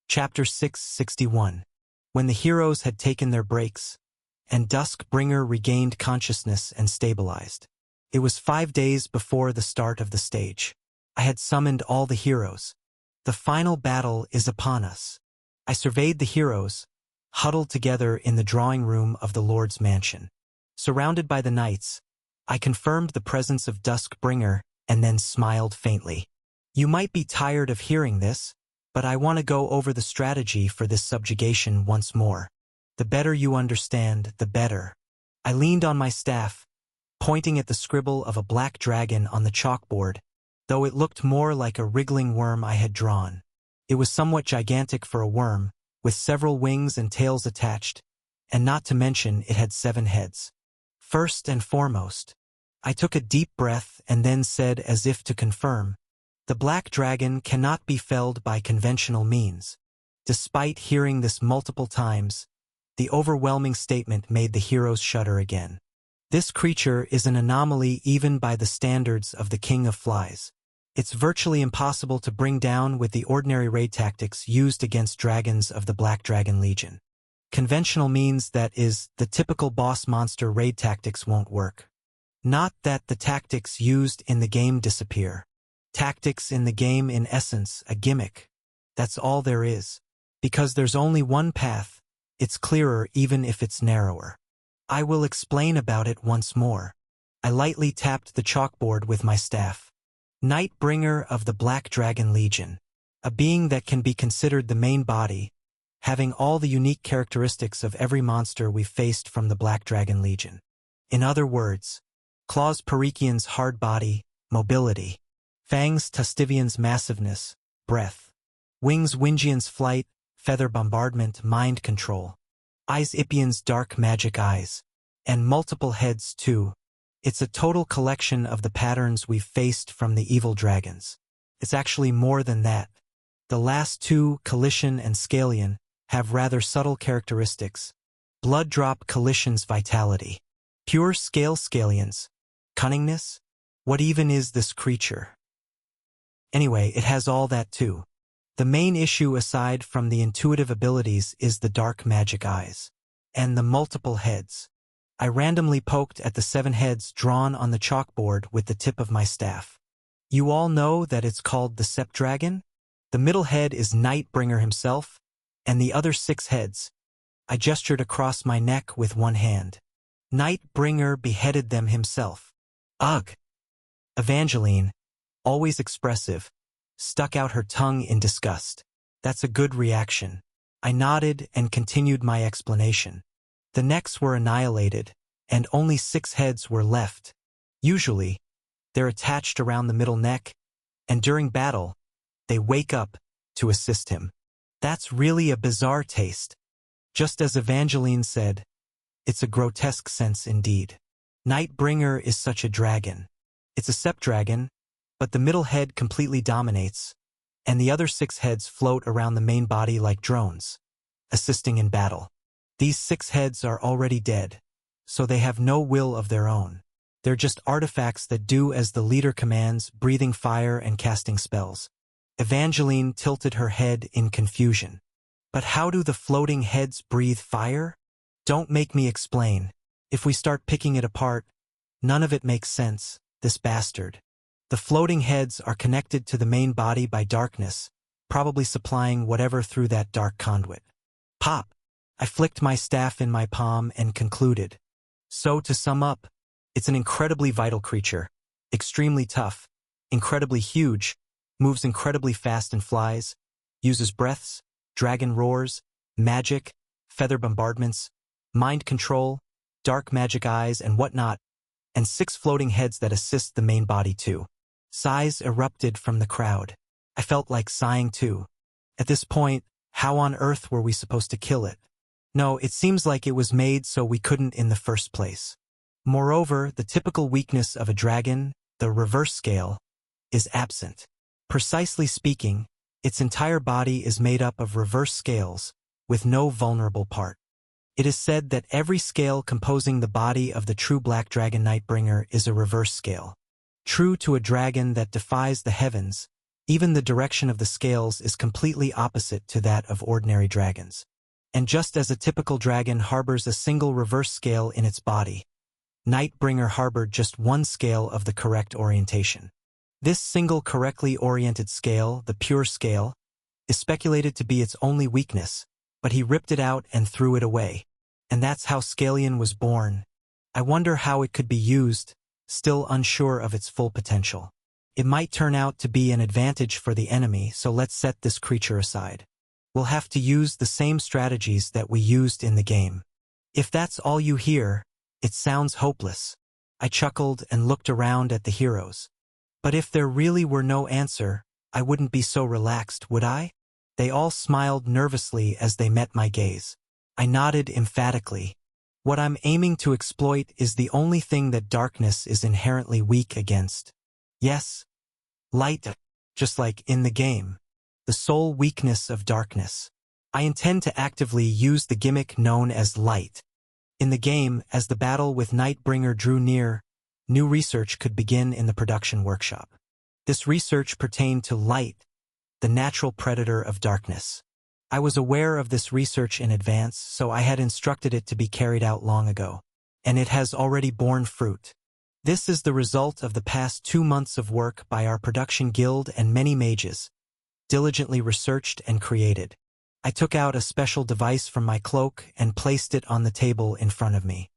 Chapter 661. When the heroes had taken their breaks, and Duskbringer regained consciousness and stabilized. It was 5 days before the start of the stage. I had summoned all the heroes. The final battle is upon us. I surveyed the heroes, huddled together in the drawing room of the Lord's mansion. Surrounded by the knights, I confirmed the presence of Duskbringer and then smiled faintly. You might be tired of hearing this, but I want to go over the strategy for this subjugation once more. The better you understand, the better. I leaned on my staff, pointing at the scribble of a black dragon on the chalkboard, though it looked more like a wriggling worm I had drawn. It was somewhat gigantic for a worm, with several wings and tails attached, and not to mention it had 7 heads. First and foremost, I took a deep breath and then said, as if to confirm, the black dragon cannot be felled by conventional means. Despite hearing this multiple times, the overwhelming statement made the heroes shudder again. This creature is an anomaly even by the standards of the King of Flies. It's virtually impossible to bring down with the ordinary raid tactics used against dragons of the Black Dragon Legion. Conventional means, that is, the typical boss monster raid tactics, won't work. Not that the tactics used in the game disappear. Tactics in the game, in essence, a gimmick. That's all there is. Because there's only one path, it's clearer even if it's narrower. I will explain about it once more. I lightly tapped the chalkboard with my staff. Nightbringer of the Black Dragon Legion. A being that can be considered the main body, having all the unique characteristics of every monster we've faced from the Black Dragon Legion. In other words, Claws Perikian's hard body, mobility. Fangs Tustivian's massiveness, breadth. Wings Wingian's flight, feather bombardment, mind control. Eyes Ipian's dark magic eyes. And multiple heads too. It's a total collection of the patterns we've faced from the evil dragons. It's actually more than that. The last two, Collision and Scalian, have rather subtle characteristics. Blood Drop Collision's vitality. Pure Scale Scalian's cunningness? What even is this creature? Anyway, it has all that too. The main issue aside from the intuitive abilities is the dark magic eyes. And the multiple heads. I randomly poked at the 7 heads drawn on the chalkboard with the tip of my staff. You all know that it's called the Sepdragon? The middle head is Nightbringer himself, and the other 6 heads. I gestured across my neck with one hand. Nightbringer beheaded them himself. Ugh! Evangeline, always expressive, stuck out her tongue in disgust. That's a good reaction. I nodded and continued my explanation. The necks were annihilated, and only 6 heads were left. Usually, they're attached around the middle neck, and during battle, they wake up to assist him. That's really a bizarre taste. Just as Evangeline said, it's a grotesque sense indeed. Nightbringer is such a dragon. It's a Sepdragon, but the middle head completely dominates, and the other 6 heads float around the main body like drones, assisting in battle. These 6 heads are already dead, so they have no will of their own. They're just artifacts that do as the leader commands, breathing fire and casting spells. Evangeline tilted her head in confusion. But how do the floating heads breathe fire? Don't make me explain. If we start picking it apart, none of it makes sense, this bastard. The floating heads are connected to the main body by darkness, probably supplying whatever through that dark conduit. Pop! I flicked my staff in my palm and concluded. So to sum up, it's an incredibly vital creature, extremely tough, incredibly huge, moves incredibly fast and flies, uses breaths, dragon roars, magic, feather bombardments, mind control, dark magic eyes and whatnot, and 6 floating heads that assist the main body too. Sighs erupted from the crowd. I felt like sighing too. At this point, how on earth were we supposed to kill it? No, it seems like it was made so we couldn't in the first place. Moreover, the typical weakness of a dragon, the reverse scale, is absent. Precisely speaking, its entire body is made up of reverse scales, with no vulnerable part. It is said that every scale composing the body of the true Black Dragon Nightbringer is a reverse scale. True to a dragon that defies the heavens, Even the direction of the scales is completely opposite to that of ordinary dragons. And just as a typical dragon harbors a single reverse scale in its body, Nightbringer harbored just one scale of the correct orientation. This single correctly oriented scale, the pure scale, is speculated to be its only weakness, but he ripped it out and threw it away. And that's how Scalian was born. I wonder how it could be used, still unsure of its full potential. It might turn out to be an advantage for the enemy, so let's set this creature aside. We'll have to use the same strategies that we used in the game. If that's all you hear, it sounds hopeless. I chuckled and looked around at the heroes. But if there really were no answer, I wouldn't be so relaxed, would I? They all smiled nervously as they met my gaze. I nodded emphatically. What I'm aiming to exploit is the only thing that darkness is inherently weak against. Yes, light, just like in the game. The sole weakness of darkness. I intend to actively use the gimmick known as light. In the game, as the battle with Nightbringer drew near, new research could begin in the production workshop. This research pertained to light, the natural predator of darkness. I was aware of this research in advance, so I had instructed it to be carried out long ago. And it has already borne fruit. This is the result of the past 2 months of work by our production guild and many mages, diligently researched and created. I took out a special device from my cloak and placed it on the table in front of me.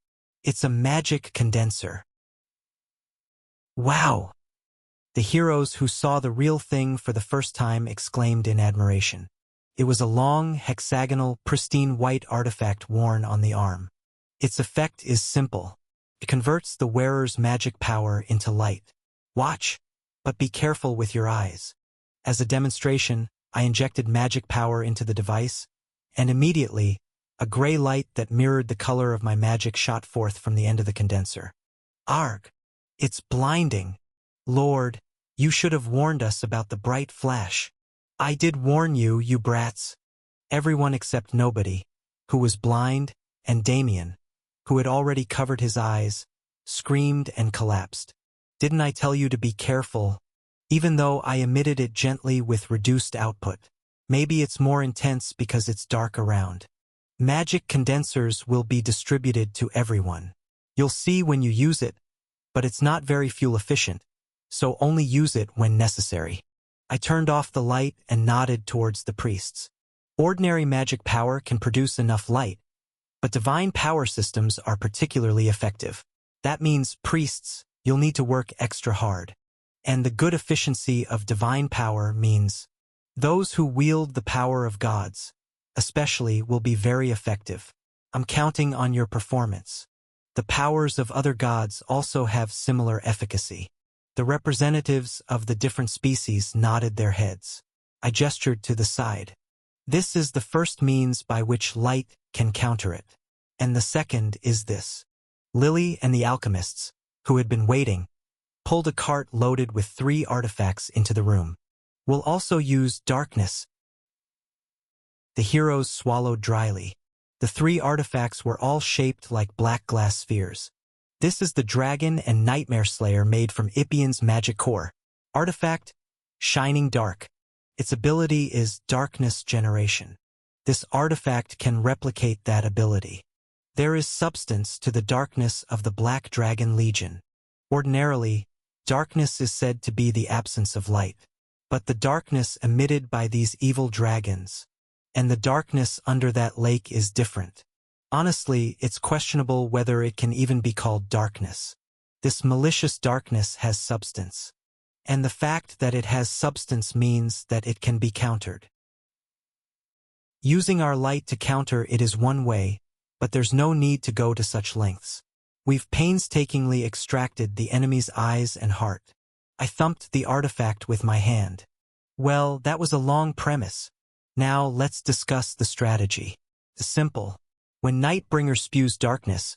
It's a magic condenser. Wow! The heroes who saw the real thing for the first time exclaimed in admiration. It was a long, hexagonal, pristine white artifact worn on the arm. Its effect is simple. It converts the wearer's magic power into light. Watch, but be careful with your eyes. As a demonstration, I injected magic power into the device, and immediately, a gray light that mirrored the color of my magic shot forth from the end of the condenser. Arg! It's blinding. Lord, you should have warned us about the bright flash. I did warn you, you brats. Everyone except Nobody, who was blind, and Damien, who had already covered his eyes, screamed and collapsed. Didn't I tell you to be careful? Even though I emitted it gently with reduced output. Maybe it's more intense because it's dark around. Magic condensers will be distributed to everyone. You'll see when you use it, but it's not very fuel efficient, so only use it when necessary. I turned off the light and nodded towards the priests. Ordinary magic power can produce enough light, but divine power systems are particularly effective. That means, priests, you'll need to work extra hard. And the good efficiency of divine power means those who wield the power of gods, especially, will be very effective. I'm counting on your performance. The powers of other gods also have similar efficacy. The representatives of the different species nodded their heads. I gestured to the side. This is the first means by which light can counter it. And the second is this. Lily and the alchemists, who had been waiting, pulled a cart loaded with 3 artifacts into the room. We'll also use darkness. The heroes swallowed dryly. The 3 artifacts were all shaped like black glass spheres. This is the Dragon and Nightmare Slayer made from Ipian's magic core. Artifact, Shining Dark. Its ability is Darkness Generation. This artifact can replicate that ability. There is substance to the darkness of the Black Dragon Legion. Ordinarily, darkness is said to be the absence of light. But the darkness emitted by these evil dragons, and the darkness under that lake is different. Honestly, it's questionable whether it can even be called darkness. This malicious darkness has substance. And the fact that it has substance means that it can be countered. Using our light to counter it is one way, but there's no need to go to such lengths. We've painstakingly extracted the enemy's eyes and heart. I thumped the artifact with my hand. Well, that was a long premise. Now let's discuss the strategy. Simple. When Nightbringer spews darkness,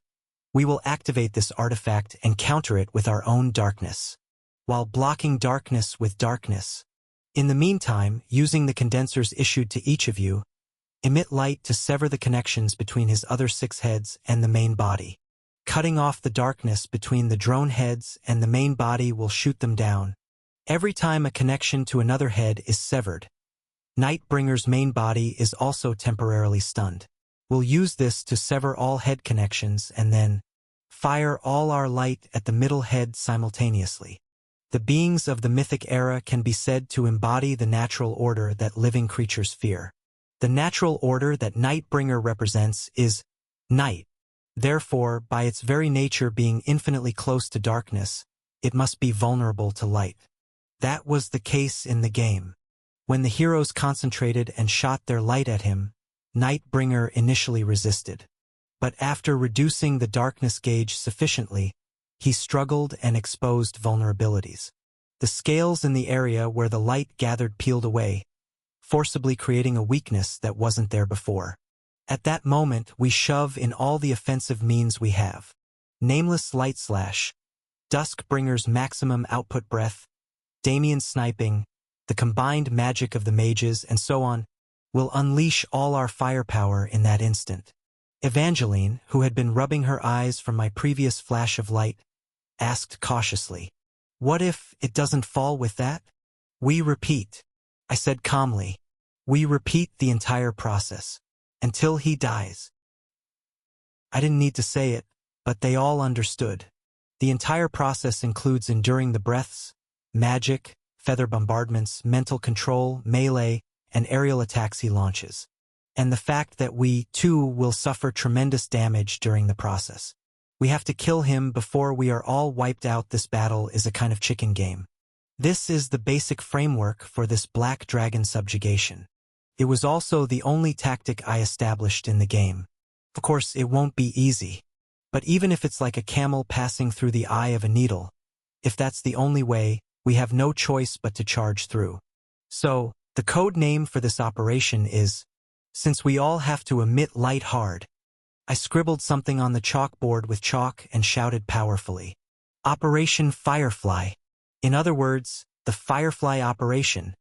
we will activate this artifact and counter it with our own darkness, while blocking darkness with darkness. In the meantime, using the condensers issued to each of you, emit light to sever the connections between his other 6 heads and the main body. Cutting off the darkness between the drone heads and the main body will shoot them down. Every time a connection to another head is severed, Nightbringer's main body is also temporarily stunned. We'll use this to sever all head connections and then fire all our light at the middle head simultaneously. The beings of the mythic era can be said to embody the natural order that living creatures fear. The natural order that Nightbringer represents is night. Therefore, by its very nature being infinitely close to darkness, it must be vulnerable to light. That was the case in the game. When the heroes concentrated and shot their light at him, Nightbringer initially resisted. But after reducing the darkness gauge sufficiently, he struggled and exposed vulnerabilities. The scales in the area where the light gathered peeled away, forcibly creating a weakness that wasn't there before. At that moment, we shove in all the offensive means we have. Nameless Light Slash, Duskbringer's maximum output breath, Damien's sniping, the combined magic of the mages, and so on, will unleash all our firepower in that instant. Evangeline, who had been rubbing her eyes from my previous flash of light, asked cautiously, "What if it doesn't fall with that?" "We repeat," I said calmly. "We repeat the entire process, until he dies." I didn't need to say it, but they all understood. The entire process includes enduring the breaths, magic, feather bombardments, mental control, melee, and aerial attacks he launches. And the fact that we, too, will suffer tremendous damage during the process. We have to kill him before we are all wiped out. This battle is a kind of chicken game. This is the basic framework for this Black Dragon subjugation. It was also the only tactic I established in the game. Of course, it won't be easy. But even if it's like a camel passing through the eye of a needle, if that's the only way, we have no choice but to charge through. So, the code name for this operation is, since we all have to emit light hard, I scribbled something on the chalkboard with chalk and shouted powerfully, Operation Firefly. In other words, the Firefly operation.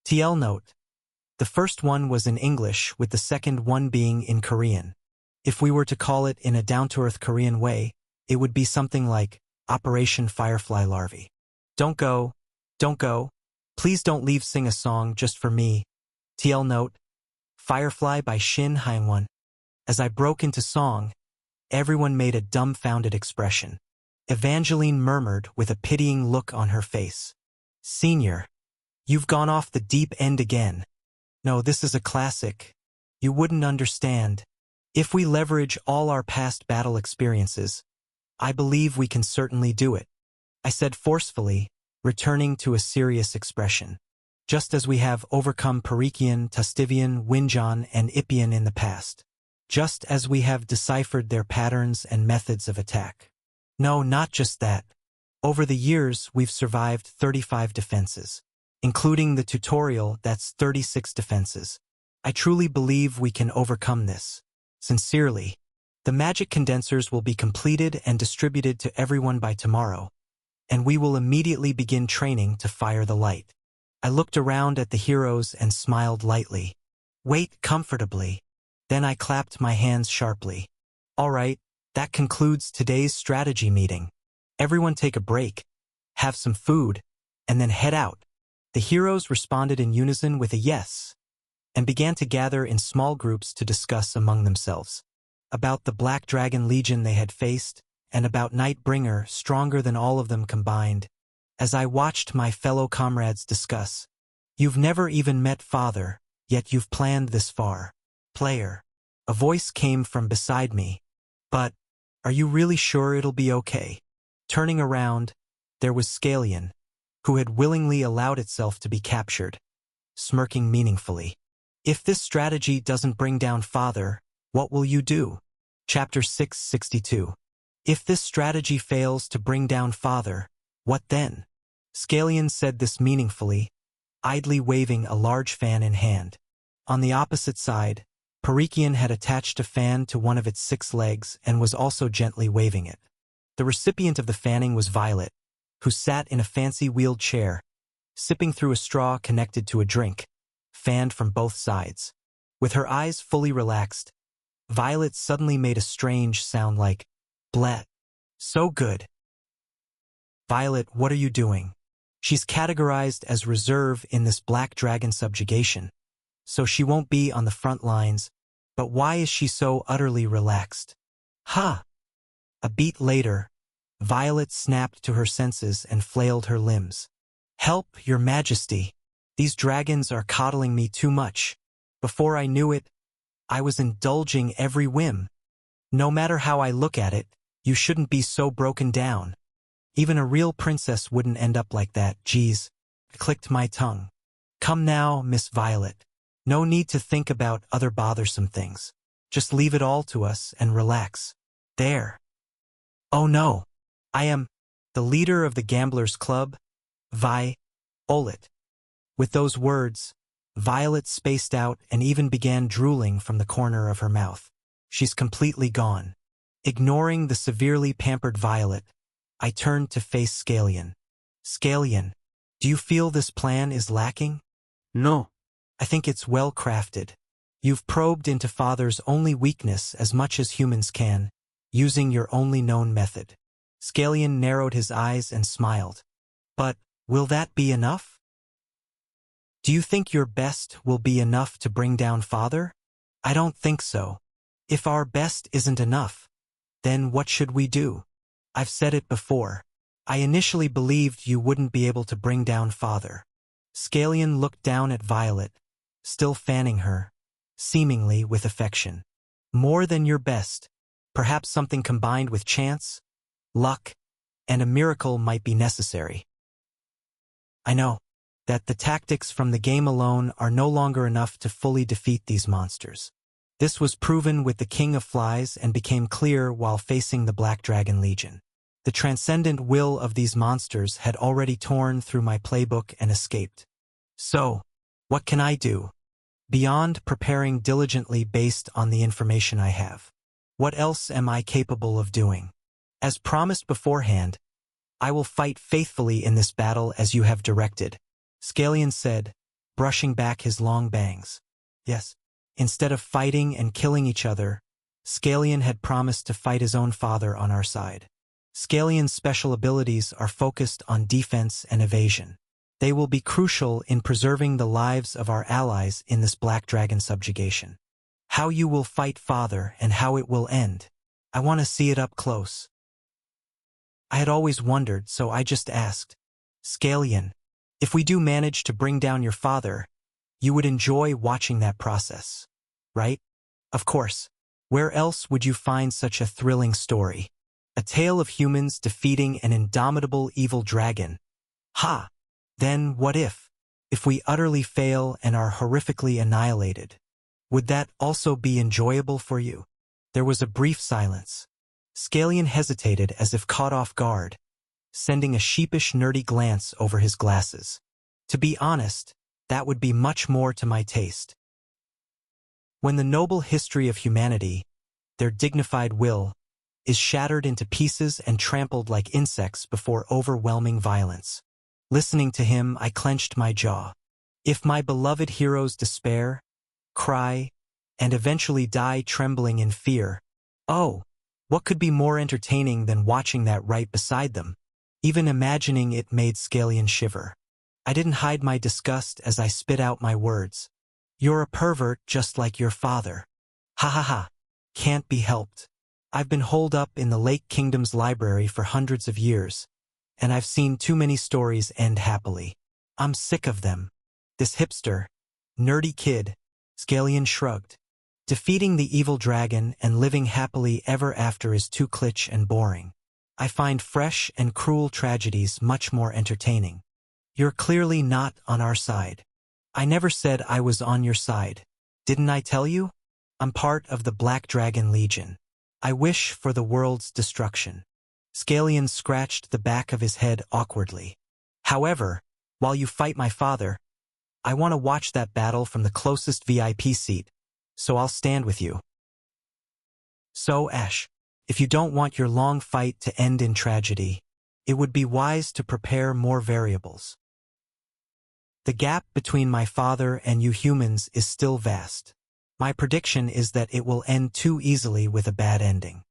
TL note. The first one was in English, with the second one being in Korean. If we were to call it in a down-to-earth Korean way, it would be something like Operation Firefly Larvae. Don't go. Please don't leave. Sing a song just for me. TL note. Firefly by Shin Hyungwon. As I broke into song, everyone made a dumbfounded expression. Evangeline murmured with a pitying look on her face, "Senior, you've gone off the deep end again. No, this is a classic. You wouldn't understand. If we leverage all our past battle experiences, I believe we can certainly do it," I said forcefully, returning to a serious expression. Just as we have overcome Parikian, Tustivian, Winjan, and Ippian in the past. Just as we have deciphered their patterns and methods of attack. No, not just that. Over the years, we've survived 35 defenses. Including the tutorial, that's 36 defenses. I truly believe we can overcome this. Sincerely. The magic condensers will be completed and distributed to everyone by tomorrow, and we will immediately begin training to fire the light. I looked around at the heroes and smiled lightly. Wait comfortably. Then I clapped my hands sharply. All right, that concludes today's strategy meeting. Everyone take a break, have some food, and then head out. The heroes responded in unison with a yes, and began to gather in small groups to discuss among themselves. About the Black Dragon Legion they had faced, and about Nightbringer, stronger than all of them combined. As I watched my fellow comrades discuss, "You've never even met Father, yet you've planned this far. Player." A voice came from beside me. "But, are you really sure it'll be okay?" Turning around, there was Scalian, who had willingly allowed itself to be captured, smirking meaningfully. "If this strategy doesn't bring down Father, what will you do?" Chapter 662. If this strategy fails to bring down Father, what then? Scalian said this meaningfully, idly waving a large fan in hand. On the opposite side, Parikian had attached a fan to one of its 6 legs and was also gently waving it. The recipient of the fanning was Violet, who sat in a fancy wheeled chair, sipping through a straw connected to a drink, fanned from both sides. With her eyes fully relaxed, Violet suddenly made a strange sound like, "Bleh. So good." "Violet, what are you doing?" She's categorized as reserve in this black dragon subjugation, so she won't be on the front lines, but why is she so utterly relaxed? Ha! A beat later, Violet snapped to her senses and flailed her limbs. Help, your majesty! These dragons are coddling me too much. Before I knew it, I was indulging every whim. No matter how I look at it, you shouldn't be so broken down. Even a real princess wouldn't end up like that, geez. I clicked my tongue. Come now, Miss Violet. No need to think about other bothersome things. Just leave it all to us and relax. There. Oh no. I am the leader of the Gamblers' Club, Violet. With those words, Violet spaced out and even began drooling from the corner of her mouth. She's completely gone. Ignoring the severely pampered Violet, I turned to face Scalian. Scalian, do you feel this plan is lacking? No. I think it's well crafted. You've probed into Father's only weakness as much as humans can, using your only known method. Scalian narrowed his eyes and smiled. But will that be enough? Do you think your best will be enough to bring down Father? I don't think so. If our best isn't enough, then what should we do? I've said it before. I initially believed you wouldn't be able to bring down Father. Scalian looked down at Violet, still fanning her, seemingly with affection. More than your best. Perhaps something combined with chance, luck, and a miracle might be necessary. I know that the tactics from the game alone are no longer enough to fully defeat these monsters. This was proven with the King of Flies and became clear while facing the Black Dragon Legion. The transcendent will of these monsters had already torn through my playbook and escaped. So, what can I do? Beyond preparing diligently based on the information I have. What else am I capable of doing? As promised beforehand, I will fight faithfully in this battle as you have directed, Scalian said, brushing back his long bangs. Yes. Instead of fighting and killing each other, Scalian had promised to fight his own father on our side. Scalian's special abilities are focused on defense and evasion. They will be crucial in preserving the lives of our allies in this Black Dragon subjugation. How you will fight Father and how it will end. I want to see it up close. I had always wondered, so I just asked. Scalian, if we do manage to bring down your father, you would enjoy watching that process, right? Of course. Where else would you find such a thrilling story? A tale of humans defeating an indomitable evil dragon. Ha! Then what if? If we utterly fail and are horrifically annihilated, would that also be enjoyable for you? There was a brief silence. Scalian hesitated as if caught off guard, sending a sheepish, nerdy glance over his glasses. To be honest, that would be much more to my taste. When the noble history of humanity, their dignified will, is shattered into pieces and trampled like insects before overwhelming violence. Listening to him, I clenched my jaw. If my beloved heroes despair, cry, and eventually die trembling in fear, oh, what could be more entertaining than watching that right beside them? Even imagining it made Scalian shiver. I didn't hide my disgust as I spit out my words. You're a pervert just like your father. Ha ha ha. Can't be helped. I've been holed up in the Lake Kingdom's library for hundreds of years, and I've seen too many stories end happily. I'm sick of them. This hipster, nerdy kid, Scalian shrugged. Defeating the evil dragon and living happily ever after is too kitsch and boring. I find fresh and cruel tragedies much more entertaining. You're clearly not on our side. I never said I was on your side. Didn't I tell you? I'm part of the Black Dragon Legion. I wish for the world's destruction. Scalian scratched the back of his head awkwardly. However, while you fight my father, I want to watch that battle from the closest VIP seat, so I'll stand with you. So, Ash, if you don't want your long fight to end in tragedy, it would be wise to prepare more variables. The gap between my father and you humans is still vast. My prediction is that it will end too easily with a bad ending.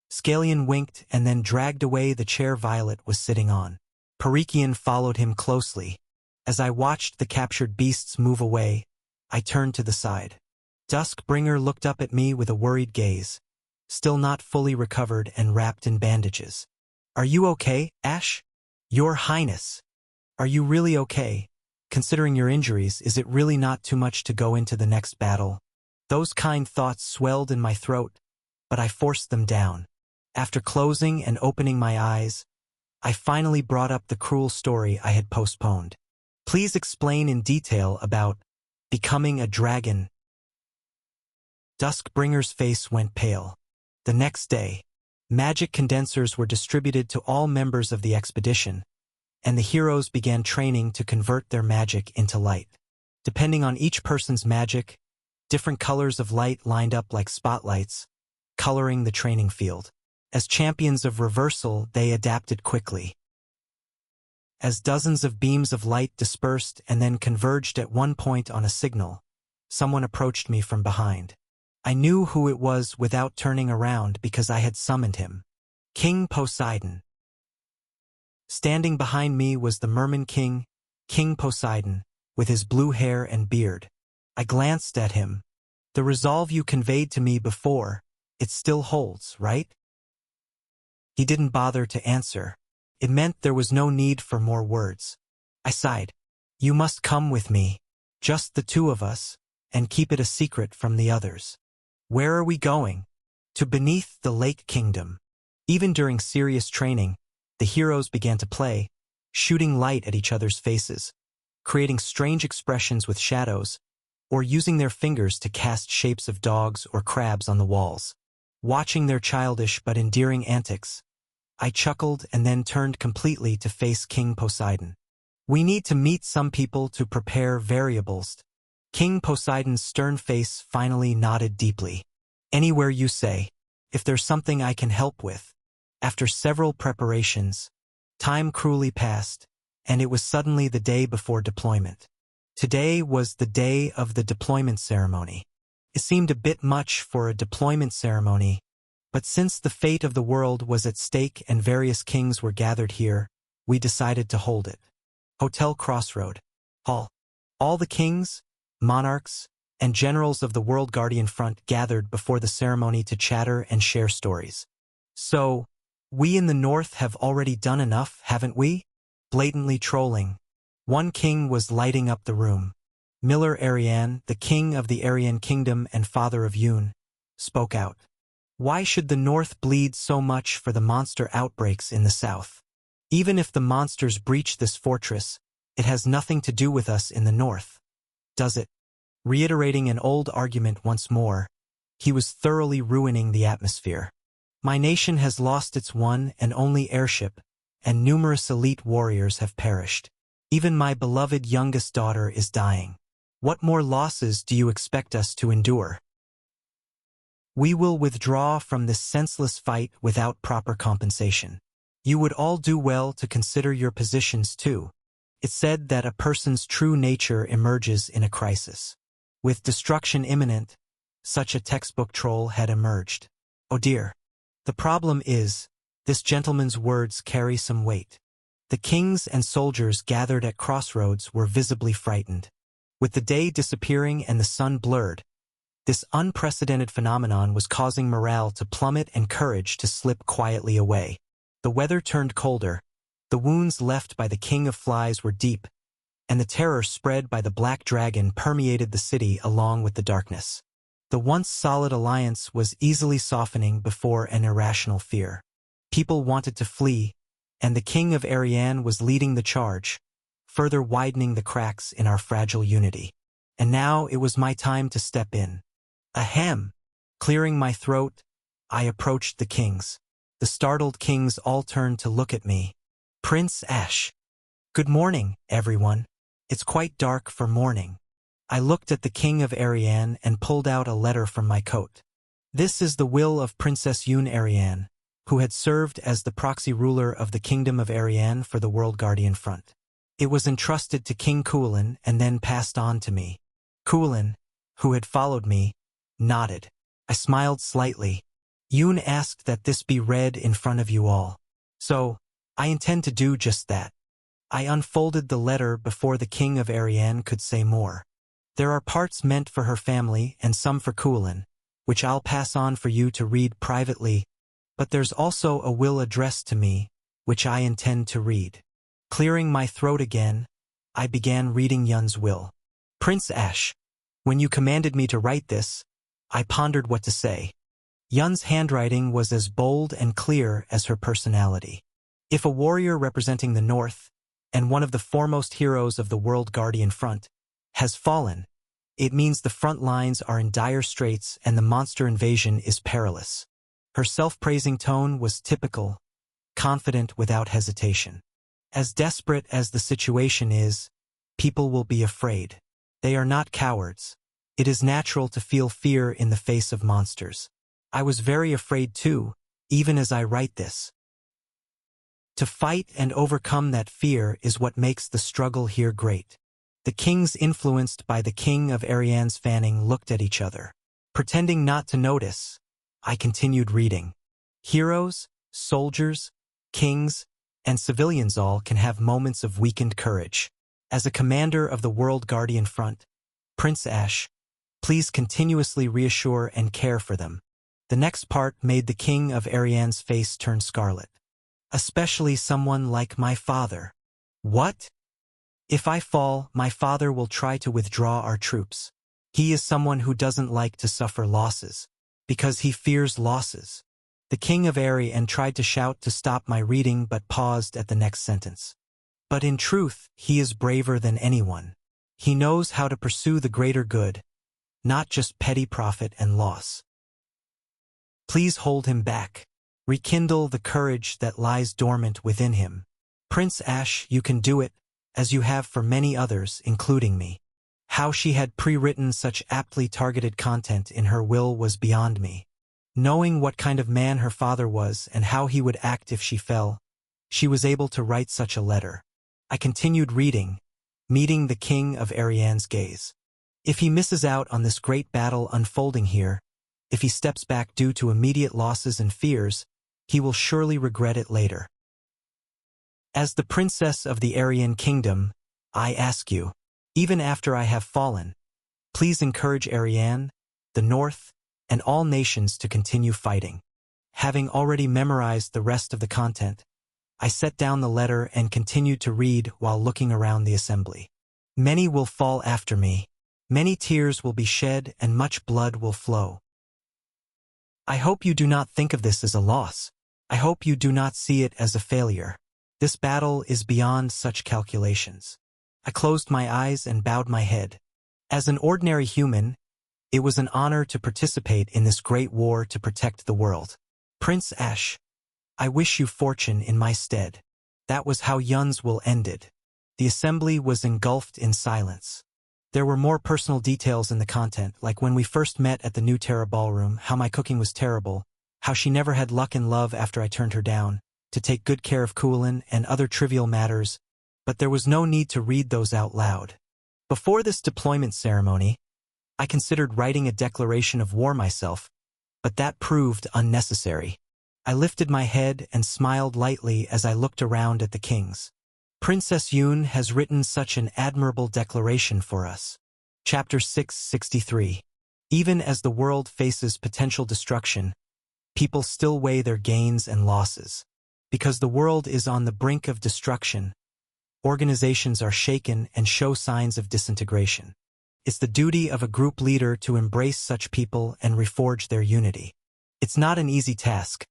Scalian winked and then dragged away the chair Violet was sitting on. Parikian followed him closely. As I watched the captured beasts move away, I turned to the side. Duskbringer looked up at me with a worried gaze, still not fully recovered and wrapped in bandages. "Are you okay, Ash? Your Highness. Are you really okay? Considering your injuries, is it really not too much to go into the next battle?" Those kind thoughts swelled in my throat, but I forced them down. After closing and opening my eyes, I finally brought up the cruel story I had postponed. "Please explain in detail about becoming a dragon." Duskbringer's face went pale. The next day, magic condensers were distributed to all members of the expedition, and the heroes began training to convert their magic into light. Depending on each person's magic, different colors of light lined up like spotlights, coloring the training field. As champions of reversal, they adapted quickly. As dozens of beams of light dispersed and then converged at one point on a signal, someone approached me from behind. I knew who it was without turning around because I had summoned him. King Poseidon. Standing behind me was the Merman King, King Poseidon, with his blue hair and beard. I glanced at him. "The resolve you conveyed to me before, it still holds, right?" He didn't bother to answer. It meant there was no need for more words. I sighed. "You must come with me, just the two of us, and keep it a secret from the others." "Where are we going?" "To beneath the Lake Kingdom." Even during serious training, the heroes began to play, shooting light at each other's faces, creating strange expressions with shadows, or using their fingers to cast shapes of dogs or crabs on the walls. Watching their childish but endearing antics, I chuckled and then turned completely to face King Poseidon. "We need to meet some people to prepare variables." King Poseidon's stern face finally nodded deeply. "Anywhere you say, if there's something I can help with." After several preparations, time cruelly passed, and it was suddenly the day before deployment. Today was the day of the deployment ceremony. It seemed a bit much for a deployment ceremony, but since the fate of the world was at stake and various kings were gathered here, we decided to hold it. Hotel Crossroad Hall. All the kings, monarchs, and generals of the World Guardian Front gathered before the ceremony to chatter and share stories. "So, we in the North have already done enough, haven't we?" Blatantly trolling. One king was lighting up the room. Miller Ariane, the king of the Aryan kingdom and father of Yoon, spoke out. "Why should the North bleed so much for the monster outbreaks in the South? Even if the monsters breach this fortress, it has nothing to do with us in the North, does it?" Reiterating an old argument once more, he was thoroughly ruining the atmosphere. "My nation has lost its one and only airship, and numerous elite warriors have perished. Even my beloved youngest daughter is dying. What more losses do you expect us to endure? We will withdraw from this senseless fight without proper compensation. You would all do well to consider your positions too." It's said that a person's true nature emerges in a crisis. With destruction imminent, such a textbook troll had emerged. Oh dear. The problem is, this gentleman's words carry some weight. The kings and soldiers gathered at Crossroads were visibly frightened. With the day disappearing and the sun blurred, this unprecedented phenomenon was causing morale to plummet and courage to slip quietly away. The weather turned colder, the wounds left by the King of Flies were deep, and the terror spread by the Black Dragon permeated the city along with the darkness. The once solid alliance was easily softening before an irrational fear. People wanted to flee, and the King of Ariane was leading the charge, further widening the cracks in our fragile unity. And now it was my time to step in. Ahem! Clearing my throat, I approached the kings. The startled kings all turned to look at me. Prince Ash. Good morning, everyone. It's quite dark for morning. I looked at the King of Ariane and pulled out a letter from my coat. This is the will of Princess Yoon Ariane, who had served as the proxy ruler of the Kingdom of Ariane for the World Guardian Front. It was entrusted to King Kulin and then passed on to me. Kulin, who had followed me, nodded. I smiled slightly. Yoon asked that this be read in front of you all. So, I intend to do just that. I unfolded the letter before the king of Ariane could say more. There are parts meant for her family and some for Kulin, which I'll pass on for you to read privately, but there's also a will addressed to me, which I intend to read. Clearing my throat again, I began reading Yun's will. Prince Ash, when you commanded me to write this, I pondered what to say. Yun's handwriting was as bold and clear as her personality. If a warrior representing the North, and one of the foremost heroes of the World Guardian Front, has fallen, it means the front lines are in dire straits and the monster invasion is perilous. Her self-praising tone was typical, confident without hesitation. As desperate as the situation is, people will be afraid. They are not cowards. It is natural to feel fear in the face of monsters. I was very afraid too, even as I write this. To fight and overcome that fear is what makes the struggle here great. The kings influenced by the king of Ariane's fanning looked at each other. Pretending not to notice, I continued reading. Heroes, soldiers, kings, and civilians all can have moments of weakened courage. As a commander of the World Guardian Front, Prince Ash, please continuously reassure and care for them. The next part made the king of Ariane's face turn scarlet. Especially someone like my father. What? If I fall, my father will try to withdraw our troops. He is someone who doesn't like to suffer losses, because he fears losses. The king of Ariane tried to shout to stop my reading but paused at the next sentence. But in truth, he is braver than anyone. He knows how to pursue the greater good, not just petty profit and loss. Please hold him back. Rekindle the courage that lies dormant within him. Prince Ash, you can do it, as you have for many others, including me. How she had pre-written such aptly targeted content in her will was beyond me. Knowing what kind of man her father was and how he would act if she fell, she was able to write such a letter. I continued reading, meeting the king of Ariane's gaze. If he misses out on this great battle unfolding here, if he steps back due to immediate losses and fears, he will surely regret it later. As the princess of the Arian kingdom, I ask you, even after I have fallen, please encourage Ariane, the North, and all nations to continue fighting. Having already memorized the rest of the content, I set down the letter and continued to read while looking around the assembly. Many will fall after me, many tears will be shed and much blood will flow. I hope you do not think of this as a loss. I hope you do not see it as a failure. This battle is beyond such calculations. I closed my eyes and bowed my head. As an ordinary human, it was an honor to participate in this great war to protect the world. Prince Ash, I wish you fortune in my stead. That was how Yun's will ended. The assembly was engulfed in silence. There were more personal details in the content, like when we first met at the New Terra ballroom, how my cooking was terrible, how she never had luck in love after I turned her down, to take good care of Kulin and other trivial matters, but there was no need to read those out loud. Before this deployment ceremony, I considered writing a declaration of war myself, but that proved unnecessary. I lifted my head and smiled lightly as I looked around at the kings. Princess Yun has written such an admirable declaration for us. Chapter 663. Even as the world faces potential destruction, people still weigh their gains and losses. Because the world is on the brink of destruction, organizations are shaken and show signs of disintegration. It's the duty of a group leader to embrace such people and reforge their unity. It's not an easy task,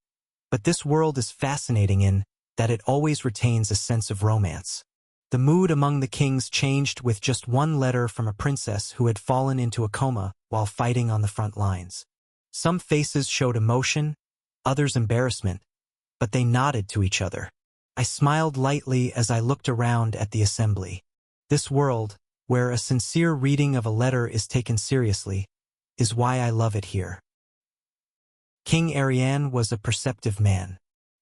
but this world is fascinating in that it always retains a sense of romance. The mood among the kings changed with just one letter from a princess who had fallen into a coma while fighting on the front lines. Some faces showed emotion, others embarrassment, but they nodded to each other. I smiled lightly as I looked around at the assembly. This world, where a sincere reading of a letter is taken seriously, is why I love it here. King Ariane was a perceptive man.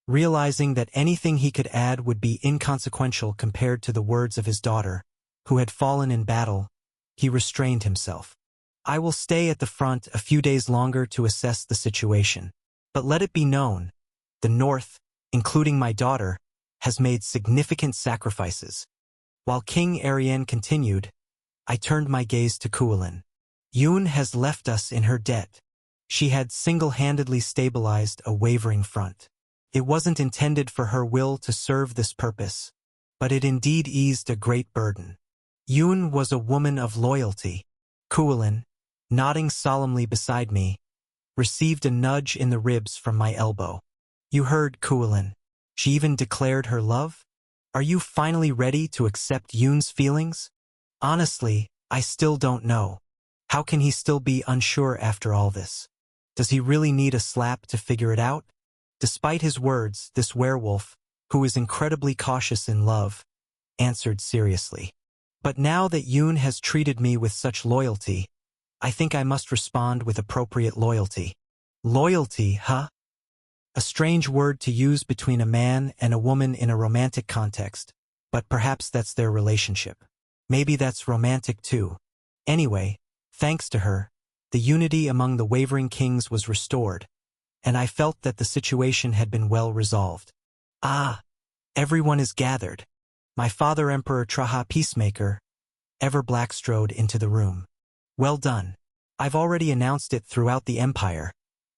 Realizing that anything he could add would be inconsequential compared to the words of his daughter, who had fallen in battle, he restrained himself. I will stay at the front a few days longer to assess the situation. But let it be known, the North, including my daughter, has made significant sacrifices. While King Ariane continued, I turned my gaze to Kuolin. Yoon has left us in her debt. She had single-handedly stabilized a wavering front. It wasn't intended for her will to serve this purpose, but it indeed eased a great burden. Yoon was a woman of loyalty. Kuolin, nodding solemnly beside me, received a nudge in the ribs from my elbow. You heard, Kuolin. She even declared her love? Are you finally ready to accept Yoon's feelings? Honestly, I still don't know. How can he still be unsure after all this? Does he really need a slap to figure it out? Despite his words, this werewolf, who is incredibly cautious in love, answered seriously. But now that Yoon has treated me with such loyalty, I think I must respond with appropriate loyalty. Loyalty, huh? A strange word to use between a man and a woman in a romantic context, but perhaps that's their relationship. Maybe that's romantic too. Anyway, thanks to her, the unity among the wavering kings was restored, and I felt that the situation had been well resolved. Ah, everyone is gathered. My father Emperor Traha Peacemaker, ever black, strode into the room. Well done. I've already announced it throughout the empire,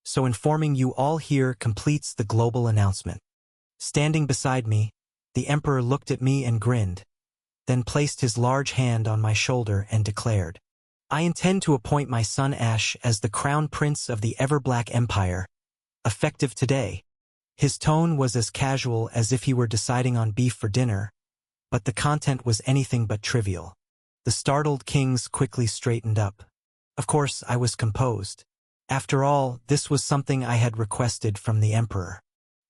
so informing you all here completes the global announcement. Standing beside me, the emperor looked at me and grinned, then placed his large hand on my shoulder and declared, I intend to appoint my son Ash as the crown prince of the Ever-Black Empire, effective today. His tone was as casual as if he were deciding on beef for dinner, but the content was anything but trivial. The startled kings quickly straightened up. Of course, I was composed. After all, this was something I had requested from the emperor.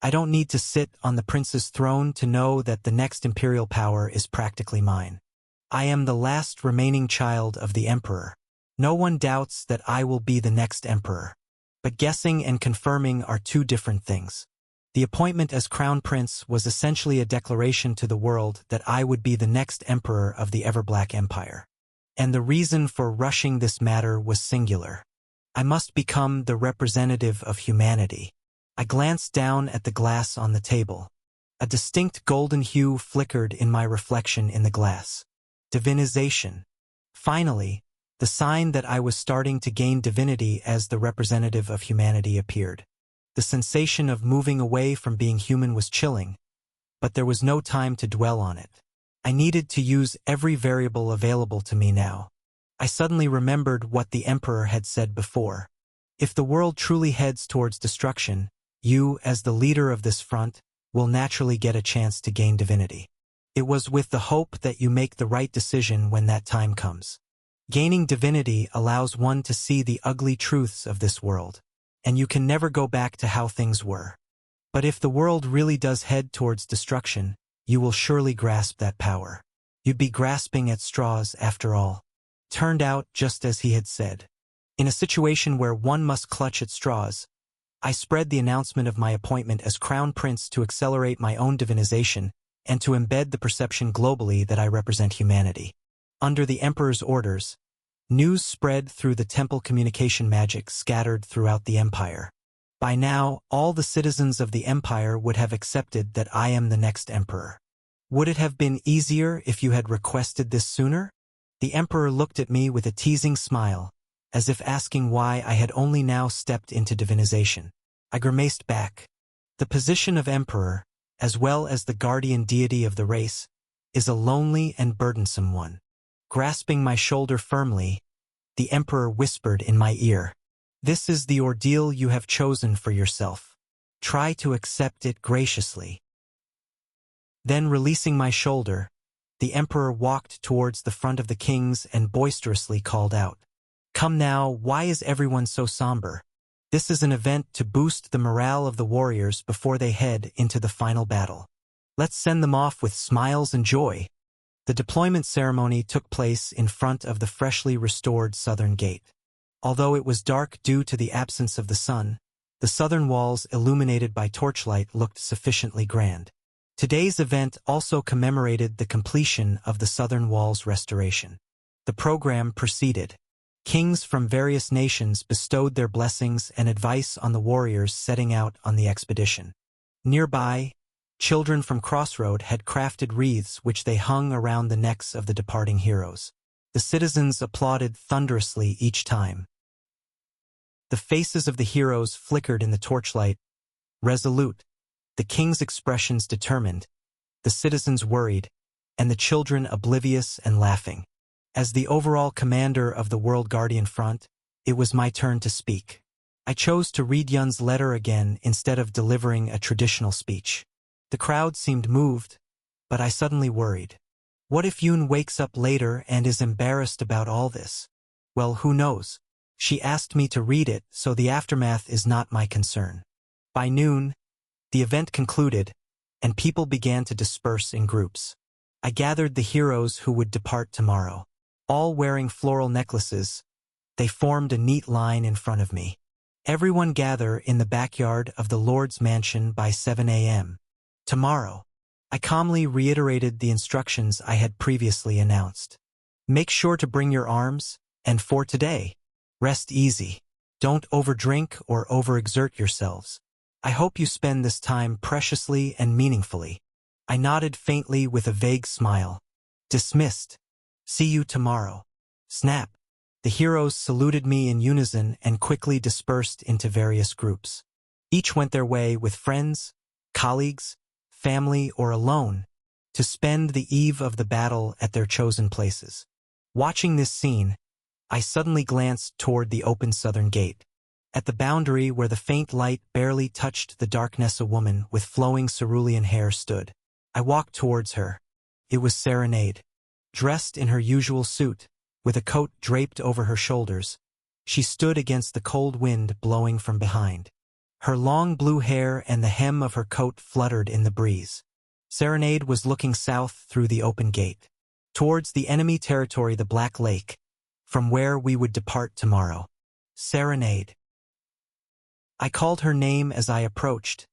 I don't need to sit on the prince's throne to know that the next imperial power is practically mine. I am the last remaining child of the emperor. No one doubts that I will be the next emperor. But guessing and confirming are two different things. The appointment as crown prince was essentially a declaration to the world that I would be the next emperor of the Ever-Black Empire. And the reason for rushing this matter was singular. I must become the representative of humanity. I glanced down at the glass on the table. A distinct golden hue flickered in my reflection in the glass. Divinization. Finally, the sign that I was starting to gain divinity as the representative of humanity appeared. The sensation of moving away from being human was chilling, but there was no time to dwell on it. I needed to use every variable available to me now. I suddenly remembered what the emperor had said before. If the world truly heads towards destruction, you, as the leader of this front, will naturally get a chance to gain divinity. It was with the hope that you make the right decision when that time comes. Gaining divinity allows one to see the ugly truths of this world, and you can never go back to how things were. But if the world really does head towards destruction, you will surely grasp that power. You'd be grasping at straws after all. Turned out just as he had said. In a situation where one must clutch at straws, I spread the announcement of my appointment as crown prince to accelerate my own divinization and to embed the perception globally that I represent humanity. Under the emperor's orders, news spread through the temple communication magic scattered throughout the empire. By now, all the citizens of the empire would have accepted that I am the next emperor. Would it have been easier if you had requested this sooner? The emperor looked at me with a teasing smile, as if asking why I had only now stepped into divinization. I grimaced back. The position of emperor, as well as the guardian deity of the race, is a lonely and burdensome one. Grasping my shoulder firmly, the emperor whispered in my ear, "This is the ordeal you have chosen for yourself. Try to accept it graciously." Then, releasing my shoulder, the emperor walked towards the front of the kings and boisterously called out, "Come now, why is everyone so somber? This is an event to boost the morale of the warriors before they head into the final battle. Let's send them off with smiles and joy." The deployment ceremony took place in front of the freshly restored southern gate. Although it was dark due to the absence of the sun, the southern walls illuminated by torchlight looked sufficiently grand. Today's event also commemorated the completion of the southern wall's restoration. The program proceeded. Kings from various nations bestowed their blessings and advice on the warriors setting out on the expedition. Nearby, Children from Crossroad had crafted wreaths which they hung around the necks of the departing heroes. The citizens applauded thunderously each time. The faces of the heroes flickered in the torchlight, resolute, the king's expressions determined, the citizens worried, and the children oblivious and laughing. As the overall commander of the World Guardian Front, it was my turn to speak. I chose to read Yun's letter again instead of delivering a traditional speech. The crowd seemed moved, but I suddenly worried. What if Yun wakes up later and is embarrassed about all this? Well, who knows? She asked me to read it, so the aftermath is not my concern. By noon, the event concluded, and people began to disperse in groups. I gathered the heroes who would depart tomorrow. All wearing floral necklaces, they formed a neat line in front of me. Everyone gather in the backyard of the Lord's mansion by 7 a.m. tomorrow. I calmly reiterated the instructions I had previously announced. Make sure to bring your arms, and for today, rest easy. Don't overdrink or overexert yourselves. I hope you spend this time preciously and meaningfully. I nodded faintly with a vague smile. Dismissed. See you tomorrow. Snap. The heroes saluted me in unison and quickly dispersed into various groups. Each went their way with friends, colleagues, family, or alone, to spend the eve of the battle at their chosen places. Watching this scene, I suddenly glanced toward the open southern gate. At the boundary where the faint light barely touched the darkness, a woman with flowing cerulean hair stood. I walked towards her. It was Serenade. Dressed in her usual suit, with a coat draped over her shoulders, she stood against the cold wind blowing from behind. Her long blue hair and the hem of her coat fluttered in the breeze. Serenade was looking south through the open gate, towards the enemy territory, the Black Lake, from where we would depart tomorrow. Serenade. I called her name as I approached,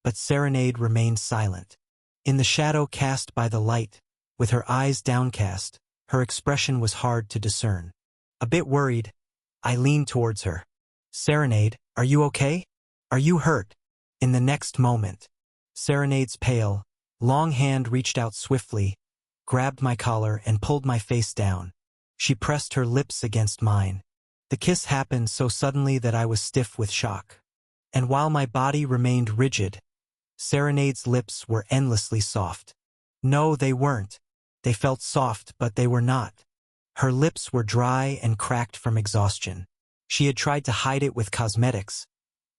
but Serenade remained silent. In the shadow cast by the light, with her eyes downcast, her expression was hard to discern. A bit worried, I leaned towards her. Serenade, are you okay? Are you hurt? In the next moment, Serenade's pale, long hand reached out swiftly, grabbed my collar and pulled my face down. She pressed her lips against mine. The kiss happened so suddenly that I was stiff with shock. And while my body remained rigid, Serenade's lips were endlessly soft. No, they weren't. They felt soft, but they were not. Her lips were dry and cracked from exhaustion. She had tried to hide it with cosmetics,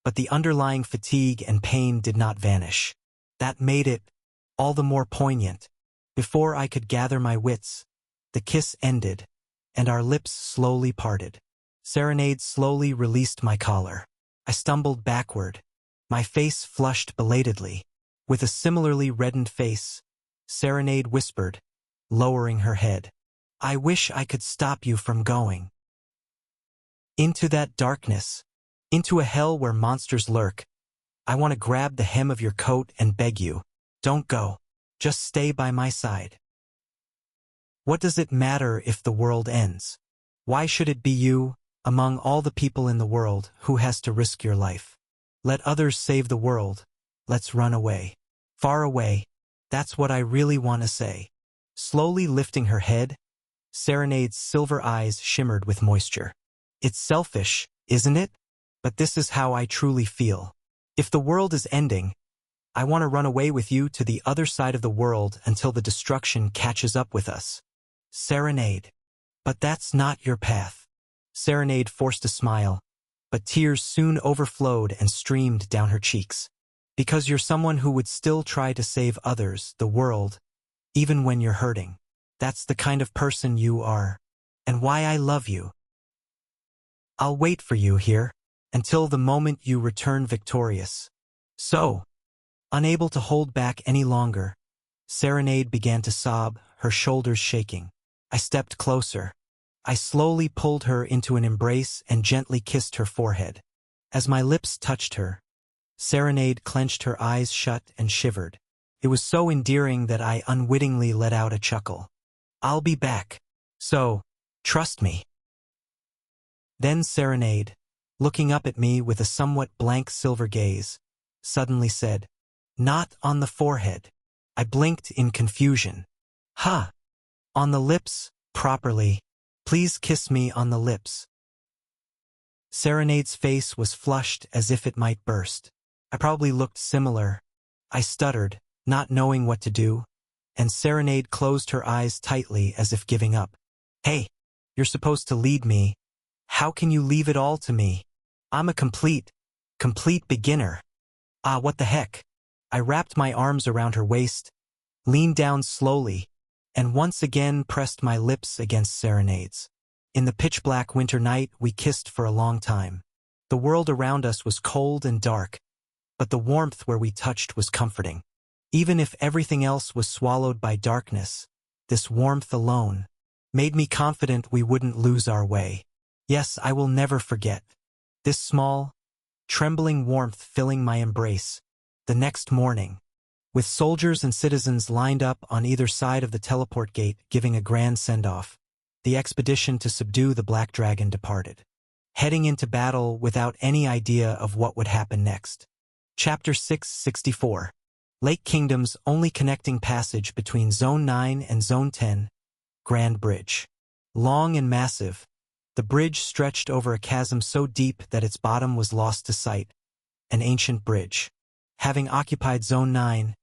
but the underlying fatigue and pain did not vanish. That made it all the more poignant. Before I could gather my wits, the kiss ended, and our lips slowly parted. Serenade slowly released my collar. I stumbled backward, my face flushed belatedly. With a similarly reddened face, Serenade whispered, lowering her head, I wish I could stop you from going into that darkness, into a hell where monsters lurk. I want to grab the hem of your coat and beg you, don't go. Just stay by my side. What does it matter if the world ends? Why should it be you, among all the people in the world, who has to risk your life? Let others save the world. Let's run away. Far away. That's what I really want to say. Slowly lifting her head, Serenade's silver eyes shimmered with moisture. It's selfish, isn't it? But this is how I truly feel. If the world is ending, I want to run away with you to the other side of the world until the destruction catches up with us. Serenade. But that's not your path. Serenade forced a smile, but tears soon overflowed and streamed down her cheeks. Because you're someone who would still try to save others, the world, even when you're hurting. That's the kind of person you are, and why I love you. I'll wait for you here, until the moment you return victorious. So, unable to hold back any longer, Serenade began to sob, her shoulders shaking. I stepped closer. I slowly pulled her into an embrace and gently kissed her forehead. As my lips touched her, Serenade clenched her eyes shut and shivered. It was so endearing that I unwittingly let out a chuckle. I'll be back. So, trust me. Then Serenade, looking up at me with a somewhat blank silver gaze, suddenly said, Not on the forehead. I blinked in confusion. Ha! On the lips, properly. Please kiss me on the lips. Serenade's face was flushed as if it might burst. I probably looked similar. I stuttered, not knowing what to do, and Serenade closed her eyes tightly as if giving up. Hey, you're supposed to lead me. How can you leave it all to me? I'm a complete beginner. Ah, what the heck? I wrapped my arms around her waist, leaned down slowly, and once again pressed my lips against Serenade's. In the pitch-black winter night, we kissed for a long time. The world around us was cold and dark, but the warmth where we touched was comforting. Even if everything else was swallowed by darkness, this warmth alone made me confident we wouldn't lose our way. Yes, I will never forget this small, trembling warmth filling my embrace. The next morning, with soldiers and citizens lined up on either side of the teleport gate giving a grand send-off, the expedition to subdue the Black Dragon departed, heading into battle without any idea of what would happen next. Chapter 664. Lake Kingdom's only connecting passage between Zone 9 and Zone 10, Grand Bridge. Long and massive, the bridge stretched over a chasm so deep that its bottom was lost to sight, an ancient bridge. Having occupied Zone 9,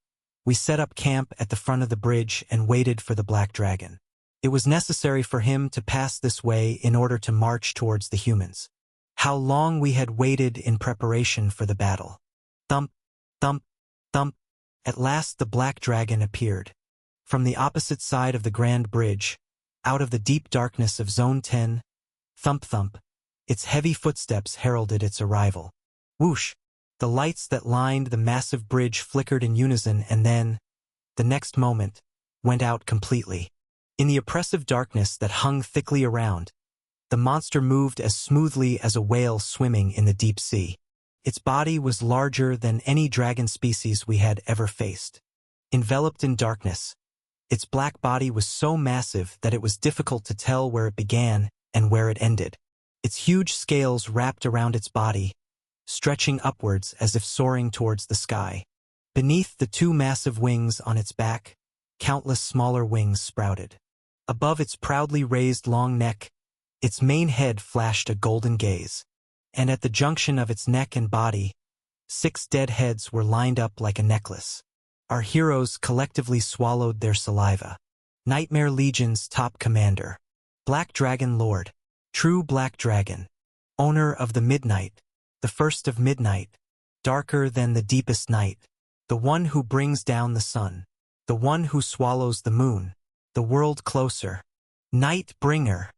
we set up camp at the front of the bridge and waited for the Black Dragon. It was necessary for him to pass this way in order to march towards the humans. How long we had waited in preparation for the battle. Thump, thump, thump. At last the Black Dragon appeared. From the opposite side of the Grand Bridge, out of the deep darkness of Zone 10, thump thump, its heavy footsteps heralded its arrival. Whoosh! The lights that lined the massive bridge flickered in unison and then, the next moment, went out completely. In the oppressive darkness that hung thickly around, the monster moved as smoothly as a whale swimming in the deep sea. Its body was larger than any dragon species we had ever faced. Enveloped in darkness, its black body was so massive that it was difficult to tell where it began and where it ended. Its huge scales wrapped around its body, stretching upwards as if soaring towards the sky. Beneath the two massive wings on its back, countless smaller wings sprouted. Above its proudly raised long neck, its main head flashed a golden gaze. And at the junction of its neck and body, 6 dead heads were lined up like a necklace. Our heroes collectively swallowed their saliva. Nightmare Legion's top commander. Black Dragon Lord. True Black Dragon. Owner of the Midnight. The first of midnight, darker than the deepest night, the one who brings down the sun, the one who swallows the moon, the world closer. Night Bringer.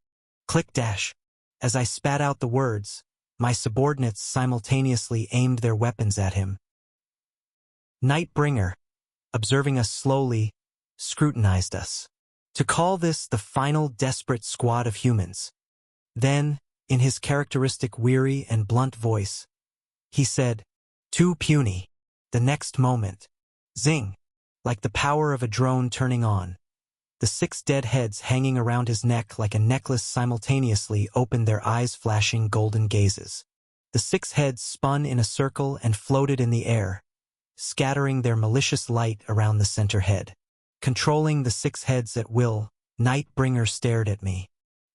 Click dash. As I spat out the words, my subordinates simultaneously aimed their weapons at him. Night Bringer, observing us slowly, scrutinized us. To call this the final desperate squad of humans. Then, in his characteristic weary and blunt voice, he said, "Too puny." The next moment, zing, like the power of a drone turning on, the 6 dead heads hanging around his neck like a necklace simultaneously opened their eyes flashing golden gazes. The 6 heads spun in a circle and floated in the air, scattering their malicious light around the center head. Controlling the 6 heads at will, Nightbringer stared at me.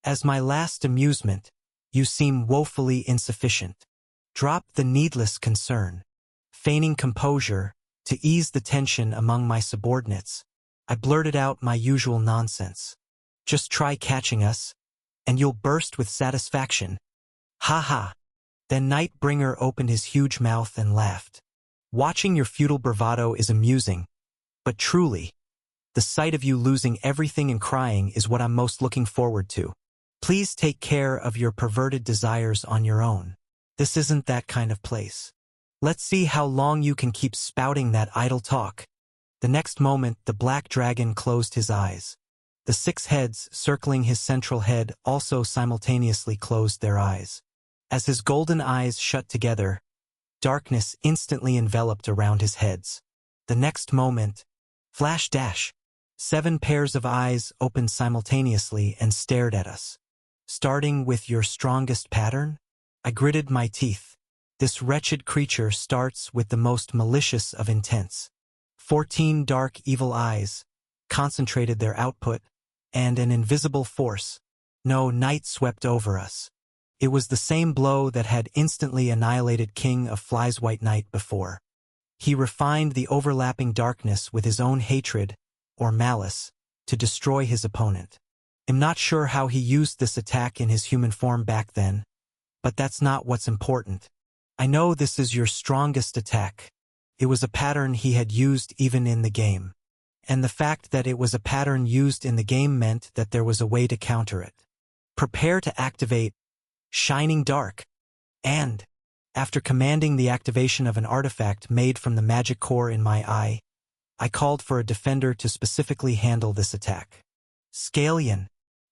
As my last amusement, you seem woefully insufficient. Drop the needless concern. Feigning composure, to ease the tension among my subordinates, I blurted out my usual nonsense. Just try catching us, and you'll burst with satisfaction. Ha ha. Then Nightbringer opened his huge mouth and laughed. Watching your futile bravado is amusing, but truly, the sight of you losing everything and crying is what I'm most looking forward to. Please take care of your perverted desires on your own. This isn't that kind of place. Let's see how long you can keep spouting that idle talk. The next moment, the Black Dragon closed his eyes. The 6 heads circling his central head also simultaneously closed their eyes. As his golden eyes shut together, darkness instantly enveloped around his heads. The next moment, flash dash, 7 pairs of eyes opened simultaneously and stared at us. Starting with your strongest pattern? I gritted my teeth. This wretched creature starts with the most malicious of intents. 14 dark, evil eyes concentrated their output, and an invisible force. No, night swept over us. It was the same blow that had instantly annihilated King of Flies White Knight before. He refined the overlapping darkness with his own hatred, or malice, to destroy his opponent. I'm not sure how he used this attack in his human form back then, but that's not what's important. I know this is your strongest attack. It was a pattern he had used even in the game. And the fact that it was a pattern used in the game meant that there was a way to counter it. Prepare to activate Shining Dark. And, after commanding the activation of an artifact made from the magic core in my eye, I called for a defender to specifically handle this attack. Scalian,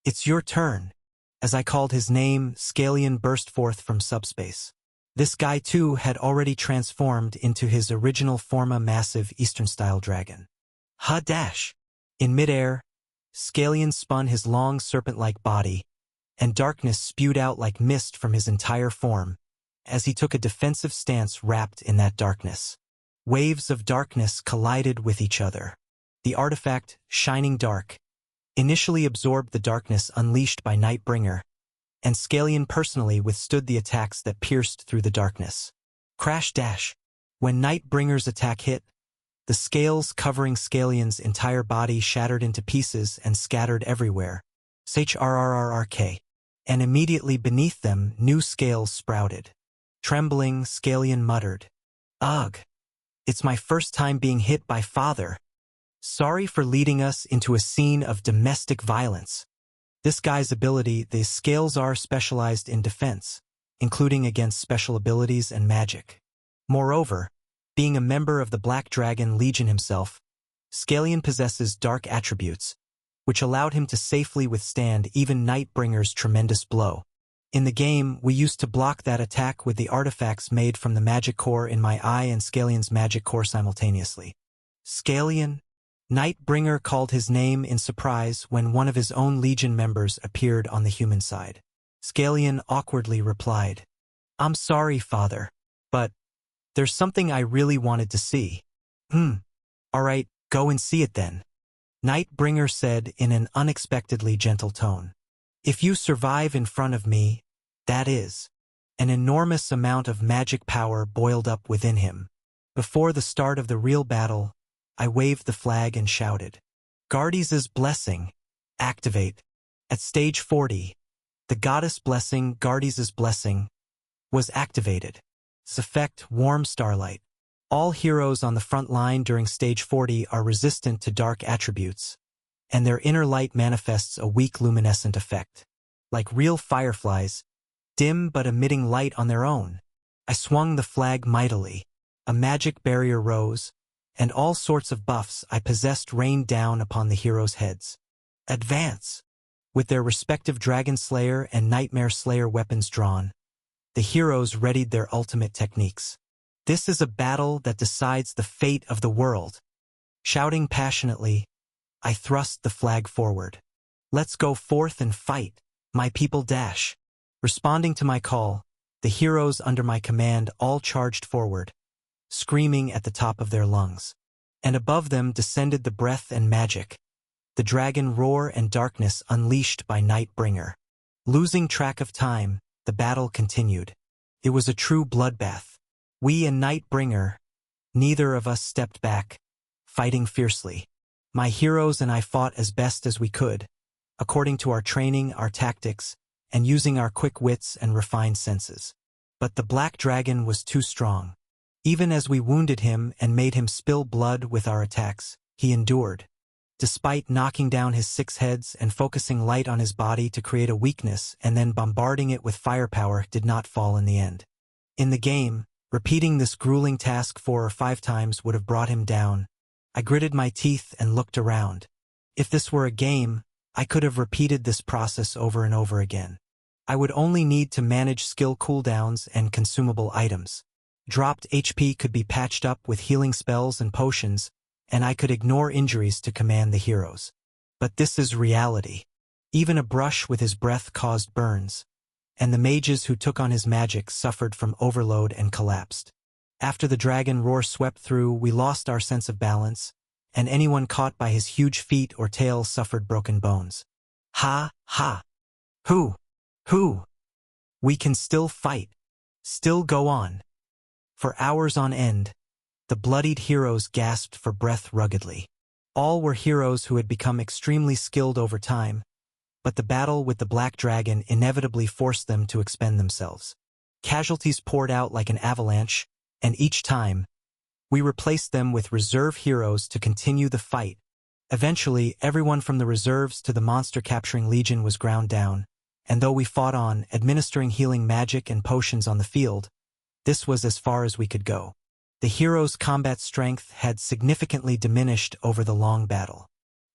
it's your turn. As I called his name, Scalian burst forth from subspace. This guy too had already transformed into his original form, a massive Eastern-style dragon. Ha-dash! In midair, Scalian spun his long serpent-like body, and darkness spewed out like mist from his entire form, as he took a defensive stance wrapped in that darkness. Waves of darkness collided with each other. The artifact, Shining Dark, initially absorbed the darkness unleashed by Nightbringer, and Scalian personally withstood the attacks that pierced through the darkness. Crash dash! When Nightbringer's attack hit, the scales covering Scalian's entire body shattered into pieces and scattered everywhere. HRRRRK. And immediately beneath them, new scales sprouted. Trembling, Scalian muttered, "Ugh! It's my first time being hit by Father. Sorry for leading us into a scene of domestic violence." This guy's ability, the scales are specialized in defense, including against special abilities and magic. Moreover, being a member of the Black Dragon Legion himself, Scalian possesses dark attributes, which allowed him to safely withstand even Nightbringer's tremendous blow. In the game, we used to block that attack with the artifacts made from the magic core in my eye and Scalian's magic core simultaneously. Scalian? Nightbringer called his name in surprise when one of his own Legion members appeared on the human side. Scalian awkwardly replied, "I'm sorry, Father, but there's something I really wanted to see." Alright, go and see it then," Nightbringer said in an unexpectedly gentle tone. "If you survive in front of me, that is." An enormous amount of magic power boiled up within him. Before the start of the real battle, I waved the flag and shouted, "Guardies' Blessing, activate." At stage 40, the Goddess Blessing, Guardies' Blessing, was activated. Its effect, Warm Starlight. All heroes on the front line during stage 40 are resistant to dark attributes, and their inner light manifests a weak luminescent effect. Like real fireflies, dim but emitting light on their own. I swung the flag mightily. A magic barrier rose, and all sorts of buffs I possessed rained down upon the heroes' heads. Advance! With their respective Dragon Slayer and Nightmare Slayer weapons drawn, the heroes readied their ultimate techniques. This is a battle that decides the fate of the world. Shouting passionately, I thrust the flag forward. "Let's go forth and fight, my people dash." Responding to my call, the heroes under my command all charged forward, screaming at the top of their lungs. And above them descended the breath and magic, the dragon roar and darkness unleashed by Nightbringer. Losing track of time, the battle continued. It was a true bloodbath. We and Nightbringer, neither of us stepped back, fighting fiercely. My heroes and I fought as best as we could, according to our training, our tactics, and using our quick wits and refined senses. But the Black Dragon was too strong. Even as we wounded him and made him spill blood with our attacks, he endured. Despite knocking down his 6 heads and focusing light on his body to create a weakness and then bombarding it with firepower, did not fall in the end. In the game, repeating this grueling task 4 or 5 times would have brought him down. I gritted my teeth and looked around. If this were a game, I could have repeated this process over and over again. I would only need to manage skill cooldowns and consumable items. Dropped HP could be patched up with healing spells and potions, and I could ignore injuries to command the heroes. But this is reality. Even a brush with his breath caused burns, and the mages who took on his magic suffered from overload and collapsed. After the dragon roar swept through, we lost our sense of balance, and anyone caught by his huge feet or tail suffered broken bones. Ha, ha. Who? Who? We can still fight. Still go on. For hours on end, the bloodied heroes gasped for breath ruggedly. All were heroes who had become extremely skilled over time, but the battle with the Black Dragon inevitably forced them to expend themselves. Casualties poured out like an avalanche, and each time, we replaced them with reserve heroes to continue the fight. Eventually, everyone from the reserves to the monster-capturing legion was ground down, and though we fought on, administering healing magic and potions on the field, this was as far as we could go. The heroes' combat strength had significantly diminished over the long battle.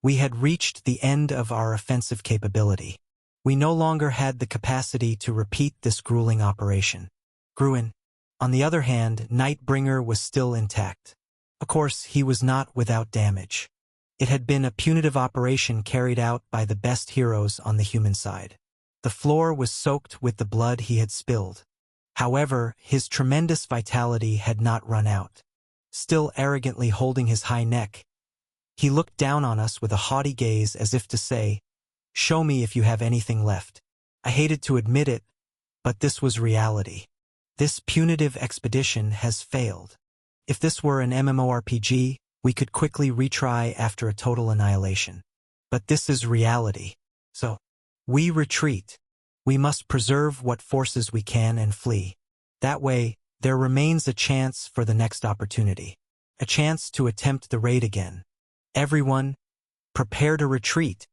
We had reached the end of our offensive capability. We no longer had the capacity to repeat this grueling operation. Gruen. On the other hand, Nightbringer was still intact. Of course, he was not without damage. It had been a punitive operation carried out by the best heroes on the human side. The floor was soaked with the blood he had spilled. However, his tremendous vitality had not run out. Still arrogantly holding his high neck, he looked down on us with a haughty gaze as if to say, "Show me if you have anything left." I hated to admit it, but this was reality. This punitive expedition has failed. If this were an MMORPG, we could quickly retry after a total annihilation. But this is reality. So, we retreat. We must preserve what forces we can and flee. That way, there remains a chance for the next opportunity. A chance to attempt the raid again. Everyone, prepare to retreat.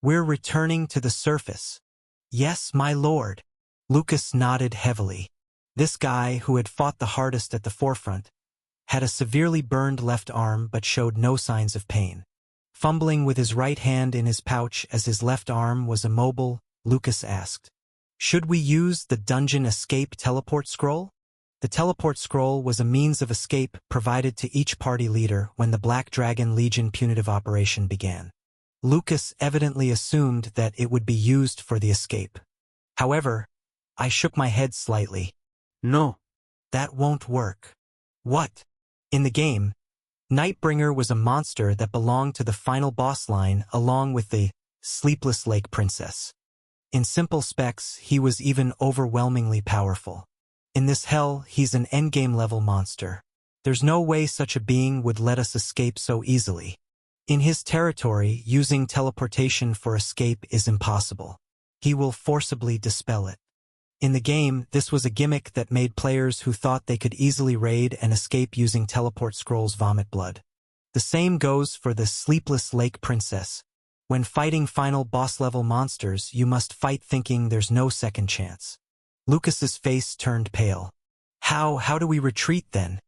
We're returning to the surface. Yes, my lord. Lucas nodded heavily. This guy, who had fought the hardest at the forefront, had a severely burned left arm but showed no signs of pain. Fumbling with his right hand in his pouch as his left arm was immobile, Lucas asked, "Should we use the dungeon escape teleport scroll?" The teleport scroll was a means of escape provided to each party leader when the Black Dragon Legion punitive operation began. Lucas evidently assumed that it would be used for the escape. However, I shook my head slightly. "No, that won't work." "What?" In the game, Nightbringer was a monster that belonged to the final boss line along with the Sleepless Lake Princess. In simple specs, he was even overwhelmingly powerful. In this hell, he's an endgame level monster. There's no way such a being would let us escape so easily. In his territory, using teleportation for escape is impossible. He will forcibly dispel it. In the game, this was a gimmick that made players who thought they could easily raid and escape using teleport scrolls vomit blood. The same goes for the Sleepless Lake Princess. When fighting final boss-level monsters, you must fight thinking there's no second chance. Lucas's face turned pale. How do we retreat then?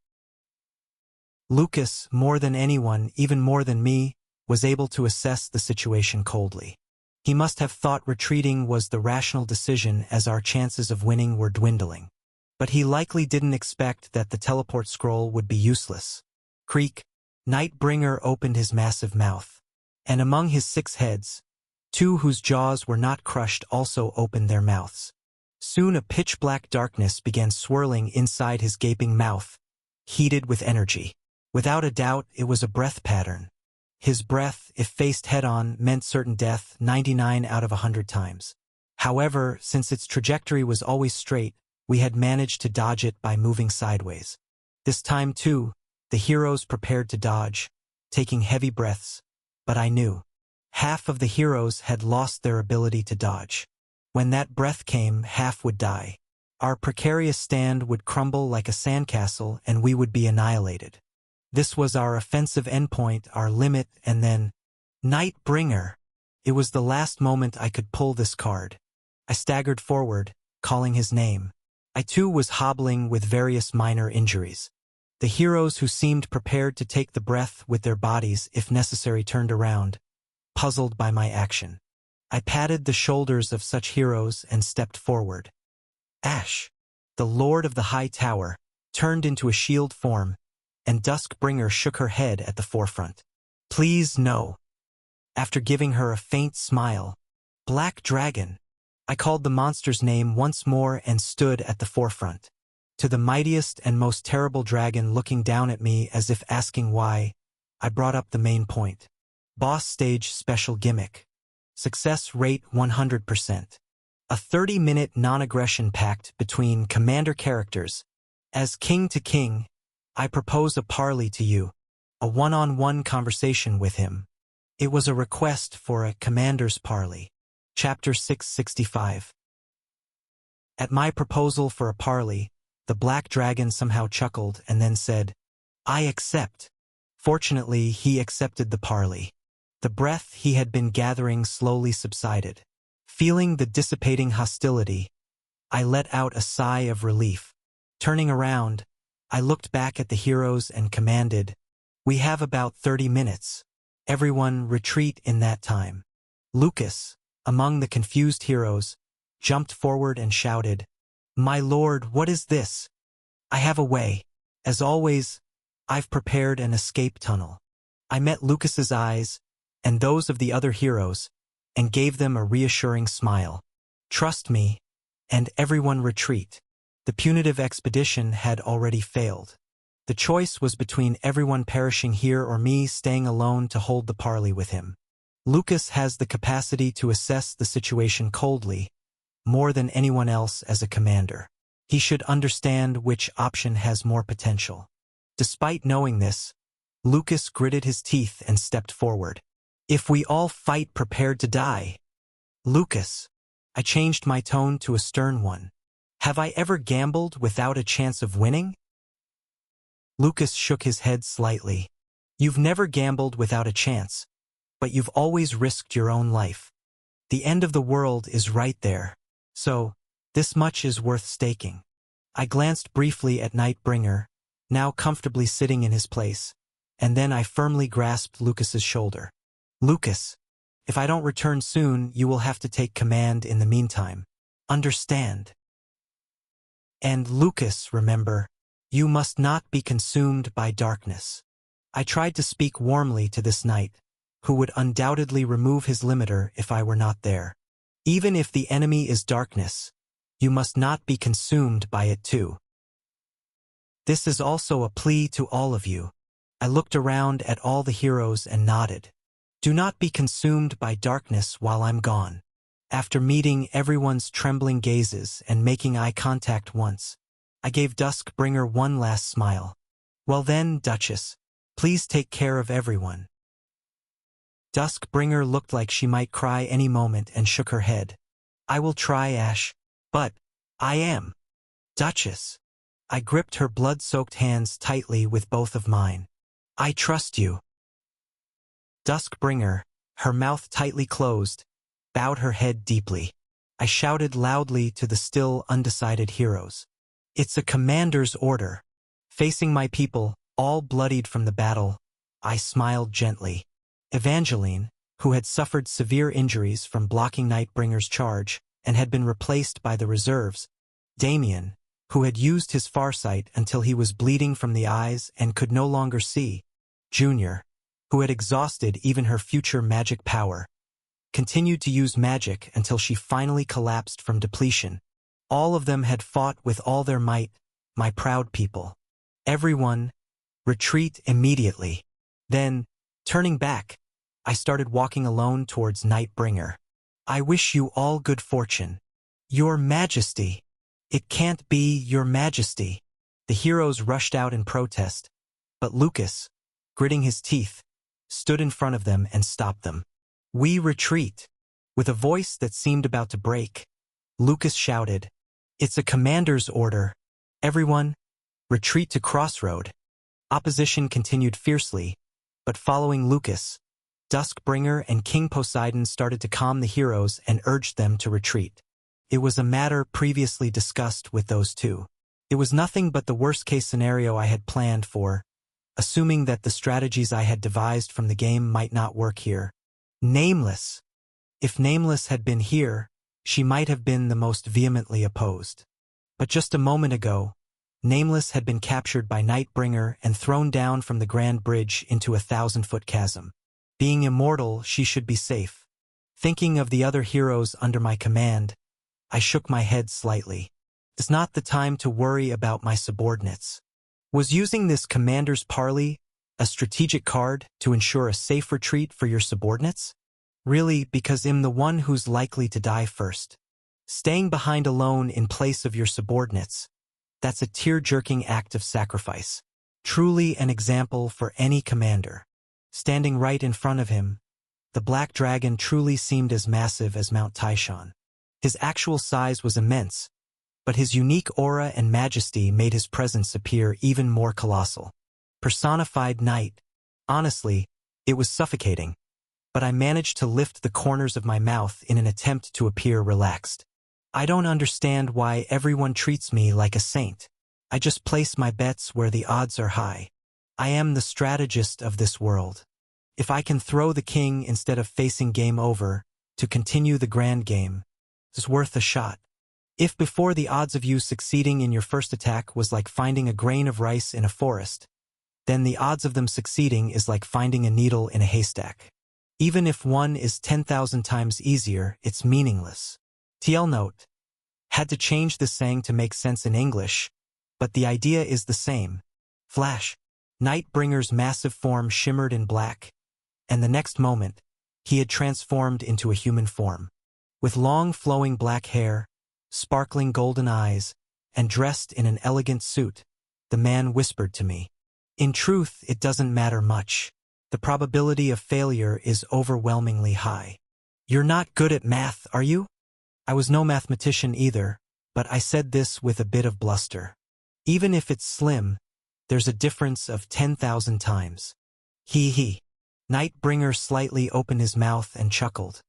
Lucas, more than anyone, even more than me, was able to assess the situation coldly. He must have thought retreating was the rational decision as our chances of winning were dwindling. But he likely didn't expect that the teleport scroll would be useless. Creak. Nightbringer opened his massive mouth. And among his 6 heads, 2 whose jaws were not crushed also opened their mouths. Soon a pitch-black darkness began swirling inside his gaping mouth, heated with energy. Without a doubt, it was a breath pattern. His breath, if faced head-on, meant certain death 99 out of 100 times. However, since its trajectory was always straight, we had managed to dodge it by moving sideways. This time, too, the heroes prepared to dodge, taking heavy breaths. But I knew. Half of the heroes had lost their ability to dodge. When that breath came, half would die. Our precarious stand would crumble like a sandcastle and we would be annihilated. This was our offensive endpoint, our limit, and then, Nightbringer. It was the last moment I could pull this card. I staggered forward, calling his name. I too was hobbling with various minor injuries. The heroes who seemed prepared to take the breath with their bodies if necessary turned around, puzzled by my action. I patted the shoulders of such heroes and stepped forward. Ash, the Lord of the High Tower, turned into a shield form, and Duskbringer shook her head at the forefront. "Please no." After giving her a faint smile, "Black Dragon." I called the monster's name once more and stood at the forefront. To the mightiest and most terrible dragon looking down at me as if asking why, I brought up the main point. Boss stage special gimmick. Success rate 100%. A 30-minute non-aggression pact between commander characters. As king to king, I propose a parley to you. A one-on-one conversation with him. It was a request for a commander's parley. Chapter 665. At my proposal for a parley, the black dragon somehow chuckled and then said, "I accept." Fortunately, he accepted the parley. The breath he had been gathering slowly subsided. Feeling the dissipating hostility, I let out a sigh of relief. Turning around, I looked back at the heroes and commanded, "We have about 30 minutes. Everyone retreat in that time." Lucas, among the confused heroes, jumped forward and shouted, "My lord, what is this? I have a way. As always, I've prepared an escape tunnel." I met Lucas's eyes, and those of the other heroes, and gave them a reassuring smile. "Trust me, and everyone retreat." The punitive expedition had already failed. The choice was between everyone perishing here or me staying alone to hold the parley with him. Lucas has the capacity to assess the situation coldly, more than anyone else as a commander. He should understand which option has more potential. Despite knowing this, Lucas gritted his teeth and stepped forward. "If we all fight prepared to die." "Lucas," I changed my tone to a stern one. "Have I ever gambled without a chance of winning?" Lucas shook his head slightly. "You've never gambled without a chance, but you've always risked your own life. The end of the world is right there. So, this much is worth staking." I glanced briefly at Nightbringer, now comfortably sitting in his place, and then I firmly grasped Lucas's shoulder. "Lucas, if I don't return soon, you will have to take command in the meantime. Understand? And Lucas, remember, you must not be consumed by darkness." I tried to speak warmly to this knight, who would undoubtedly remove his limiter if I were not there. "Even if the enemy is darkness, you must not be consumed by it too. This is also a plea to all of you." I looked around at all the heroes and nodded. "Do not be consumed by darkness while I'm gone." After meeting everyone's trembling gazes and making eye contact once, I gave Duskbringer one last smile. "Well then, Duchess, please take care of everyone." Duskbringer looked like she might cry any moment and shook her head. "I will try, Ash, but I am Duchess." I gripped her blood-soaked hands tightly with both of mine. "I trust you." Duskbringer, her mouth tightly closed, bowed her head deeply. I shouted loudly to the still undecided heroes. "It's a commander's order." Facing my people, all bloodied from the battle, I smiled gently. Evangeline, who had suffered severe injuries from blocking Nightbringer's charge and had been replaced by the reserves, Damien, who had used his farsight until he was bleeding from the eyes and could no longer see, Junior, who had exhausted even her future magic power, continued to use magic until she finally collapsed from depletion. All of them had fought with all their might, my proud people. "Everyone, retreat immediately." Then, turning back, I started walking alone towards Nightbringer. "I wish you all good fortune." "Your Majesty." "It can't be, Your Majesty." The heroes rushed out in protest, but Lucas, gritting his teeth, stood in front of them and stopped them. "We retreat." With a voice that seemed about to break, Lucas shouted, "It's a commander's order. Everyone, retreat to Crossroad." Opposition continued fiercely, but following Lucas, Duskbringer and King Poseidon started to calm the heroes and urged them to retreat. It was a matter previously discussed with those two. It was nothing but the worst-case scenario I had planned for, assuming that the strategies I had devised from the game might not work here. Nameless. If Nameless had been here, she might have been the most vehemently opposed. But just a moment ago, Nameless had been captured by Nightbringer and thrown down from the Grand Bridge into a 1,000-foot chasm. Being immortal, she should be safe. Thinking of the other heroes under my command, I shook my head slightly. It's not the time to worry about my subordinates. Was using this commander's parley a strategic card to ensure a safe retreat for your subordinates? Really, because I'm the one who's likely to die first. Staying behind alone in place of your subordinates, that's a tear-jerking act of sacrifice. Truly an example for any commander. Standing right in front of him, the black dragon truly seemed as massive as Mount Taishan. His actual size was immense, but his unique aura and majesty made his presence appear even more colossal. Personified night. Honestly, it was suffocating, but I managed to lift the corners of my mouth in an attempt to appear relaxed. I don't understand why everyone treats me like a saint. I just place my bets where the odds are high. I am the strategist of this world. If I can throw the king instead of facing game over, to continue the grand game, it's worth a shot. If before the odds of you succeeding in your first attack was like finding a grain of rice in a forest, then the odds of them succeeding is like finding a needle in a haystack. Even if one is 10,000 times easier, it's meaningless. TL note. Had to change this saying to make sense in English, but the idea is the same. Flash. Nightbringer's massive form shimmered in black, and the next moment, he had transformed into a human form. With long flowing black hair, sparkling golden eyes, and dressed in an elegant suit, the man whispered to me. In truth, it doesn't matter much. The probability of failure is overwhelmingly high. You're not good at math, are you? I was no mathematician either, but I said this with a bit of bluster. Even if it's slim, there's a difference of 10,000 times. He. Nightbringer slightly opened his mouth and chuckled.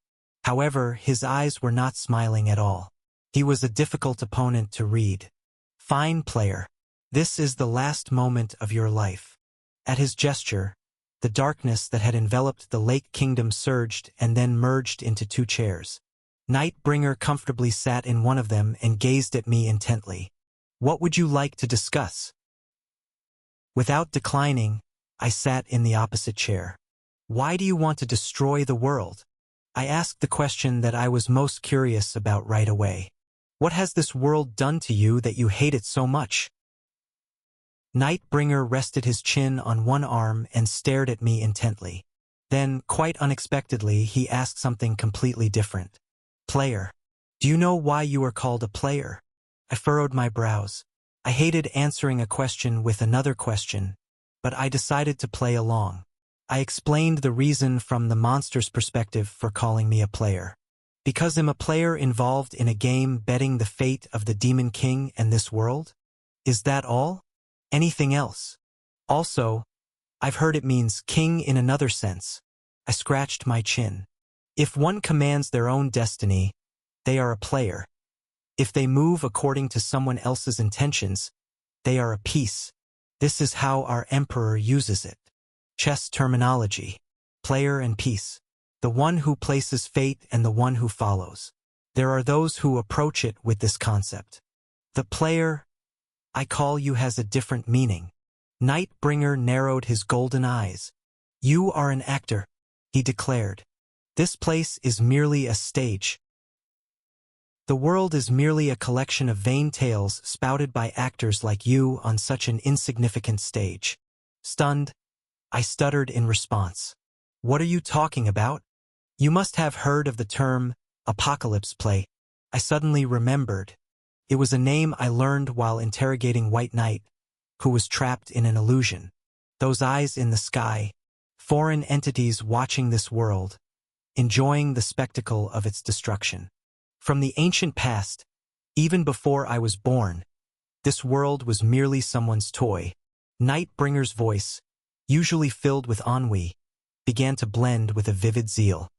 However, his eyes were not smiling at all. He was a difficult opponent to read. Fine player. This is the last moment of your life. At his gesture, the darkness that had enveloped the Lake Kingdom surged and then merged into two chairs. Nightbringer comfortably sat in one of them and gazed at me intently. What would you like to discuss? Without declining, I sat in the opposite chair. Why do you want to destroy the world? I asked the question that I was most curious about right away. What has this world done to you that you hate it so much? Nightbringer rested his chin on one arm and stared at me intently. Then, quite unexpectedly, he asked something completely different. Player. Do you know why you are called a player? I furrowed my brows. I hated answering a question with another question, but I decided to play along. I explained the reason from the monster's perspective for calling me a player. Because I'm a player involved in a game betting the fate of the Demon King and this world? Is that all? Anything else? Also, I've heard it means king in another sense. I scratched my chin. If one commands their own destiny, they are a player. If they move according to someone else's intentions, they are a piece. This is how our emperor uses it. Chess terminology. Player and piece. The one who places fate and the one who follows. There are those who approach it with this concept. The player I call you has a different meaning. Nightbringer narrowed his golden eyes. You are an actor, he declared. This place is merely a stage. The world is merely a collection of vain tales spouted by actors like you on such an insignificant stage. Stunned, I stuttered in response. What are you talking about? You must have heard of the term apocalypse play. I suddenly remembered. It was a name I learned while interrogating White Knight, who was trapped in an illusion. Those eyes in the sky, foreign entities watching this world, enjoying the spectacle of its destruction. From the ancient past, even before I was born, this world was merely someone's toy. Nightbringer's voice, usually filled with ennui, began to blend with a vivid zeal.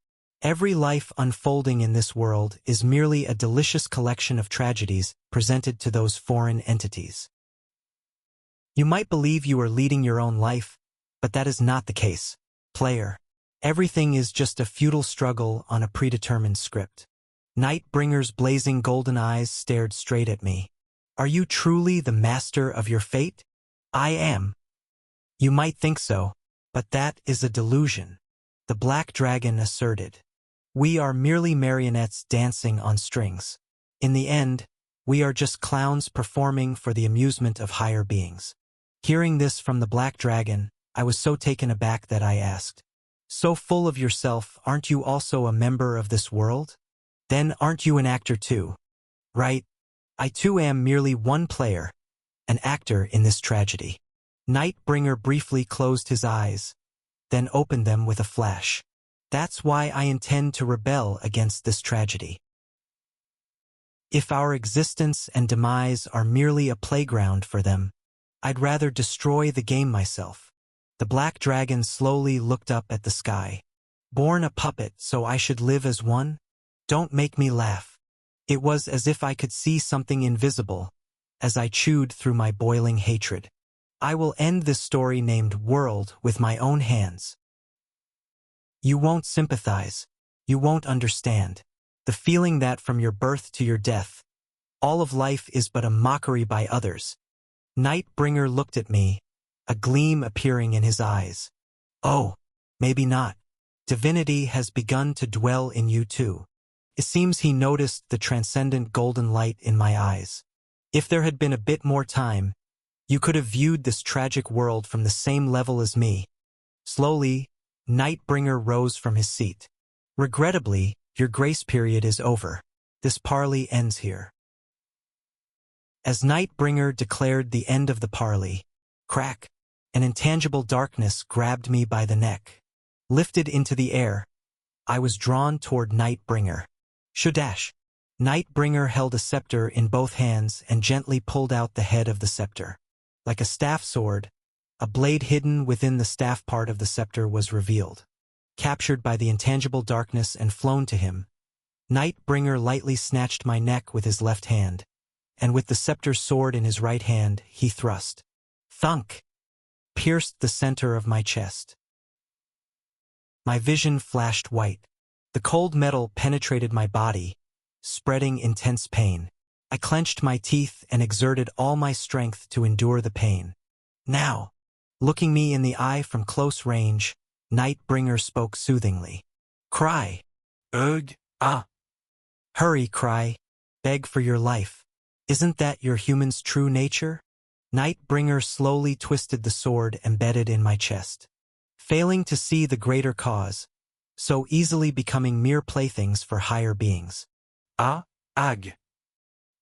Every life unfolding in this world is merely a delicious collection of tragedies presented to those foreign entities. You might believe you are leading your own life, but that is not the case. Player. Everything is just a futile struggle on a predetermined script. Nightbringer's blazing golden eyes stared straight at me. Are you truly the master of your fate? I am. You might think so, but that is a delusion. The black dragon asserted. We are merely marionettes dancing on strings. In the end, We are just clowns performing for the amusement of higher beings. Hearing this from the black dragon, I was so taken aback that I asked, "So full of yourself, aren't you also a member of this world? Then aren't you an actor too?" "Right. I too am merely one player, an actor in this tragedy." Nightbringer briefly closed his eyes, then opened them with a flash. "That's why I intend to rebel against this tragedy. If our existence and demise are merely a playground for them, I'd rather destroy the game myself." The black dragon slowly looked up at the sky. "Born a puppet so I should live as one? Don't make me laugh." It was as if I could see something invisible as I chewed through my boiling hatred. "I will end this story named World with my own hands. You won't sympathize. You won't understand. The feeling that from your birth to your death, all of life is but a mockery by others." Nightbringer looked at me, a gleam appearing in his eyes. "Oh, maybe not. Divinity has begun to dwell in you too." It seems he noticed the transcendent golden light in my eyes. "If there had been a bit more time, you could have viewed this tragic world from the same level as me." Slowly, Nightbringer rose from his seat. "Regrettably, your grace period is over. This parley ends here." As Nightbringer declared the end of the parley, crack, an intangible darkness grabbed me by the neck. Lifted into the air, I was drawn toward Nightbringer. Shadash! Nightbringer held a scepter in both hands and gently pulled out the head of the scepter. Like a staff sword, a blade hidden within the staff part of the scepter was revealed. Captured by the intangible darkness and flown to him, Nightbringer lightly snatched my neck with his left hand, and with the scepter sword in his right hand, he thrust. Thunk! Pierced the center of my chest. My vision flashed white. The cold metal penetrated my body, spreading intense pain. I clenched my teeth and exerted all my strength to endure the pain. Now, looking me in the eye from close range, Nightbringer spoke soothingly. "Cry. Ugh, ah. Hurry, cry. Beg for your life. Isn't that your human's true nature?" Nightbringer slowly twisted the sword embedded in my chest. Failing to see the greater cause, so easily becoming mere playthings for higher beings. Ag.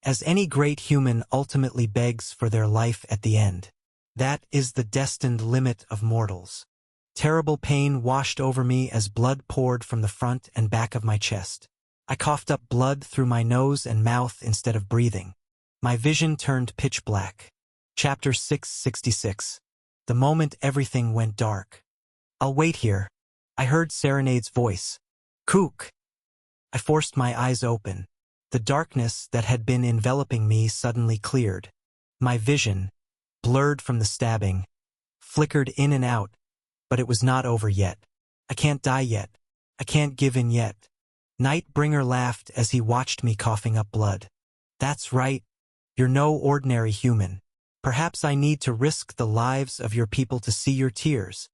As any great human ultimately begs for their life at the end. That is the destined limit of mortals. Terrible pain washed over me as blood poured from the front and back of my chest. I coughed up blood through my nose and mouth instead of breathing. My vision turned pitch black. Chapter 666. The moment everything went dark. "I'll wait here." I heard Serenade's voice. "Kook." I forced my eyes open. The darkness that had been enveloping me suddenly cleared. My vision, blurred from the stabbing, flickered in and out, but it was not over yet. "I can't die yet. I can't give in yet." Nightbringer laughed as he watched me coughing up blood. "That's right. You're no ordinary human. Perhaps I need to risk the lives of your people to see your tears.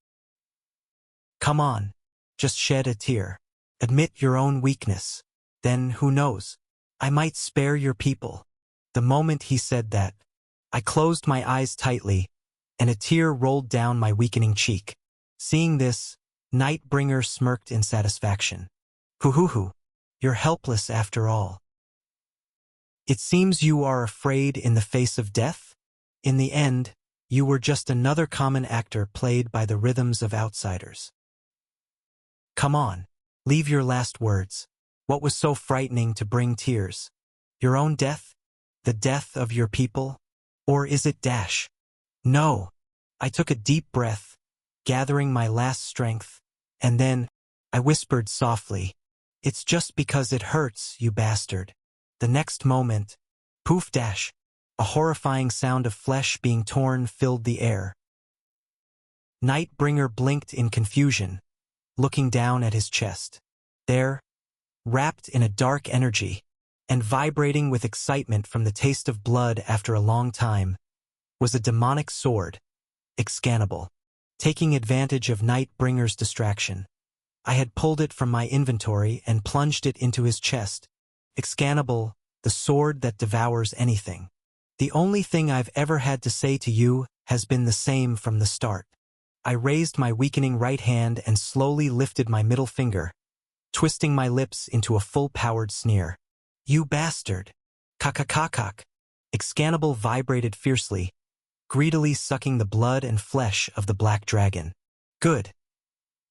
Come on, just shed a tear. Admit your own weakness. Then, who knows? I might spare your people." The moment he said that, I closed my eyes tightly, and a tear rolled down my weakening cheek. Seeing this, Nightbringer smirked in satisfaction. "Hoo-hoo-hoo, you're helpless after all. It seems you are afraid in the face of death? In the end, you were just another common actor played by the rhythms of outsiders. Come on, leave your last words. What was so frightening to bring tears? Your own death? The death of your people? Or is it dash? No." I took a deep breath, gathering my last strength, and then, I whispered softly, "It's just because it hurts, you bastard." The next moment, poof dash, a horrifying sound of flesh being torn filled the air. Nightbringer blinked in confusion, looking down at his chest. There, wrapped in a dark energy, and vibrating with excitement from the taste of blood after a long time, was a demonic sword, Excannable. Taking advantage of Nightbringer's distraction, I had pulled it from my inventory and plunged it into his chest. Excannable, the sword that devours anything. The only thing I've ever had to say to you has been the same from the start. I raised my weakening right hand and slowly lifted my middle finger, twisting my lips into a full-powered sneer. You bastard! Kakakakak! Excannable vibrated fiercely, greedily sucking the blood and flesh of the black dragon. Good.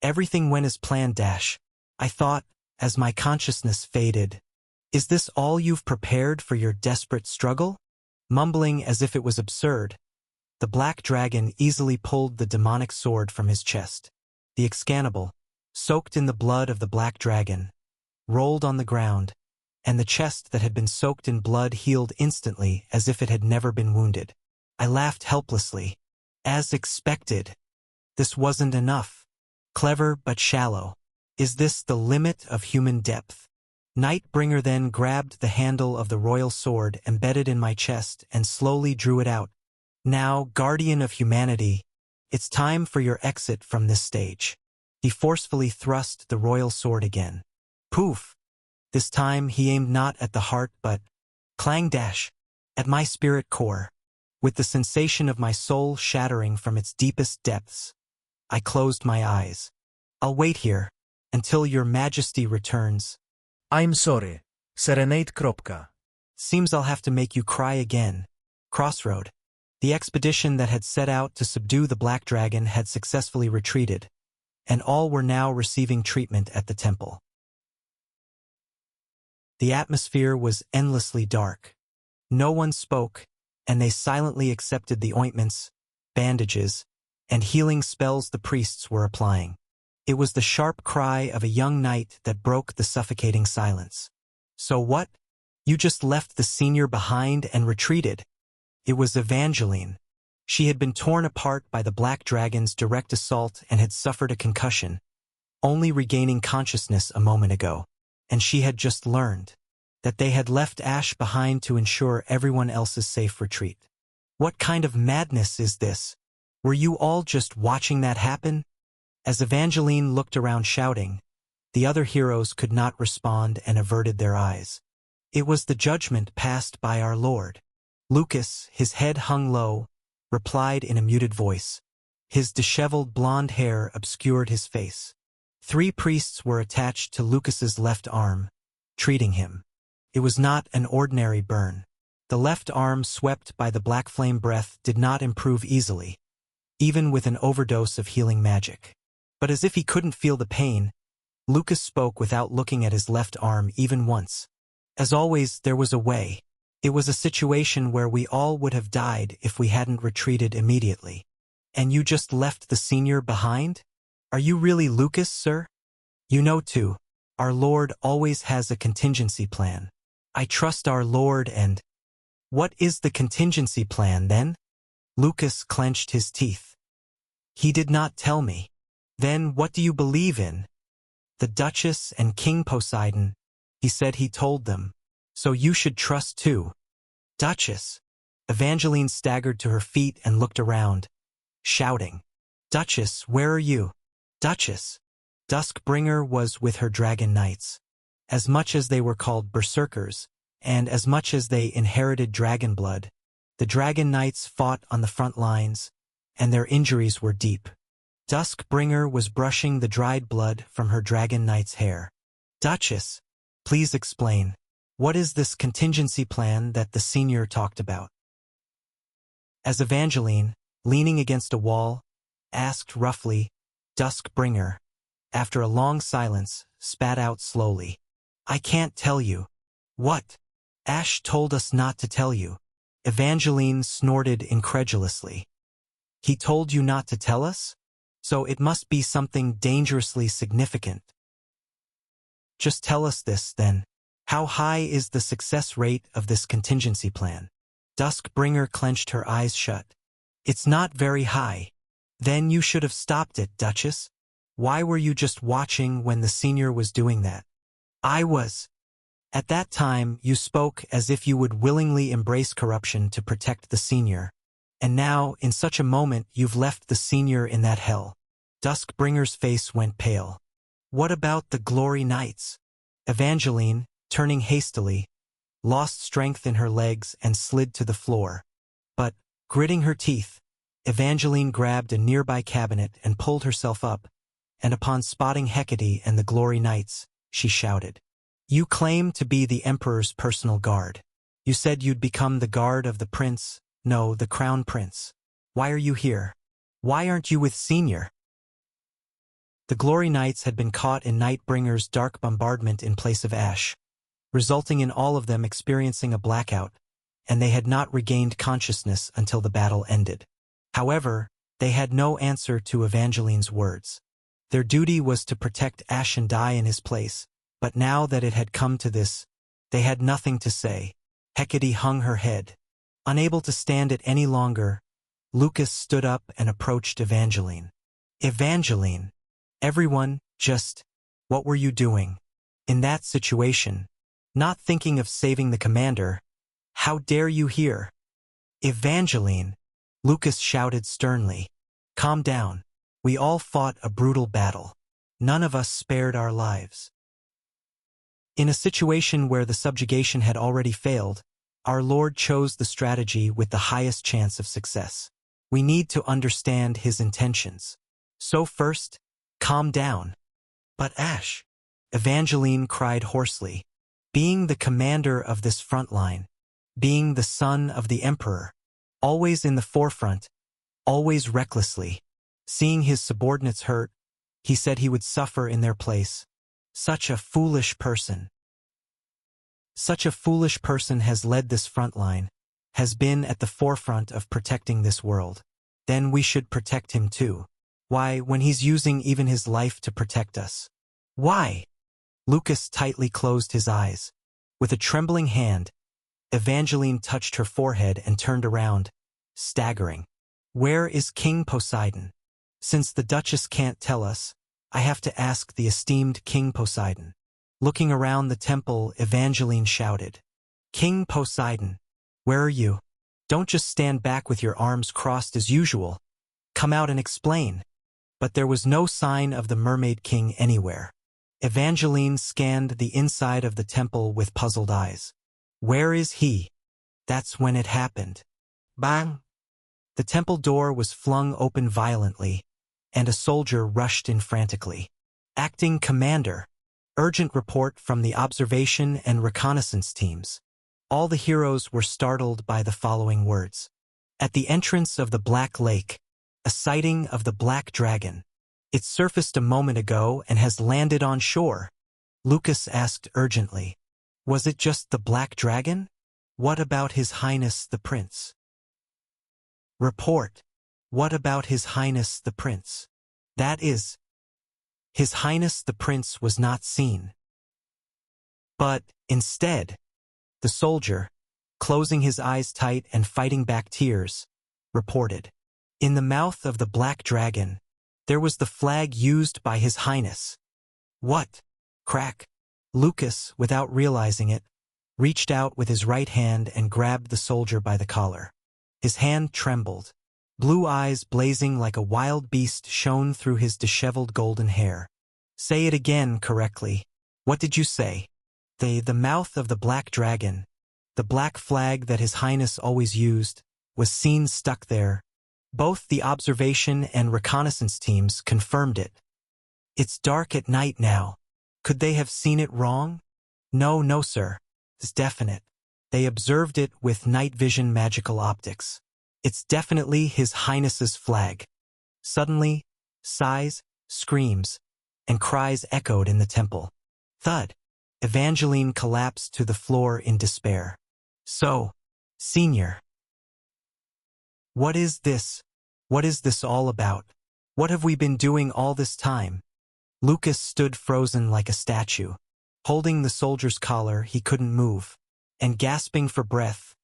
Everything went as planned, I thought, as my consciousness faded. Is this all you've prepared for your desperate struggle? Mumbling as if it was absurd, the black dragon easily pulled the demonic sword from his chest. The excannable, soaked in the blood of the black dragon, rolled on the ground, and the chest that had been soaked in blood healed instantly as if it had never been wounded. I laughed helplessly. As expected. This wasn't enough. Clever but shallow. Is this the limit of human depth? Nightbringer then grabbed the handle of the royal sword embedded in my chest and slowly drew it out. Now, guardian of humanity, it's time for your exit from this stage. He forcefully thrust the royal sword again. Poof! This time he aimed not at the heart but, clang dash, at my spirit core. With the sensation of my soul shattering from its deepest depths, I closed my eyes. I'll wait here, until your majesty returns. I'm sorry. Serenade. Seems I'll have to make you cry again. Crossroad. The expedition that had set out to subdue the black dragon had successfully retreated, and all were now receiving treatment at the temple. The atmosphere was endlessly dark. No one spoke, and they silently accepted the ointments, bandages, and healing spells the priests were applying. It was the sharp cry of a young knight that broke the suffocating silence. So what? You just left the senior behind and retreated? It was Evangeline. She had been torn apart by the black dragon's direct assault and had suffered a concussion, only regaining consciousness a moment ago. And she had just learned that they had left Ash behind to ensure everyone else's safe retreat. What kind of madness is this? Were you all just watching that happen? As Evangeline looked around shouting, the other heroes could not respond and averted their eyes. It was the judgment passed by our Lord. Lucas, his head hung low, replied in a muted voice. His disheveled blonde hair obscured his face. 3 priests were attached to Lucas's left arm, treating him. It was not an ordinary burn. The left arm swept by the black flame breath did not improve easily, even with an overdose of healing magic. But as if he couldn't feel the pain, Lucas spoke without looking at his left arm even once. As always, there was a way. It was a situation where we all would have died if we hadn't retreated immediately. And you just left the senior behind? Are you really Lucas, sir? You know too, our Lord always has a contingency plan. I trust our Lord and... What is the contingency plan, then? Lucas clenched his teeth. He did not tell me. Then what do you believe in? The Duchess and King Poseidon. He said he told them. So you should trust too. Duchess. Evangeline staggered to her feet and looked around, shouting. Duchess, where are you? Duchess. Duskbringer was with her dragon knights. As much as they were called berserkers, and as much as they inherited dragon blood, the dragon knights fought on the front lines, and their injuries were deep. Duskbringer was brushing the dried blood from her dragon knight's hair. Duchess, please explain. What is this contingency plan that the senior talked about? As Evangeline, leaning against a wall, asked roughly, Duskbringer, after a long silence, spat out slowly. I can't tell you. What? Ash told us not to tell you. Evangeline snorted incredulously. He told you not to tell us? So it must be something dangerously significant. Just tell us this, then. How high is the success rate of this contingency plan? Duskbringer clenched her eyes shut. It's not very high. Then you should have stopped it, Duchess. Why were you just watching when the senior was doing that? I was. At that time, you spoke as if you would willingly embrace corruption to protect the senior. And now, in such a moment, you've left the senior in that hell. Duskbringer's face went pale. What about the Glory Knights? Evangeline, turning hastily, lost strength in her legs and slid to the floor. But, gritting her teeth, Evangeline grabbed a nearby cabinet and pulled herself up, and upon spotting Hecate and the Glory Knights, she shouted, "You claim to be the Emperor's personal guard. You said you'd become the guard of the prince, no, the crown prince. Why are you here? Why aren't you with Senior?" The Glory Knights had been caught in Nightbringer's dark bombardment in place of Ash, resulting in all of them experiencing a blackout, and they had not regained consciousness until the battle ended. However, they had no answer to Evangeline's words. Their duty was to protect Ash and die in his place, but now that it had come to this, they had nothing to say. Hecate hung her head. Unable to stand it any longer, Lucas stood up and approached Evangeline. "Evangeline, everyone, what were you doing? In that situation, not thinking of saving the commander? How dare you here?" "Evangeline," Lucas shouted sternly. "Calm down. We all fought a brutal battle. None of us spared our lives. In a situation where the subjugation had already failed, our Lord chose the strategy with the highest chance of success. We need to understand his intentions. So first, calm down." "But Ash," Evangeline cried hoarsely, "being the commander of this front line, being the son of the Emperor, always in the forefront, always recklessly, seeing his subordinates hurt, he said he would suffer in their place. Such a foolish person. Such a foolish person has led this front line, has been at the forefront of protecting this world. Then we should protect him too. Why, when he's using even his life to protect us? Why?" Lucas tightly closed his eyes. With a trembling hand, Evangeline touched her forehead and turned around, staggering. "Where is King Poseidon? Since the Duchess can't tell us, I have to ask the esteemed King Poseidon." Looking around the temple, Evangeline shouted, "King Poseidon, where are you? Don't just stand back with your arms crossed as usual. Come out and explain." But there was no sign of the Mermaid King anywhere. Evangeline scanned the inside of the temple with puzzled eyes. "Where is he?" That's when it happened. Bang! The temple door was flung open violently, and a soldier rushed in frantically. "Acting Commander! Urgent report from the observation and reconnaissance teams." All the heroes were startled by the following words. "At the entrance of the Black Lake, a sighting of the Black Dragon. It surfaced a moment ago and has landed on shore." Lucas asked urgently, "Was it just the Black Dragon? What about His Highness the Prince?" "Report. What about His Highness the Prince?" "That is, His Highness the Prince was not seen." But, instead, the soldier, closing his eyes tight and fighting back tears, reported, "In the mouth of the Black Dragon, there was the flag used by His Highness." "What?" Crack. Lucas, without realizing it, reached out with his right hand and grabbed the soldier by the collar. His hand trembled. Blue eyes blazing like a wild beast shone through his disheveled golden hair. "Say it again correctly. What did you say?" The mouth of the Black Dragon, the black flag that His Highness always used, was seen stuck there. Both the observation and reconnaissance teams confirmed it. "It's dark at night now. Could they have seen it wrong?" No, sir. It's definite. They observed it with night vision magical optics. It's definitely His Highness's flag." Suddenly, sighs, screams, and cries echoed in the temple. Thud. Evangeline collapsed to the floor in despair. "So, Senior. What is this? What is this all about? What have we been doing all this time?" Lucas stood frozen like a statue. Holding the soldier's collar, he couldn't move, and gasping for breath,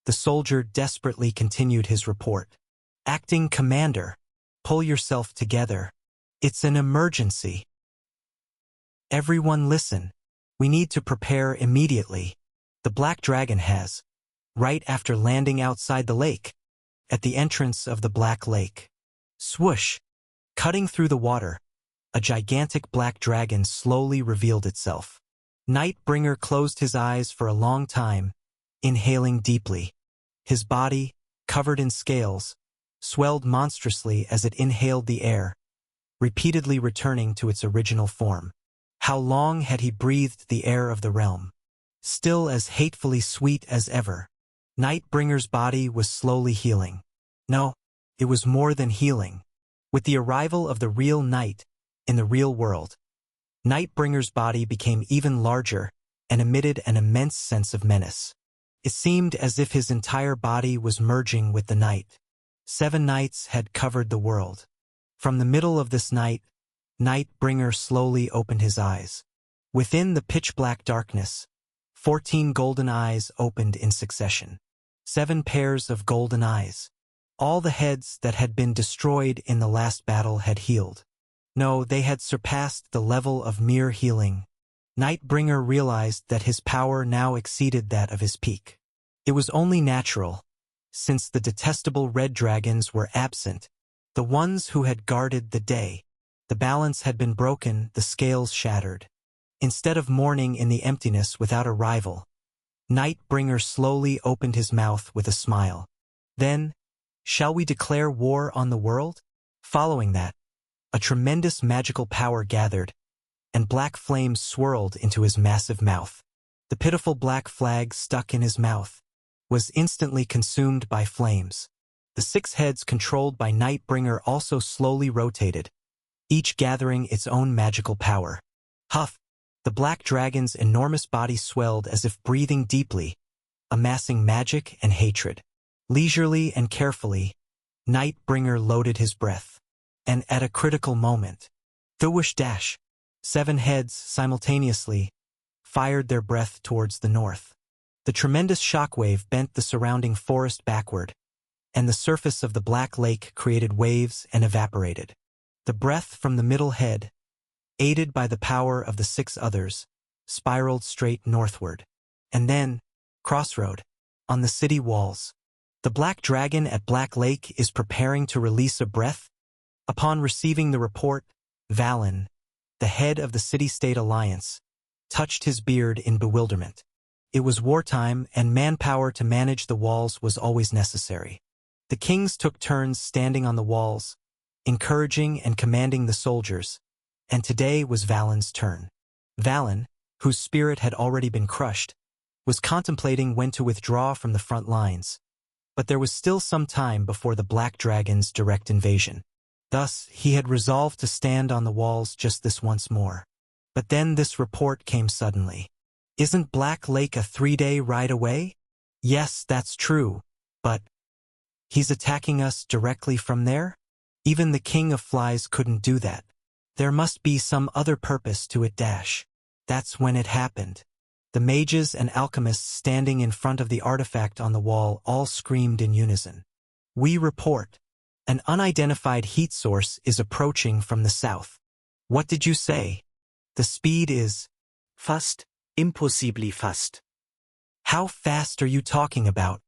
the soldier desperately continued his report. "Acting Commander, pull yourself together. It's an emergency. Everyone listen. We need to prepare immediately. The Black Dragon has, right after landing outside the lake, at the entrance of the Black Lake." Swoosh! Cutting through the water, a gigantic black dragon slowly revealed itself. Nightbringer closed his eyes for a long time, inhaling deeply. His body, covered in scales, swelled monstrously as it inhaled the air, repeatedly returning to its original form. How long had he breathed the air of the realm? Still as hatefully sweet as ever. Nightbringer's body was slowly healing. No, it was more than healing. With the arrival of the real night in the real world, Nightbringer's body became even larger and emitted an immense sense of menace. It seemed as if his entire body was merging with the night. 7 nights had covered the world. From the middle of this night, Nightbringer slowly opened his eyes. Within the pitch-black darkness, 14 golden eyes opened in succession. 7 pairs of golden eyes. All the heads that had been destroyed in the last battle had healed. No, they had surpassed the level of mere healing. Nightbringer realized that his power now exceeded that of his peak. It was only natural, since the detestable red dragons were absent, the ones who had guarded the day. The balance had been broken, the scales shattered. Instead of mourning in the emptiness without a rival, Nightbringer slowly opened his mouth with a smile. Then, shall we declare war on the world? Following that, a tremendous magical power gathered, and black flames swirled into his massive mouth. The pitiful black flag stuck in his mouth was instantly consumed by flames. The 6 heads controlled by Nightbringer also slowly rotated, each gathering its own magical power. Huff! The black dragon's enormous body swelled as if breathing deeply, amassing magic and hatred. Leisurely and carefully, Nightbringer loaded his breath. And at a critical moment, thwoosh dash, 7 heads simultaneously fired their breath towards the north. The tremendous shockwave bent the surrounding forest backward, and the surface of the black lake created waves and evaporated. The breath from the middle head, aided by the power of the 6 others, spiraled straight northward. And then, crossroad, on the city walls, the black dragon at Black Lake is preparing to release a breath. Upon receiving the report, Valen, the head of the City-State Alliance, touched his beard in bewilderment. It was wartime, and manpower to manage the walls was always necessary. The kings took turns standing on the walls, encouraging and commanding the soldiers, and today was Valen's turn. Valen, whose spirit had already been crushed, was contemplating when to withdraw from the front lines, but there was still some time before the Black Dragon's direct invasion. Thus, he had resolved to stand on the walls just this once more. But then this report came suddenly. Isn't Black Lake a 3-day ride away? Yes, that's true, but he's attacking us directly from there? Even the King of Flies couldn't do that. There must be some other purpose to it dash. That's when it happened. The mages and alchemists standing in front of the artifact on the wall all screamed in unison. We report. An unidentified heat source is approaching from the south. What did you say? The speed is Fast, impossibly fast. How fast are you talking about?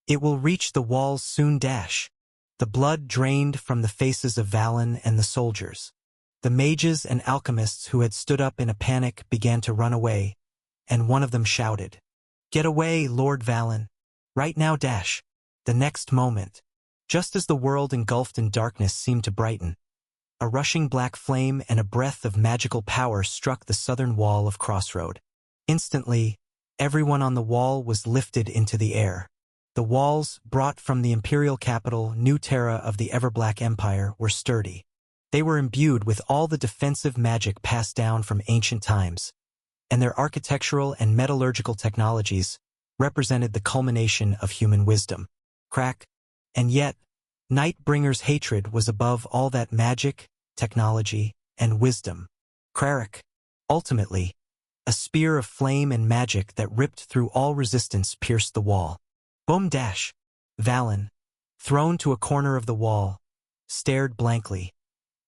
It will reach the walls soon dash. The blood drained from the faces of Valen and the soldiers. The mages and alchemists who had stood up in a panic began to run away, and one of them shouted, "Get away, Lord Valen! Right now dash!" The next moment, just as the world engulfed in darkness seemed to brighten, a rushing black flame and a breath of magical power struck the southern wall of Crossroad. Instantly, everyone on the wall was lifted into the air. The walls, brought from the imperial capital, New Terra of the Everblack Empire, were sturdy. They were imbued with all the defensive magic passed down from ancient times, and their architectural and metallurgical technologies represented the culmination of human wisdom. Crack. And yet, Nightbringer's hatred was above all that magic, technology, and wisdom. Crack. Ultimately, a spear of flame and magic that ripped through all resistance pierced the wall. Boom dash. Valen, thrown to a corner of the wall, stared blankly,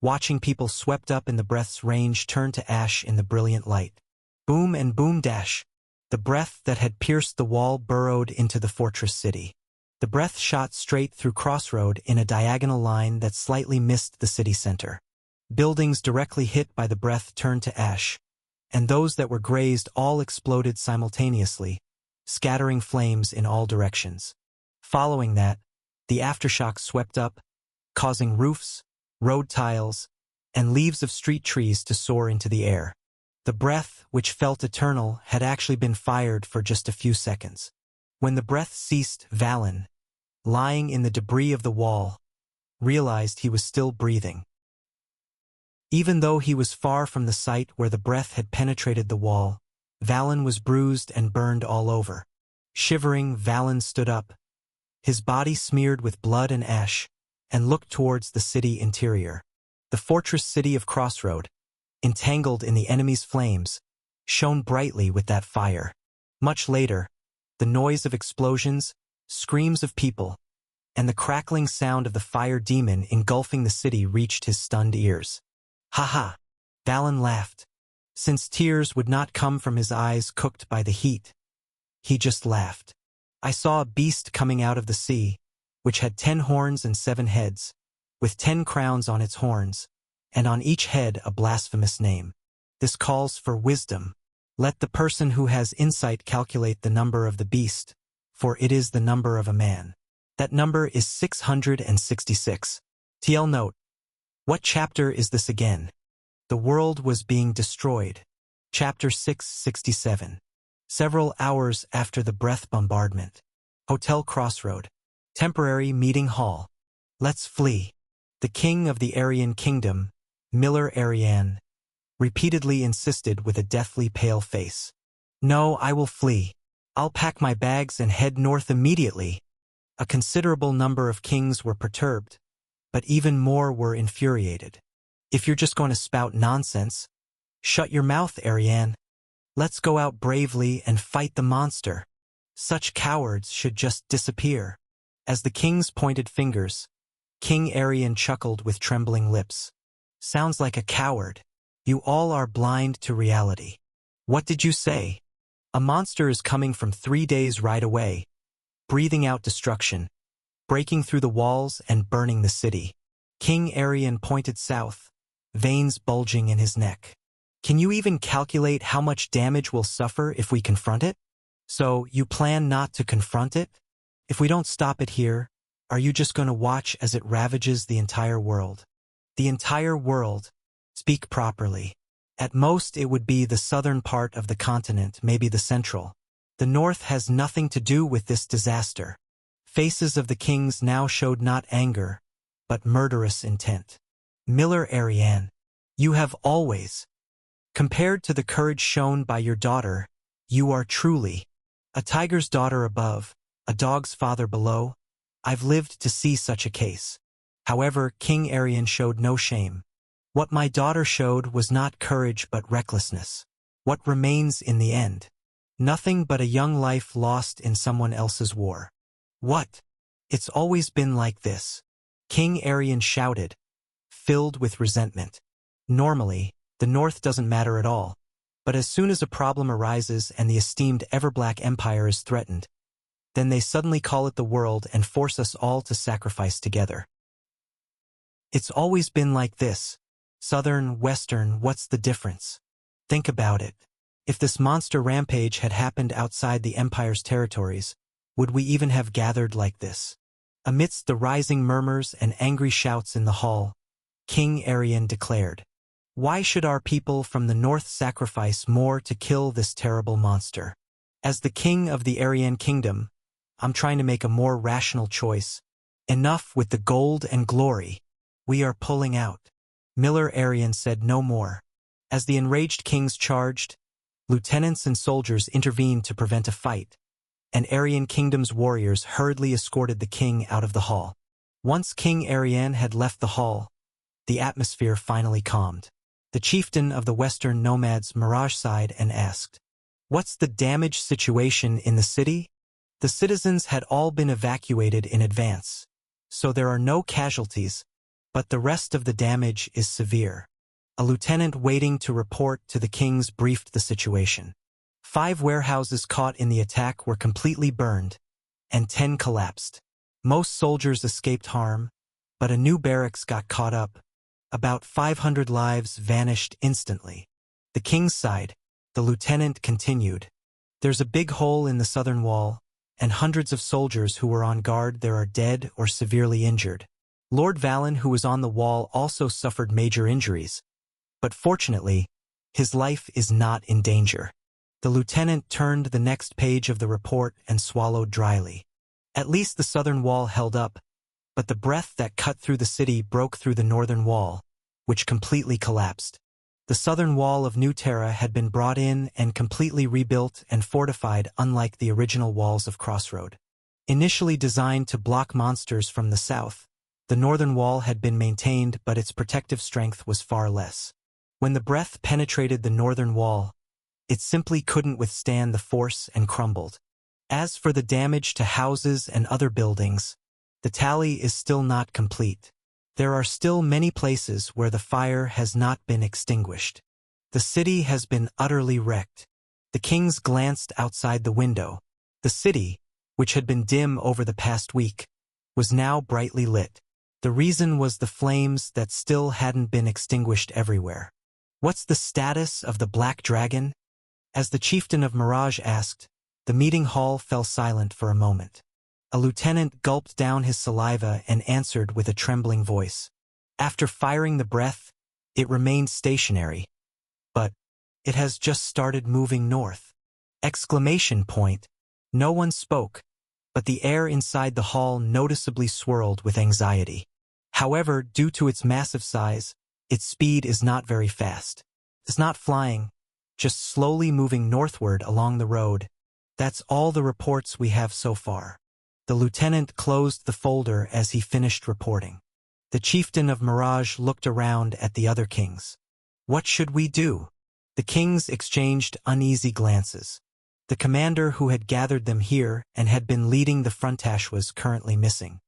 watching people swept up in the breath's range turn to ash in the brilliant light. Boom and boom dash. The breath that had pierced the wall burrowed into the fortress city. The breath shot straight through Crossroad in a diagonal line that slightly missed the city center. Buildings directly hit by the breath turned to ash, and those that were grazed all exploded simultaneously, scattering flames in all directions. Following that, the aftershock swept up, causing roofs, road tiles, and leaves of street trees to soar into the air. The breath, which felt eternal, had actually been fired for just a few seconds. When the breath ceased, Valen, lying in the debris of the wall, realized he was still breathing. Even though he was far from the site where the breath had penetrated the wall, Valen was bruised and burned all over. Shivering, Valen stood up, his body smeared with blood and ash, and looked towards the city interior. The fortress city of Crossroad, entangled in the enemy's flames, shone brightly with that fire. Much later, the noise of explosions, screams of people, and the crackling sound of the fire demon engulfing the city reached his stunned ears. "Ha ha!" Valen laughed. Since tears would not come from his eyes cooked by the heat, he just laughed. "I saw a beast coming out of the sea, which had 10 horns and 7 heads, with 10 crowns on its horns, and on each head a blasphemous name. This calls for wisdom. Let the person who has insight calculate the number of the beast, for it is the number of a man. That number is 666. TL note. What chapter is this again? The world was being destroyed. Chapter 667. Several hours after the breath bombardment. Hotel Crossroad. Temporary meeting hall. Let's flee. The king of the Aryan kingdom, Miller Ariane, repeatedly insisted with a deathly pale face. "No, I will flee. I'll pack my bags and head north immediately." A considerable number of kings were perturbed, but even more were infuriated. "If you're just going to spout nonsense, shut your mouth, Ariane. Let's go out bravely and fight the monster. Such cowards should just disappear." As the kings pointed fingers, King Arian chuckled with trembling lips. "Sounds like a coward. You all are blind to reality." "What did you say?" "A monster is coming from 3 days' ride away, breathing out destruction, breaking through the walls and burning the city." King Arian pointed south, veins bulging in his neck. "Can you even calculate how much damage we'll suffer if we confront it? So, you plan not to confront it? If we don't stop it here, are you just going to watch as it ravages the entire world?" "The entire world? Speak properly. At most it would be the southern part of the continent, maybe the central. The north has nothing to do with this disaster." Faces of the kings now showed not anger, but murderous intent. "Miller Ariane, you have always, compared to the courage shown by your daughter, you are truly a tiger's daughter above, a dog's father below. I've lived to see such a case." However, King Arian showed no shame. "What my daughter showed was not courage but recklessness. What remains in the end? Nothing but a young life lost in someone else's war." "What? It's always been like this," King Arian shouted, filled with resentment. "Normally, the North doesn't matter at all, but as soon as a problem arises and the esteemed Everblack Empire is threatened, then they suddenly call it the world and force us all to sacrifice together. It's always been like this. Southern, Western, what's the difference? Think about it. If this monster rampage had happened outside the Empire's territories, would we even have gathered like this?" Amidst the rising murmurs and angry shouts in the hall, King Arian declared, "Why should our people from the north sacrifice more to kill this terrible monster? As the king of the Aryan kingdom, I'm trying to make a more rational choice. Enough with the gold and glory. We are pulling out." Miller Arian said no more. As the enraged kings charged, lieutenants and soldiers intervened to prevent a fight, and Aryan kingdom's warriors hurriedly escorted the king out of the hall. Once King Arian had left the hall, the atmosphere finally calmed. The chieftain of the western nomads Mirage sighed and asked, "What's the damage situation in the city?" The citizens had all been evacuated in advance, so there are no casualties, but the rest of the damage is severe. A lieutenant waiting to report to the kings briefed the situation. 5 warehouses caught in the attack were completely burned, and 10 collapsed. Most soldiers escaped harm, but a new barracks got caught up. About 500 lives vanished instantly. The king sighed, The lieutenant continued. There's a big hole in the southern wall, and hundreds of soldiers who were on guard there are dead or severely injured. Lord Vallon, who was on the wall, also suffered major injuries, but fortunately, his life is not in danger. The lieutenant turned the next page of the report and swallowed dryly. At least the southern wall held up, but the breath that cut through the city broke through the northern wall, which completely collapsed. The southern wall of New Terra had been brought in and completely rebuilt and fortified, unlike the original walls of Crossroad. Initially designed to block monsters from the south, the northern wall had been maintained, but its protective strength was far less. When the breath penetrated the northern wall, it simply couldn't withstand the force and crumbled. As for the damage to houses and other buildings, the tally is still not complete. There are still many places where the fire has not been extinguished. The city has been utterly wrecked. The kings glanced outside the window. The city, which had been dim over the past week, was now brightly lit. The reason was the flames that still hadn't been extinguished everywhere. What's the status of the Black Dragon? As the chieftain of Mirage asked, the meeting hall fell silent for a moment. A lieutenant gulped down his saliva and answered with a trembling voice. After firing the breath, it remained stationary. But it has just started moving north. Exclamation point. No one spoke, but the air inside the hall noticeably swirled with anxiety. However, due to its massive size, its speed is not very fast. It's not flying, just slowly moving northward along the road. That's all the reports we have so far. The lieutenant closed the folder as he finished reporting. The chieftain of Mirage looked around at the other kings. What should we do? The kings exchanged uneasy glances. The commander who had gathered them here and had been leading the frontash was currently missing.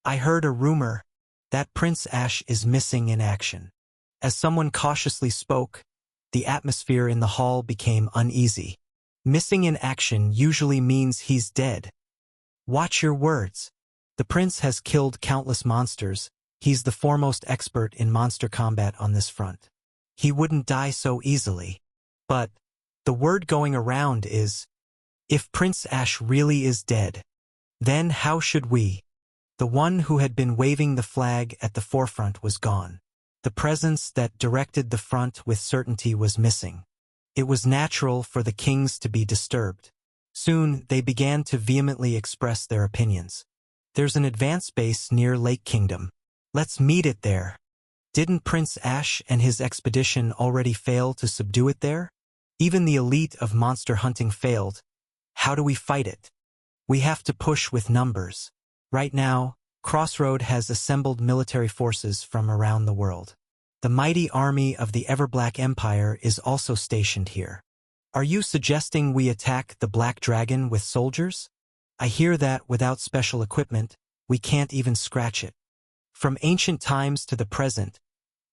I heard a rumor that Prince Ash is missing in action. As someone cautiously spoke, the atmosphere in the hall became uneasy. Missing in action usually means he's dead. Watch your words. The prince has killed countless monsters. He's the foremost expert in monster combat on this front. He wouldn't die so easily. But the word going around is, if Prince Ash really is dead, then how should we? The one who had been waving the flag at the forefront was gone. The presence that directed the front with certainty was missing. It was natural for the kings to be disturbed. Soon, they began to vehemently express their opinions. There's an advanced base near Lake Kingdom. Let's meet it there. Didn't Prince Ash and his expedition already fail to subdue it there? Even the elite of monster hunting failed. How do we fight it? We have to push with numbers. Right now, Crossroad has assembled military forces from around the world. The mighty army of the Everblack Empire is also stationed here. Are you suggesting we attack the Black Dragon with soldiers? I hear that without special equipment, we can't even scratch it. From ancient times to the present,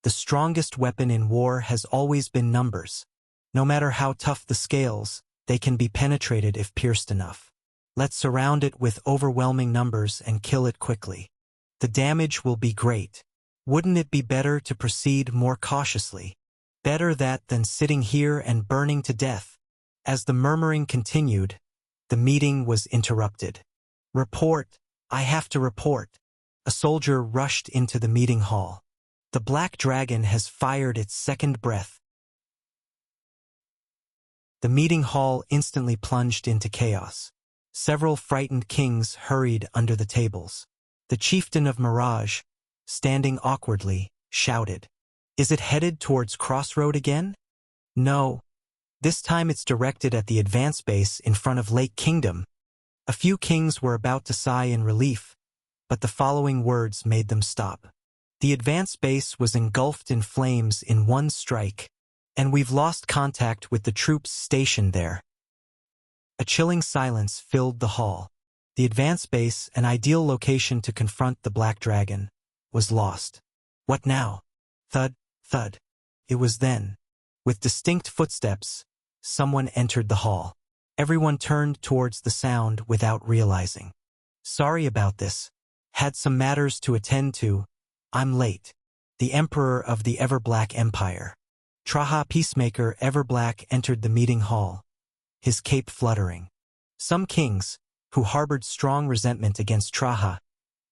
the strongest weapon in war has always been numbers. No matter how tough the scales, they can be penetrated if pierced enough. Let's surround it with overwhelming numbers and kill it quickly. The damage will be great. Wouldn't it be better to proceed more cautiously? Better that than sitting here and burning to death. As the murmuring continued, the meeting was interrupted. Report, I have to report. A soldier rushed into the meeting hall. The Black Dragon has fired its second breath. The meeting hall instantly plunged into chaos. Several frightened kings hurried under the tables. The chieftain of Mirage, standing awkwardly, shouted, "Is it headed towards Crossroad again?" "No. This time it's directed at the advance base in front of Lake Kingdom." A few kings were about to sigh in relief, but the following words made them stop. The advance base was engulfed in flames in one strike, and we've lost contact with the troops stationed there. A chilling silence filled the hall. The advance base, an ideal location to confront the Black Dragon, was lost. What now? Thud, thud. It was then. With distinct footsteps, someone entered the hall. Everyone turned towards the sound without realizing. "Sorry about this. Had some matters to attend to. I'm late." The Emperor of the Everblack Empire. Traha Peacemaker Everblack entered the meeting hall, his cape fluttering. Some kings, who harbored strong resentment against Traha,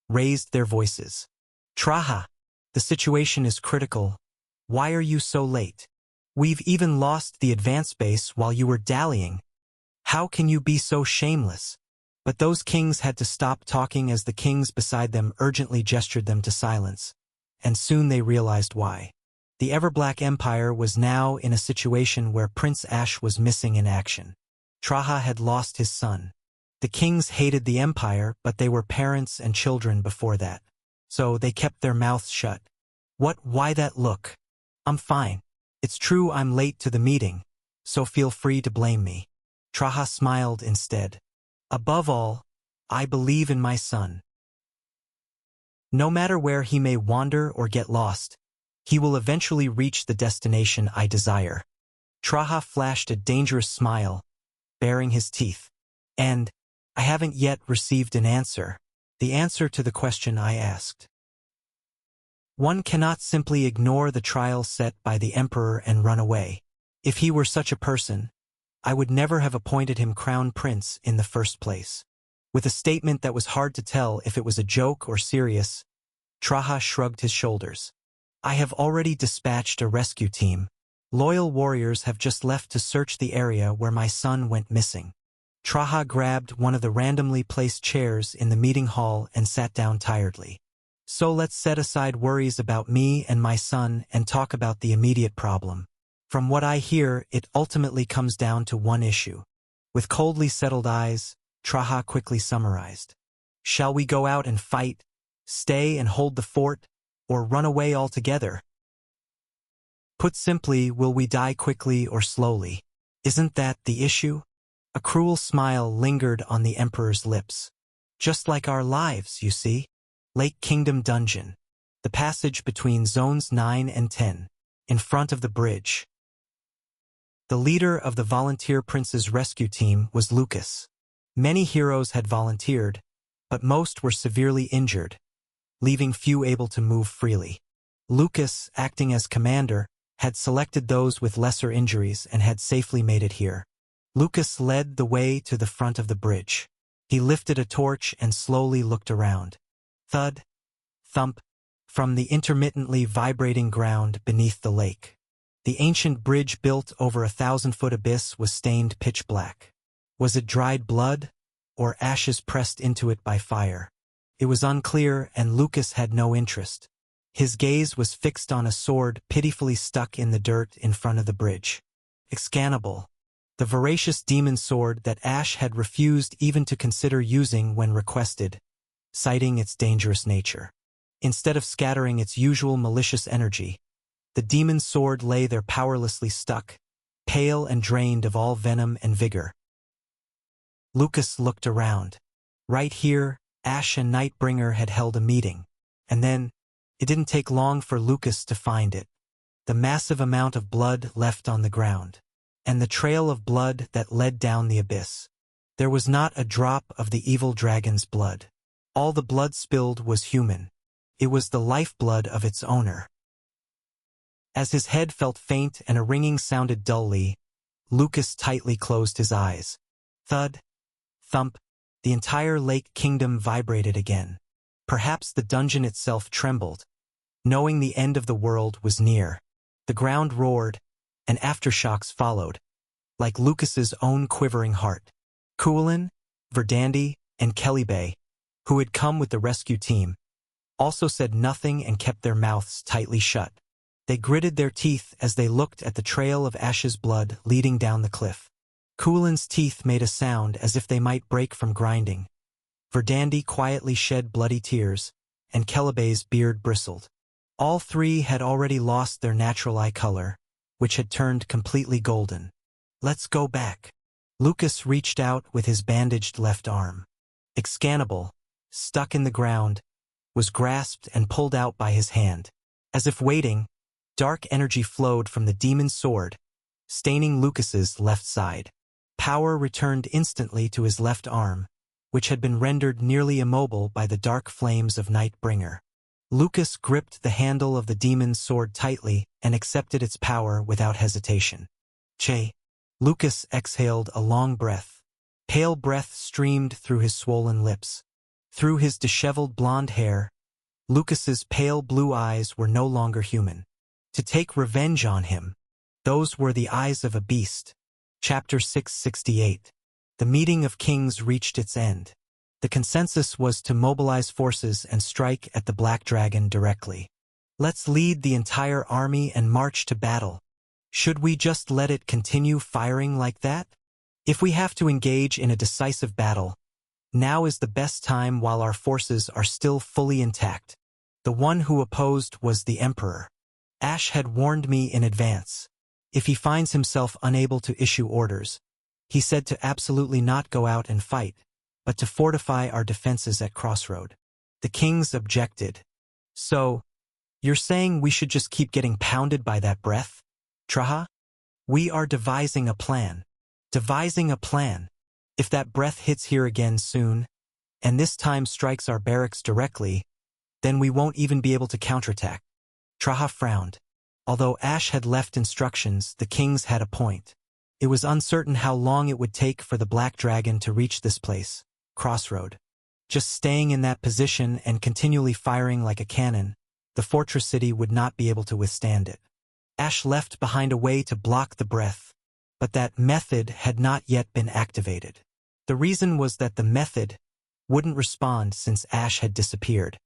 raised their voices. Traha, the situation is critical. Why are you so late? We've even lost the advance base while you were dallying. How can you be so shameless? But those kings had to stop talking as the kings beside them urgently gestured them to silence. And soon they realized why. The Everblack Empire was now in a situation where Prince Ash was missing in action. Traha had lost his son. The kings hated the empire, but they were parents and children before that. So they kept their mouths shut. Why that look? I'm fine. It's true I'm late to the meeting, so feel free to blame me. Traha smiled instead. Above all, I believe in my son. No matter where he may wander or get lost, he will eventually reach the destination I desire. Traha flashed a dangerous smile, baring his teeth. And I haven't yet received an answer. The answer to the question I asked. One cannot simply ignore the trial set by the emperor and run away. If he were such a person, I would never have appointed him crown prince in the first place. With a statement that was hard to tell if it was a joke or serious, Traha shrugged his shoulders. I have already dispatched a rescue team. Loyal warriors have just left to search the area where my son went missing. Traha grabbed one of the randomly placed chairs in the meeting hall and sat down tiredly. So let's set aside worries about me and my son and talk about the immediate problem. From what I hear, it ultimately comes down to one issue. With coldly settled eyes, Traha quickly summarized. Shall we go out and fight, stay and hold the fort, or run away altogether? Put simply, will we die quickly or slowly? Isn't that the issue? A cruel smile lingered on the emperor's lips. Just like our lives, you see. Lake Kingdom Dungeon. The passage between zones 9 and 10. In front of the bridge. The leader of the Volunteer Prince's rescue team was Lucas. Many heroes had volunteered, but most were severely injured, leaving few able to move freely. Lucas, acting as commander, had selected those with lesser injuries and had safely made it here. Lucas led the way to the front of the bridge. He lifted a torch and slowly looked around. Thud, thump, from the intermittently vibrating ground beneath the lake. The ancient bridge built over 1,000-foot abyss was stained pitch black. Was it dried blood, or ashes pressed into it by fire? It was unclear, and Lucas had no interest. His gaze was fixed on a sword pitifully stuck in the dirt in front of the bridge. Excalibur, the voracious demon sword that Ash had refused even to consider using when requested, citing its dangerous nature. Instead of scattering its usual malicious energy, the demon sword lay there powerlessly stuck, pale and drained of all venom and vigor. Lucas looked around. Right here, Ash and Nightbringer had held a meeting, and then, it didn't take long for Lucas to find it. The massive amount of blood left on the ground, and the trail of blood that led down the abyss. There was not a drop of the evil dragon's blood. All the blood spilled was human. It was the lifeblood of its owner. As his head felt faint and a ringing sounded dully, Lucas tightly closed his eyes. Thud, thump, the entire lake kingdom vibrated again. Perhaps the dungeon itself trembled, knowing the end of the world was near. The ground roared, and aftershocks followed, like Lucas's own quivering heart. Coolin, Verdandi, and Kellybae, who had come with the rescue team, also said nothing and kept their mouths tightly shut. They gritted their teeth as they looked at the trail of Ash's blood leading down the cliff. Coolin's teeth made a sound as if they might break from grinding. Verdandi quietly shed bloody tears, and Kellybae's beard bristled. All three had already lost their natural eye color, which had turned completely golden. Let's go back. Lucas reached out with his bandaged left arm. Excalibur, stuck in the ground, was grasped and pulled out by his hand. As if waiting, dark energy flowed from the demon sword, staining Lucas's left side. Power returned instantly to his left arm, which had been rendered nearly immobile by the dark flames of Nightbringer. Lucas gripped the handle of the demon's sword tightly and accepted its power without hesitation. Che. Lucas exhaled a long breath. Pale breath streamed through his swollen lips. Through his disheveled blonde hair, Lucas's pale blue eyes were no longer human. To take revenge on him, those were the eyes of a beast. Chapter 668. The meeting of kings reached its end. The consensus was to mobilize forces and strike at the Black Dragon directly. Let's lead the entire army and march to battle. Should we just let it continue firing like that? If we have to engage in a decisive battle, now is the best time while our forces are still fully intact. The one who opposed was the Emperor. Ash had warned me in advance. If he finds himself unable to issue orders, he said to absolutely not go out and fight, but to fortify our defenses at Crossroad. The kings objected. So, you're saying we should just keep getting pounded by that breath? Traha? We are devising a plan. Devising a plan. If that breath hits here again soon, and this time strikes our barracks directly, then we won't even be able to counterattack. Traha frowned. Although Ash had left instructions, the kings had a point. It was uncertain how long it would take for the Black Dragon to reach this place, Crossroad. Just staying in that position and continually firing like a cannon, the fortress city would not be able to withstand it. Ash left behind a way to block the breath, but that method had not yet been activated. The reason was that the method wouldn't respond since Ash had disappeared.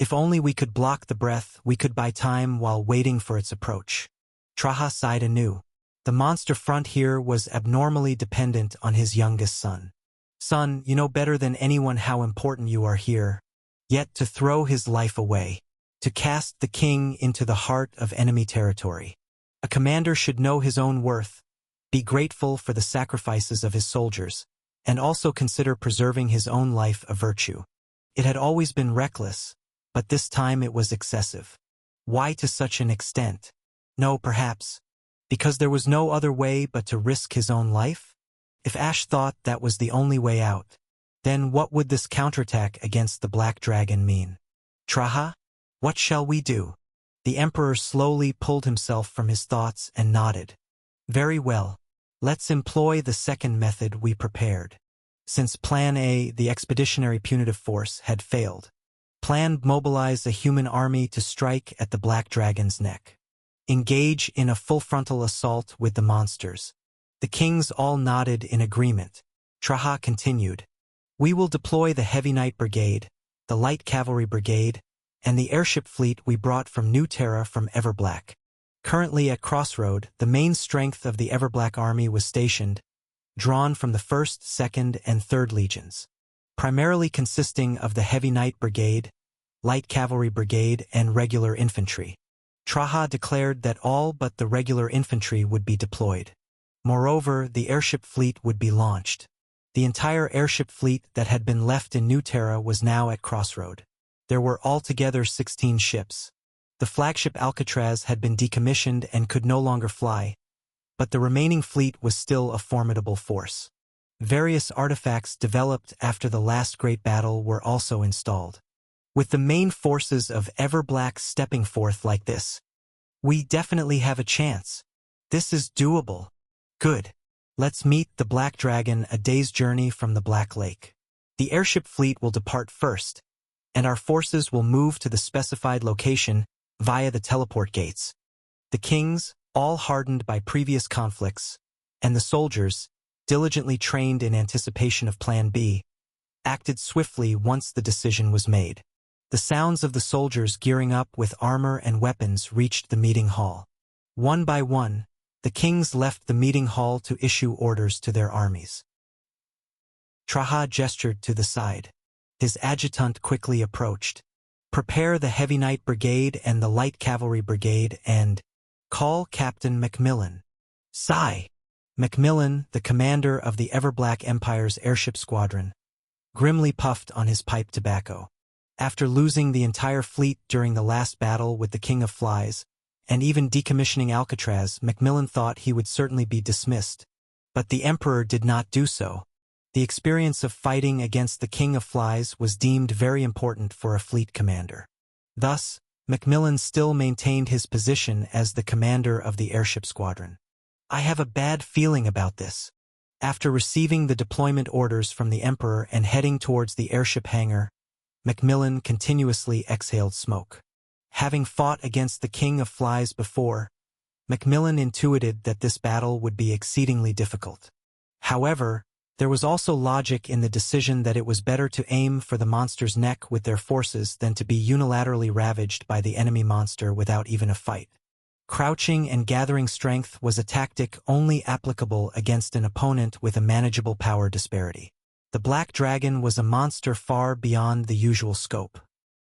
If only we could block the breath, we could buy time while waiting for its approach. Traha sighed anew. The monster front here was abnormally dependent on his youngest son. Son, you know better than anyone how important you are here. Yet to throw his life away, to cast the king into the heart of enemy territory. A commander should know his own worth, be grateful for the sacrifices of his soldiers, and also consider preserving his own life a virtue. It had always been reckless, but this time it was excessive. Why to such an extent? No, perhaps because there was no other way but to risk his own life? If Ash thought that was the only way out, then what would this counterattack against the Black Dragon mean? Traha? What shall we do? The Emperor slowly pulled himself from his thoughts and nodded. Very well. Let's employ the second method we prepared. Since Plan A, the expeditionary punitive force, had failed, Plan B mobilized a human army to strike at the Black Dragon's neck. Engage in a full frontal assault with the monsters. The kings all nodded in agreement. Traha continued. We will deploy the Heavy Knight Brigade, the Light Cavalry Brigade, and the airship fleet we brought from New Terra from Everblack. Currently at Crossroad, the main strength of the Everblack army was stationed, drawn from the 1st, 2nd, and 3rd Legions, primarily consisting of the Heavy Knight Brigade, Light Cavalry Brigade, and regular infantry. Traha declared that all but the regular infantry would be deployed. Moreover, the airship fleet would be launched. The entire airship fleet that had been left in New Terra was now at Crossroad. There were altogether 16 ships. The flagship Alcatraz had been decommissioned and could no longer fly, but the remaining fleet was still a formidable force. Various artifacts developed after the last great battle were also installed. With the main forces of Everblack stepping forth like this, we definitely have a chance. This is doable. Good. Let's meet the Black Dragon a day's journey from the Black Lake. The airship fleet will depart first, and our forces will move to the specified location via the teleport gates. The kings, all hardened by previous conflicts, and the soldiers, diligently trained in anticipation of Plan B, acted swiftly once the decision was made. The sounds of the soldiers gearing up with armor and weapons reached the meeting hall. One by one, the kings left the meeting hall to issue orders to their armies. Traha gestured to the side. His adjutant quickly approached. Prepare the Heavy Knight Brigade and the Light Cavalry Brigade and call Captain Macmillan. Sigh. Macmillan, the commander of the Everblack Empire's airship squadron, grimly puffed on his pipe tobacco. After losing the entire fleet during the last battle with the King of Flies, and even decommissioning Alcatraz, Macmillan thought he would certainly be dismissed. But the Emperor did not do so. The experience of fighting against the King of Flies was deemed very important for a fleet commander. Thus, Macmillan still maintained his position as the commander of the airship squadron. I have a bad feeling about this. After receiving the deployment orders from the Emperor and heading towards the airship hangar, Macmillan continuously exhaled smoke. Having fought against the King of Flies before, Macmillan intuited that this battle would be exceedingly difficult. However, there was also logic in the decision that it was better to aim for the monster's neck with their forces than to be unilaterally ravaged by the enemy monster without even a fight. Crouching and gathering strength was a tactic only applicable against an opponent with a manageable power disparity. The Black Dragon was a monster far beyond the usual scope.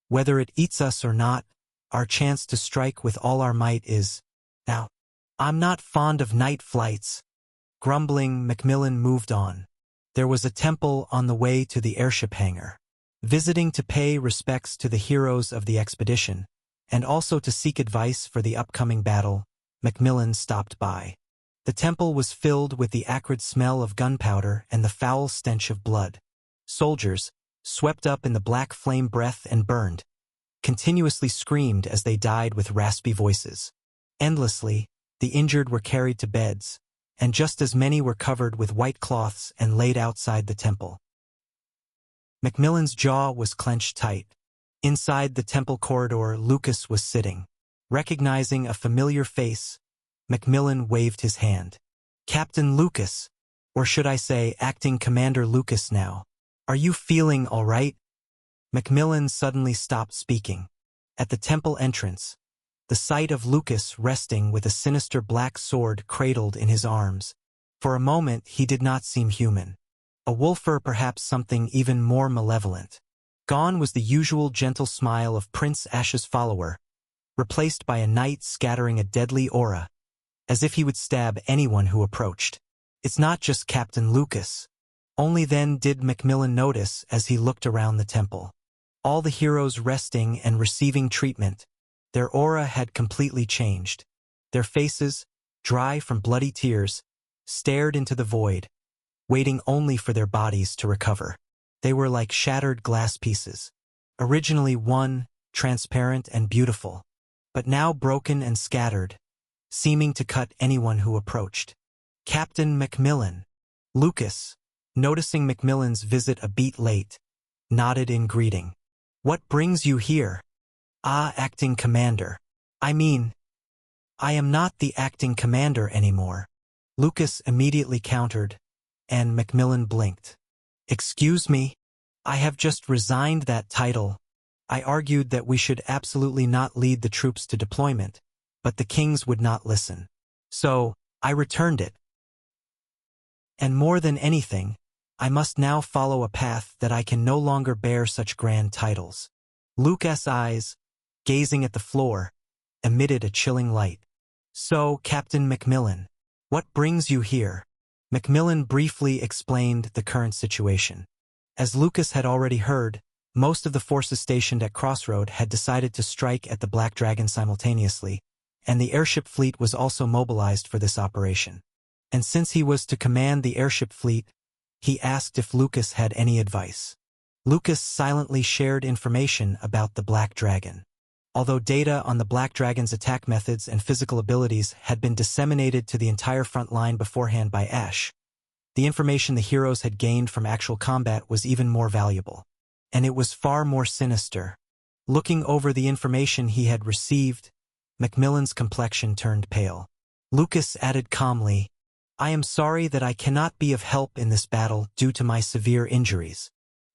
Whether it eats us or not, our chance to strike with all our might is now. I'm not fond of night flights. Grumbling, Macmillan moved on. There was a temple on the way to the airship hangar. Visiting to pay respects to the heroes of the expedition, and also to seek advice for the upcoming battle, Macmillan stopped by. The temple was filled with the acrid smell of gunpowder and the foul stench of blood. Soldiers, swept up in the black flame breath and burned, continuously screamed as they died with raspy voices. Endlessly, the injured were carried to beds, and just as many were covered with white cloths and laid outside the temple. Macmillan's jaw was clenched tight. Inside the temple corridor, Lucas was sitting. Recognizing a familiar face, Macmillan waved his hand. Captain Lucas, or should I say Acting Commander Lucas now. Are you feeling all right? Macmillan suddenly stopped speaking. At the temple entrance, the sight of Lucas resting with a sinister black sword cradled in his arms. For a moment he did not seem human. A wolf or perhaps something even more malevolent. Gone was the usual gentle smile of Prince Ash's follower, replaced by a knight scattering a deadly aura, as if he would stab anyone who approached. It's not just Captain Lucas. Only then did Macmillan notice as he looked around the temple. All the heroes resting and receiving treatment, their aura had completely changed. Their faces, dry from bloody tears, stared into the void, waiting only for their bodies to recover. They were like shattered glass pieces, originally one, transparent and beautiful, but now broken and scattered, seeming to cut anyone who approached. Captain Macmillan. Lucas, noticing Macmillan's visit a beat late, nodded in greeting. What brings you here? Ah, Acting Commander. I am not the Acting Commander anymore. Lucas immediately countered, and Macmillan blinked. Excuse me? I have just resigned that title. I argued that we should absolutely not lead the troops to deployment, but the kings would not listen. So, I returned it. And more than anything, I must now follow a path that I can no longer bear such grand titles. Lucas' eyes, gazing at the floor, emitted a chilling light. So, Captain Macmillan, what brings you here? Macmillan briefly explained the current situation. As Lucas had already heard, most of the forces stationed at Crossroad had decided to strike at the Black Dragon simultaneously, and the airship fleet was also mobilized for this operation. And since he was to command the airship fleet, he asked if Lucas had any advice. Lucas silently shared information about the Black Dragon. Although data on the Black Dragon's attack methods and physical abilities had been disseminated to the entire front line beforehand by Ash, the information the heroes had gained from actual combat was even more valuable. And it was far more sinister. Looking over the information he had received, Macmillan's complexion turned pale. Lucas added calmly, I am sorry that I cannot be of help in this battle due to my severe injuries.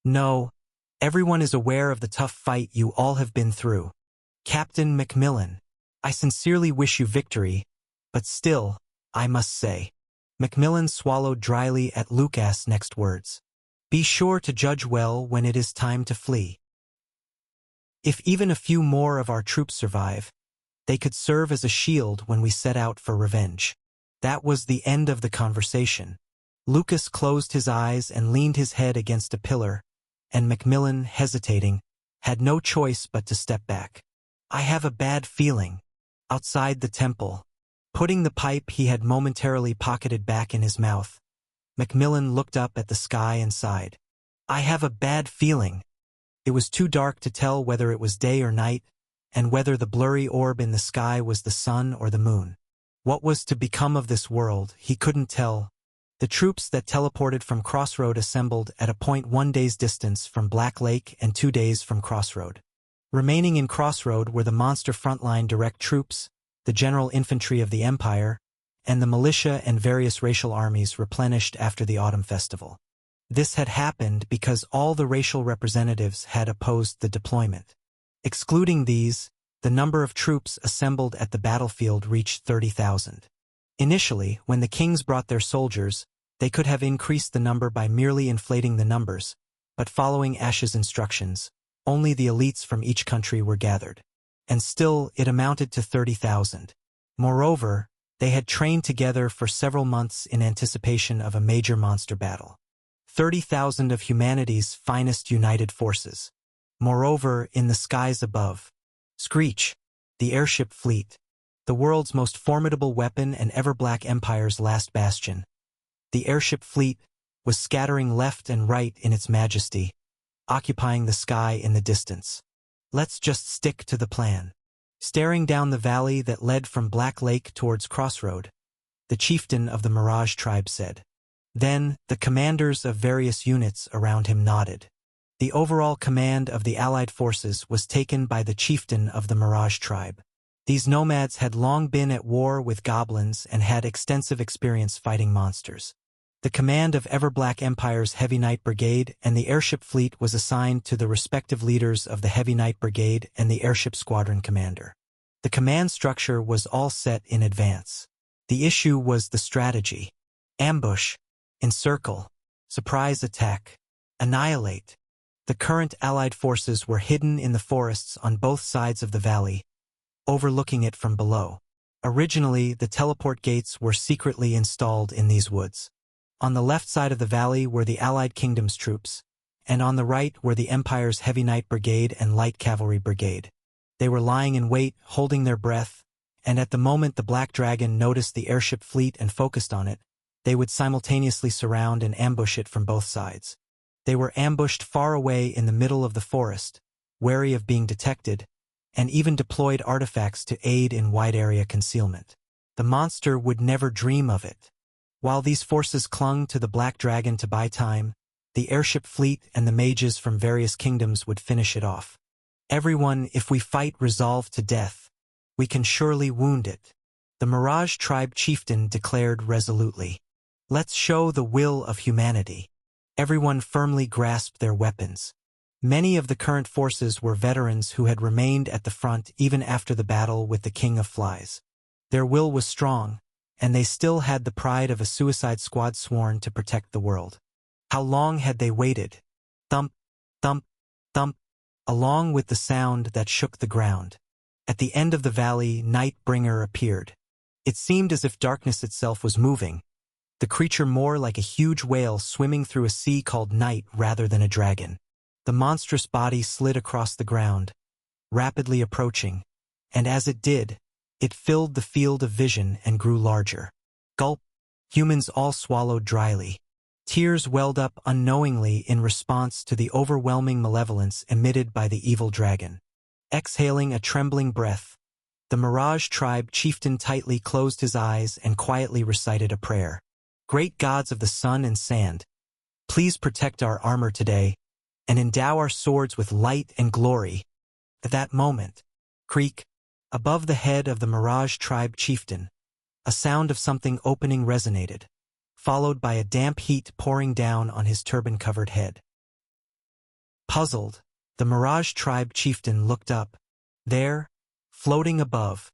No, everyone is aware of the tough fight you all have been through. Captain Macmillan, I sincerely wish you victory, but still, I must say. Macmillan swallowed dryly at Lucas' next words. Be sure to judge well when it is time to flee. If even a few more of our troops survive, they could serve as a shield when we set out for revenge. That was the end of the conversation. Lucas closed his eyes and leaned his head against a pillar, and Macmillan, hesitating, had no choice but to step back. I have a bad feeling. Outside the temple, putting the pipe he had momentarily pocketed back in his mouth, Macmillan looked up at the sky and sighed. I have a bad feeling. It was too dark to tell whether it was day or night, and whether the blurry orb in the sky was the sun or the moon. What was to become of this world, he couldn't tell. The troops that teleported from Crossroad assembled at a point 1 day's distance from Black Lake and 2 days from Crossroad. Remaining in Crossroad were the monster frontline direct troops, the general infantry of the Empire, and the militia and various racial armies replenished after the Autumn Festival. This had happened because all the racial representatives had opposed the deployment. Excluding these, the number of troops assembled at the battlefield reached 30,000. Initially, when the kings brought their soldiers, they could have increased the number by merely inflating the numbers, but following Ash's instructions, only the elites from each country were gathered. And still, it amounted to 30,000. Moreover, they had trained together for several months in anticipation of a major monster battle. 30,000 of humanity's finest united forces. Moreover, in the skies above, Screech, the airship fleet, the world's most formidable weapon and ever-Black Empire's last bastion. The airship fleet was scattering left and right in its majesty, occupying the sky in the distance. Let's just stick to the plan. Staring down the valley that led from Black Lake towards Crossroad, the chieftain of the Mirage tribe said. Then, the commanders of various units around him nodded. The overall command of the Allied forces was taken by the chieftain of the Mirage tribe. These nomads had long been at war with goblins and had extensive experience fighting monsters. The command of Ever-Black Empire's Heavy Knight Brigade and the airship fleet was assigned to the respective leaders of the Heavy Knight Brigade and the airship squadron commander. The command structure was all set in advance. The issue was the strategy. Ambush, encircle, surprise attack, annihilate. The current Allied forces were hidden in the forests on both sides of the valley, overlooking it from below. Originally, the teleport gates were secretly installed in these woods. On the left side of the valley were the Allied Kingdom's troops, and on the right were the Empire's Heavy Knight Brigade and Light Cavalry Brigade. They were lying in wait, holding their breath, and at the moment the Black Dragon noticed the airship fleet and focused on it, they would simultaneously surround and ambush it from both sides. They were ambushed far away in the middle of the forest, wary of being detected, and even deployed artifacts to aid in wide-area concealment. The monster would never dream of it. While these forces clung to the Black Dragon to buy time, the airship fleet and the mages from various kingdoms would finish it off. Everyone, if we fight resolved to death, we can surely wound it. The Mirage tribe chieftain declared resolutely. Let's show the will of humanity. Everyone firmly grasped their weapons. Many of the current forces were veterans who had remained at the front even after the battle with the King of Flies. Their will was strong, and they still had the pride of a suicide squad sworn to protect the world. How long had they waited? Thump, thump, thump, along with the sound that shook the ground. At the end of the valley, Nightbringer appeared. It seemed as if darkness itself was moving, the creature more like a huge whale swimming through a sea called night rather than a dragon. The monstrous body slid across the ground, rapidly approaching, and as it did, it filled the field of vision and grew larger. Gulp! Humans all swallowed dryly. Tears welled up unknowingly in response to the overwhelming malevolence emitted by the evil dragon. Exhaling a trembling breath, the Mirage tribe chieftain tightly closed his eyes and quietly recited a prayer. Great gods of the sun and sand, please protect our armor today, and endow our swords with light and glory. At that moment, creak, above the head of the Mirage tribe chieftain, a sound of something opening resonated, followed by a damp heat pouring down on his turban-covered head. Puzzled, the Mirage tribe chieftain looked up. There, floating above,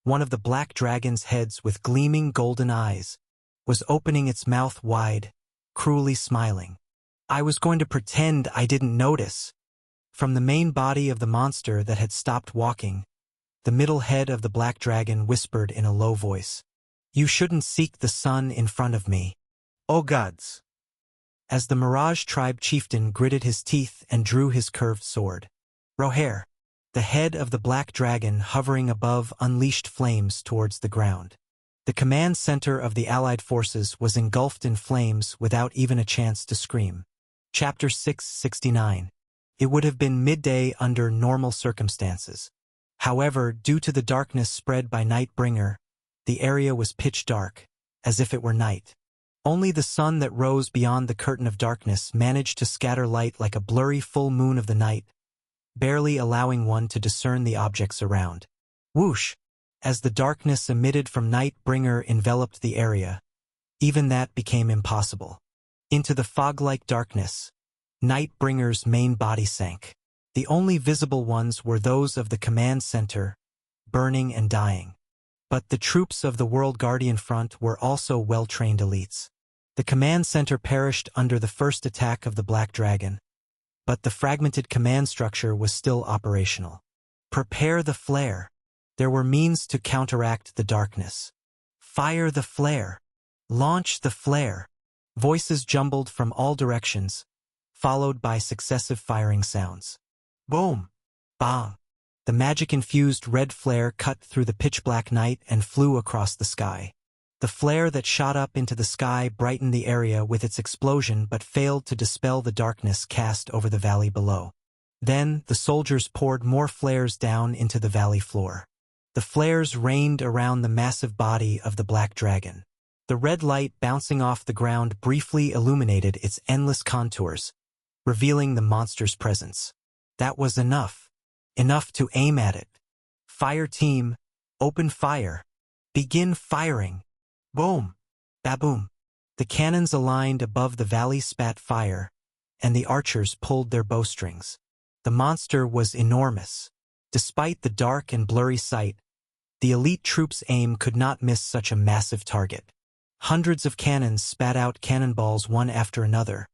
one of the Black Dragon's heads with gleaming golden eyes, was opening its mouth wide, cruelly smiling. I was going to pretend I didn't notice. From the main body of the monster that had stopped walking, the middle head of the Black Dragon whispered in a low voice. You shouldn't seek the sun in front of me. Oh gods! As the Mirage tribe chieftain gritted his teeth and drew his curved sword. Rohair, the head of the Black Dragon hovering above, unleashed flames towards the ground. The command center of the Allied forces was engulfed in flames without even a chance to scream. Chapter 669. It would have been midday under normal circumstances. However, due to the darkness spread by Nightbringer, the area was pitch dark, as if it were night. Only the sun that rose beyond the curtain of darkness managed to scatter light like a blurry full moon of the night, barely allowing one to discern the objects around. Whoosh! As the darkness emitted from Nightbringer enveloped the area, even that became impossible. Into the fog-like darkness, Nightbringer's main body sank. The only visible ones were those of the command center, burning and dying. But the troops of the World Guardian Front were also well-trained elites. The command center perished under the first attack of the Black Dragon, but the fragmented command structure was still operational. Prepare the flare. There were means to counteract the darkness. Fire the flare. Launch the flare. Voices jumbled from all directions, followed by successive firing sounds. Boom! Bang! The magic-infused red flare cut through the pitch-black night and flew across the sky. The flare that shot up into the sky brightened the area with its explosion but failed to dispel the darkness cast over the valley below. Then, the soldiers poured more flares down into the valley floor. The flares rained around the massive body of the Black Dragon. The red light bouncing off the ground briefly illuminated its endless contours, revealing the monster's presence. That was enough. Enough to aim at it. Fire team, open fire. Begin firing. Boom! Baboom! The cannons aligned above the valley spat fire, and the archers pulled their bowstrings. The monster was enormous. Despite the dark and blurry sight, the elite troops' aim could not miss such a massive target. Hundreds of cannons spat out cannonballs one after another,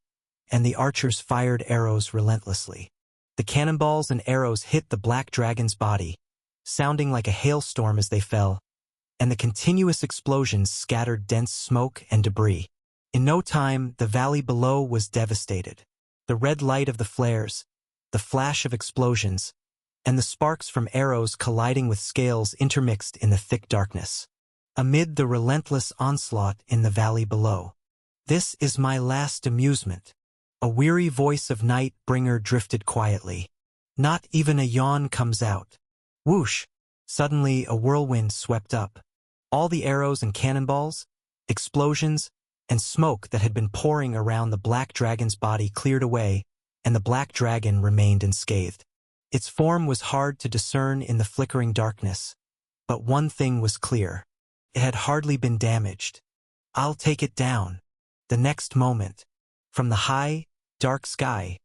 and the archers fired arrows relentlessly. The cannonballs and arrows hit the Black Dragon's body, sounding like a hailstorm as they fell, and the continuous explosions scattered dense smoke and debris. In no time, the valley below was devastated. The red light of the flares, the flash of explosions, and the sparks from arrows colliding with scales intermixed in the thick darkness. Amid the relentless onslaught in the valley below. This is my last amusement. A weary voice of Nightbringer drifted quietly. Not even a yawn comes out. Whoosh! Suddenly a whirlwind swept up. All the arrows and cannonballs, explosions, and smoke that had been pouring around the Black Dragon's body cleared away, and the Black Dragon remained unscathed. Its form was hard to discern in the flickering darkness, but one thing was clear. It had hardly been damaged. I'll take it down. The next moment, from the high, dark sky,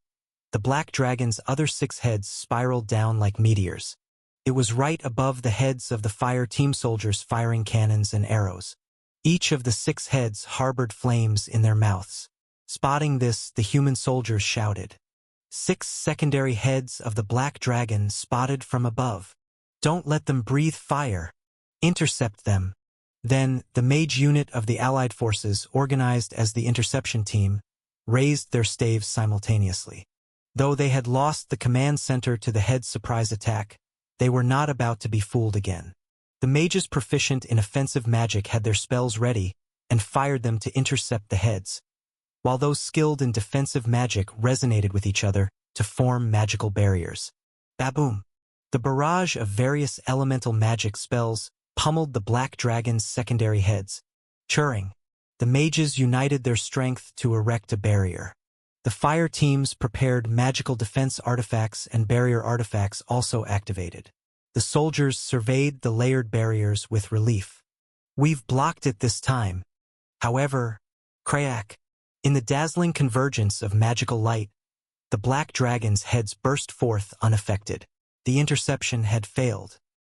the Black Dragon's other 6 heads spiraled down like meteors. It was right above the heads of the fire team soldiers firing cannons and arrows. Each of the 6 heads harbored flames in their mouths. Spotting this, the human soldiers shouted. 6 secondary heads of the Black Dragon spotted from above. Don't let them breathe fire. Intercept them. Then, the mage unit of the Allied forces, organized as the interception team, raised their staves simultaneously. Though they had lost the command center to the head's surprise attack, they were not about to be fooled again. The mages proficient in offensive magic had their spells ready and fired them to intercept the heads, while those skilled in defensive magic resonated with each other to form magical barriers. Baboom! The barrage of various elemental magic spells pummeled the Black Dragon's secondary heads. Churring, the mages united their strength to erect a barrier. The fire teams prepared magical defense artifacts, and barrier artifacts also activated. The soldiers surveyed the layered barriers with relief. We've blocked it this time. However, crack! In the dazzling convergence of magical light, the Black Dragon's heads burst forth unaffected. The interception had failed.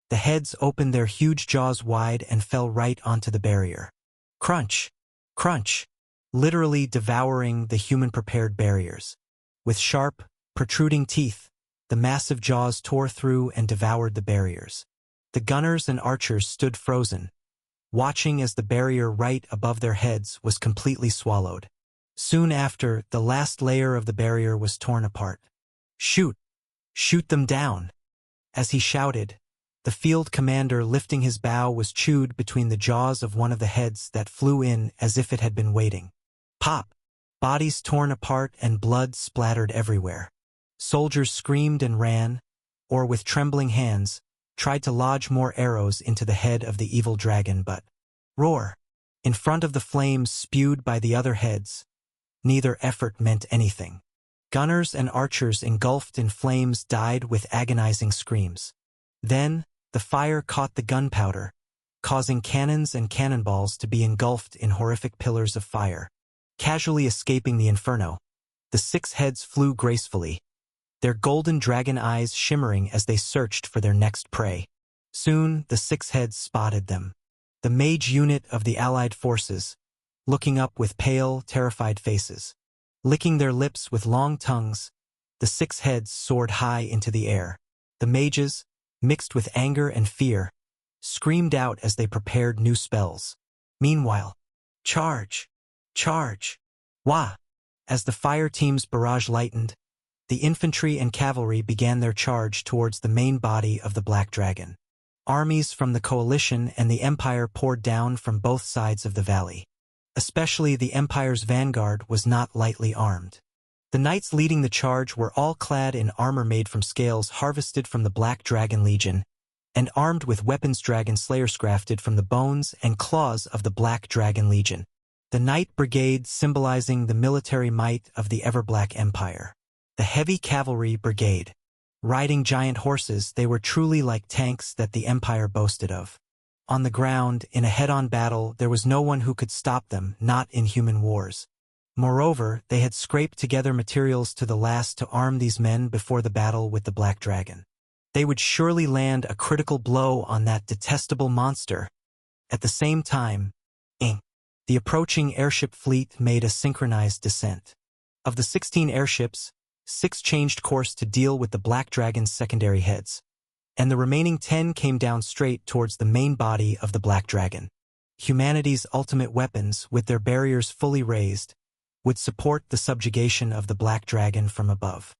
The heads opened their huge jaws wide and fell right onto the barrier. Crunch! Crunch! Literally devouring the human-prepared barriers. With sharp, protruding teeth, the massive jaws tore through and devoured the barriers. The gunners and archers stood frozen, watching as the barrier right above their heads was completely swallowed. Soon after, the last layer of the barrier was torn apart. Shoot! Shoot them down! As he shouted, the field commander lifting his bow was chewed between the jaws of one of the heads that flew in as if it had been waiting. Pop! Bodies torn apart and blood splattered everywhere. Soldiers screamed and ran, or with trembling hands, tried to lodge more arrows into the head of the evil dragon, but roar! In front of the flames spewed by the other heads, neither effort meant anything. Gunners and archers engulfed in flames died with agonizing screams. Then, the fire caught the gunpowder, causing cannons and cannonballs to be engulfed in horrific pillars of fire. Casually escaping the inferno, the 6 heads flew gracefully, their golden dragon eyes shimmering as they searched for their next prey. Soon, the 6 heads spotted them. The mage unit of the allied forces, looking up with pale, terrified faces. Licking their lips with long tongues, the 6 heads soared high into the air. The mages, mixed with anger and fear, screamed out as they prepared new spells. Meanwhile, charge! Charge! Wah! As the fire team's barrage lightened, the infantry and cavalry began their charge towards the main body of the Black Dragon. Armies from the Coalition and the Empire poured down from both sides of the valley. Especially the Empire's vanguard was not lightly armed. The knights leading the charge were all clad in armor made from scales harvested from the Black Dragon Legion, and armed with weapons dragon slayers crafted from the bones and claws of the Black Dragon Legion. The Knight Brigade symbolizing the military might of the Ever-Black Empire. The Heavy Cavalry Brigade. Riding giant horses, they were truly like tanks that the Empire boasted of. On the ground, in a head-on battle, there was no one who could stop them, not in human wars. Moreover, they had scraped together materials to the last to arm these men before the battle with the Black Dragon. They would surely land a critical blow on that detestable monster. At the same time, the approaching airship fleet made a synchronized descent. Of the 16 airships, 6 changed course to deal with the Black Dragon's secondary heads, and the remaining 10 came down straight towards the main body of the Black Dragon. Humanity's ultimate weapons, with their barriers fully raised, would support the subjugation of the Black Dragon from above.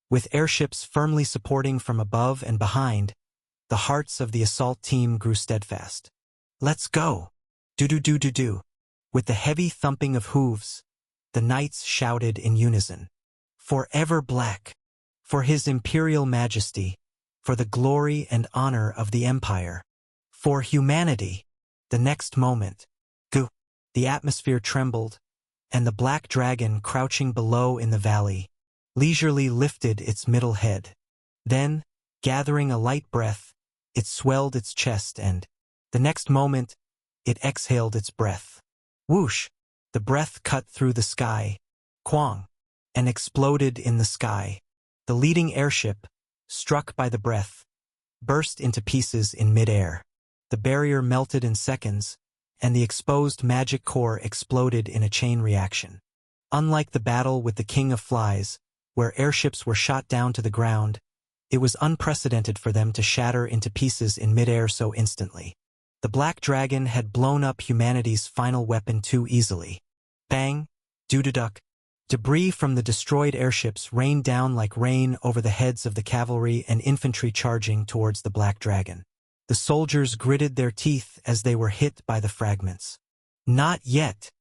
With airships firmly supporting from above and behind, the hearts of the assault team grew steadfast. Let's go! Do-do-do-do-do. With the heavy thumping of hooves, the knights shouted in unison. Forever Black! For His Imperial Majesty! For the glory and honor of the Empire! For humanity! The next moment, the atmosphere trembled, and the Black Dragon crouching below in the valley, leisurely lifted its middle head. Then, gathering a light breath, it swelled its chest and, the next moment, it exhaled its breath. Whoosh! The breath cut through the sky, quang, and exploded in the sky. The leading airship, struck by the breath, burst into pieces in midair. The barrier melted in seconds, and the exposed magic core exploded in a chain reaction. Unlike the battle with the King of Flies, where airships were shot down to the ground, it was unprecedented for them to shatter into pieces in midair so instantly. The Black Dragon had blown up humanity's final weapon too easily. Bang! Doo-doo-duck! Debris from the destroyed airships rained down like rain over the heads of the cavalry and infantry charging towards the Black Dragon. The soldiers gritted their teeth as they were hit by the fragments. Not yet!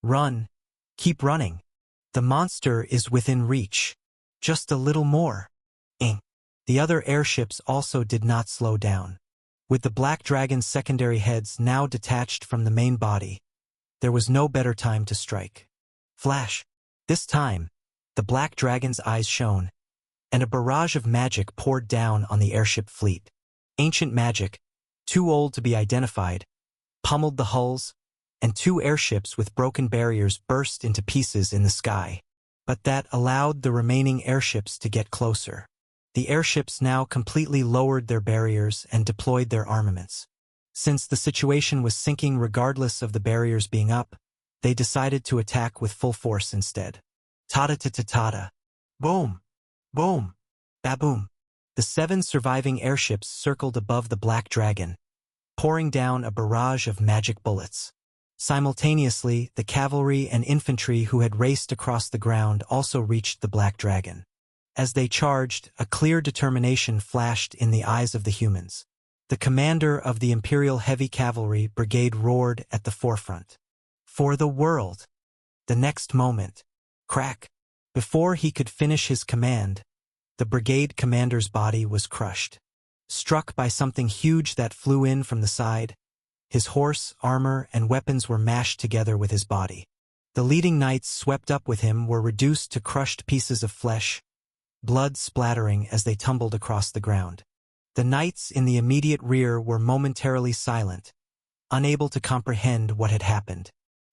Run! Keep running! The monster is within reach. Just a little more. The other airships also did not slow down. With the Black Dragon's secondary heads now detached from the main body, there was no better time to strike. Flash! This time, the Black Dragon's eyes shone, and a barrage of magic poured down on the airship fleet. Ancient magic, too old to be identified, pummeled the hulls, and 2 airships with broken barriers burst into pieces in the sky. But that allowed the remaining airships to get closer. The airships now completely lowered their barriers and deployed their armaments. Since the situation was sinking regardless of the barriers being up, they decided to attack with full force instead. Ta-ta-ta-ta-ta. Boom! Boom! Ba-boom! The 7 surviving airships circled above the Black Dragon, pouring down a barrage of magic bullets. Simultaneously, the cavalry and infantry who had raced across the ground also reached the Black Dragon. As they charged, a clear determination flashed in the eyes of the humans. The commander of the Imperial Heavy Cavalry Brigade roared at the forefront. For the world! The next moment, crack! Before he could finish his command, the brigade commander's body was crushed. struck by something huge that flew in from the side. His horse, armor, and weapons were mashed together with his body. The leading knights swept up with him were reduced to crushed pieces of flesh, blood splattering as they tumbled across the ground. The knights in the immediate rear were momentarily silent, unable to comprehend what had happened.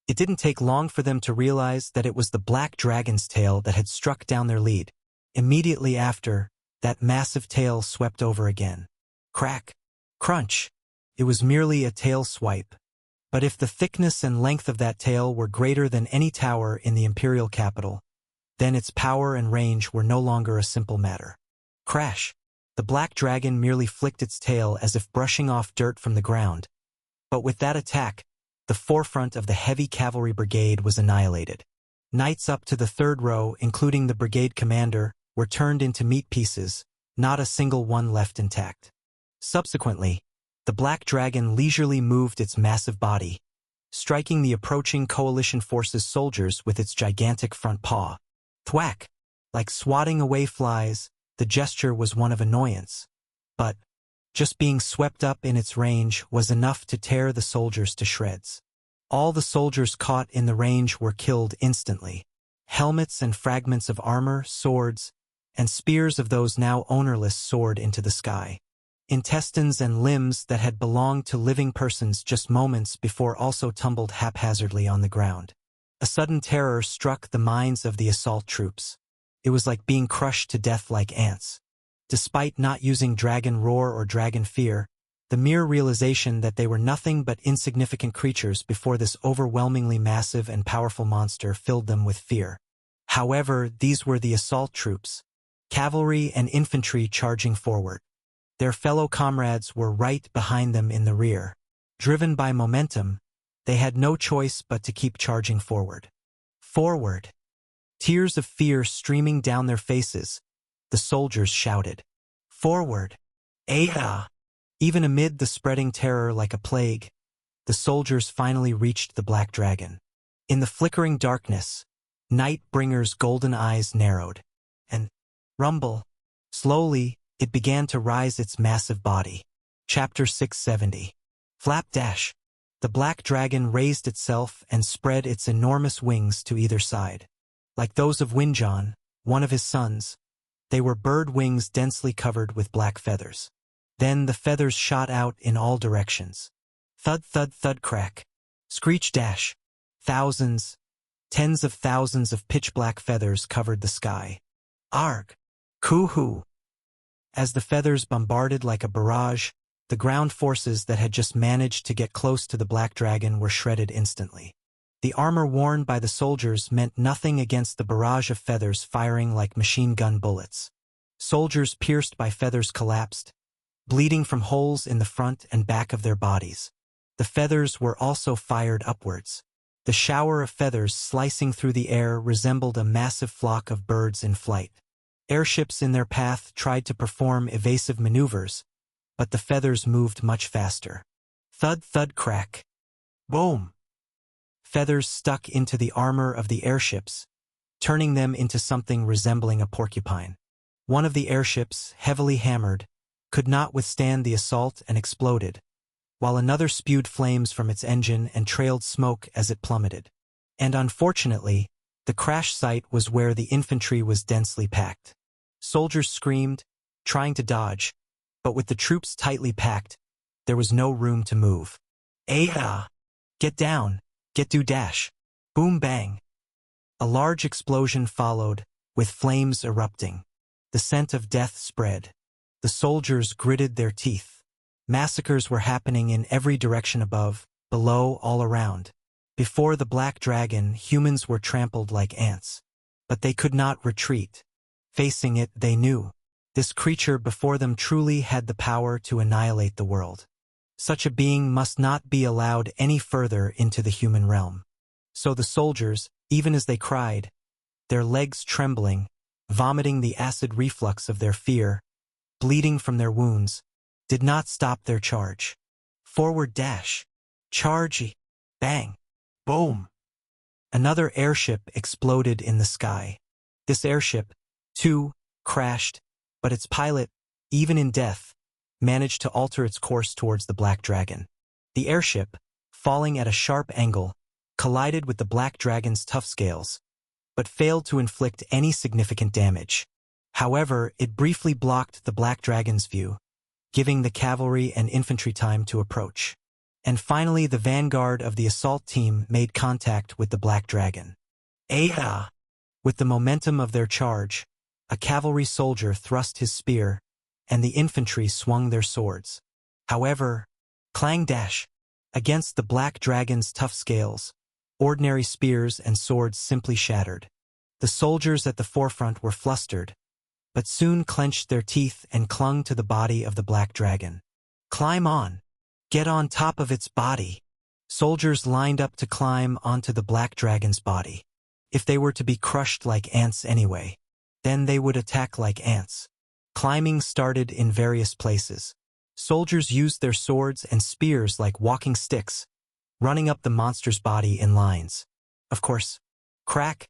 It didn't take long for them to realize that it was the black dragon's tail that had struck down their lead. Immediately after, that massive tail swept over again. Crack! Crunch! It was merely a tail swipe. But if the thickness and length of that tail were greater than any tower in the imperial capital, then its power and range were no longer a simple matter. Crash! The black dragon merely flicked its tail as if brushing off dirt from the ground. But with that attack, the forefront of the heavy cavalry brigade was annihilated. Knights up to the third row, including the brigade commander, were turned into meat pieces, not a single one left intact. Subsequently, the black dragon leisurely moved its massive body, striking the approaching coalition forces' soldiers with its gigantic front paw. Thwack! Like swatting away flies, the gesture was one of annoyance. But just being swept up in its range was enough to tear the soldiers to shreds. All the soldiers caught in the range were killed instantly. Helmets and fragments of armor, swords, and spears of those now ownerless soared into the sky. Intestines and limbs that had belonged to living persons just moments before also tumbled haphazardly on the ground. A sudden terror struck the minds of the assault troops. It was like being crushed to death like ants. Despite not using dragon roar or dragon fear, the mere realization that they were nothing but insignificant creatures before this overwhelmingly massive and powerful monster filled them with fear. However, these were the assault troops, cavalry and infantry charging forward. Their fellow comrades were right behind them in the rear. Driven by momentum, they had no choice but to keep charging forward. Forward! Tears of fear streaming down their faces, the soldiers shouted. Forward! Aha! Even amid the spreading terror like a plague, the soldiers finally reached the black dragon. In the flickering darkness, Nightbringer's golden eyes narrowed, and rumble. Slowly, it began to rise its massive body. Chapter 670. Flapdash! The black dragon raised itself and spread its enormous wings to either side. Like those of Winjon, one of his sons, they were bird wings densely covered with black feathers. Then the feathers shot out in all directions. Thud thud thud crack. Screech dash. Thousands, tens of thousands of pitch-black feathers covered the sky. Arg! Coo-hoo! As the feathers bombarded like a barrage, the ground forces that had just managed to get close to the black dragon were shredded instantly. The armor worn by the soldiers meant nothing against the barrage of feathers firing like machine gun bullets. Soldiers pierced by feathers collapsed, bleeding from holes in the front and back of their bodies. The feathers were also fired upwards. The shower of feathers slicing through the air resembled a massive flock of birds in flight. Airships in their path tried to perform evasive maneuvers, but the feathers moved much faster. Thud thud crack. Boom! Feathers stuck into the armor of the airships, turning them into something resembling a porcupine. One of the airships, heavily hammered, could not withstand the assault and exploded, while another spewed flames from its engine and trailed smoke as it plummeted. And unfortunately, the crash site was where the infantry was densely packed. Soldiers screamed, trying to dodge, but with the troops tightly packed, there was no room to move. Aha! Get down! Get do dash! Boom bang! A large explosion followed, with flames erupting. The scent of death spread. The soldiers gritted their teeth. Massacres were happening in every direction above, below, all around. Before the black dragon, humans were trampled like ants. But they could not retreat. Facing it, they knew. This creature before them truly had the power to annihilate the world. Such a being must not be allowed any further into the human realm. So the soldiers, even as they cried, their legs trembling, vomiting the acid reflux of their fear, bleeding from their wounds, did not stop their charge. Forward dash. Charge. Bang. Boom. Another airship exploded in the sky. This airship, too, crashed, but its pilot, even in death, managed to alter its course towards the black dragon. The airship, falling at a sharp angle, collided with the black dragon's tough scales, but failed to inflict any significant damage. However, it briefly blocked the black dragon's view, giving the cavalry and infantry time to approach. And finally, the vanguard of the assault team made contact with the black dragon. Aha! With the momentum of their charge, a cavalry soldier thrust his spear, and the infantry swung their swords. However, clang dash! Against the black dragon's tough scales, ordinary spears and swords simply shattered. The soldiers at the forefront were flustered, but soon clenched their teeth and clung to the body of the black dragon. Climb on! Get on top of its body! Soldiers lined up to climb onto the black dragon's body. If they were to be crushed like ants anyway, then they would attack like ants. Climbing started in various places. Soldiers used their swords and spears like walking sticks, running up the monster's body in lines. Of course, crack,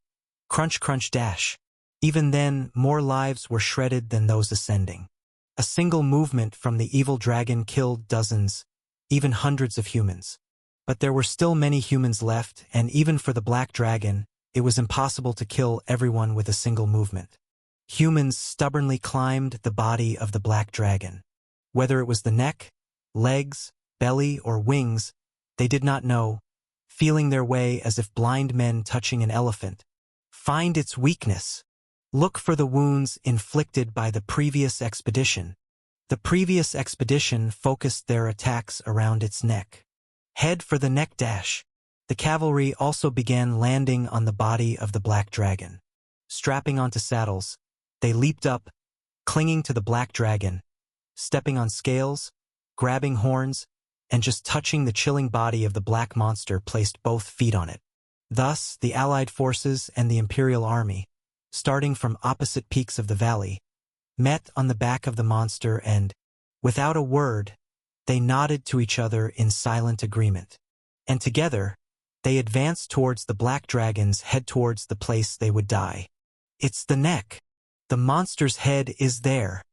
crunch, crunch, dash. Even then, more lives were shredded than those ascending. A single movement from the evil dragon killed dozens, even hundreds of humans. But there were still many humans left, and even for the black dragon, it was impossible to kill everyone with a single movement. Humans stubbornly climbed the body of the black dragon. Whether it was the neck, legs, belly, or wings, they did not know, feeling their way as if blind men touching an elephant. Find its weakness. Look for the wounds inflicted by the previous expedition. The previous expedition focused their attacks around its neck. Head for the neck dash. The cavalry also began landing on the body of the black dragon. Strapping onto saddles, they leaped up, clinging to the black dragon, stepping on scales, grabbing horns, and just touching the chilling body of the black monster placed both feet on it. Thus, the Allied forces and the Imperial Army, starting from opposite peaks of the valley, met on the back of the monster and, without a word, they nodded to each other in silent agreement. And together, they advanced towards the black dragon's head towards the place they would die. It's the neck. The monster's head is there.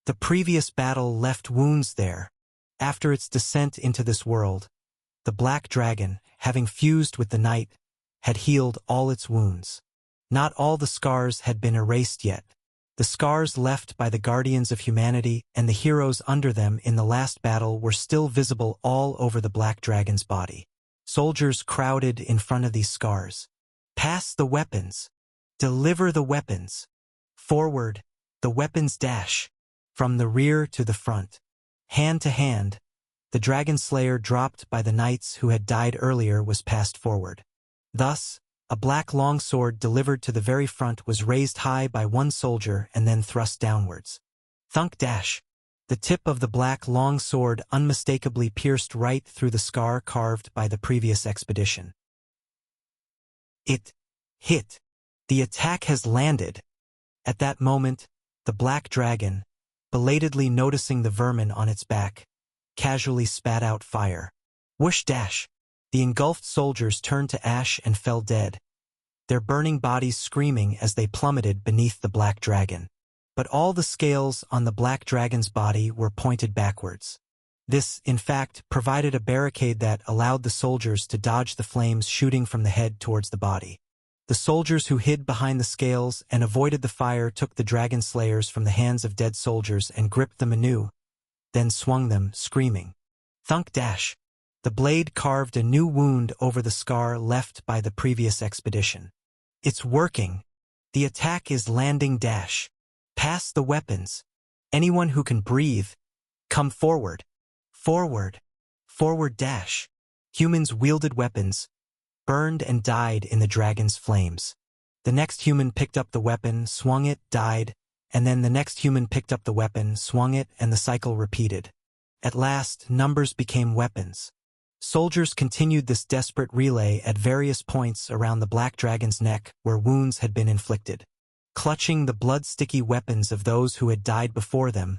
The previous battle left wounds there. After its descent into this world, the black dragon, having fused with the night, had healed all its wounds. Not all the scars had been erased yet. The scars left by the guardians of humanity and the heroes under them in the last battle were still visible all over the black dragon's body. Soldiers crowded in front of these scars. Pass the weapons. Deliver the weapons. Forward, the weapons dash. From the rear to the front. Hand to hand, the dragon slayer dropped by the knights who had died earlier was passed forward. Thus, a black longsword delivered to the very front was raised high by one soldier and then thrust downwards. Thunk dash. The tip of the black longsword unmistakably pierced right through the scar carved by the previous expedition. It hit. The attack has landed. At that moment, the black dragon, belatedly noticing the vermin on its back, casually spat out fire. Whoosh dash. The engulfed soldiers turned to ash and fell dead, their burning bodies screaming as they plummeted beneath the black dragon. But all the scales on the black dragon's body were pointed backwards. This, in fact, provided a barricade that allowed the soldiers to dodge the flames shooting from the head towards the body. The soldiers who hid behind the scales and avoided the fire took the dragon slayers from the hands of dead soldiers and gripped them anew, then swung them, screaming. Thunk dash. The blade carved a new wound over the scar left by the previous expedition. It's working. The attack is landing dash. Pass the weapons. Anyone who can breathe, come forward. Forward. Forward dash. Humans wielded weapons, burned and died in the dragon's flames. The next human picked up the weapon, swung it, died, and then the next human picked up the weapon, swung it, and the cycle repeated. At last, numbers became weapons. Soldiers continued this desperate relay at various points around the black dragon's neck where wounds had been inflicted. Clutching the blood-sticky weapons of those who had died before them,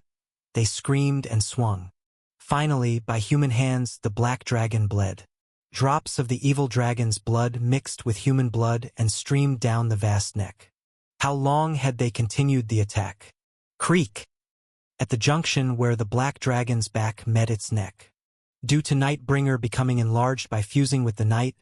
they screamed and swung. Finally, by human hands, the black dragon bled. Drops of the evil dragon's blood mixed with human blood and streamed down the vast neck. How long had they continued the attack? Creak! at the junction where the black dragon's back met its neck. Due to Nightbringer becoming enlarged by fusing with the night,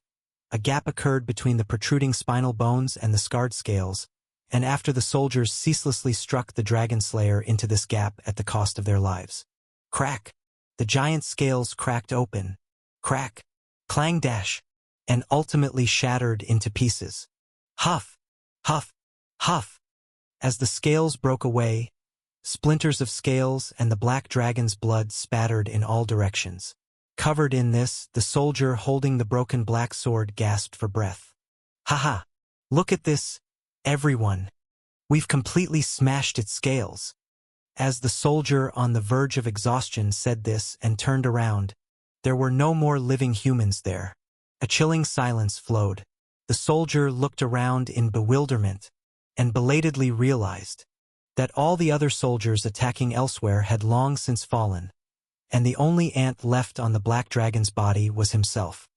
a gap occurred between the protruding spinal bones and the scarred scales, and after the soldiers ceaselessly struck the dragon slayer into this gap at the cost of their lives. Crack! The giant scales cracked open. Crack! Clang dash! And ultimately shattered into pieces. Huff! Huff! Huff! As the scales broke away, splinters of scales and the black dragon's blood spattered in all directions. Covered in this, the soldier holding the broken black sword gasped for breath. "Ha! Look at this, everyone! We've completely smashed its scales." As the soldier on the verge of exhaustion said this and turned around, there were no more living humans there. A chilling silence flowed. The soldier looked around in bewilderment and belatedly realized that all the other soldiers attacking elsewhere had long since fallen, and the only ant left on the black dragon's body was himself.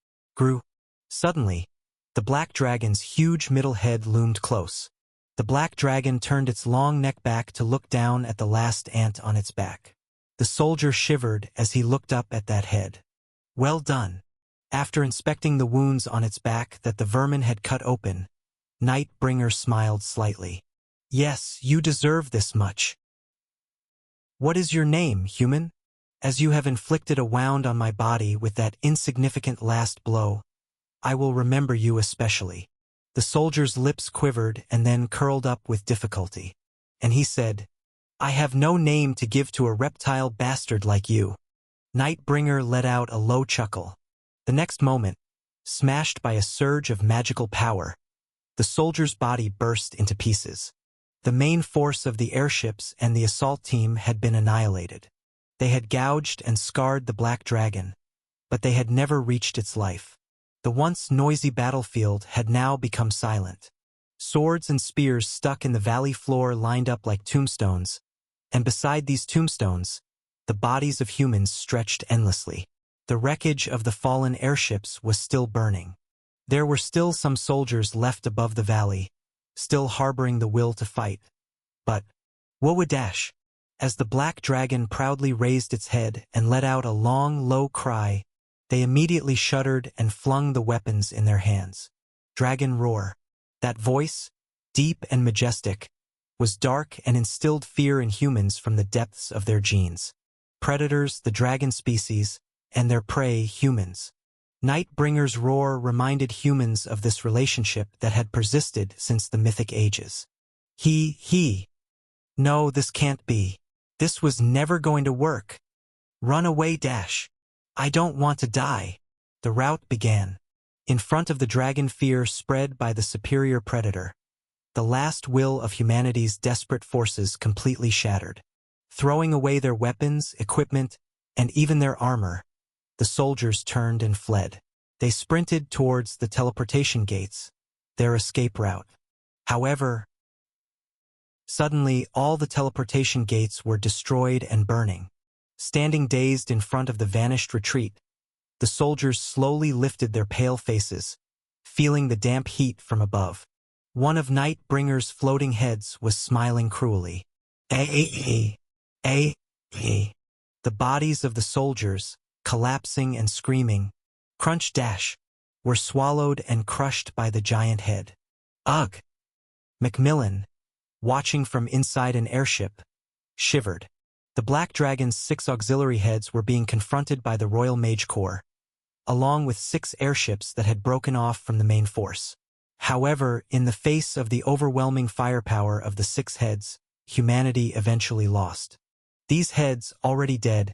Suddenly, the black dragon's huge middle head loomed close. The black dragon turned its long neck back to look down at the last ant on its back. The soldier shivered as he looked up at that head. Well done. After inspecting the wounds on its back that the vermin had cut open, Nightbringer smiled slightly. Yes, you deserve this much. What is your name, human? As you have inflicted a wound on my body with that insignificant last blow, I will remember you especially. The soldier's lips quivered and then curled up with difficulty, and he said, I have no name to give to a reptile bastard like you. Nightbringer let out a low chuckle. The next moment, smashed by a surge of magical power, the soldier's body burst into pieces. The main force of the airships and the assault team had been annihilated. They had gouged and scarred the black dragon, but they had never reached its life. The once noisy battlefield had now become silent. Swords and spears stuck in the valley floor lined up like tombstones, and beside these tombstones, the bodies of humans stretched endlessly. The wreckage of the fallen airships was still burning. There were still some soldiers left above the valley, still harboring the will to fight. But, woa-dash! As the black dragon proudly raised its head and let out a long, low cry, they immediately shuddered and flung the weapons in their hands. Dragon roar. That voice, deep and majestic, was dark and instilled fear in humans from the depths of their genes. Predators, the dragon species, and their prey, humans. Nightbringer's roar reminded humans of this relationship that had persisted since the mythic ages. No, this can't be. This was never going to work. Run away, Dash. I don't want to die. The rout began. In front of the dragon fear spread by the superior predator, the last will of humanity's desperate forces completely shattered. Throwing away their weapons, equipment, and even their armor, the soldiers turned and fled. They sprinted towards the teleportation gates, their escape route. However, suddenly all the teleportation gates were destroyed and burning. Standing dazed in front of the vanished retreat, the soldiers slowly lifted their pale faces, feeling the damp heat from above. One of Nightbringer's floating heads was smiling cruelly. The bodies of the soldiers, collapsing and screaming, crunch dash, were swallowed and crushed by the giant head. Ugh! Macmillan, watching from inside an airship, shivered. The Black Dragon's 6 auxiliary heads were being confronted by the Royal Mage Corps, along with 6 airships that had broken off from the main force. However, in the face of the overwhelming firepower of the 6 heads, humanity eventually lost. These heads, already dead,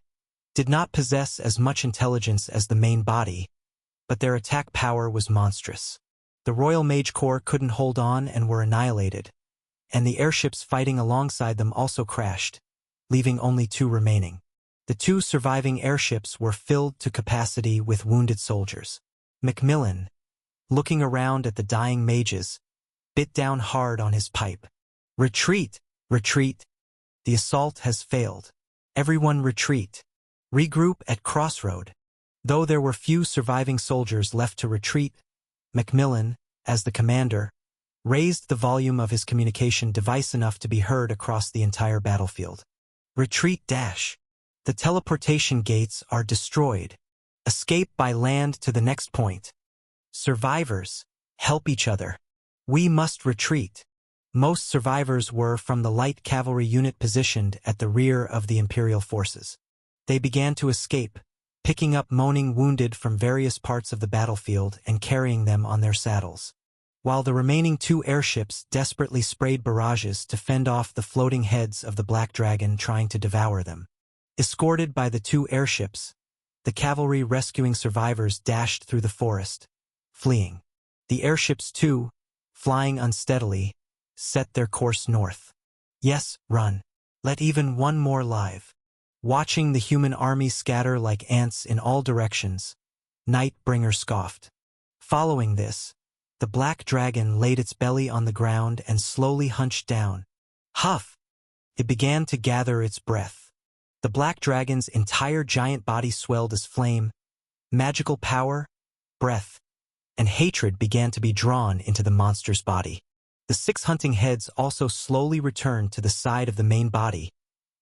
did not possess as much intelligence as the main body, but their attack power was monstrous. The Royal Mage Corps couldn't hold on and were annihilated, and the airships fighting alongside them also crashed, leaving only 2 remaining. The 2 surviving airships were filled to capacity with wounded soldiers. Macmillan, looking around at the dying mages, bit down hard on his pipe. Retreat! Retreat! The assault has failed. Everyone retreat. Regroup at Crossroad. Though there were few surviving soldiers left to retreat, Macmillan, as the commander, raised the volume of his communication device enough to be heard across the entire battlefield. Retreat dash. The teleportation gates are destroyed. Escape by land to the next point. Survivors, help each other. We must retreat. Most survivors were from the light cavalry unit positioned at the rear of the Imperial forces. They began to escape, picking up moaning wounded from various parts of the battlefield and carrying them on their saddles. While the remaining 2 airships desperately sprayed barrages to fend off the floating heads of the Black Dragon trying to devour them. Escorted by the 2 airships, the cavalry rescuing survivors dashed through the forest, fleeing. The airships too, flying unsteadily, set their course north. Yes, run. Let even one more live. Watching the human army scatter like ants in all directions, Nightbringer scoffed. Following this, the Black Dragon laid its belly on the ground and slowly hunched down. Huff! It began to gather its breath. The Black Dragon's entire giant body swelled as flame. Magical power, breath, and hatred began to be drawn into the monster's body. The 6 hunting heads also slowly returned to the side of the main body,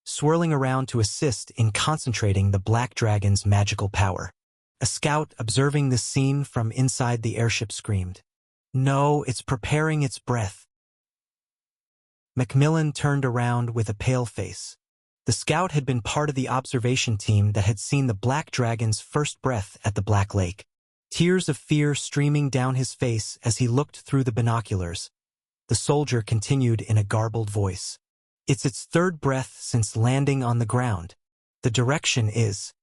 swirling around to assist in concentrating the Black Dragon's magical power. A scout observing this scene from inside the airship screamed, "No, it's preparing its breath." Macmillan turned around with a pale face. The scout had been part of the observation team that had seen the Black Dragon's first breath at the Black Lake. Tears of fear streaming down his face as he looked through the binoculars. The soldier continued in a garbled voice. "It's its 3rd breath since landing on the ground. The direction is..."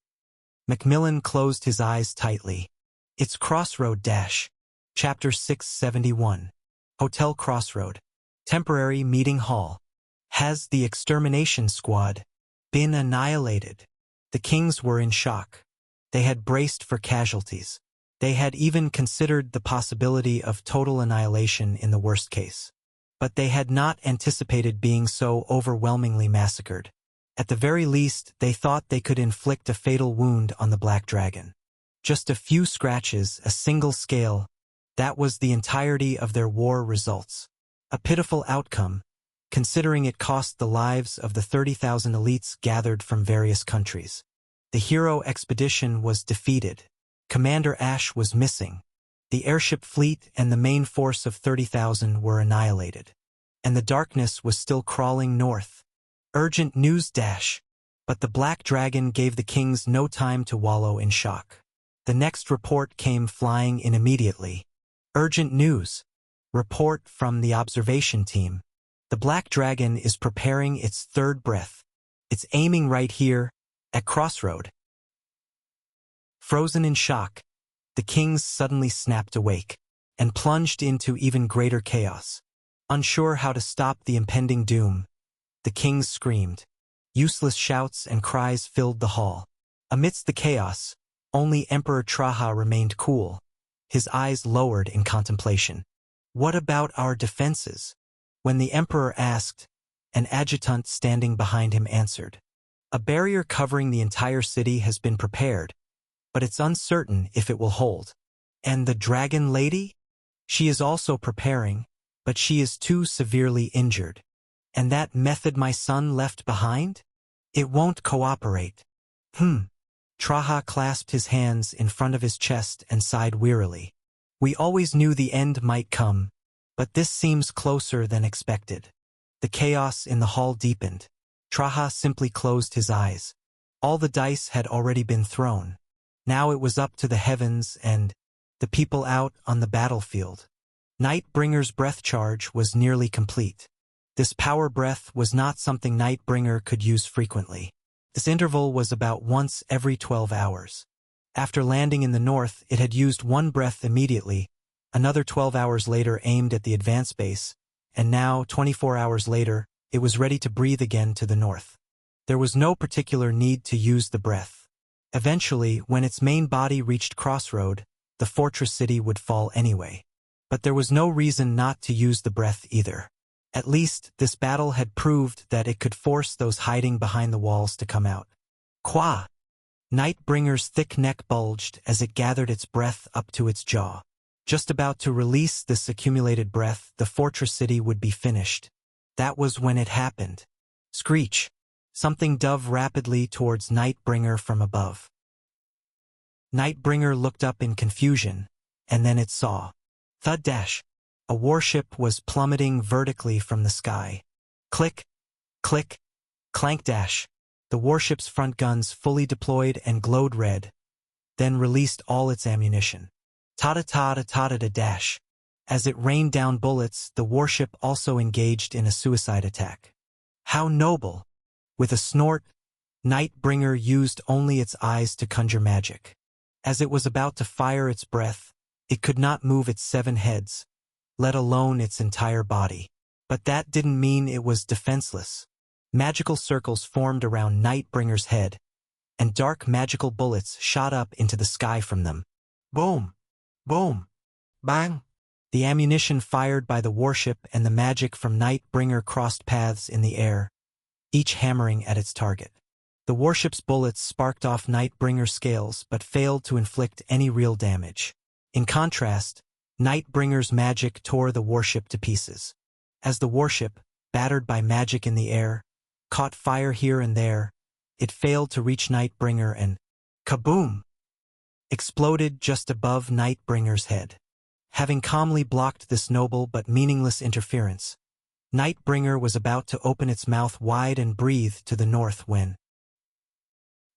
Macmillan closed his eyes tightly. "It's Crossroad dash." Chapter 671. Hotel Crossroad. Temporary meeting hall. Has the extermination squad been annihilated? The kings were in shock. They had braced for casualties. They had even considered the possibility of total annihilation in the worst case. But they had not anticipated being so overwhelmingly massacred. At the very least, they thought they could inflict a fatal wound on the Black Dragon. Just a few scratches, a single scale, that was the entirety of their war results. A pitiful outcome, considering it cost the lives of the 30,000 elites gathered from various countries. The hero expedition was defeated. Commander Ash was missing. The airship fleet and the main force of 30,000 were annihilated. And the darkness was still crawling north. Urgent news dash. But the Black Dragon gave the kings no time to wallow in shock. The next report came flying in immediately. Urgent news. Report from the observation team. The Black Dragon is preparing its 3rd breath. It's aiming right here, at Crossroad. Frozen in shock, the kings suddenly snapped awake and plunged into even greater chaos. Unsure how to stop the impending doom, the kings screamed. Useless shouts and cries filled the hall. Amidst the chaos, only Emperor Traha remained cool, his eyes lowered in contemplation. What about our defenses? When the emperor asked, an adjutant standing behind him answered. A barrier covering the entire city has been prepared, but it's uncertain if it will hold. And the Dragon Lady? She is also preparing, but she is too severely injured. And that method my son left behind? It won't cooperate. Traha clasped his hands in front of his chest and sighed wearily. We always knew the end might come, but this seems closer than expected. The chaos in the hall deepened. Traha simply closed his eyes. All the dice had already been thrown. Now it was up to the heavens and the people out on the battlefield. Nightbringer's breath charge was nearly complete. This power breath was not something Nightbringer could use frequently. This interval was about once every 12 hours. After landing in the north, it had used 1 breath immediately, another 12 hours later aimed at the advance base, and now, 24 hours later, it was ready to breathe again to the north. There was no particular need to use the breath. Eventually, when its main body reached Crossroad, the fortress city would fall anyway. But there was no reason not to use the breath either. At least, this battle had proved that it could force those hiding behind the walls to come out. Qua! Nightbringer's thick neck bulged as it gathered its breath up to its jaw. Just about to release this accumulated breath, the fortress city would be finished. That was when it happened. Screech! Something dove rapidly towards Nightbringer from above. Nightbringer looked up in confusion, and then it saw. Thud dash. A warship was plummeting vertically from the sky. Click, click, clank dash. The warship's front guns fully deployed and glowed red, then released all its ammunition. Ta-da-ta-da-ta-da-da dash. As it rained down bullets, the warship also engaged in a suicide attack. How noble! With a snort, Nightbringer used only its eyes to conjure magic. As it was about to fire its breath, it could not move its 7 heads, let alone its entire body. But that didn't mean it was defenseless. Magical circles formed around Nightbringer's head, and dark magical bullets shot up into the sky from them. Boom! Boom! Bang! The ammunition fired by the warship and the magic from Nightbringer crossed paths in the air, each hammering at its target. The warship's bullets sparked off Nightbringer's scales but failed to inflict any real damage. In contrast, Nightbringer's magic tore the warship to pieces. As the warship, battered by magic in the air, caught fire here and there, it failed to reach Nightbringer and, kaboom! Exploded just above Nightbringer's head. Having calmly blocked this noble but meaningless interference, Nightbringer was about to open its mouth wide and breathe to the north when,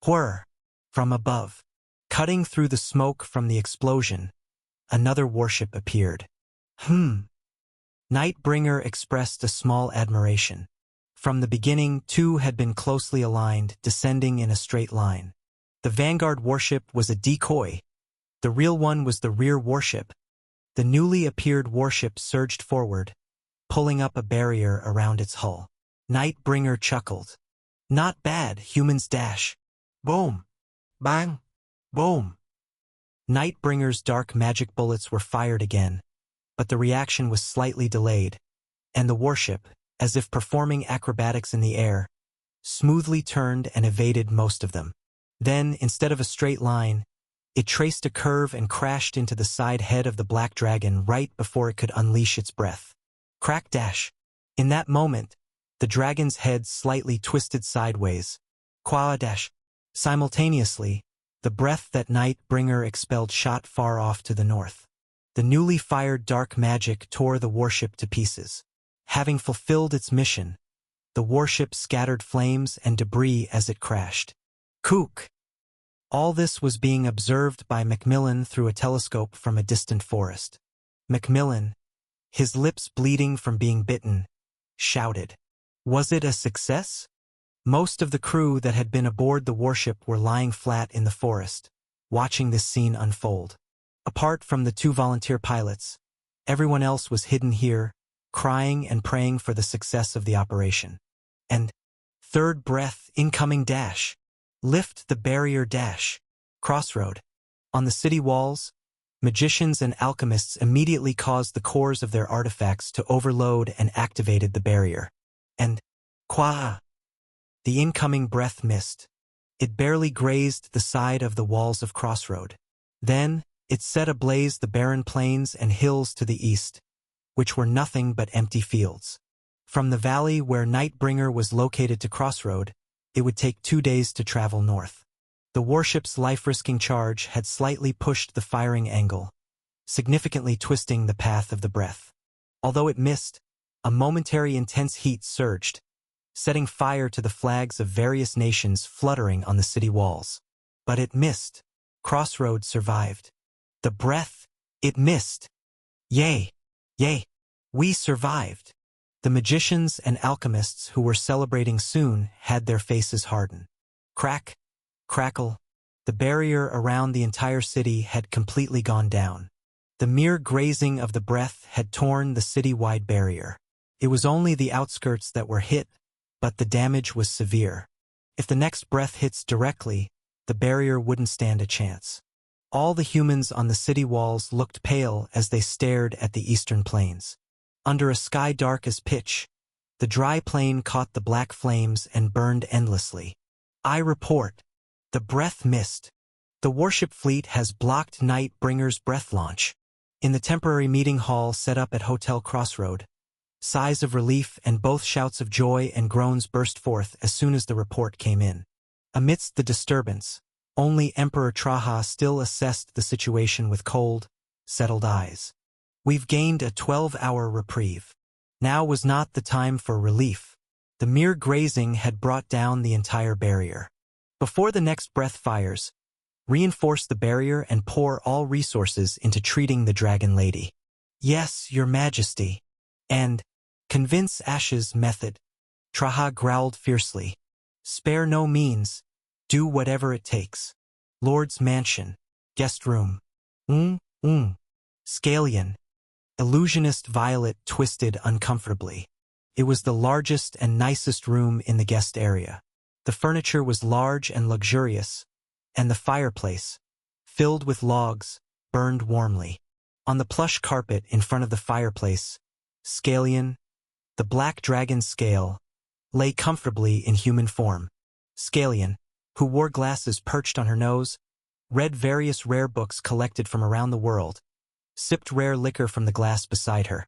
whir! From above, cutting through the smoke from the explosion, another warship appeared. Nightbringer expressed a small admiration. From the beginning, 2 had been closely aligned, descending in a straight line. The Vanguard warship was a decoy. The real one was the rear warship. The newly appeared warship surged forward, pulling up a barrier around its hull. Nightbringer chuckled. Not bad, humans dash. Boom! Bang! Boom! Nightbringer's dark magic bullets were fired again, but the reaction was slightly delayed, and the warship, as if performing acrobatics in the air, smoothly turned and evaded most of them. Then, instead of a straight line, it traced a curve and crashed into the side head of the black dragon right before it could unleash its breath. Crack dash! In that moment, the dragon's head slightly twisted sideways. Qua dash! Simultaneously, the breath that Nightbringer expelled shot far off to the north. The newly fired dark magic tore the warship to pieces. Having fulfilled its mission, the warship scattered flames and debris as it crashed. Kook! All this was being observed by Macmillan through a telescope from a distant forest. Macmillan, his lips bleeding from being bitten, shouted. Was it a success? Most of the crew that had been aboard the warship were lying flat in the forest, watching this scene unfold. Apart from the 2 volunteer pilots, everyone else was hidden here, crying and praying for the success of the operation. And, third breath, incoming dash. Lift the barrier dash. Crossroad. On the city walls, magicians and alchemists immediately caused the cores of their artifacts to overload and activated the barrier. And, qua! The incoming breath missed. It barely grazed the side of the walls of Crossroad. Then, it set ablaze the barren plains and hills to the east, which were nothing but empty fields. From the valley where Nightbringer was located to Crossroad, it would take 2 days to travel north. The warship's life-risking charge had slightly pushed the firing angle, significantly twisting the path of the breath. Although it missed, a momentary intense heat surged, setting fire to the flags of various nations fluttering on the city walls. But it missed. Crossroad survived. The breath, it missed. Yay! Yay! We survived. The magicians and alchemists who were celebrating soon had their faces harden. Crack, crackle. The barrier around the entire city had completely gone down. The mere grazing of the breath had torn the city-wide barrier. It was only the outskirts that were hit, but the damage was severe. If the next breath hits directly, the barrier wouldn't stand a chance. All the humans on the city walls looked pale as they stared at the eastern plains. Under a sky dark as pitch, the dry plain caught the black flames and burned endlessly. I report. The breath missed. The warship fleet has blocked Nightbringer's breath launch. In the temporary meeting hall set up at Hotel Crossroad, Sighs of relief and both shouts of joy and groans burst forth as soon as the report came in. Amidst the disturbance, only Emperor Traha still assessed the situation with cold, settled eyes. We've gained a 12-hour reprieve. Now was not the time for relief. The mere grazing had brought down the entire barrier. Before the next breath fires, reinforce the barrier and pour all resources into treating the Dragon Lady. Yes, Your Majesty. And convince Ash's method. Traha growled fiercely. Spare no means. Do whatever it takes. Lord's mansion. Guest room. Scalion. Illusionist Violet twisted uncomfortably. It was the largest and nicest room in the guest area. The furniture was large and luxurious, and the fireplace, filled with logs, burned warmly. On the plush carpet in front of the fireplace, Scalion, the black dragon scale, lay comfortably in human form. Scalion, who wore glasses perched on her nose, read various rare books collected from around the world, sipped rare liquor from the glass beside her,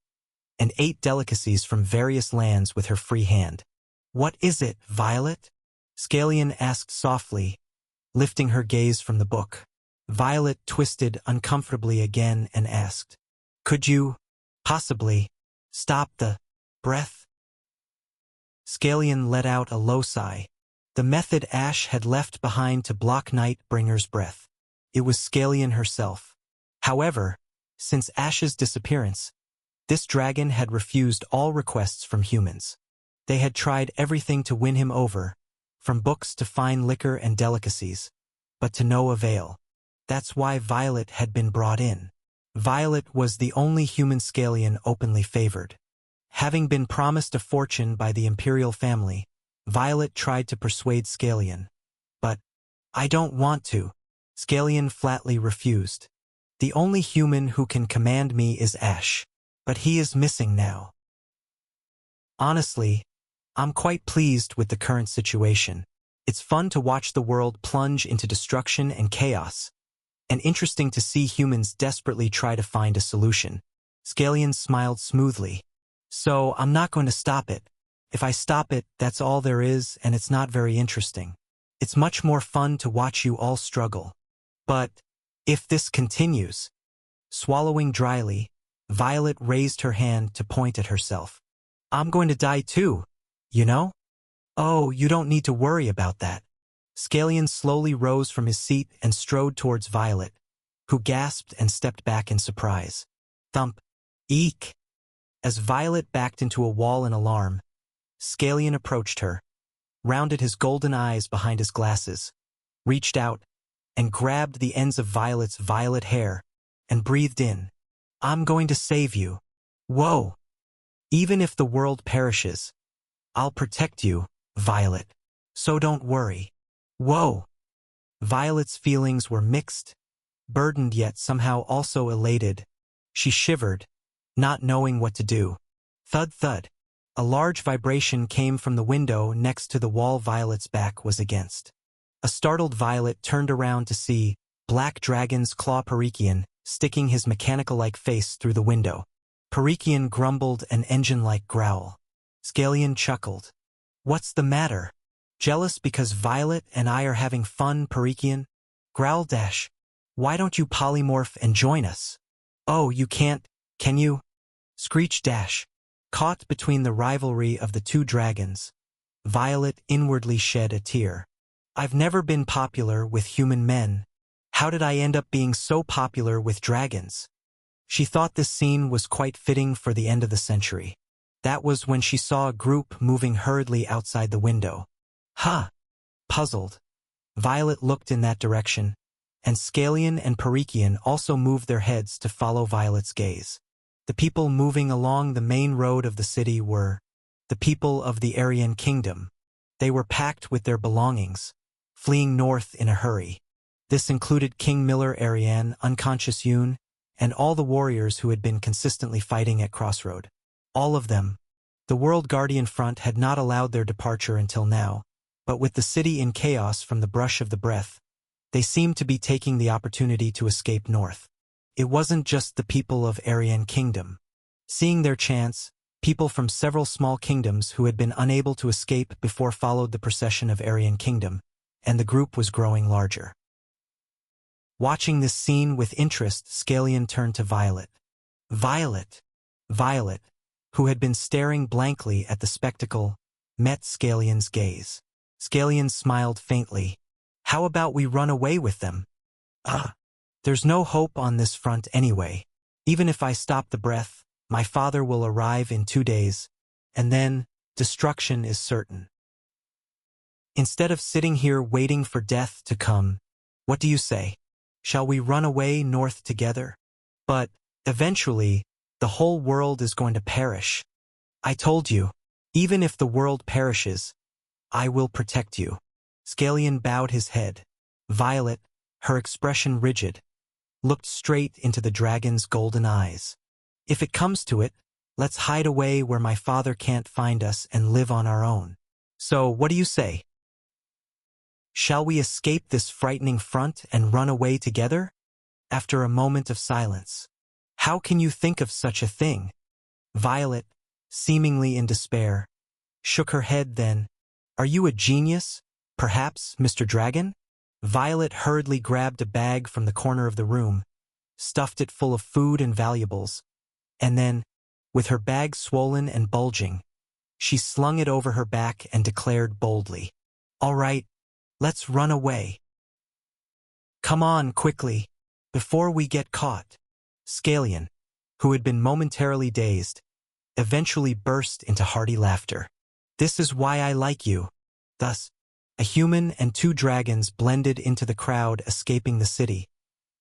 and ate delicacies from various lands with her free hand. What is it, Violet? Scalion asked softly, lifting her gaze from the book. Violet twisted uncomfortably again and asked, Could you, possibly, stop the breath? Scalion let out a low sigh. The method Ash had left behind to block Nightbringer's breath. It was Scalion herself. However, since Ash's disappearance, this dragon had refused all requests from humans. They had tried everything to win him over, from books to fine liquor and delicacies, but to no avail. That's why Violet had been brought in. Violet was the only human Scalion openly favored. Having been promised a fortune by the imperial family, Violet tried to persuade Scalion. But, I don't want to. Scalion flatly refused. The only human who can command me is Ash, but he is missing now. Honestly, I'm quite pleased with the current situation. It's fun to watch the world plunge into destruction and chaos, and interesting to see humans desperately try to find a solution. Scalion smiled smoothly. So, I'm not going to stop it. If I stop it, that's all there is, and it's not very interesting. It's much more fun to watch you all struggle. But, if this continues... Swallowing dryly, Violet raised her hand to point at herself. I'm going to die too, you know? Oh, you don't need to worry about that. Scalion slowly rose from his seat and strode towards Violet, who gasped and stepped back in surprise. Thump. Eek! As Violet backed into a wall in alarm, Scalion approached her, rounded his golden eyes behind his glasses, reached out, and grabbed the ends of Violet's violet hair, and breathed in. I'm going to save you. Whoa! Even if the world perishes, I'll protect you, Violet. So don't worry. Whoa! Violet's feelings were mixed, burdened yet somehow also elated. She shivered, not knowing what to do. Thud thud. A large vibration came from the window next to the wall Violet's back was against. A startled Violet turned around to see Black Dragon's Claw Parikian sticking his mechanical-like face through the window. Parikian grumbled an engine-like growl. Scalion chuckled. What's the matter? Jealous because Violet and I are having fun, Parikian? Growled Ash. Why don't you polymorph and join us? Oh, you can't, can you? Screeched Ash. Caught between the rivalry of the two dragons, Violet inwardly shed a tear. I've never been popular with human men. How did I end up being so popular with dragons? She thought this scene was quite fitting for the end of the century. That was when she saw a group moving hurriedly outside the window. Huh! Puzzled, Violet looked in that direction, and Scalion and Parikian also moved their heads to follow Violet's gaze. The people moving along the main road of the city were the people of the Aryan Kingdom. They were packed with their belongings, fleeing north in a hurry. This included King Miller Aryan, unconscious Yoon, and all the warriors who had been consistently fighting at Crossroad. All of them. The World Guardian Front had not allowed their departure until now, but with the city in chaos from the brush of the breath, they seemed to be taking the opportunity to escape north. It wasn't just the people of Aryan Kingdom. Seeing their chance, People from several small kingdoms who had been unable to escape before followed the procession of Aryan Kingdom, and the group was growing larger. Watching this scene with interest, Scalian turned to Violet. Violet, who had been staring blankly at the spectacle, met Scalian's gaze. Scalian smiled faintly. How about we run away with them? There's no hope on this front anyway. Even if I stop the breath, my father will arrive in 2 days, and then destruction is certain. Instead of sitting here waiting for death to come, what do you say? Shall we run away north together? But, eventually, the whole world is going to perish. I told you, even if the world perishes, I will protect you. Scalian bowed his head. Violet, her expression rigid, looked straight into the dragon's golden eyes. If it comes to it, let's hide away where my father can't find us and live on our own. So, what do you say? Shall we escape this frightening front and run away together? After a moment of silence. How can you think of such a thing? Violet, seemingly in despair, shook her head then. Are you a genius? Perhaps, Mr. Dragon? Violet hurriedly grabbed a bag from the corner of the room, stuffed it full of food and valuables, and then, with her bag swollen and bulging, she slung it over her back and declared boldly, "All right, let's run away. Come on, quickly, before we get caught." Scalian, who had been momentarily dazed, eventually burst into hearty laughter. "This is why I like you." Thus, a human and 2 dragons blended into the crowd escaping the city,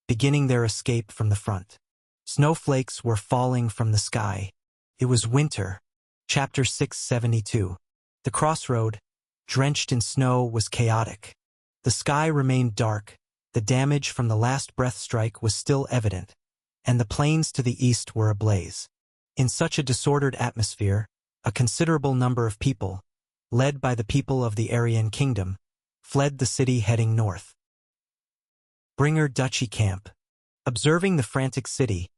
beginning their escape from the front. Snowflakes were falling from the sky. It was winter. Chapter 672. The crossroad, drenched in snow, was chaotic. The sky remained dark, the damage from the last breath strike was still evident, and the plains to the east were ablaze. In such a disordered atmosphere, a considerable number of people, led by the people of the Aryan Kingdom, fled the city heading north. Bringer Duchy Camp. Observing the frantic city,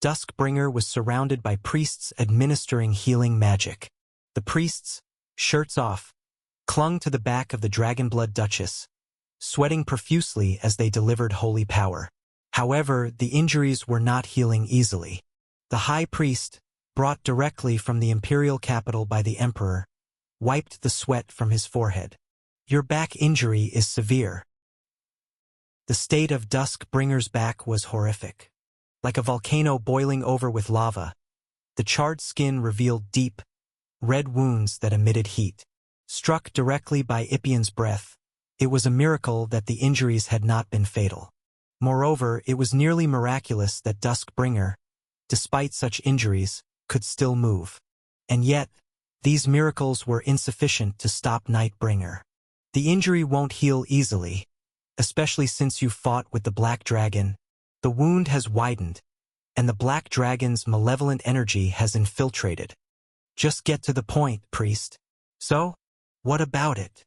Duskbringer was surrounded by priests administering healing magic. The priests, shirts off, clung to the back of the Dragonblood Duchess, sweating profusely as they delivered holy power. However, the injuries were not healing easily. The high priest, brought directly from the imperial capital by the emperor, wiped the sweat from his forehead. "Your back injury is severe." The state of Duskbringer's back was horrific. Like a volcano boiling over with lava, the charred skin revealed deep, red wounds that emitted heat. Struck directly by Ipian's breath, it was a miracle that the injuries had not been fatal. Moreover, it was nearly miraculous that Duskbringer, despite such injuries, could still move. And yet, these miracles were insufficient to stop Nightbringer. The injury won't heal easily, especially since you fought with the Black Dragon. The wound has widened, and the Black Dragon's malevolent energy has infiltrated. Just get to the point, priest. So, what about it?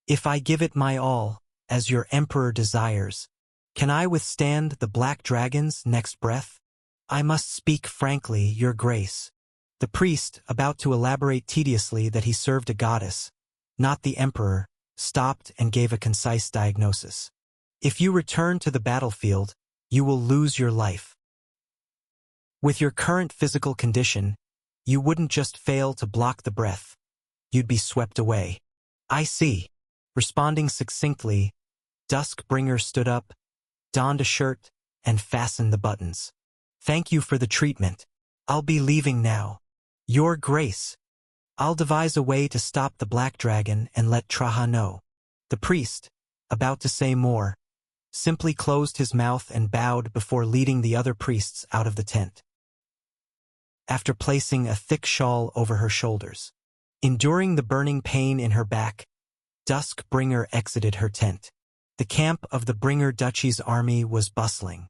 If I give it my all, as your emperor desires, can I withstand the Black Dragon's next breath? I must speak frankly, your grace. The priest, about to elaborate tediously that he served a goddess, not the emperor, stopped and gave a concise diagnosis. If you return to the battlefield, you will lose your life. With your current physical condition, you wouldn't just fail to block the breath. You'd be swept away. I see. Responding succinctly, Duskbringer stood up, donned a shirt, and fastened the buttons. Thank you for the treatment. I'll be leaving now. Your grace. I'll devise a way to stop the Black Dragon and let Traha know. The priest, about to say more, simply closed his mouth and bowed before leading the other priests out of the tent. After placing a thick shawl over her shoulders, enduring the burning pain in her back, Duskbringer exited her tent. The camp of the Bringer Duchy's army was bustling.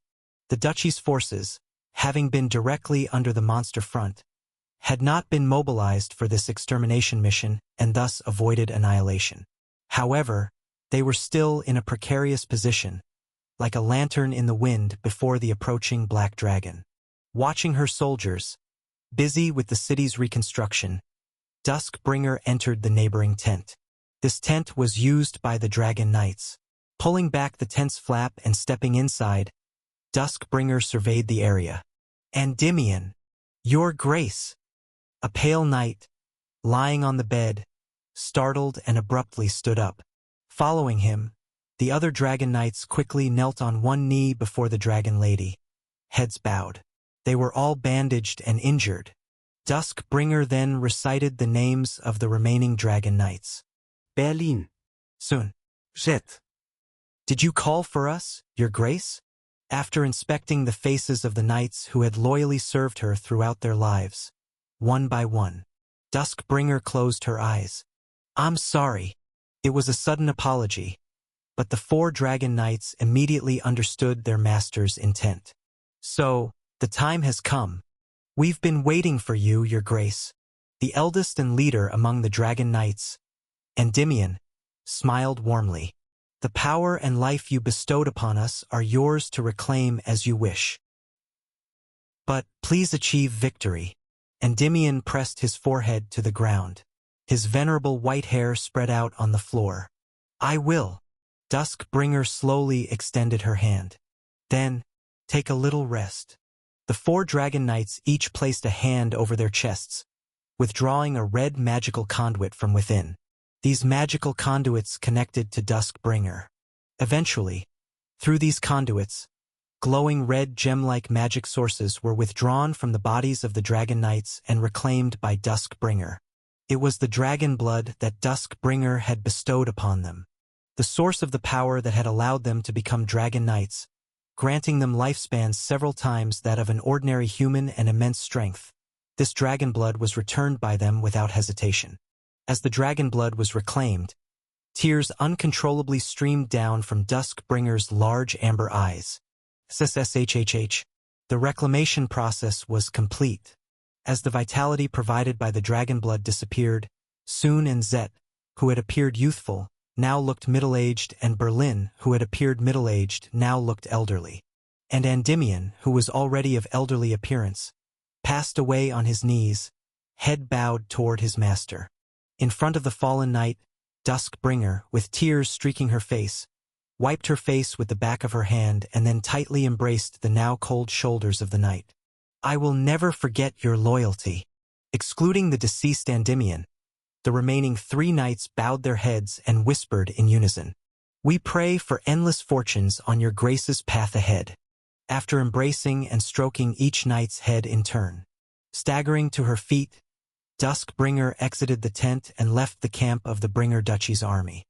The duchy's forces, having been directly under the monster front, had not been mobilized for this extermination mission and thus avoided annihilation. However, they were still in a precarious position, like a lantern in the wind before the approaching Black Dragon. Watching her soldiers, Busy with the city's reconstruction, Duskbringer entered the neighboring tent. This tent was used by the Dragon Knights. Pulling back the tent's flap and stepping inside, Duskbringer surveyed the area. Endymion, your grace! A pale knight, lying on the bed, startled and abruptly stood up. Following him, the other Dragon Knights quickly knelt on one knee before the Dragon Lady, heads bowed. They were all bandaged and injured. Duskbringer then recited the names of the remaining Dragon Knights. Berlin. Sun. Jet. Did you call for us, your grace? After inspecting the faces of the knights who had loyally served her throughout their lives, one by one, Duskbringer closed her eyes. I'm sorry. It was a sudden apology, but the 4 Dragon Knights immediately understood their master's intent. So, the time has come. We've been waiting for you, your grace. The eldest and leader among the Dragon Knights, Endymion, smiled warmly. The power and life you bestowed upon us are yours to reclaim as you wish. But please achieve victory. Endymion pressed his forehead to the ground. His venerable white hair spread out on the floor. I will. Duskbringer slowly extended her hand. Then, take a little rest. The 4 Dragon Knights each placed a hand over their chests, withdrawing a red magical conduit from within. These magical conduits connected to Duskbringer. Eventually, through these conduits, glowing red gem-like magic sources were withdrawn from the bodies of the Dragon Knights and reclaimed by Duskbringer. It was the dragon blood that Duskbringer had bestowed upon them, the source of the power that had allowed them to become Dragon Knights, granting them lifespans several times that of an ordinary human and immense strength. This dragon blood was returned by them without hesitation. As the dragon blood was reclaimed, tears uncontrollably streamed down from Duskbringer's large amber eyes. SSHHH. The reclamation process was complete. As the vitality provided by the dragon blood disappeared, Sun and Zet, who had appeared youthful, now looked middle-aged, and Berlin, who had appeared middle-aged, now looked elderly. And Endymion, who was already of elderly appearance, passed away on his knees, head bowed toward his master. In front of the fallen knight, Duskbringer, with tears streaking her face, wiped her face with the back of her hand and then tightly embraced the now cold shoulders of the knight. I will never forget your loyalty. Excluding the deceased Endymion, the remaining 3 knights bowed their heads and whispered in unison. We pray for endless fortunes on your grace's path ahead. After embracing and stroking each knight's head in turn, staggering to her feet, Duskbringer exited the tent and left the camp of the Bringer Duchy's army.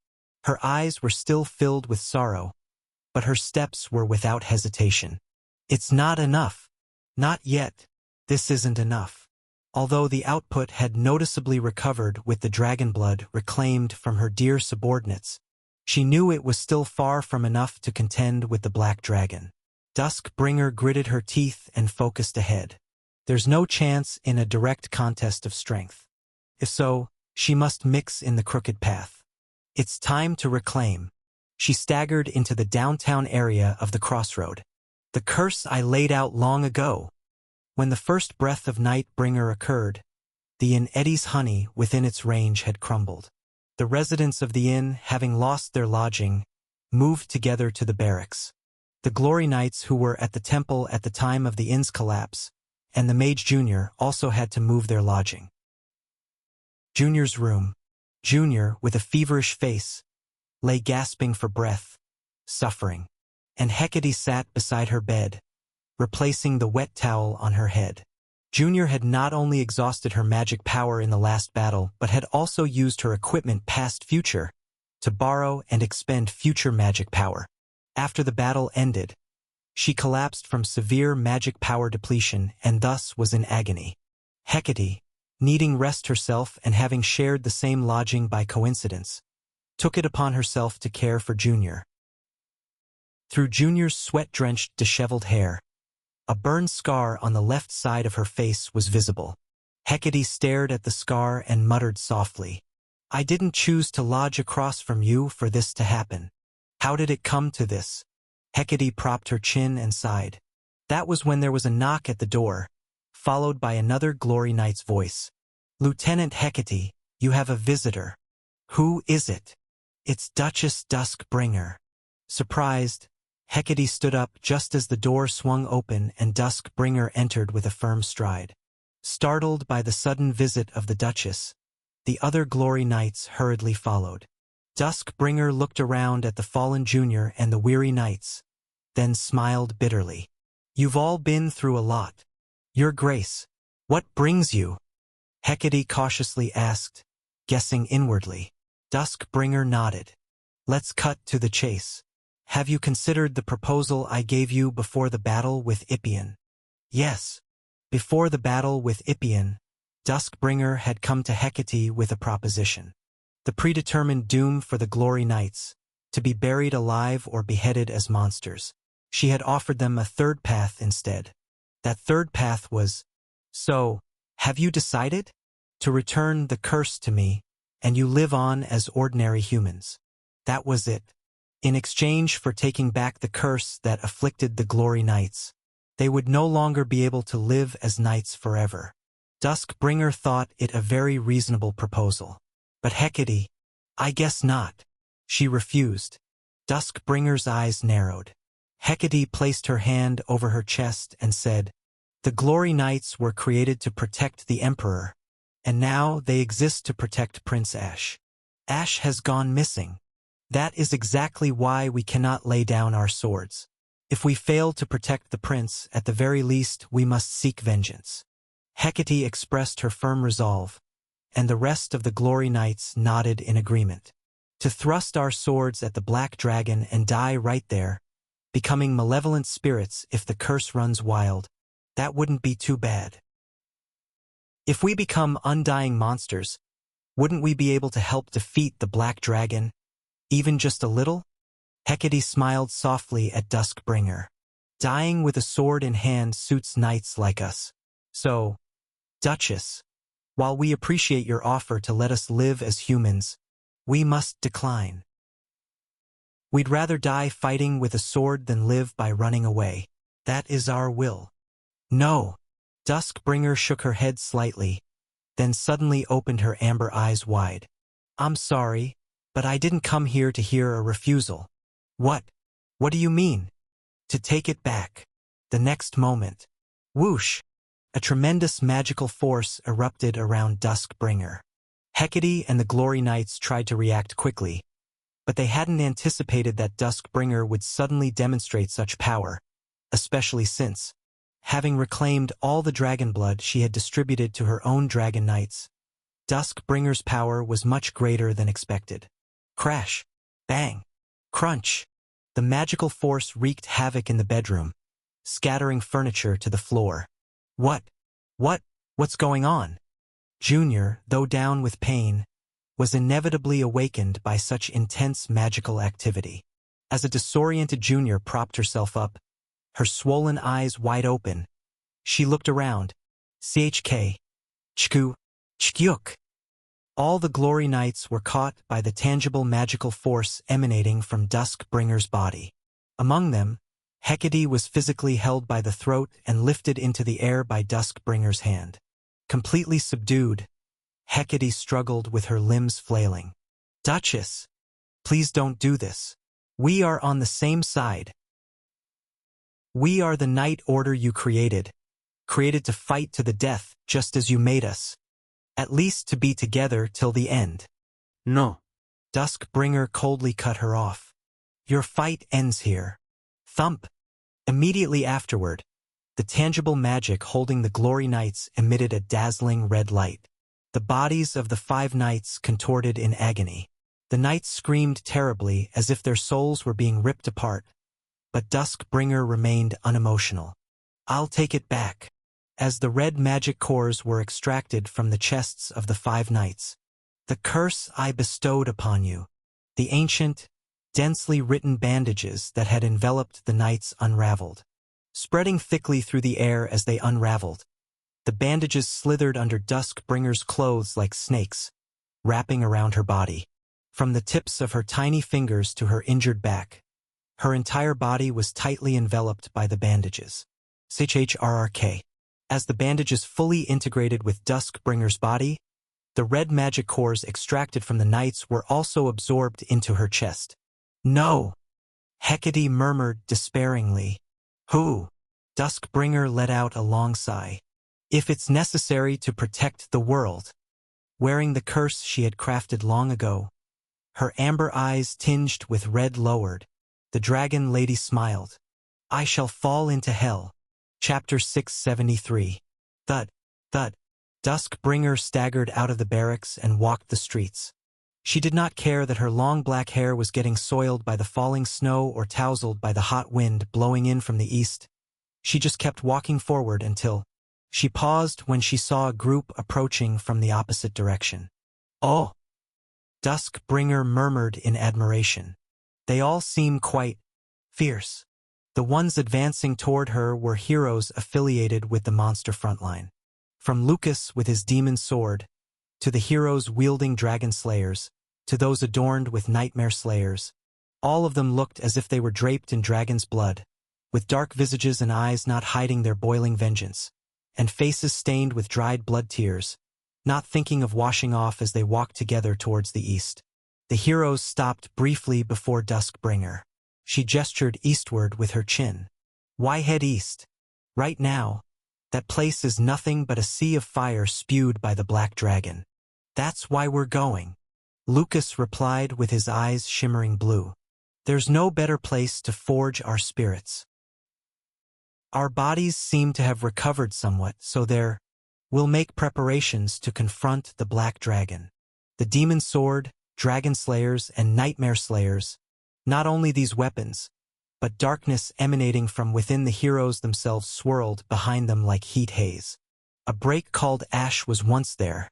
Her eyes were still filled with sorrow, but her steps were without hesitation. It's not enough. Not yet. This isn't enough. Although the output had noticeably recovered with the dragon blood reclaimed from her dear subordinates, she knew it was still far from enough to contend with the Black Dragon. Duskbringer gritted her teeth and focused ahead. There's no chance in a direct contest of strength. If so, she must mix in the crooked path. It's time to reclaim. She staggered into the downtown area of the crossroad. The curse I laid out long ago. When the first breath of Nightbringer occurred, the inn Eddie's honey within its range had crumbled. The residents of the inn, having lost their lodging, moved together to the barracks. The Glory Knights who were at the temple at the time of the inn's collapse, and the Mage Junior also had to move their lodging. Junior's room. Junior, with a feverish face, lay gasping for breath, suffering, and Hecate sat beside her bed, replacing the wet towel on her head. Junior had not only exhausted her magic power in the last battle, but had also used her equipment past-future to borrow and expend future magic power. After the battle ended, she collapsed from severe magic power depletion and thus was in agony. Hecate, needing rest herself and having shared the same lodging by coincidence, took it upon herself to care for Junior. Through Junior's sweat-drenched, disheveled hair, a burn scar on the left side of her face was visible. Hecate stared at the scar and muttered softly, I didn't choose to lodge across from you for this to happen. How did it come to this? Hecate propped her chin and sighed. That was when there was a knock at the door, followed by another Glory Knight's voice. "Lieutenant Hecate, you have a visitor." "Who is it?" "It's Duchess Duskbringer." Surprised, Hecate stood up just as the door swung open and Duskbringer entered with a firm stride. Startled by the sudden visit of the Duchess, the other Glory Knights hurriedly followed. Duskbringer looked around at the fallen junior and the weary knights, then smiled bitterly. "You've all been through a lot. Your Grace, what brings you?" Hecate cautiously asked, guessing inwardly. Duskbringer nodded. "Let's cut to the chase. Have you considered the proposal I gave you before the battle with Ippian?" "Yes." Before the battle with Ippian, Duskbringer had come to Hecate with a proposition. The predetermined doom for the Glory Knights, to be buried alive or beheaded as monsters. She had offered them a third path instead. That third path was, "So, have you decided? To return the curse to me, and you live on as ordinary humans." That was it. In exchange for taking back the curse that afflicted the Glory Knights, they would no longer be able to live as knights forever. Duskbringer thought it a very reasonable proposal. But Hecate, "I guess not." She refused. Duskbringer's eyes narrowed. Hecate placed her hand over her chest and said, "The Glory Knights were created to protect the Emperor, and now they exist to protect Prince Ash. Ash has gone missing. That is exactly why we cannot lay down our swords. If we fail to protect the prince, at the very least we must seek vengeance." Hecate expressed her firm resolve, and the rest of the Glory Knights nodded in agreement. To thrust our swords at the Black Dragon and die right there, becoming malevolent spirits if the curse runs wild, that wouldn't be too bad. If we become undying monsters, wouldn't we be able to help defeat the Black Dragon, even just a little? Hecate smiled softly at Duskbringer. "Dying with a sword in hand suits knights like us. So, Duchess, while we appreciate your offer to let us live as humans, we must decline. We'd rather die fighting with a sword than live by running away. That is our will." "No." Duskbringer shook her head slightly, then suddenly opened her amber eyes wide. "I'm sorry, but I didn't come here to hear a refusal." "What? What do you mean?" "To take it back." The next moment, whoosh, a tremendous magical force erupted around Duskbringer. Hecate and the Glory Knights tried to react quickly, but they hadn't anticipated that Duskbringer would suddenly demonstrate such power, especially since, having reclaimed all the dragon blood she had distributed to her own dragon knights, Duskbringer's power was much greater than expected. Crash, bang, crunch. The magical force wreaked havoc in the bedroom, scattering furniture to the floor. What's going on?" Junior, though down with pain, was inevitably awakened by such intense magical activity. As a disoriented Junior propped herself up, her swollen eyes wide open, she looked around. Chk. Chku. Chkyuk. All the Glory Knights were caught by the tangible magical force emanating from Duskbringer's body. Among them, Hecate was physically held by the throat and lifted into the air by Duskbringer's hand. Completely subdued, Hecate struggled with her limbs flailing. "Duchess, please don't do this. We are on the same side. We are the Knight Order you created to fight to the death just as you made us. At least to be together till the end." "No." Duskbringer coldly cut her off. "Your fight ends here." Thump. Immediately afterward, the tangible magic holding the Glory Knights emitted a dazzling red light. The bodies of the 5 knights contorted in agony. The knights screamed terribly as if their souls were being ripped apart, but Duskbringer remained unemotional. "I'll take it back." As the red magic cores were extracted from the chests of the 5 knights, "The curse I bestowed upon you." The ancient, densely written bandages that had enveloped the knights unraveled. Spreading thickly through the air as they unraveled, the bandages slithered under Duskbringer's clothes like snakes, wrapping around her body. From the tips of her tiny fingers to her injured back, her entire body was tightly enveloped by the bandages. CHRRK. As the bandages fully integrated with Duskbringer's body, the red magic cores extracted from the knights were also absorbed into her chest. "No!" Hecate murmured despairingly. "Who?" Duskbringer let out a long sigh. "If it's necessary to protect the world." Wearing the curse she had crafted long ago, her amber eyes tinged with red lowered, the dragon lady smiled. "I shall fall into hell." Chapter 673. Thud, thud. Duskbringer staggered out of the barracks and walked the streets. She did not care that her long black hair was getting soiled by the falling snow or tousled by the hot wind blowing in from the east. She just kept walking forward until she paused when she saw a group approaching from the opposite direction. "Oh!" Duskbringer murmured in admiration. "They all seem quite fierce." The ones advancing toward her were heroes affiliated with the monster frontline. From Lucas with his demon sword, to the heroes wielding dragon slayers, to those adorned with nightmare slayers. All of them looked as if they were draped in dragon's blood, with dark visages and eyes not hiding their boiling vengeance, and faces stained with dried blood tears, not thinking of washing off as they walked together towards the east. The heroes stopped briefly before Duskbringer. She gestured eastward with her chin. "Why head east? Right now, that place is nothing but a sea of fire spewed by the black dragon." "That's why we're going," Lucas replied with his eyes shimmering blue. "There's no better place to forge our spirits. Our bodies seem to have recovered somewhat, so we'll make preparations to confront the black dragon. The demon sword, dragon slayers, and nightmare slayers. Not only these weapons, but darkness emanating from within the heroes themselves swirled behind them like heat haze. A break called ash was once there,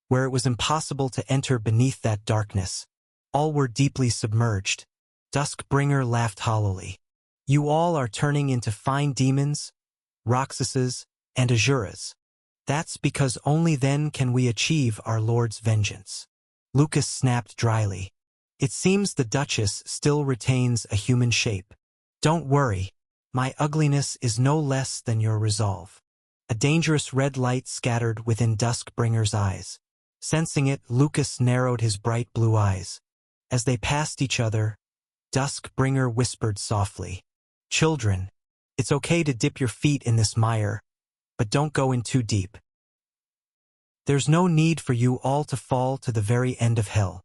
where it was impossible to enter beneath that darkness. All were deeply submerged." Duskbringer laughed hollowly. "You all are turning into fine demons, Roxases, and Azuras. That's because only then can we achieve our Lord's vengeance." Lucas snapped dryly. "It seems the Duchess still retains a human shape. Don't worry, my ugliness is no less than your resolve." A dangerous red light scattered within Duskbringer's eyes. Sensing it, Lucas narrowed his bright blue eyes. As they passed each other, Duskbringer whispered softly, "Children, it's okay to dip your feet in this mire, but don't go in too deep. There's no need for you all to fall to the very end of hell."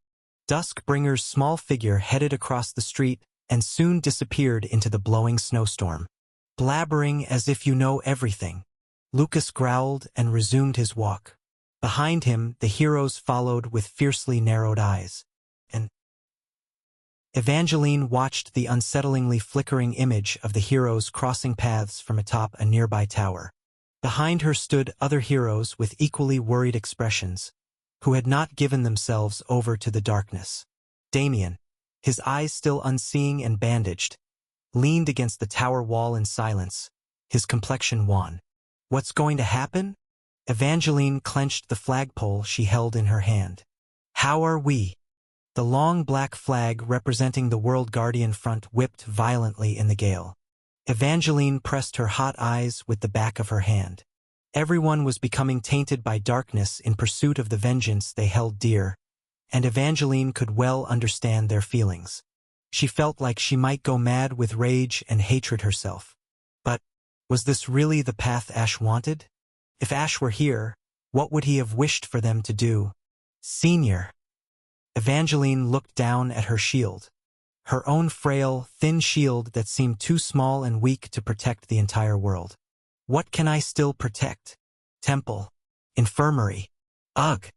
Duskbringer's small figure headed across the street and soon disappeared into the blowing snowstorm. "Blabbering as if you know everything," Lucas growled and resumed his walk. Behind him, the heroes followed with fiercely narrowed eyes. And Evangeline watched the unsettlingly flickering image of the heroes crossing paths from atop a nearby tower. Behind her stood other heroes with equally worried expressions, who had not given themselves over to the darkness. Damien, his eyes still unseeing and bandaged, leaned against the tower wall in silence, his complexion wan. "What's going to happen?" Evangeline clenched the flagpole she held in her hand. "How are we?" The long black flag representing the World Guardian front whipped violently in the gale. Evangeline pressed her hot eyes with the back of her hand. Everyone was becoming tainted by darkness in pursuit of the vengeance they held dear, and Evangeline could well understand their feelings. She felt like she might go mad with rage and hatred herself. But was this really the path Ash wanted? If Ash were here, what would he have wished for them to do? "Senior." Evangeline looked down at her shield. Her own frail, thin shield that seemed too small and weak to protect the entire world. "What can I still protect? Temple. Infirmary. Ugh."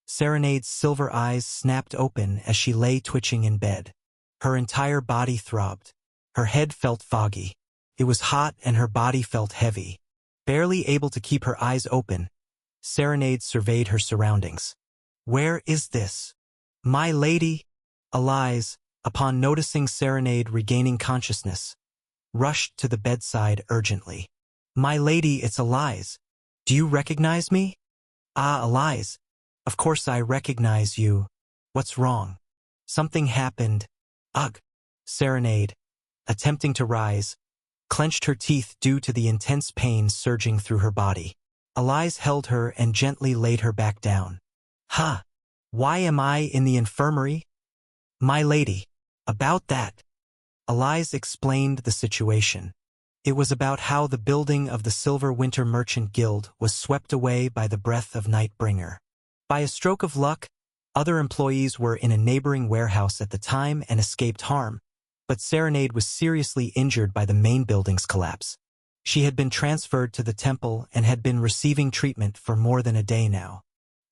Serenade's silver eyes snapped open as she lay twitching in bed. Her entire body throbbed. Her head felt foggy. It was hot and her body felt heavy. Barely able to keep her eyes open, Serenade surveyed her surroundings. "Where is this?" "My lady," Elize, upon noticing Serenade regaining consciousness, rushed to the bedside urgently. "My lady, it's Elize. Do you recognize me?" "Ah, Elize. Of course I recognize you. What's wrong?" "Something happened." "Ugh." Serenade, attempting to rise, clenched her teeth due to the intense pain surging through her body. Elise held her and gently laid her back down. "Huh? Why am I in the infirmary?" "My lady." "About that." Elise explained the situation. It was about how the building of the Silver Winter Merchant Guild was swept away by the breath of Nightbringer. By a stroke of luck, other employees were in a neighboring warehouse at the time and escaped harm, but Serenade was seriously injured by the main building's collapse. She had been transferred to the temple and had been receiving treatment for more than a day now.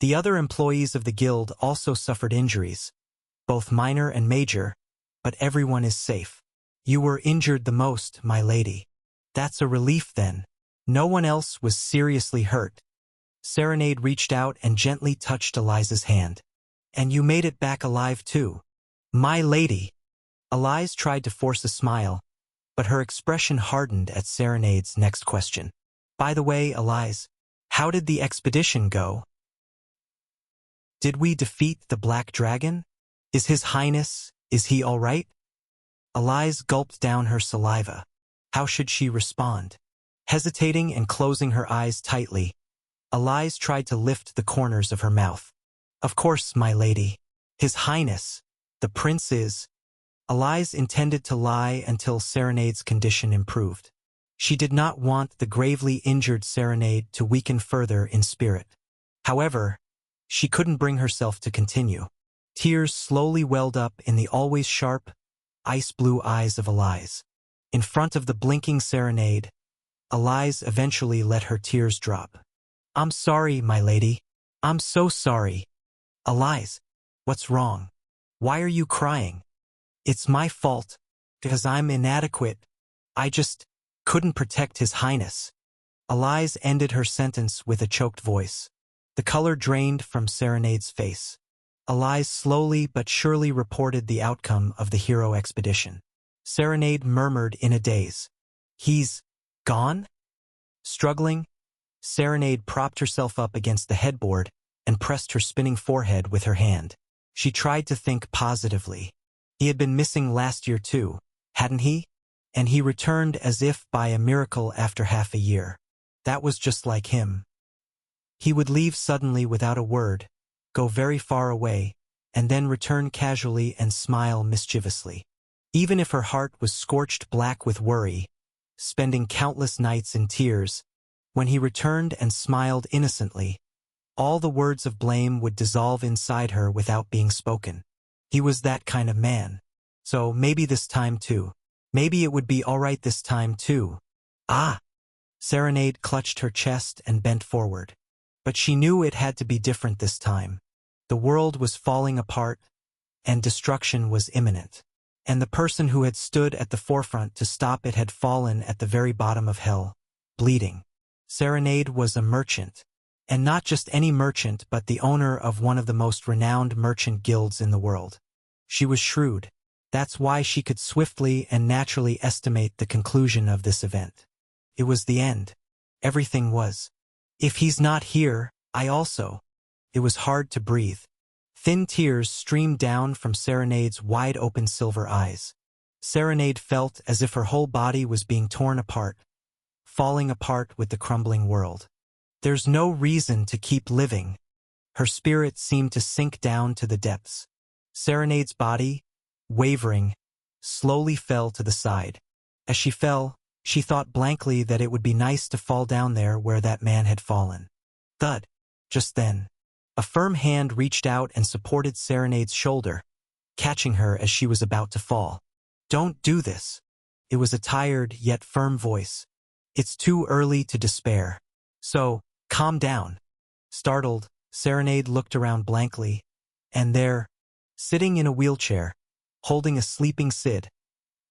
The other employees of the guild also suffered injuries, both minor and major, but everyone is safe. "You were injured the most, my lady." "That's a relief then. No one else was seriously hurt." Serenade reached out and gently touched Elise's hand. "And you made it back alive too." "My lady." Elise tried to force a smile, but her expression hardened at Serenade's next question. "By the way, Elise, how did the expedition go? Did we defeat the Black Dragon? Is he all right?" Elise gulped down her saliva. How should she respond? Hesitating and closing her eyes tightly, Elise tried to lift the corners of her mouth. "Of course, my lady. His Highness, the Prince is—" Elise intended to lie until Serenade's condition improved. She did not want the gravely injured Serenade to weaken further in spirit. However, she couldn't bring herself to continue. Tears slowly welled up in the always sharp, ice-blue eyes of Elise. In front of the blinking Serenade, Elise eventually let her tears drop. "I'm sorry, my lady. I'm so sorry." "Elise, what's wrong? Why are you crying?" "It's my fault, because I'm inadequate. I just couldn't protect His Highness." Elise ended her sentence with a choked voice. The color drained from Serenade's face. Elise slowly but surely reported the outcome of the hero expedition. Serenade murmured in a daze. "He's gone?" Struggling, Serenade propped herself up against the headboard and pressed her spinning forehead with her hand. She tried to think positively. He had been missing last year too, hadn't he? And he returned as if by a miracle after half a year. That was just like him. He would leave suddenly without a word, go very far away, and then return casually and smile mischievously. Even if her heart was scorched black with worry, spending countless nights in tears, when he returned and smiled innocently, all the words of blame would dissolve inside her without being spoken. He was that kind of man. So maybe this time too. Maybe it would be all right this time too. "Ah!" Serenade clutched her chest and bent forward. But she knew it had to be different this time. The world was falling apart, and destruction was imminent. And the person who had stood at the forefront to stop it had fallen at the very bottom of hell, bleeding. Serenade was a merchant. And not just any merchant, but the owner of one of the most renowned merchant guilds in the world. She was shrewd. That's why she could swiftly and naturally estimate the conclusion of this event. It was the end. Everything was. "If he's not here, I also." It was hard to breathe. Thin tears streamed down from Serenade's wide-open silver eyes. Serenade felt as if her whole body was being torn apart, falling apart with the crumbling world. There's no reason to keep living. Her spirit seemed to sink down to the depths. Serenade's body, wavering, slowly fell to the side. As she fell, she thought blankly that it would be nice to fall down there where that man had fallen. Thud. Just then, a firm hand reached out and supported Serenade's shoulder, catching her as she was about to fall. "Don't do this." It was a tired yet firm voice. "It's too early to despair. So, calm down." Startled, Serenade looked around blankly, and there, sitting in a wheelchair, holding a sleeping Sid,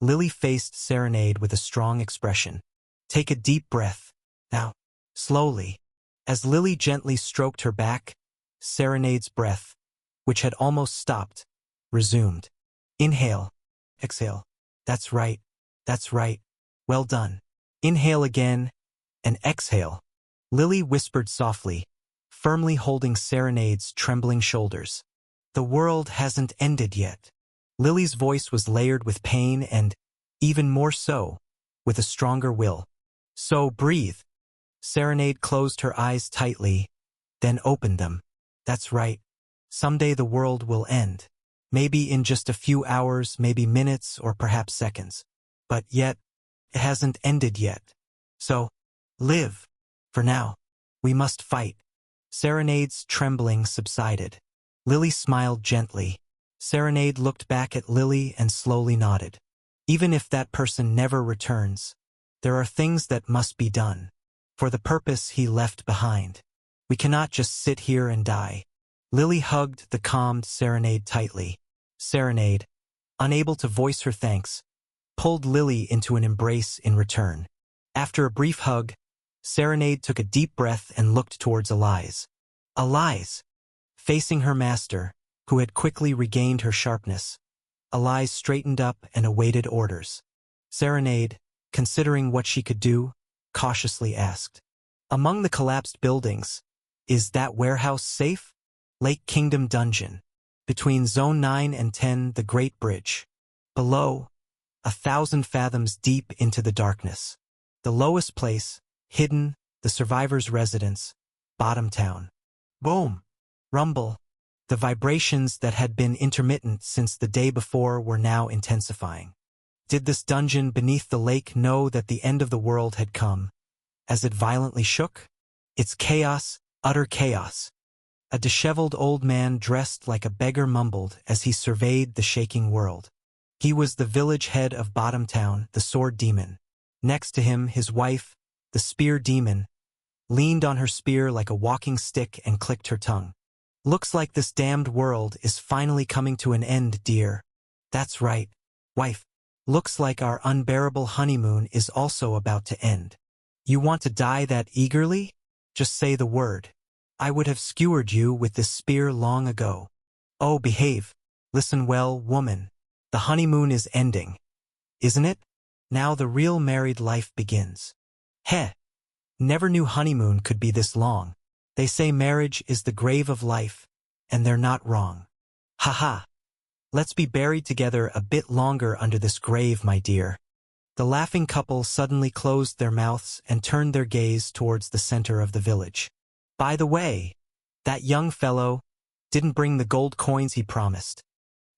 Lily faced Serenade with a strong expression. "Take a deep breath. Now." Slowly. As Lily gently stroked her back, Serenade's breath, which had almost stopped, resumed. "Inhale. Exhale. That's right. That's right. Well done. Inhale again, and exhale." Lily whispered softly, firmly holding Serenade's trembling shoulders. "The world hasn't ended yet." Lily's voice was layered with pain and, even more so, with a stronger will. So breathe. Serenade closed her eyes tightly, then opened them. That's right. Someday the world will end. Maybe in just a few hours, maybe minutes, or perhaps seconds. But yet, it hasn't ended yet. So, live. For now, we must fight. Serenade's trembling subsided. Lily smiled gently. Serenade looked back at Lily and slowly nodded. Even if that person never returns, there are things that must be done. For the purpose he left behind. We cannot just sit here and die. Lily hugged the calmed Serenade tightly. Serenade, unable to voice her thanks, pulled Lily into an embrace in return. After a brief hug, Serenade took a deep breath and looked towards Elise. Elise! Facing her master, who had quickly regained her sharpness. Elise straightened up and awaited orders. Serenade, considering what she could do, cautiously asked. Among the collapsed buildings, is that warehouse safe? Lake Kingdom Dungeon. Between Zone 9 and 10, the Great Bridge. Below, 1,000 fathoms deep into the darkness. The lowest place, hidden, the survivor's residence, Bottom Town. Boom! Rumble. The vibrations that had been intermittent since the day before were now intensifying. Did this dungeon beneath the lake know that the end of the world had come, as it violently shook? Its chaos, utter chaos. A disheveled old man dressed like a beggar mumbled as he surveyed the shaking world. He was the village head of Bottom Town, the sword demon. Next to him, his wife, the spear demon, leaned on her spear like a walking stick and clicked her tongue. Looks like this damned world is finally coming to an end, dear. That's right, wife. Looks like our unbearable honeymoon is also about to end. You want to die that eagerly? Just say the word. I would have skewered you with this spear long ago. Oh, behave. Listen well, woman. The honeymoon is ending. Isn't it? Now the real married life begins. Heh. Never knew honeymoon could be this long. They say marriage is the grave of life, and they're not wrong. Ha. Let's be buried together a bit longer under this grave, my dear. The laughing couple suddenly closed their mouths and turned their gaze towards the center of the village. By the way, that young fellow didn't bring the gold coins he promised.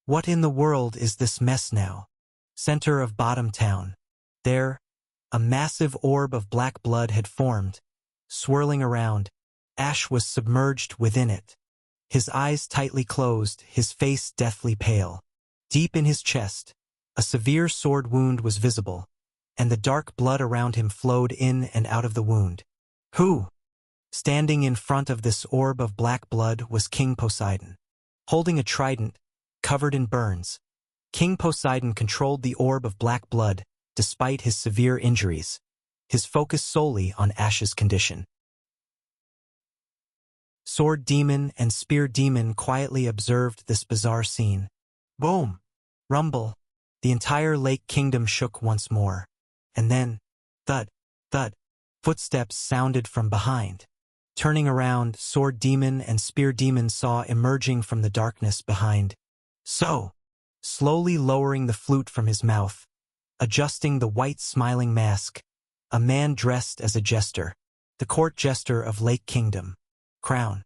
What in the world is this mess now? Center of Bottom Town. There, a massive orb of black blood had formed. Swirling around, Ash was submerged within it. His eyes tightly closed, his face deathly pale. Deep in his chest, a severe sword wound was visible, and the dark blood around him flowed in and out of the wound. Who? Standing in front of this orb of black blood was King Poseidon. Holding a trident, covered in burns, King Poseidon controlled the orb of black blood, despite his severe injuries, his focus solely on Ash's condition. Sword Demon and Spear Demon quietly observed this bizarre scene. Boom! Rumble! The entire Lake Kingdom shook once more. And then, thud, thud, footsteps sounded from behind. Turning around, Sword Demon and Spear Demon saw emerging from the darkness behind. So, slowly lowering the flute from his mouth, adjusting the white smiling mask, a man dressed as a jester, the court jester of Lake Kingdom. Crown.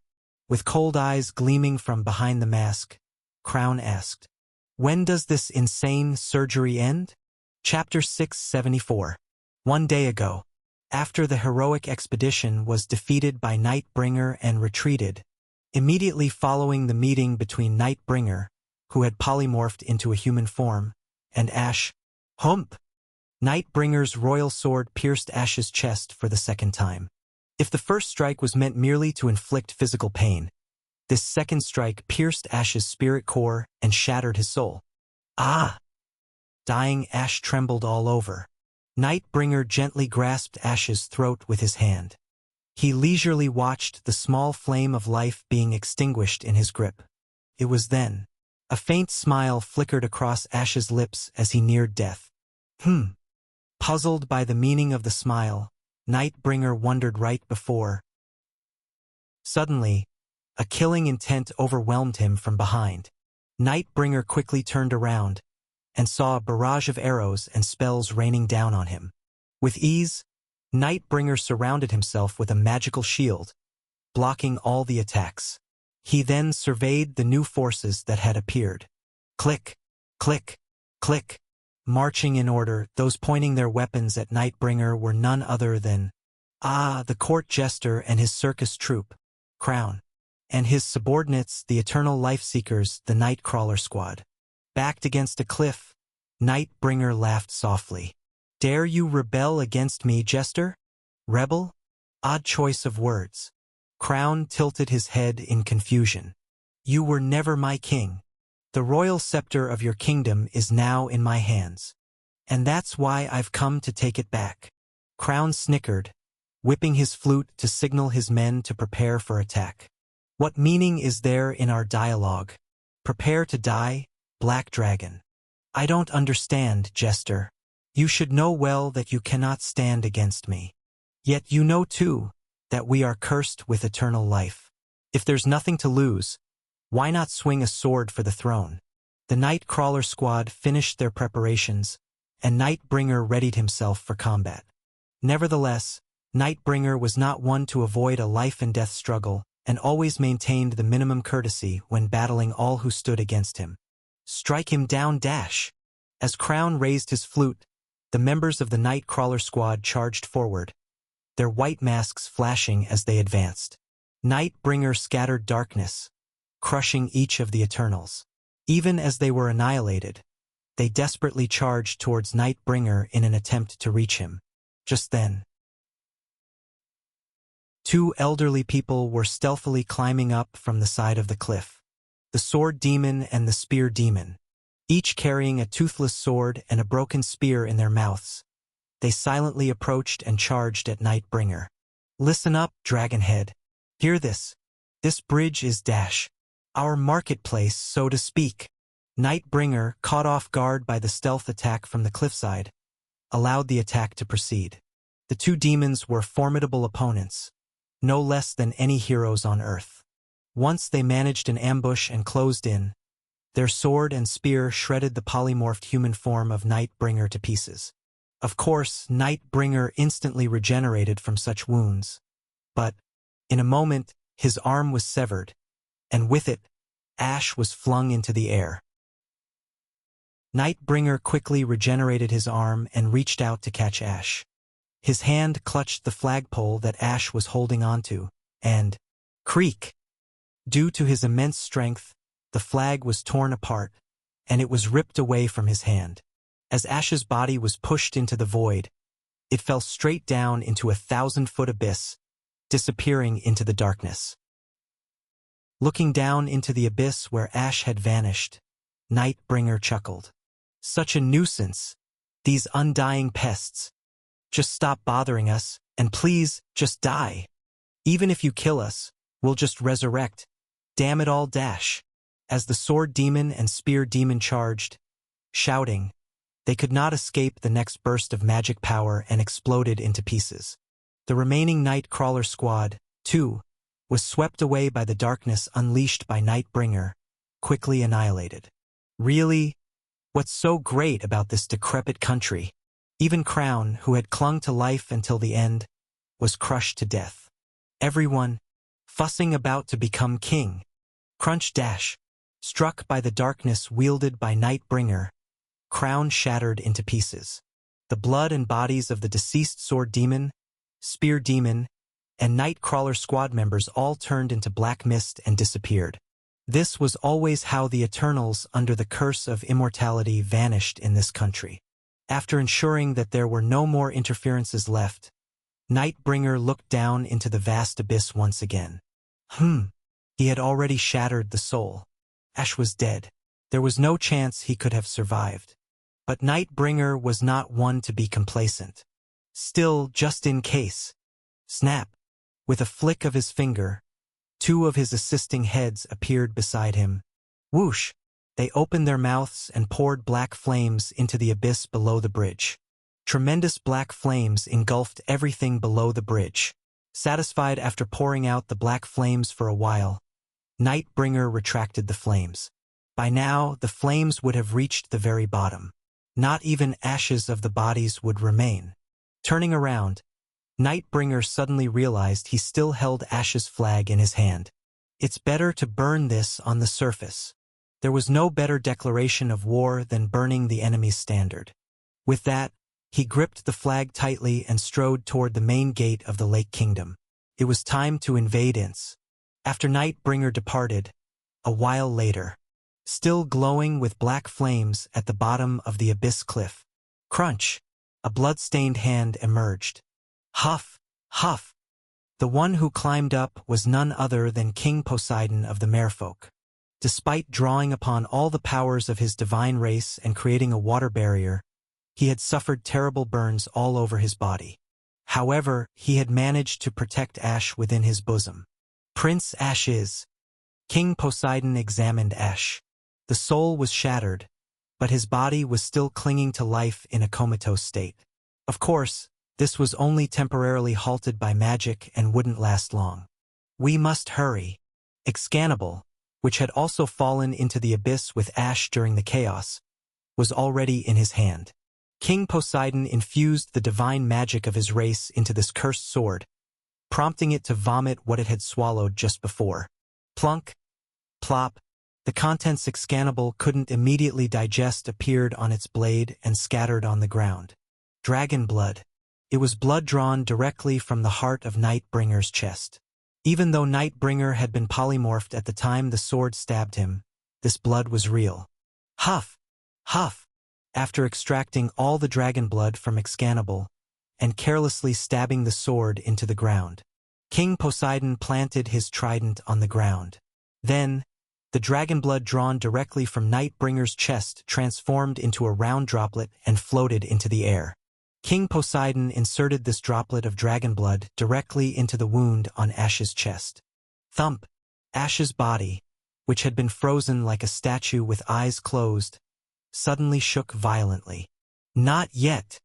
With cold eyes gleaming from behind the mask, Crown asked, "When does this insane surgery end?" Chapter 674. One day ago, after the heroic expedition was defeated by Nightbringer and retreated, immediately following the meeting between Nightbringer, who had polymorphed into a human form, and Ash, Hump! Nightbringer's royal sword pierced Ash's chest for the second time. If the first strike was meant merely to inflict physical pain, this second strike pierced Ash's spirit core and shattered his soul. Ah! Dying, Ash trembled all over. Nightbringer gently grasped Ash's throat with his hand. He leisurely watched the small flame of life being extinguished in his grip. It was then. A faint smile flickered across Ash's lips as he neared death. Puzzled by the meaning of the smile, Nightbringer wondered right before. Suddenly, a killing intent overwhelmed him from behind. Nightbringer quickly turned around and saw a barrage of arrows and spells raining down on him. With ease, Nightbringer surrounded himself with a magical shield, blocking all the attacks. He then surveyed the new forces that had appeared. Click, click, click. Marching in order, those pointing their weapons at Nightbringer were none other than the court jester and his circus troupe, Crown, and his subordinates, the Eternal Life-Seekers, the Nightcrawler Squad. Backed against a cliff, Nightbringer laughed softly. Dare you rebel against me, jester? Rebel? Odd choice of words. Crown tilted his head in confusion. You were never my king. The royal scepter of your kingdom is now in my hands. And that's why I've come to take it back. Crown snickered, whipping his flute to signal his men to prepare for attack. What meaning is there in our dialogue? Prepare to die, Black Dragon. I don't understand, jester. You should know well that you cannot stand against me. Yet you know too, that we are cursed with eternal life. If there's nothing to lose, why not swing a sword for the throne? The Nightcrawler Squad finished their preparations, and Nightbringer readied himself for combat. Nevertheless, Nightbringer was not one to avoid a life-and-death struggle, and always maintained the minimum courtesy when battling all who stood against him. Strike him down, Dash! As Crown raised his flute, the members of the Nightcrawler Squad charged forward, their white masks flashing as they advanced. Nightbringer scattered darkness, crushing each of the Eternals. Even as they were annihilated, they desperately charged towards Nightbringer in an attempt to reach him. Just then, two elderly people were stealthily climbing up from the side of the cliff. The Sword Demon and the Spear Demon, each carrying a toothless sword and a broken spear in their mouths. They silently approached and charged at Nightbringer. Listen up, Dragonhead. Hear this. This bridge is Dash, our marketplace, so to speak. Nightbringer, caught off guard by the stealth attack from the cliffside, allowed the attack to proceed. The two demons were formidable opponents, no less than any heroes on Earth. Once they managed an ambush and closed in, their sword and spear shredded the polymorphed human form of Nightbringer to pieces. Of course, Nightbringer instantly regenerated from such wounds. But, in a moment, his arm was severed, and with it, Ash was flung into the air. Nightbringer quickly regenerated his arm and reached out to catch Ash. His hand clutched the flagpole that Ash was holding onto, and, creak! Due to his immense strength, the flag was torn apart, and it was ripped away from his hand. As Ash's body was pushed into the void, it fell straight down into a 1,000-foot abyss, disappearing into the darkness. Looking down into the abyss where Ash had vanished, Nightbringer chuckled. Such a nuisance, these undying pests. Just stop bothering us, and please, just die. Even if you kill us, we'll just resurrect. Damn it all, Dash. As the Sword Demon and Spear Demon charged, shouting, they could not escape the next burst of magic power and exploded into pieces. The remaining Nightcrawler Squad, too, was swept away by the darkness unleashed by Nightbringer, quickly annihilated. Really? What's so great about this decrepit country? Even Crown, who had clung to life until the end, was crushed to death. Everyone, fussing about to become king. Crunch Dash, struck by the darkness wielded by Nightbringer, Crown shattered into pieces. The blood and bodies of the deceased Sword Demon, Spear Demon, and Nightcrawler Squad members all turned into black mist and disappeared. This was always how the Eternals under the curse of immortality vanished in this country. After ensuring that there were no more interferences left, Nightbringer looked down into the vast abyss once again. He had already shattered the soul. Ash was dead. There was no chance he could have survived. But Nightbringer was not one to be complacent. Still, just in case. Snap! With a flick of his finger, two of his assisting heads appeared beside him. Whoosh! They opened their mouths and poured black flames into the abyss below the bridge. Tremendous black flames engulfed everything below the bridge. Satisfied after pouring out the black flames for a while, Nightbringer retracted the flames. By now, the flames would have reached the very bottom. Not even ashes of the bodies would remain. Turning around, Nightbringer suddenly realized he still held Ash's flag in his hand. It's better to burn this on the surface. There was no better declaration of war than burning the enemy's standard. With that, he gripped the flag tightly and strode toward the main gate of the Lake Kingdom. It was time to invade Ince. After Nightbringer departed, a while later, still glowing with black flames at the bottom of the abyss cliff, crunch, a blood-stained hand emerged. Huff, huff. The one who climbed up was none other than King Poseidon of the Merfolk. Despite drawing upon all the powers of his divine race and creating a water barrier, he had suffered terrible burns all over his body. However, he had managed to protect Ash within his bosom. Prince Ash is. King Poseidon examined Ash. The soul was shattered, but his body was still clinging to life in a comatose state. Of course, this was only temporarily halted by magic and wouldn't last long. We must hurry. Excalibur, which had also fallen into the abyss with Ash during the chaos, was already in his hand. King Poseidon infused the divine magic of his race into this cursed sword, prompting it to vomit what it had swallowed just before. Plunk, plop, the contents Excalibur couldn't immediately digest appeared on its blade and scattered on the ground. Dragon blood. It was blood drawn directly from the heart of Nightbringer's chest. Even though Nightbringer had been polymorphed at the time the sword stabbed him, this blood was real. Huff, huff. After extracting all the dragon blood from Excalibur and carelessly stabbing the sword into the ground, King Poseidon planted his trident on the ground. Then, the dragon blood drawn directly from Nightbringer's chest transformed into a round droplet and floated into the air. King Poseidon inserted this droplet of dragon blood directly into the wound on Ash's chest. Thump! Ash's body, which had been frozen like a statue with eyes closed, suddenly shook violently. Not yet!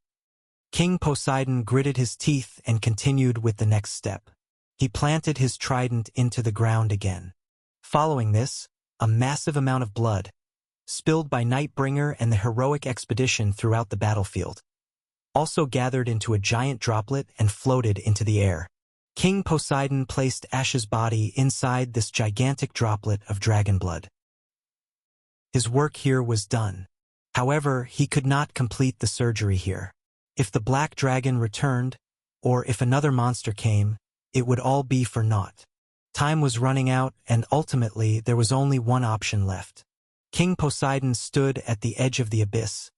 King Poseidon gritted his teeth and continued with the next step. He planted his trident into the ground again. Following this, a massive amount of blood, spilled by Nightbringer and the heroic expedition throughout the battlefield, also gathered into a giant droplet and floated into the air. King Poseidon placed Ash's body inside this gigantic droplet of dragon blood. His work here was done. However, he could not complete the surgery here. If the black dragon returned, or if another monster came, it would all be for naught. Time was running out, and ultimately there was only one option left. King Poseidon stood at the edge of the abyss,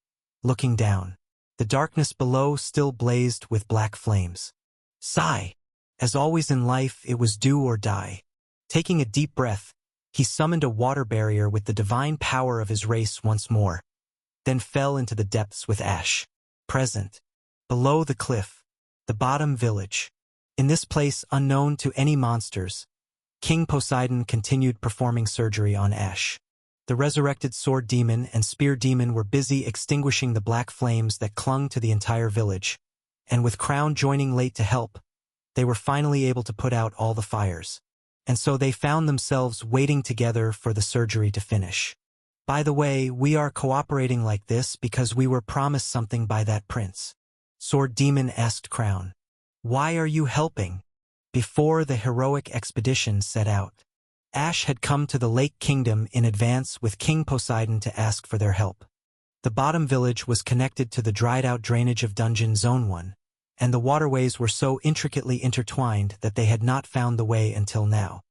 looking down. The darkness below still blazed with black flames. Sigh! As always in life, it was do or die. Taking a deep breath, he summoned a water barrier with the divine power of his race once more, then fell into the depths with Ash. Present. Below the cliff, the bottom village. In this place unknown to any monsters, King Poseidon continued performing surgery on Ash. The resurrected sword demon and spear demon were busy extinguishing the black flames that clung to the entire village, and with Crown joining late to help, they were finally able to put out all the fires. And so they found themselves waiting together for the surgery to finish. By the way, we are cooperating like this because we were promised something by that prince. Sword demon asked Crown. Why are you helping? Before the heroic expedition set out, Ash had come to the Lake Kingdom in advance with King Poseidon to ask for their help. The bottom village was connected to the dried-out drainage of Dungeon Zone 1, and the waterways were so intricately intertwined that they had not found the way until now.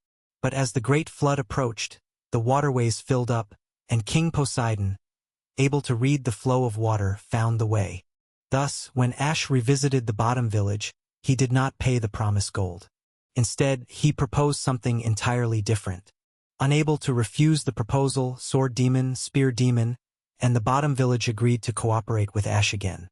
But as the great flood approached, the waterways filled up, and King Poseidon, able to read the flow of water, found the way. Thus, when Ash revisited the bottom village, he did not pay the promised gold. Instead, he proposed something entirely different. Unable to refuse the proposal, Sword Demon, Spear Demon, and the bottom village agreed to cooperate with Ash again.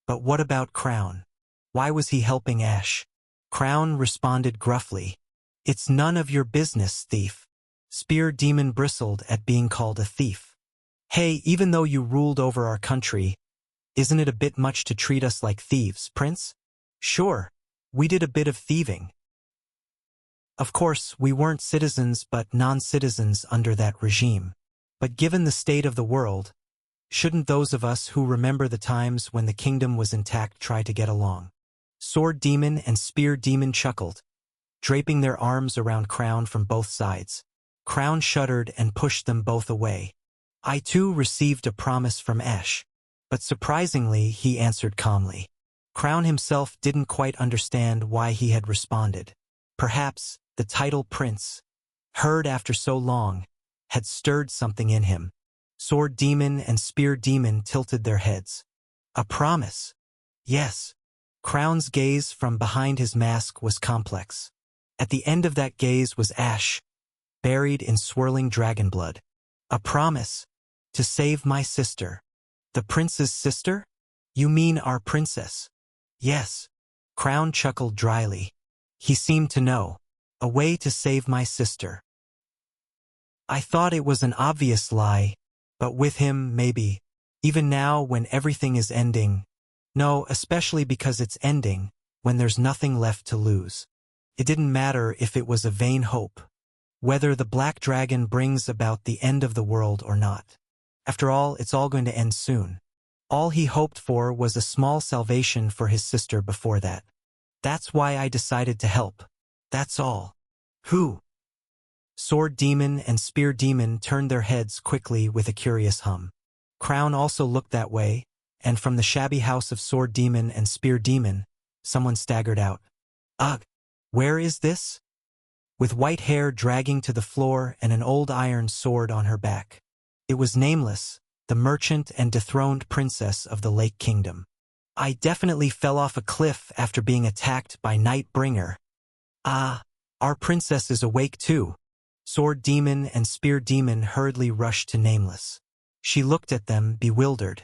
But what about Crown? Why was he helping Ash? Crown responded gruffly. It's none of your business, thief. Spear Demon bristled at being called a thief. Hey, even though you ruled over our country, isn't it a bit much to treat us like thieves, Prince? Sure, we did a bit of thieving. Of course, we weren't citizens but non-citizens under that regime. But given the state of the world, shouldn't those of us who remember the times when the kingdom was intact try to get along? Sword Demon and Spear Demon chuckled, draping their arms around Crown from both sides. Crown shuddered and pushed them both away. I too received a promise from Ash, but surprisingly he answered calmly. Crown himself didn't quite understand why he had responded. Perhaps the title Prince, heard after so long, had stirred something in him. Sword Demon and Spear Demon tilted their heads. A promise? Yes. Crown's gaze from behind his mask was complex. At the end of that gaze was Ash, buried in swirling dragon blood. A promise to save my sister. The prince's sister? You mean our princess? Yes. Crown chuckled dryly. He seemed to know. A way to save my sister. I thought it was an obvious lie, but with him, maybe. Even now, when everything is ending. No, especially because it's ending, when there's nothing left to lose. It didn't matter if it was a vain hope. Whether the black dragon brings about the end of the world or not. After all, it's all going to end soon. All he hoped for was a small salvation for his sister before that. That's why I decided to help. That's all. Who? Sword Demon and Spear Demon turned their heads quickly with a curious hum. Crown also looked that way, and from the shabby house of Sword Demon and Spear Demon, someone staggered out. Ugh! Where is this? With white hair dragging to the floor and an old iron sword on her back. It was Nameless, the merchant and dethroned princess of the Lake Kingdom. I definitely fell off a cliff after being attacked by Nightbringer. Ah, our princess is awake too. Sword Demon and Spear Demon hurriedly rushed to Nameless. She looked at them, bewildered.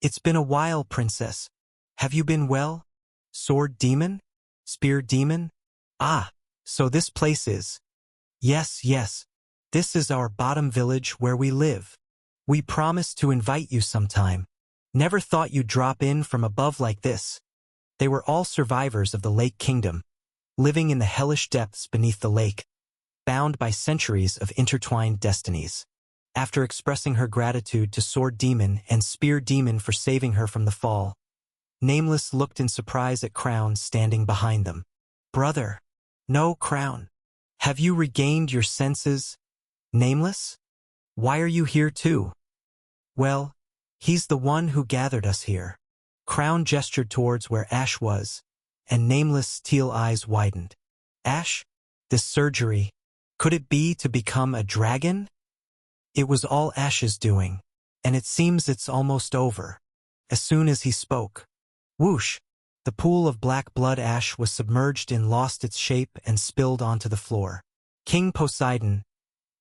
It's been a while, princess. Have you been well? Sword Demon? Spear Demon? Ah, so this place is. Yes, yes. This is our bottom village where we live. We promised to invite you sometime. Never thought you'd drop in from above like this. They were all survivors of the Lake Kingdom, living in the hellish depths beneath the lake, bound by centuries of intertwined destinies. After expressing her gratitude to Sword Demon and Spear Demon for saving her from the fall, Nameless looked in surprise at Crown standing behind them. Brother. No, Crown. Have you regained your senses? Nameless? Why are you here too? Well, he's the one who gathered us here. Crown gestured towards where Ash was, and Nameless' teal eyes widened. Ash? This surgery, could it be to become a dragon? It was all Ash's doing, and it seems it's almost over. As soon as he spoke, whoosh, the pool of black blood ash was submerged and lost its shape and spilled onto the floor. King Poseidon,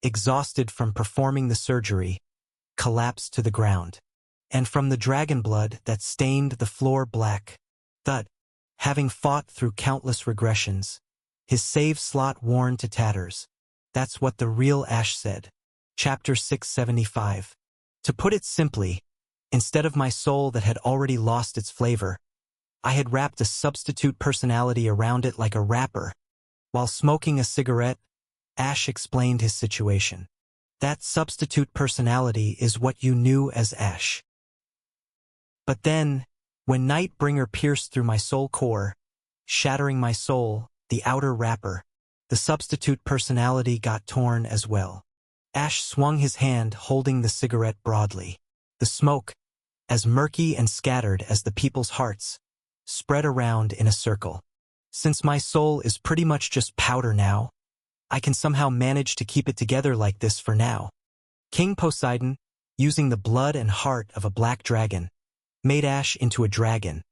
exhausted from performing the surgery, collapsed to the ground. And from the dragon blood that stained the floor black, thud, having fought through countless regressions, his save slot worn to tatters. That's what the real Ash said. Chapter 675. To put it simply, instead of my soul that had already lost its flavor, I had wrapped a substitute personality around it like a wrapper. While smoking a cigarette, Ash explained his situation. That substitute personality is what you knew as Ash. But then, when Nightbringer pierced through my soul core, shattering my soul, the outer wrapper, the substitute personality got torn as well. Ash swung his hand holding the cigarette broadly. The smoke, as murky and scattered as the people's hearts, spread around in a circle. Since my soul is pretty much just powder now, I can somehow manage to keep it together like this for now. King Poseidon, using the blood and heart of a black dragon, made Ash into a dragon,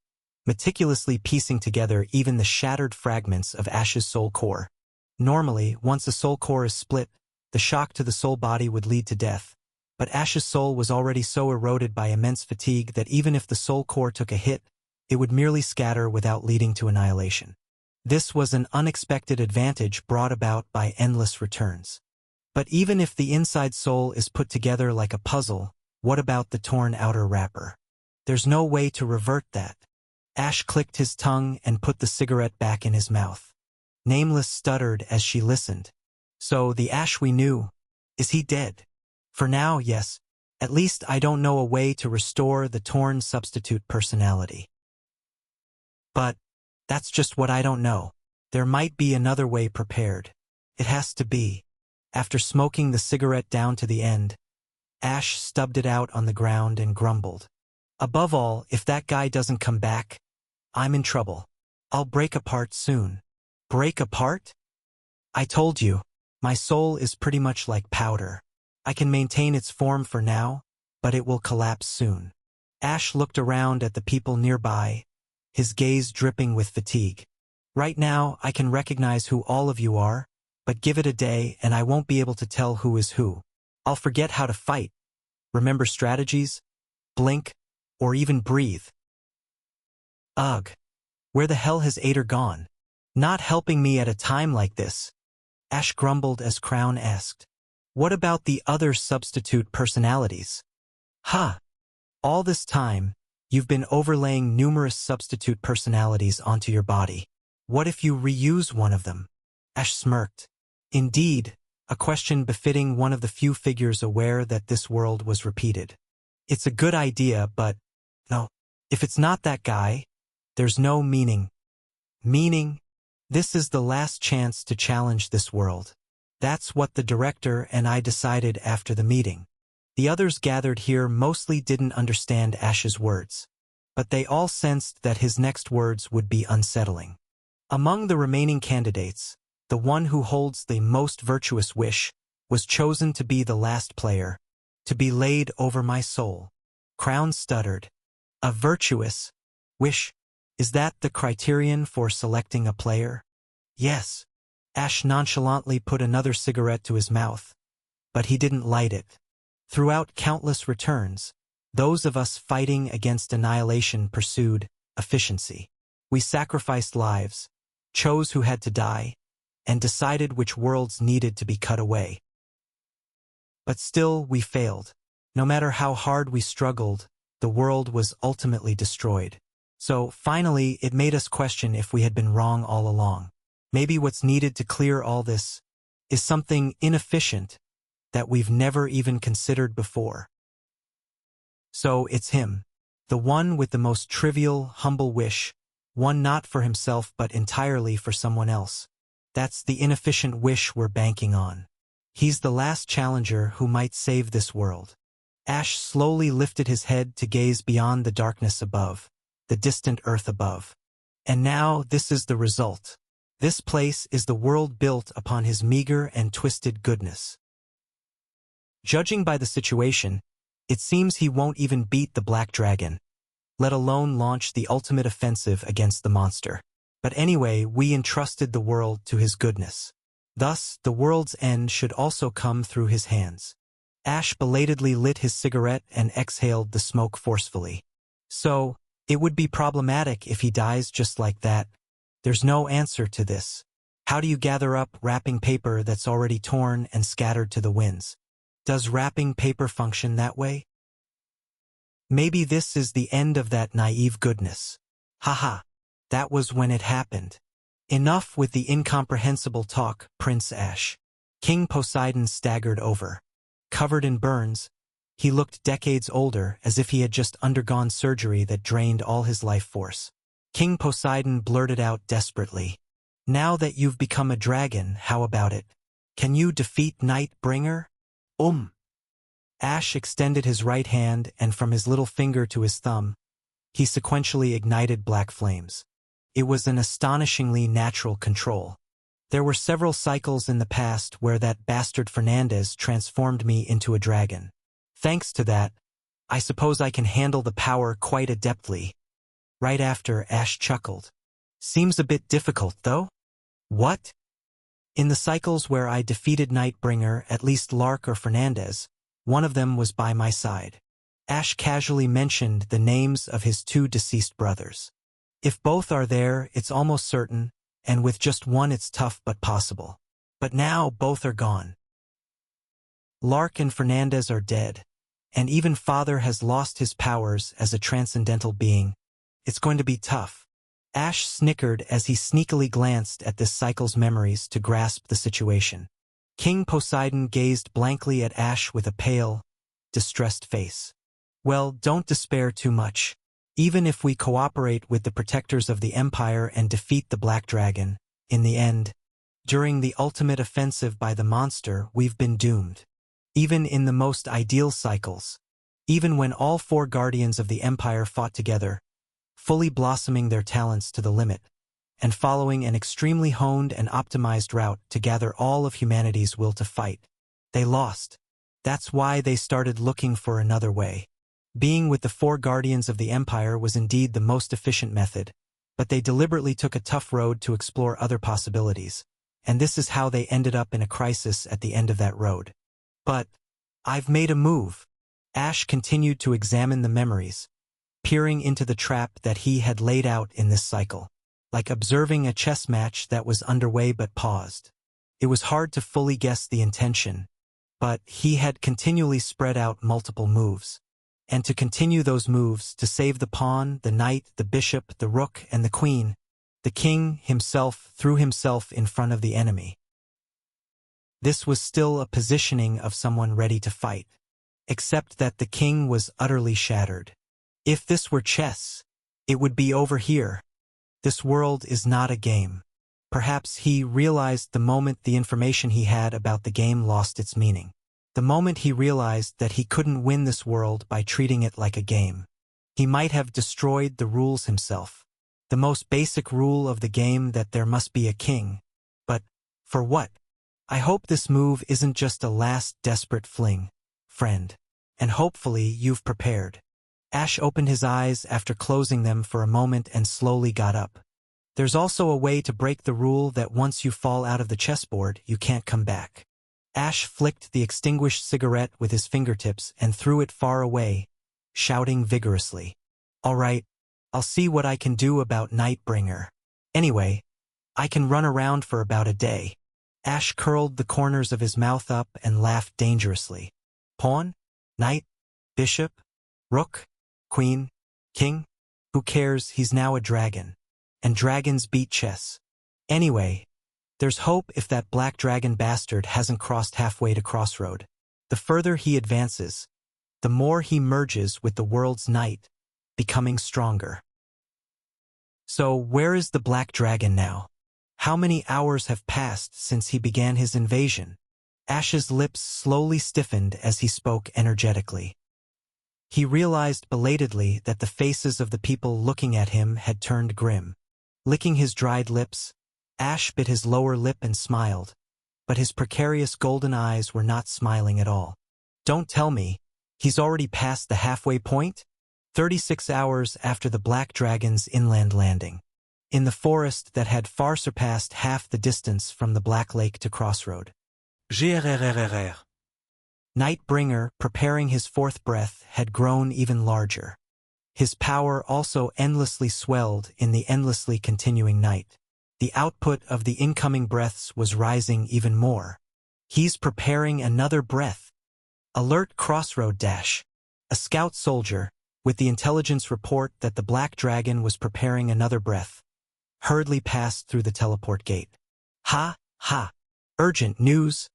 meticulously piecing together even the shattered fragments of Ash's soul core. Normally, once a soul core is split, the shock to the soul body would lead to death. But Ash's soul was already so eroded by immense fatigue that even if the soul core took a hit, it would merely scatter without leading to annihilation. This was an unexpected advantage brought about by endless returns. But even if the inside soul is put together like a puzzle, what about the torn outer wrapper? There's no way to revert that. Ash clicked his tongue and put the cigarette back in his mouth. Nameless stuttered as she listened. So the Ash we knew, is he dead? For now, yes. At least I don't know a way to restore the torn substitute personality. But That's just what I don't know. There might be another way prepared. It has to be. After smoking the cigarette down to the end, Ash stubbed it out on the ground and grumbled. Above all, if that guy doesn't come back, I'm in trouble. I'll break apart soon. Break apart? I told you, my soul is pretty much like powder. I can maintain its form for now, but it will collapse soon. Ash looked around at the people nearby, his gaze dripping with fatigue. Right now, I can recognize who all of you are, but give it a day and I won't be able to tell who is who. I'll forget how to fight, remember strategies, blink, or even breathe. Ugh. Where the hell has Ader gone? Not helping me at a time like this. Ash grumbled as Crown asked. What about the other substitute personalities? Huh. All this time, you've been overlaying numerous substitute personalities onto your body. What if you reuse one of them? Ash smirked. Indeed, a question befitting one of the few figures aware that this world was repeated. It's a good idea, but no, if it's not that guy, there's no meaning. Meaning? This is the last chance to challenge this world. That's what the director and I decided after the meeting. The others gathered here mostly didn't understand Ash's words, but they all sensed that his next words would be unsettling. Among the remaining candidates, the one who holds the most virtuous wish was chosen to be the last player, to be laid over my soul. Crown stuttered. A virtuous wish? Is that the criterion for selecting a player? Yes. Ash nonchalantly put another cigarette to his mouth, but he didn't light it. Throughout countless returns, those of us fighting against annihilation pursued efficiency. We sacrificed lives, chose who had to die, and decided which worlds needed to be cut away. But still, we failed. No matter how hard we struggled, the world was ultimately destroyed. So, finally, it made us question if we had been wrong all along. Maybe what's needed to clear all this is something inefficient that we've never even considered before. So, it's him. The one with the most trivial, humble wish, one not for himself but entirely for someone else. That's the inefficient wish we're banking on. He's the last challenger who might save this world. Ash slowly lifted his head to gaze beyond the darkness above, the distant earth above. And now this is the result. This place is the world built upon his meager and twisted goodness. Judging by the situation, it seems he won't even beat the Black Dragon, let alone launch the ultimate offensive against the monster. But anyway, we entrusted the world to his goodness. Thus, the world's end should also come through his hands. Ash belatedly lit his cigarette and exhaled the smoke forcefully. So, it would be problematic if he dies just like that. There's no answer to this. How do you gather up wrapping paper that's already torn and scattered to the winds? Does wrapping paper function that way? Maybe this is the end of that naive goodness. Haha, that was when it happened. Enough with the incomprehensible talk, Prince Ash. King Poseidon staggered over. Covered in burns, he looked decades older, as if he had just undergone surgery that drained all his life force. King Poseidon blurted out desperately. Now that you've become a dragon, how about it? Can you defeat Nightbringer? Ash extended his right hand, and from his little finger to his thumb, he sequentially ignited black flames. It was an astonishingly natural control. There were several cycles in the past where that bastard Fernandez transformed me into a dragon. Thanks to that, I suppose I can handle the power quite adeptly. Right after, Ash chuckled. Seems a bit difficult, though. What? In the cycles where I defeated Nightbringer, at least Lark or Fernandez, one of them was by my side. Ash casually mentioned the names of his two deceased brothers. If both are there, it's almost certain, and with just one it's tough but possible. But now both are gone. Lark and Fernandez are dead, and even Father has lost his powers as a transcendental being. It's going to be tough. Ash snickered as he sneakily glanced at this cycle's memories to grasp the situation. King Poseidon gazed blankly at Ash with a pale, distressed face. Well, don't despair too much. Even if we cooperate with the protectors of the Empire and defeat the Black Dragon, in the end, during the ultimate offensive by the monster, we've been doomed. Even in the most ideal cycles, even when all four guardians of the Empire fought together, fully blossoming their talents to the limit, and following an extremely honed and optimized route to gather all of humanity's will to fight, they lost. That's why they started looking for another way. Being with the four guardians of the Empire was indeed the most efficient method, but they deliberately took a tough road to explore other possibilities, and this is how they ended up in a crisis at the end of that road. But I've made a move. Ash continued to examine the memories, peering into the trap that he had laid out in this cycle, like observing a chess match that was underway but paused. It was hard to fully guess the intention, but he had continually spread out multiple moves. And to continue those moves, to save the pawn, the knight, the bishop, the rook, and the queen, the king himself threw himself in front of the enemy. This was still a positioning of someone ready to fight, except that the king was utterly shattered. If this were chess, it would be over here. This world is not a game. Perhaps he realized the moment the information he had about the game lost its meaning. The moment he realized that he couldn't win this world by treating it like a game. He might have destroyed the rules himself. The most basic rule of the game, that there must be a king. But for what? I hope this move isn't just a last desperate fling, friend. And hopefully you've prepared. Ash opened his eyes after closing them for a moment and slowly got up. There's also a way to break the rule that once you fall out of the chessboard, you can't come back. Ash flicked the extinguished cigarette with his fingertips and threw it far away, shouting vigorously, "All right, I'll see what I can do about Nightbringer. Anyway, I can run around for about a day." Ash curled the corners of his mouth up and laughed dangerously. Pawn? Knight? Bishop? Rook? Queen? King? Who cares, he's now a dragon. And dragons beat chess. Anyway, there's hope if that black dragon bastard hasn't crossed halfway to Crossroad. The further he advances, the more he merges with the world's knight, becoming stronger. So where is the black dragon now? How many hours have passed since he began his invasion? Ash's lips slowly stiffened as he spoke energetically. He realized belatedly that the faces of the people looking at him had turned grim. Licking his dried lips, Ash bit his lower lip and smiled, but his precarious golden eyes were not smiling at all. Don't tell me, he's already passed the halfway point? 36 hours after the Black Dragon's inland landing. In the forest that had far surpassed half the distance from the Black Lake to Crossroad. Grrrr. Nightbringer, preparing his fourth breath, had grown even larger. His power also endlessly swelled in the endlessly continuing night. The output of the incoming breaths was rising even more. He's preparing another breath. Alert Crossroad Dash. A scout soldier, with the intelligence report that the Black Dragon was preparing another breath, hurriedly passed through the teleport gate. Ha, ha. Urgent news.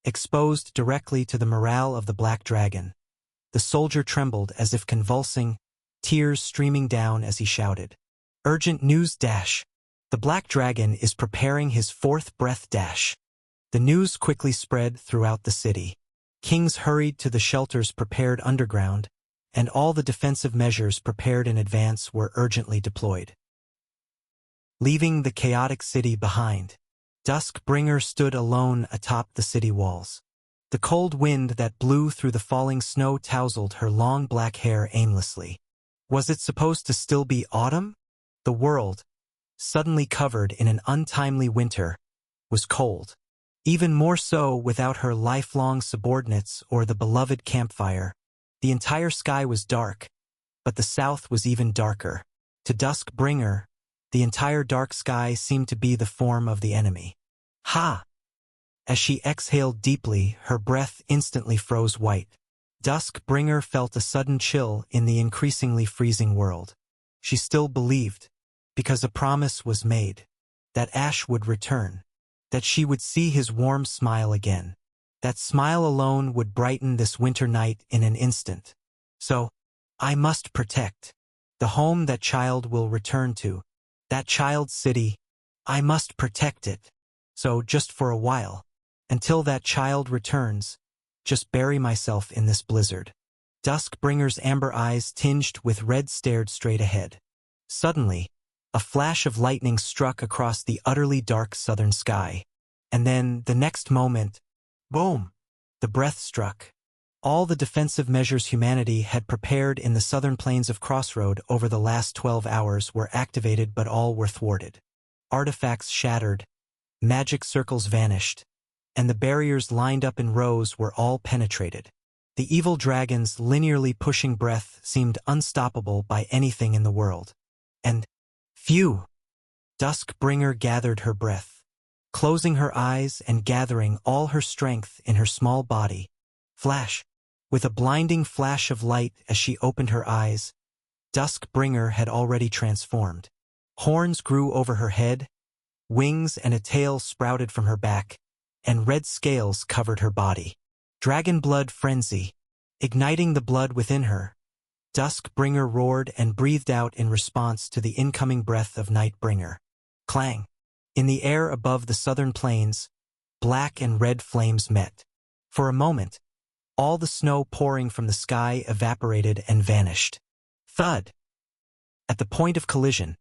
Exposed directly to the morale of the Black Dragon. The soldier trembled as if convulsing, tears streaming down as he shouted. Urgent news dash. The Black Dragon is preparing his fourth breath dash. The news quickly spread throughout the city. Kings hurried to the shelters prepared underground, and all the defensive measures prepared in advance were urgently deployed. Leaving the chaotic city behind, Duskbringer stood alone atop the city walls. The cold wind that blew through the falling snow tousled her long black hair aimlessly. Was it supposed to still be autumn? The world, suddenly covered in an untimely winter, was cold. Even more so without her lifelong subordinates or the beloved campfire. The entire sky was dark, but the south was even darker. To Duskbringer, the entire dark sky seemed to be the form of the enemy. Ha! As she exhaled deeply, her breath instantly froze white. Duskbringer felt a sudden chill in the increasingly freezing world. She still believed, because a promise was made, that Ash would return, that she would see his warm smile again. That smile alone would brighten this winter night in an instant. So, I must protect. The home that child will return to. That child's city. I must protect it. So, just for a while. Until that child returns, just bury myself in this blizzard. Duskbringer's amber eyes tinged with red stared straight ahead. Suddenly, a flash of lightning struck across the utterly dark southern sky. And then, the next moment, boom! The breath struck. All the defensive measures humanity had prepared in the southern plains of Crossroad over the last 12 hours were activated, but all were thwarted. Artifacts shattered, magic circles vanished, and the barriers lined up in rows were all penetrated. The evil dragons linearly pushing breath seemed unstoppable by anything in the world. And, phew! Duskbringer gathered her breath, closing her eyes and gathering all her strength in her small body. Flash! With a blinding flash of light as she opened her eyes, Duskbringer had already transformed. Horns grew over her head, wings and a tail sprouted from her back, and red scales covered her body. Dragon blood frenzy, igniting the blood within her. Duskbringer roared and breathed out in response to the incoming breath of Nightbringer. Clang! In the air above the southern plains, black and red flames met. For a moment, all the snow pouring from the sky evaporated and vanished. Thud! At the point of collision,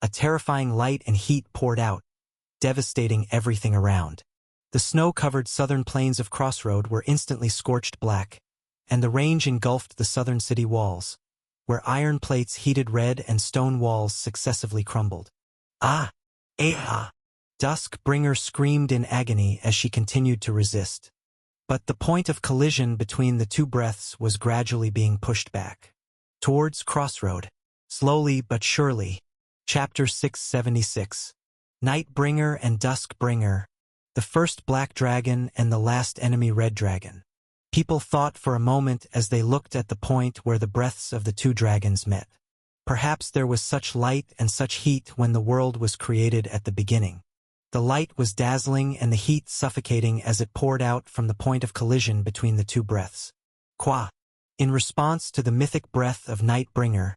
a terrifying light and heat poured out, devastating everything around. The snow-covered southern plains of Crossroad were instantly scorched black, and the range engulfed the southern city walls, where iron plates heated red and stone walls successively crumbled. Ah! Ah! Duskbringer screamed in agony as she continued to resist. But the point of collision between the two breaths was gradually being pushed back. Towards Crossroad. Slowly but surely. Chapter 676. Nightbringer and Duskbringer. The first black dragon and the last enemy red dragon. People thought for a moment as they looked at the point where the breaths of the two dragons met. Perhaps there was such light and such heat when the world was created at the beginning. The light was dazzling and the heat suffocating as it poured out from the point of collision between the two breaths. Qua. In response to the mythic breath of Nightbringer,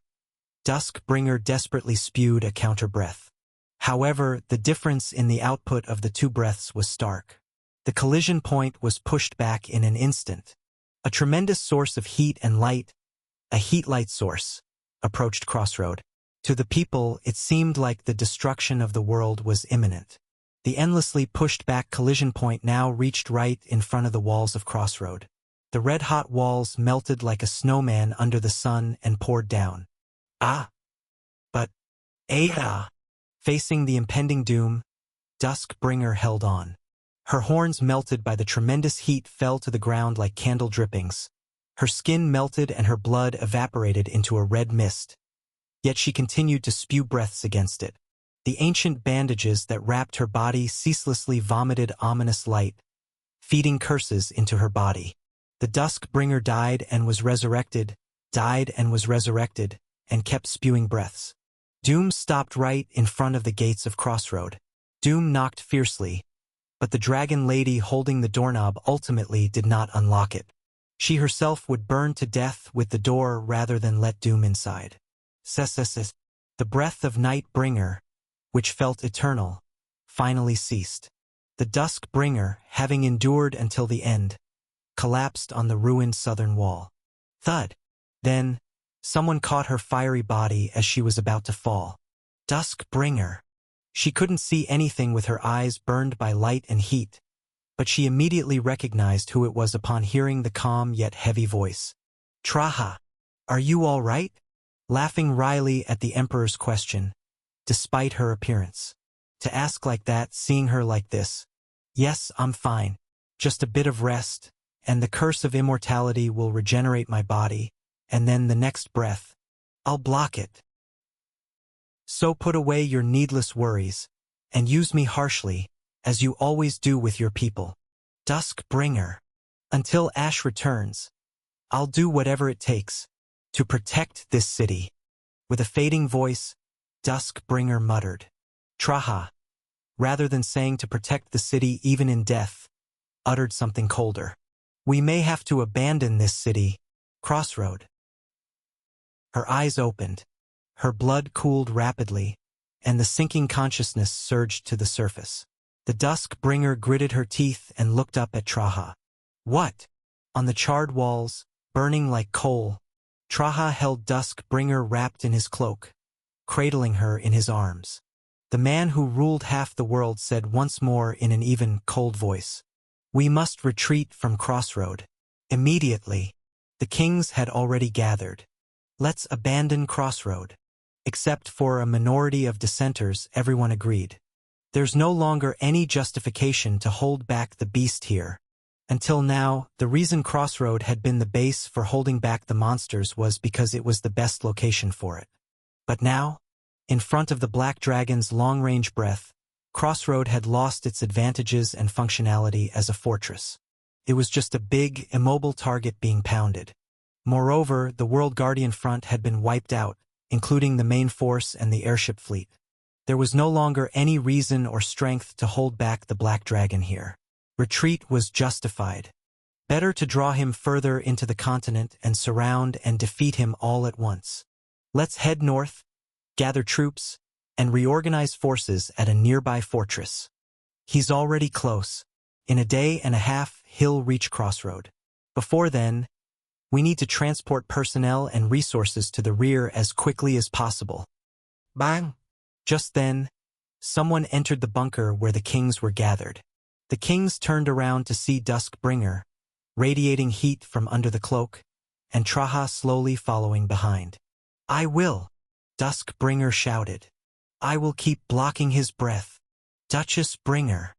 Duskbringer desperately spewed a counter-breath. However, the difference in the output of the two breaths was stark. The collision point was pushed back in an instant. A tremendous source of heat and light, a heat-light source, approached Crossroad. To the people, it seemed like the destruction of the world was imminent. The endlessly pushed-back collision point now reached right in front of the walls of Crossroad. The red-hot walls melted like a snowman under the sun and poured down. Ah! But, ah! Facing the impending doom, Duskbringer held on. Her horns melted by the tremendous heat fell to the ground like candle drippings. Her skin melted and her blood evaporated into a red mist. Yet she continued to spew breaths against it. The ancient bandages that wrapped her body ceaselessly vomited ominous light, feeding curses into her body. The Duskbringer died and was resurrected, and kept spewing breaths. Doom stopped right in front of the gates of Crossroad. Doom knocked fiercely, but the dragon lady holding the doorknob ultimately did not unlock it. She herself would burn to death with the door rather than let Doom inside. The breath of Nightbringer, which felt eternal, finally ceased. The Duskbringer, having endured until the end, collapsed on the ruined southern wall. Thud! Then, someone caught her fiery body as she was about to fall. Duskbringer! She couldn't see anything with her eyes burned by light and heat, but she immediately recognized who it was upon hearing the calm yet heavy voice. Traha! Are you all right? Laughing wryly at the Emperor's question, despite her appearance. To ask like that, seeing her like this. Yes, I'm fine. Just a bit of rest, and the curse of immortality will regenerate my body, and then the next breath, I'll block it. So put away your needless worries, and use me harshly, as you always do with your people. Duskbringer. Until Ash returns, I'll do whatever it takes to protect this city. With a fading voice, Duskbringer muttered, Traha, rather than saying to protect the city even in death, uttered something colder. We may have to abandon this city. Crossroad. Her eyes opened, Her blood cooled rapidly, and the sinking consciousness surged to the surface. The Dusk Bringer gritted her teeth and looked up at Traha. What? On the charred walls, burning like coal, Traha held Dusk Bringer wrapped in his cloak, cradling her in his arms. The man who ruled half the world said once more in an even, cold voice, "We must retreat from Crossroad. Immediately." The kings had already gathered. "Let's abandon Crossroad." Except for a minority of dissenters, everyone agreed. There's no longer any justification to hold back the beast here. Until now, the reason Crossroad had been the base for holding back the monsters was because it was the best location for it. But now, in front of the Black Dragon's long-range breath, Crossroad had lost its advantages and functionality as a fortress. It was just a big, immobile target being pounded. Moreover, the World Guardian front had been wiped out, including the main force and the airship fleet. There was no longer any reason or strength to hold back the Black Dragon here. Retreat was justified. Better to draw him further into the continent and surround and defeat him all at once. Let's head north, gather troops, and reorganize forces at a nearby fortress. He's already close. In a day and a half, he'll reach Crossroad. Before then, we need to transport personnel and resources to the rear as quickly as possible. Bang! Just then, someone entered the bunker where the kings were gathered. The kings turned around to see Dusk Bringer, radiating heat from under the cloak, and Traha slowly following behind. "I will," Dusk Bringer shouted. "I will keep blocking his breath. Duchess Bringer.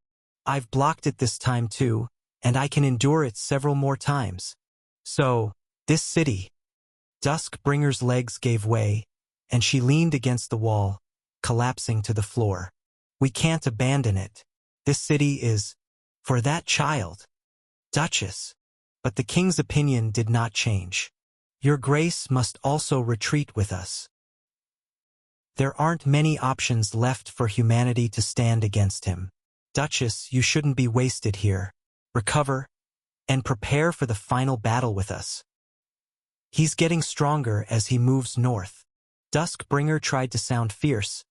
I've blocked it this time too, and I can endure it several more times. So, this city." Dusk Bringer's legs gave way, and she leaned against the wall, collapsing to the floor. "We can't abandon it. This city is for that child, Duchess." But the king's opinion did not change. "Your Grace must also retreat with us. There aren't many options left for humanity to stand against him. Duchess, you shouldn't be wasted here. Recover, and prepare for the final battle with us. He's getting stronger as he moves north." Dusk Bringer tried to sound fierce,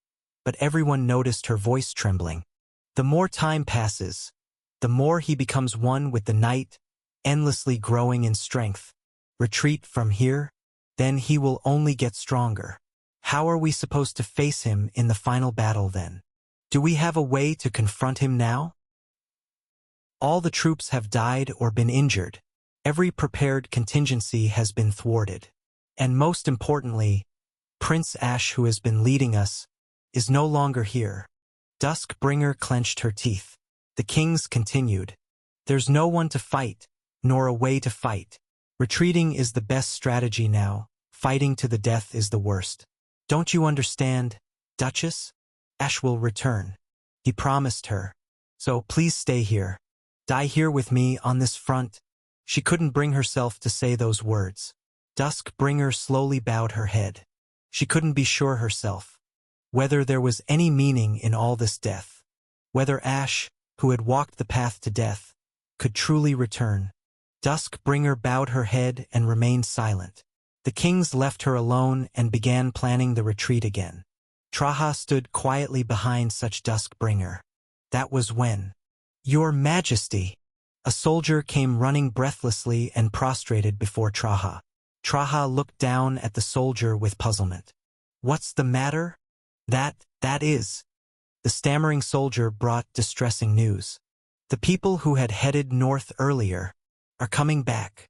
but everyone noticed her voice trembling. The more time passes, the more he becomes one with the night, endlessly growing in strength. Retreat from here? Then he will only get stronger. How are we supposed to face him in the final battle then? Do we have a way to confront him now? All the troops have died or been injured. Every prepared contingency has been thwarted. And most importantly, Prince Ash, who has been leading us, is no longer here. Dusk Bringer clenched her teeth. The kings continued. "There's no one to fight, nor a way to fight. Retreating is the best strategy now. Fighting to the death is the worst. Don't you understand, Duchess? Ash will return. He promised her. So please stay here. Die here with me on this front." She couldn't bring herself to say those words. Dusk Bringer slowly bowed her head. She couldn't be sure herself whether there was any meaning in all this death. Whether Ash, who had walked the path to death, could truly return. Dusk Bringer bowed her head and remained silent. The kings left her alone and began planning the retreat again. Traha stood quietly behind such Dusk Bringer. That was when, "Your Majesty!" A soldier came running breathlessly and prostrated before Traha. Traha looked down at the soldier with puzzlement. "What's the matter?" That is." The stammering soldier brought distressing news. "The people who had headed north earlier are coming back."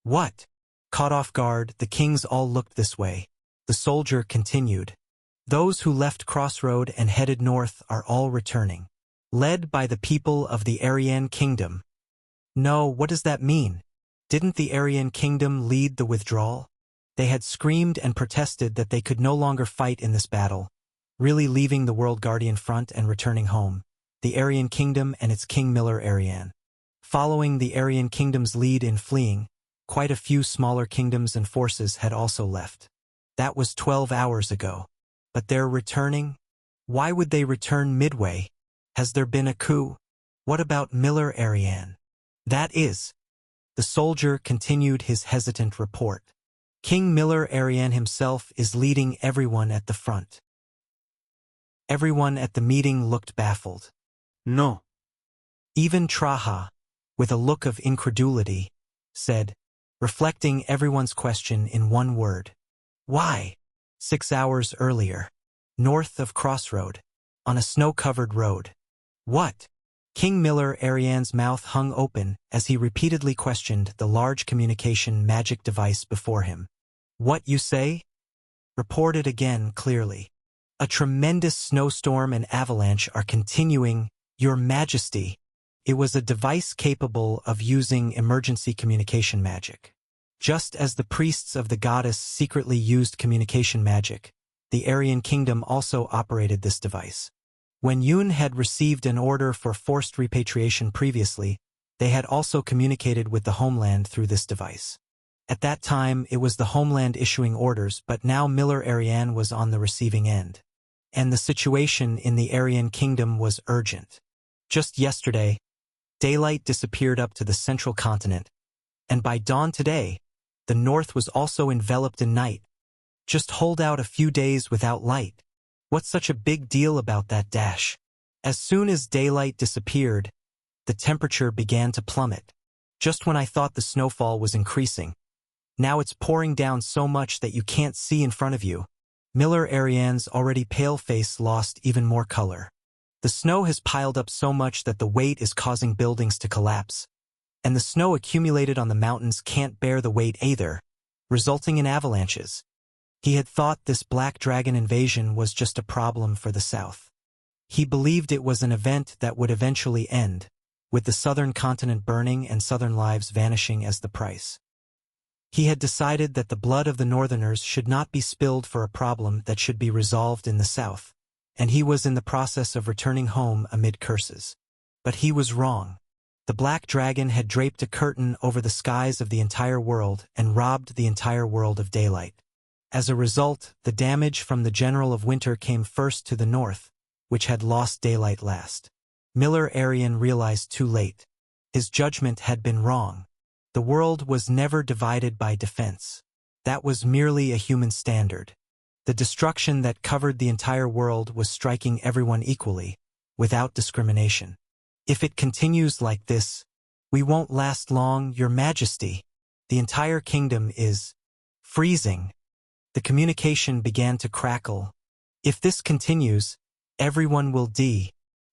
"What?" Caught off guard, the kings all looked this way. The soldier continued. "Those who left Crossroad and headed north are all returning. Led by the people of the Aryan Kingdom." "No, what does that mean? Didn't the Aryan Kingdom lead the withdrawal?" They had screamed and protested that they could no longer fight in this battle, really leaving the World Guardian front and returning home, the Aryan Kingdom and its King Miller Aryan. Following the Aryan Kingdom's lead in fleeing, quite a few smaller kingdoms and forces had also left. That was 12 hours ago. But they're returning? Why would they return midway? Has there been a coup? What about Miller Aryan? That is. The soldier continued his hesitant report. King Miller Arian himself is leading everyone at the front. Everyone at the meeting looked baffled. No. Even Traha, with a look of incredulity, said, reflecting everyone's question in one word. Why? 6 hours earlier, north of Crossroad, on a snow-covered road. What? King Miller Arian's mouth hung open as he repeatedly questioned the large communication magic device before him. What you say? Reported again clearly. A tremendous snowstorm and avalanche are continuing, Your Majesty. It was a device capable of using emergency communication magic. Just as the priests of the goddess secretly used communication magic, the Aryan kingdom also operated this device. When Yun had received an order for forced repatriation previously, they had also communicated with the homeland through this device. At that time, it was the homeland issuing orders, but now Miller Arian was on the receiving end. And the situation in the Aryan kingdom was urgent. Just yesterday, daylight disappeared up to the central continent, and by dawn today, the north was also enveloped in night. Just hold out a few days without light. What's such a big deal about that dash? As soon as daylight disappeared, the temperature began to plummet. Just when I thought the snowfall was increasing. Now it's pouring down so much that you can't see in front of you. Miller Arian's already pale face lost even more color. The snow has piled up so much that the weight is causing buildings to collapse, and the snow accumulated on the mountains can't bear the weight either, resulting in avalanches. He had thought this black dragon invasion was just a problem for the south. He believed it was an event that would eventually end, with the southern continent burning and southern lives vanishing as the price. He had decided that the blood of the northerners should not be spilled for a problem that should be resolved in the south, and he was in the process of returning home amid curses. But he was wrong. The black dragon had draped a curtain over the skies of the entire world and robbed the entire world of daylight. As a result, the damage from the General of Winter came first to the north, which had lost daylight last. Miller Arian realized too late. His judgment had been wrong. The world was never divided by defense. That was merely a human standard. The destruction that covered the entire world was striking everyone equally, without discrimination. If it continues like this, we won't last long, Your Majesty. The entire kingdom is freezing. The communication began to crackle. If this continues, everyone will die.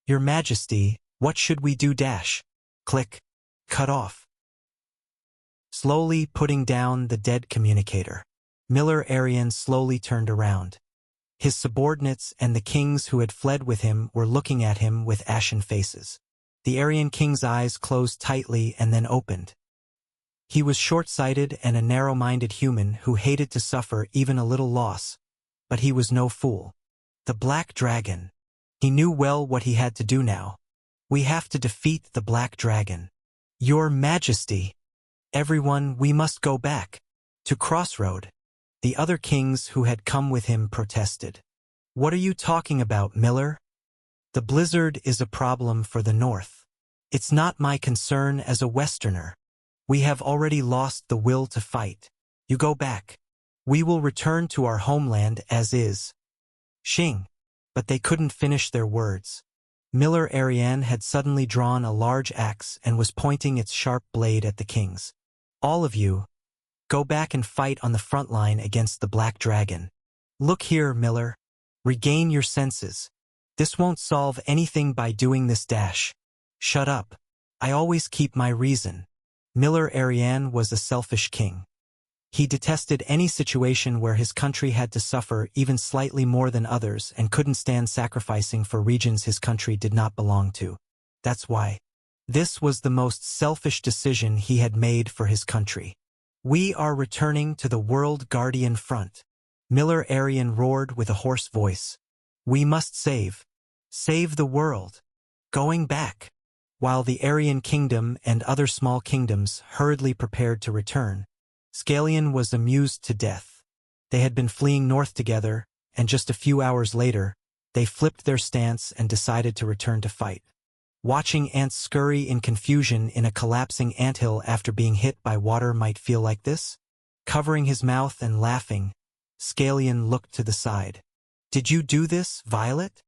Your Majesty, what should we do? Click. Cut off. Slowly putting down the dead communicator, Miller Arian slowly turned around. His subordinates and the kings who had fled with him were looking at him with ashen faces. The Aryan king's eyes closed tightly and then opened. He was short-sighted and a narrow-minded human who hated to suffer even a little loss, but he was no fool. The Black Dragon. He knew well what he had to do now. We have to defeat the Black Dragon. Your Majesty. Everyone, we must go back. To Crossroad. The other kings who had come with him protested. What are you talking about, Miller? The blizzard is a problem for the north. It's not my concern as a Westerner. We have already lost the will to fight. You go back. We will return to our homeland as is. Xing. But they couldn't finish their words. Miller Arian had suddenly drawn a large axe and was pointing its sharp blade at the kings. All of you, go back and fight on the front line against the Black Dragon. Look here, Miller. Regain your senses. This won't solve anything by doing this. Shut up. I always keep my reason. Miller Arian was a selfish king. He detested any situation where his country had to suffer even slightly more than others and couldn't stand sacrificing for regions his country did not belong to. That's why. This was the most selfish decision he had made for his country. We are returning to the World Guardian Front. Miller Arian roared with a hoarse voice. We must save the world. Going back. While the Aryan kingdom and other small kingdoms hurriedly prepared to return, Scalian was amused to death. They had been fleeing north together, and just a few hours later, they flipped their stance and decided to return to fight. Watching ants scurry in confusion in a collapsing anthill after being hit by water might feel like this? Covering his mouth and laughing, Scalian looked to the side. Did you do this, Violet?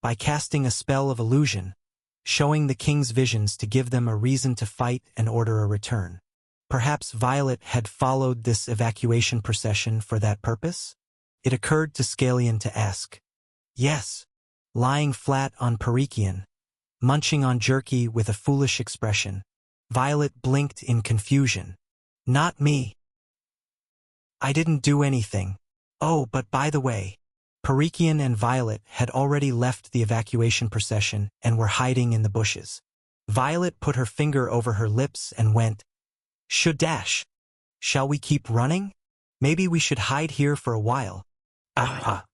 By casting a spell of illusion, showing the king's visions to give them a reason to fight and order a return. Perhaps Violet had followed this evacuation procession for that purpose? It occurred to Scalian to ask. Yes. Lying flat on Perikian, munching on jerky with a foolish expression, Violet blinked in confusion. Not me. I didn't do anything. Oh, but by the way, Perikian and Violet had already left the evacuation procession and were hiding in the bushes. Violet put her finger over her lips and went, Dash. Shall we keep running? Maybe we should hide here for a while. Ah.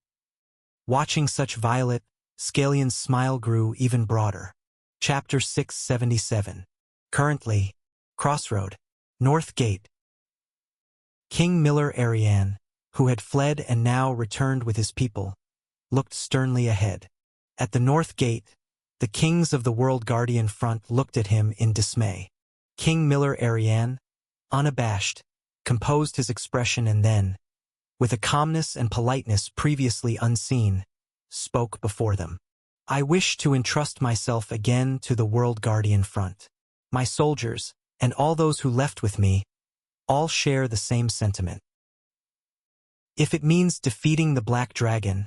Watching such Violet, Scalian's smile grew even broader. Chapter 677. Currently, Crossroad, North Gate. King Miller Ariane, who had fled and now returned with his people, looked sternly ahead. At the North Gate, the kings of the World Guardian Front looked at him in dismay. King Miller Ariane, unabashed, composed his expression and then, with a calmness and politeness previously unseen, spoke before them. I wish to entrust myself again to the World Guardian Front. My soldiers, and all those who left with me, all share the same sentiment. If it means defeating the Black Dragon,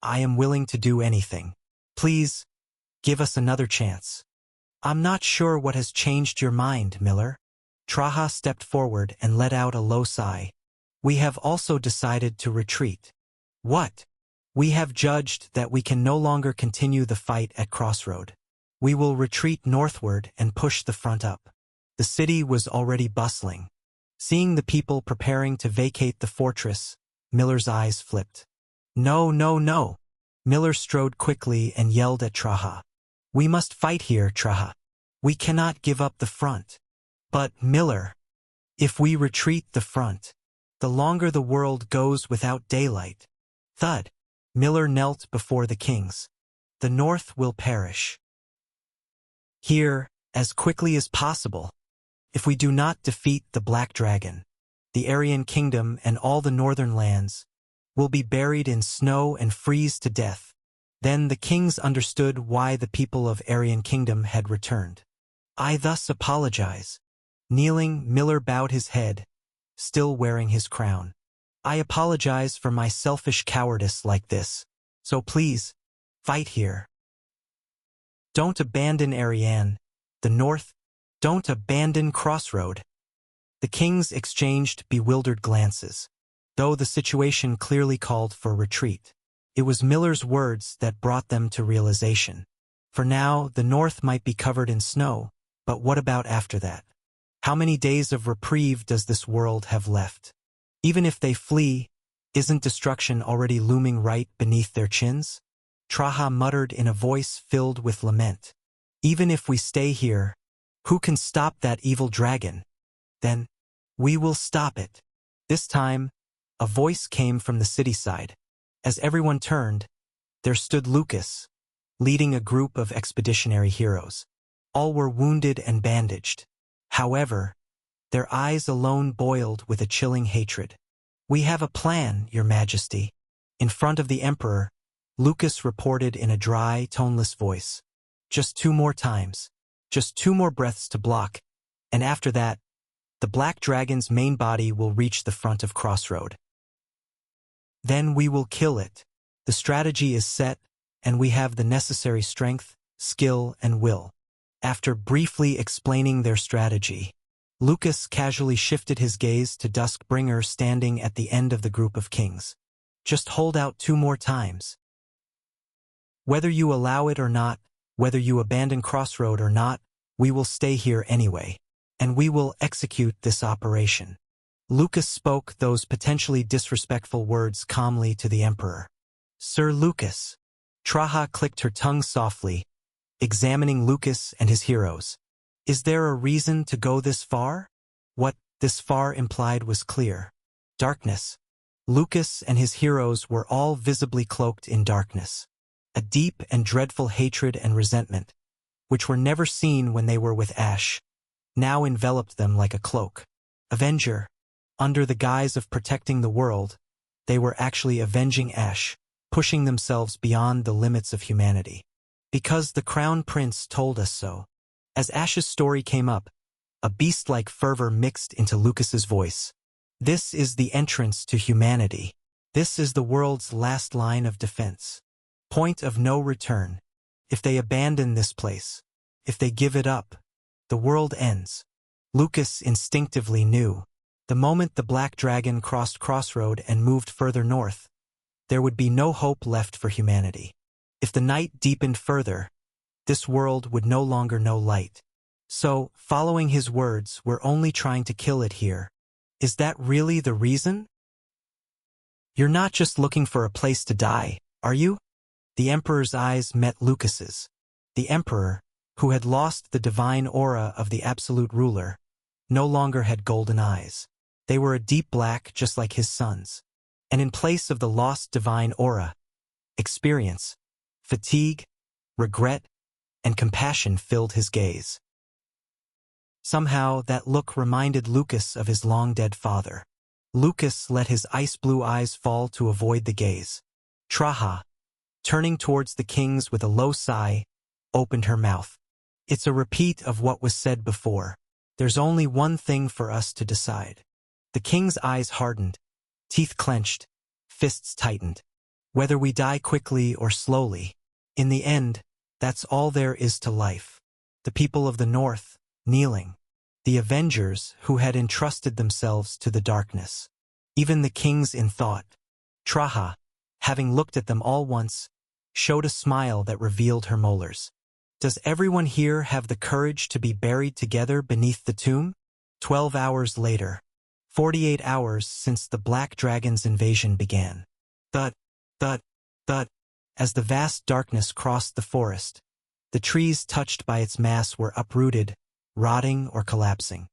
I am willing to do anything. Please, give us another chance. I'm not sure what has changed your mind, Miller. Traha stepped forward and let out a low sigh. We have also decided to retreat. What? We have judged that we can no longer continue the fight at Crossroad. We will retreat northward and push the front up. The city was already bustling. Seeing the people preparing to vacate the fortress, Miller's eyes flipped. No, no, no. Miller strode quickly and yelled at Traha. We must fight here, Traha. We cannot give up the front. But, Miller, if we retreat the front, the longer the world goes without daylight. Thud. Miller knelt before the kings. The North will perish. Here, as quickly as possible. If we do not defeat the Black Dragon, the Aryan Kingdom and all the northern lands will be buried in snow and freeze to death. Then the kings understood why the people of Aryan Kingdom had returned. I thus apologize. Kneeling, Miller bowed his head, still wearing his crown. I apologize for my selfish cowardice like this. So please, fight here. Don't abandon Ariane, the North. Don't abandon Crossroad. The kings exchanged bewildered glances. Though the situation clearly called for retreat, it was Miller's words that brought them to realization. For now, the North might be covered in snow, but what about after that? How many days of reprieve does this world have left? Even if they flee, isn't destruction already looming right beneath their chins? Traha muttered in a voice filled with lament. Even if we stay here, who can stop that evil dragon? Then, we will stop it. This time, a voice came from the city side. As everyone turned, there stood Lucas, leading a group of expeditionary heroes. All were wounded and bandaged. However, their eyes alone boiled with a chilling hatred. We have a plan, Your Majesty. In front of the Emperor, Lucas reported in a dry, toneless voice. Just 2 more times. Just 2 more breaths to block, and after that, the Black Dragon's main body will reach the front of Crossroad. Then we will kill it. The strategy is set, and we have the necessary strength, skill, and will. After briefly explaining their strategy, Lucas casually shifted his gaze to Duskbringer standing at the end of the group of kings. Just hold out 2 more times. Whether you allow it or not, whether you abandon Crossroad or not, we will stay here anyway, and we will execute this operation. Lucas spoke those potentially disrespectful words calmly to the Emperor. Sir Lucas. Traha clicked her tongue softly, examining Lucas and his heroes. Is there a reason to go this far? What this far implied was clear. Darkness. Lucas and his heroes were all visibly cloaked in darkness. A deep and dreadful hatred and resentment, which were never seen when they were with Ash, now enveloped them like a cloak. Avenger. Under the guise of protecting the world, they were actually avenging Ash, pushing themselves beyond the limits of humanity. Because the Crown Prince told us so. As Ash's story came up, a beast-like fervor mixed into Lucas's voice. This is the entrance to humanity. This is the world's last line of defense. Point of no return. If they abandon this place, if they give it up, the world ends. Lucas instinctively knew. The moment the Black Dragon crossed Crossroad and moved further north, there would be no hope left for humanity. If the night deepened further, this world would no longer know light. So, following his words, we're only trying to kill it here. Is that really the reason? You're not just looking for a place to die, are you? The Emperor's eyes met Lucas's. The Emperor, who had lost the divine aura of the absolute ruler, no longer had golden eyes. They were a deep black just like his son's. And in place of the lost divine aura, experience, fatigue, regret, and compassion filled his gaze. Somehow, that look reminded Lucas of his long-dead father. Lucas let his ice-blue eyes fall to avoid the gaze. Traha, turning towards the kings with a low sigh, opened her mouth. It's a repeat of what was said before. There's only one thing for us to decide. The king's eyes hardened, teeth clenched, fists tightened. Whether we die quickly or slowly, in the end, that's all there is to life. The people of the north, kneeling. The Avengers who had entrusted themselves to the darkness. Even the kings in thought. Traha, having looked at them all once, showed a smile that revealed her molars. Does everyone here have the courage to be buried together beneath the tomb? 12 hours later. 48 hours since the Black Dragon's invasion began. Thud, thud, thud. As the vast darkness crossed the forest, the trees touched by its mass were uprooted, rotting or collapsing.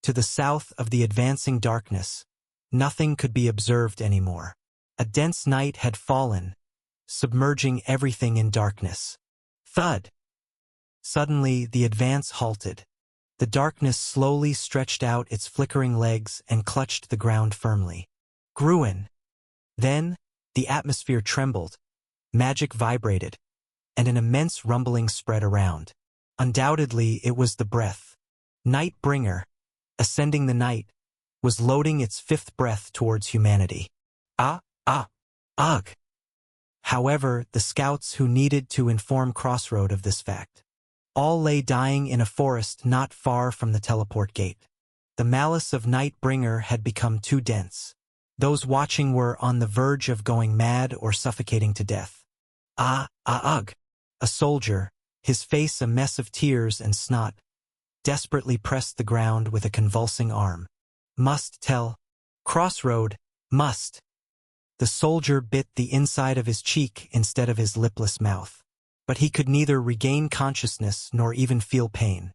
To the south of the advancing darkness, nothing could be observed anymore. A dense night had fallen, submerging everything in darkness. Thud! Suddenly, the advance halted. The darkness slowly stretched out its flickering legs and clutched the ground firmly. Gruen! Then, the atmosphere trembled, magic vibrated, and an immense rumbling spread around. Undoubtedly, it was the breath. Nightbringer, ascending the night, was loading its fifth breath towards humanity. Ugh! However, the scouts who needed to inform Crossroad of this fact all lay dying in a forest not far from the teleport gate. The malice of Nightbringer had become too dense. Those watching were on the verge of going mad or suffocating to death. Ugh! A soldier, his face a mess of tears and snot, desperately pressed the ground with a convulsing arm. Must tell. Crossroad, must. The soldier bit the inside of his cheek instead of his lipless mouth. But he could neither regain consciousness nor even feel pain.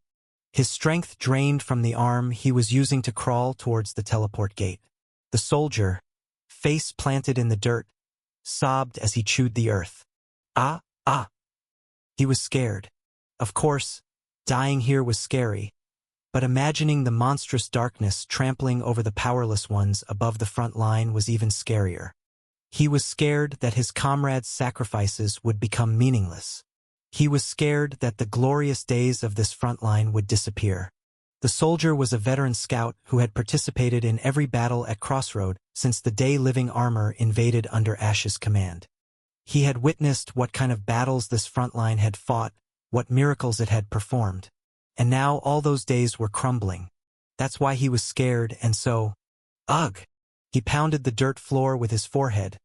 His strength drained from the arm he was using to crawl towards the teleport gate. The soldier, face planted in the dirt, sobbed as he chewed the earth. He was scared. Of course, dying here was scary, but imagining the monstrous darkness trampling over the powerless ones above the front line was even scarier. He was scared that his comrades' sacrifices would become meaningless. He was scared that the glorious days of this front line would disappear. The soldier was a veteran scout who had participated in every battle at Crossroad since the day Living Armor invaded under Ash's command. He had witnessed what kind of battles this front line had fought, what miracles it had performed. And now all those days were crumbling. That's why he was scared, and so, ugh! He pounded the dirt floor with his forehead,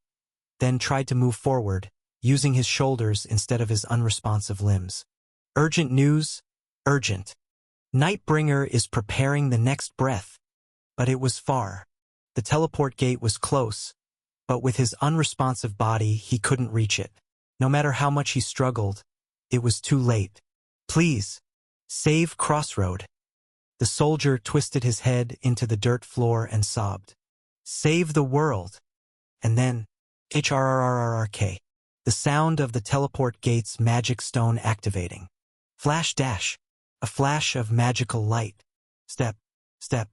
then tried to move forward, using his shoulders instead of his unresponsive limbs. Urgent news, urgent. Nightbringer is preparing the next breath. But it was far. The teleport gate was close, but with his unresponsive body he couldn't reach it. No matter how much he struggled, it was too late. Please, save Crossroad. The soldier twisted his head into the dirt floor and sobbed. Save the world. And then, HRRRRK. The sound of the teleport gate's magic stone activating. Flash dash. A flash of magical light. Step, step,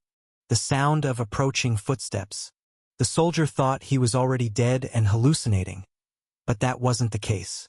the sound of approaching footsteps. The soldier thought he was already dead and hallucinating, but that wasn't the case.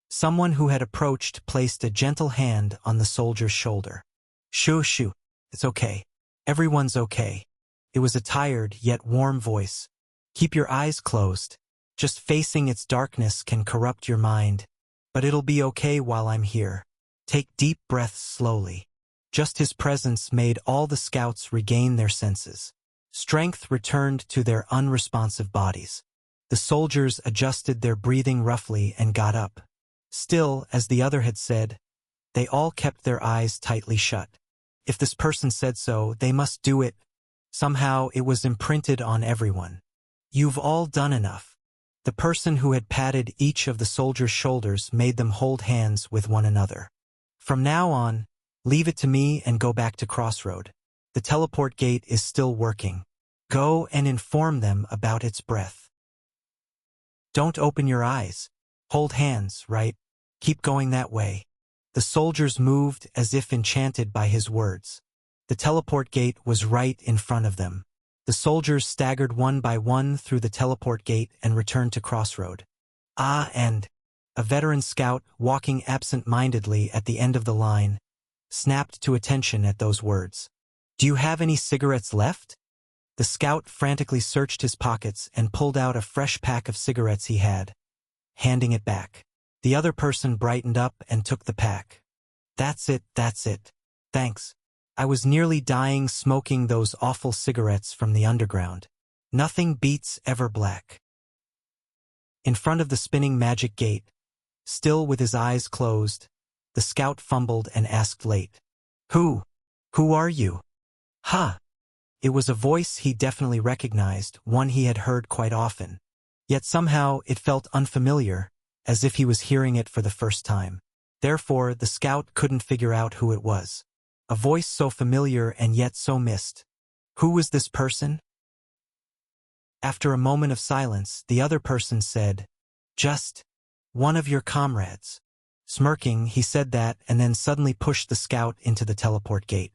Someone who had approached placed a gentle hand on the soldier's shoulder. Shoo, shoo, it's okay. Everyone's okay. It was a tired yet warm voice. Keep your eyes closed. Just facing its darkness can corrupt your mind. But it'll be okay while I'm here. Take deep breaths slowly. Just his presence made all the scouts regain their senses. Strength returned to their unresponsive bodies. The soldiers adjusted their breathing roughly and got up. Still, as the other had said, they all kept their eyes tightly shut. If this person said so, they must do it. Somehow it was imprinted on everyone. You've all done enough. The person who had patted each of the soldiers' shoulders made them hold hands with one another. From now on, leave it to me and go back to Crossroad. The teleport gate is still working. Go and inform them about its breath. Don't open your eyes. Hold hands, right? Keep going that way. The soldiers moved as if enchanted by his words. The teleport gate was right in front of them. The soldiers staggered one by one through the teleport gate and returned to Crossroad. And a veteran scout, walking absent-mindedly at the end of the line, snapped to attention at those words. Do you have any cigarettes left? The scout frantically searched his pockets and pulled out a fresh pack of cigarettes he had, handing it back. The other person brightened up and took the pack. That's it. Thanks. I was nearly dying smoking those awful cigarettes from the underground. Nothing beats Ever Black. In front of the spinning magic gate, still with his eyes closed, the scout fumbled and asked late. Who are you? Ha! It was a voice he definitely recognized, one he had heard quite often. Yet somehow it felt unfamiliar, as if he was hearing it for the first time. Therefore, the scout couldn't figure out who it was. A voice so familiar and yet so missed. Who was this person? After a moment of silence, the other person said, Just one of your comrades. Smirking, he said that and then suddenly pushed the scout into the teleport gate.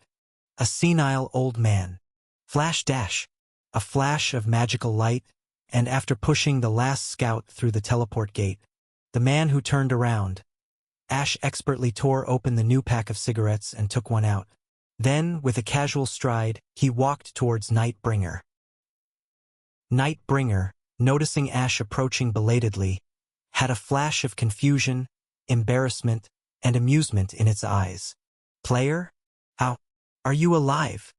A senile old man. Flash dash. A flash of magical light, and after pushing the last scout through the teleport gate, the man who turned around, Ash expertly tore open the new pack of cigarettes and took one out. Then, with a casual stride, he walked towards Nightbringer. Nightbringer, noticing Ash approaching belatedly, had a flash of confusion, embarrassment, and amusement in its eyes. Player? How? Are you alive?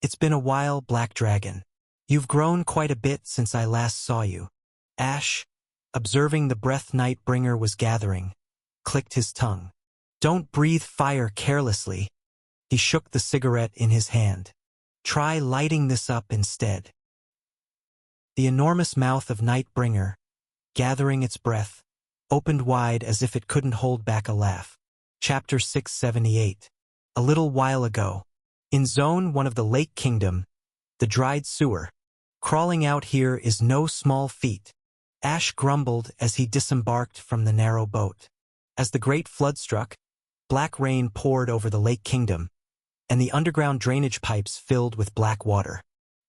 It's been a while, Black Dragon. You've grown quite a bit since I last saw you. Ash, observing the breath Nightbringer was gathering, clicked his tongue. Don't breathe fire carelessly. He shook the cigarette in his hand. Try lighting this up instead. The enormous mouth of Nightbringer, gathering its breath, opened wide as if it couldn't hold back a laugh. Chapter 678. A little while ago. In Zone 1 of the Lake Kingdom, the dried sewer. Crawling out here is no small feat. Ash grumbled as he disembarked from the narrow boat. As the great flood struck, black rain poured over the Lake Kingdom, and the underground drainage pipes filled with black water.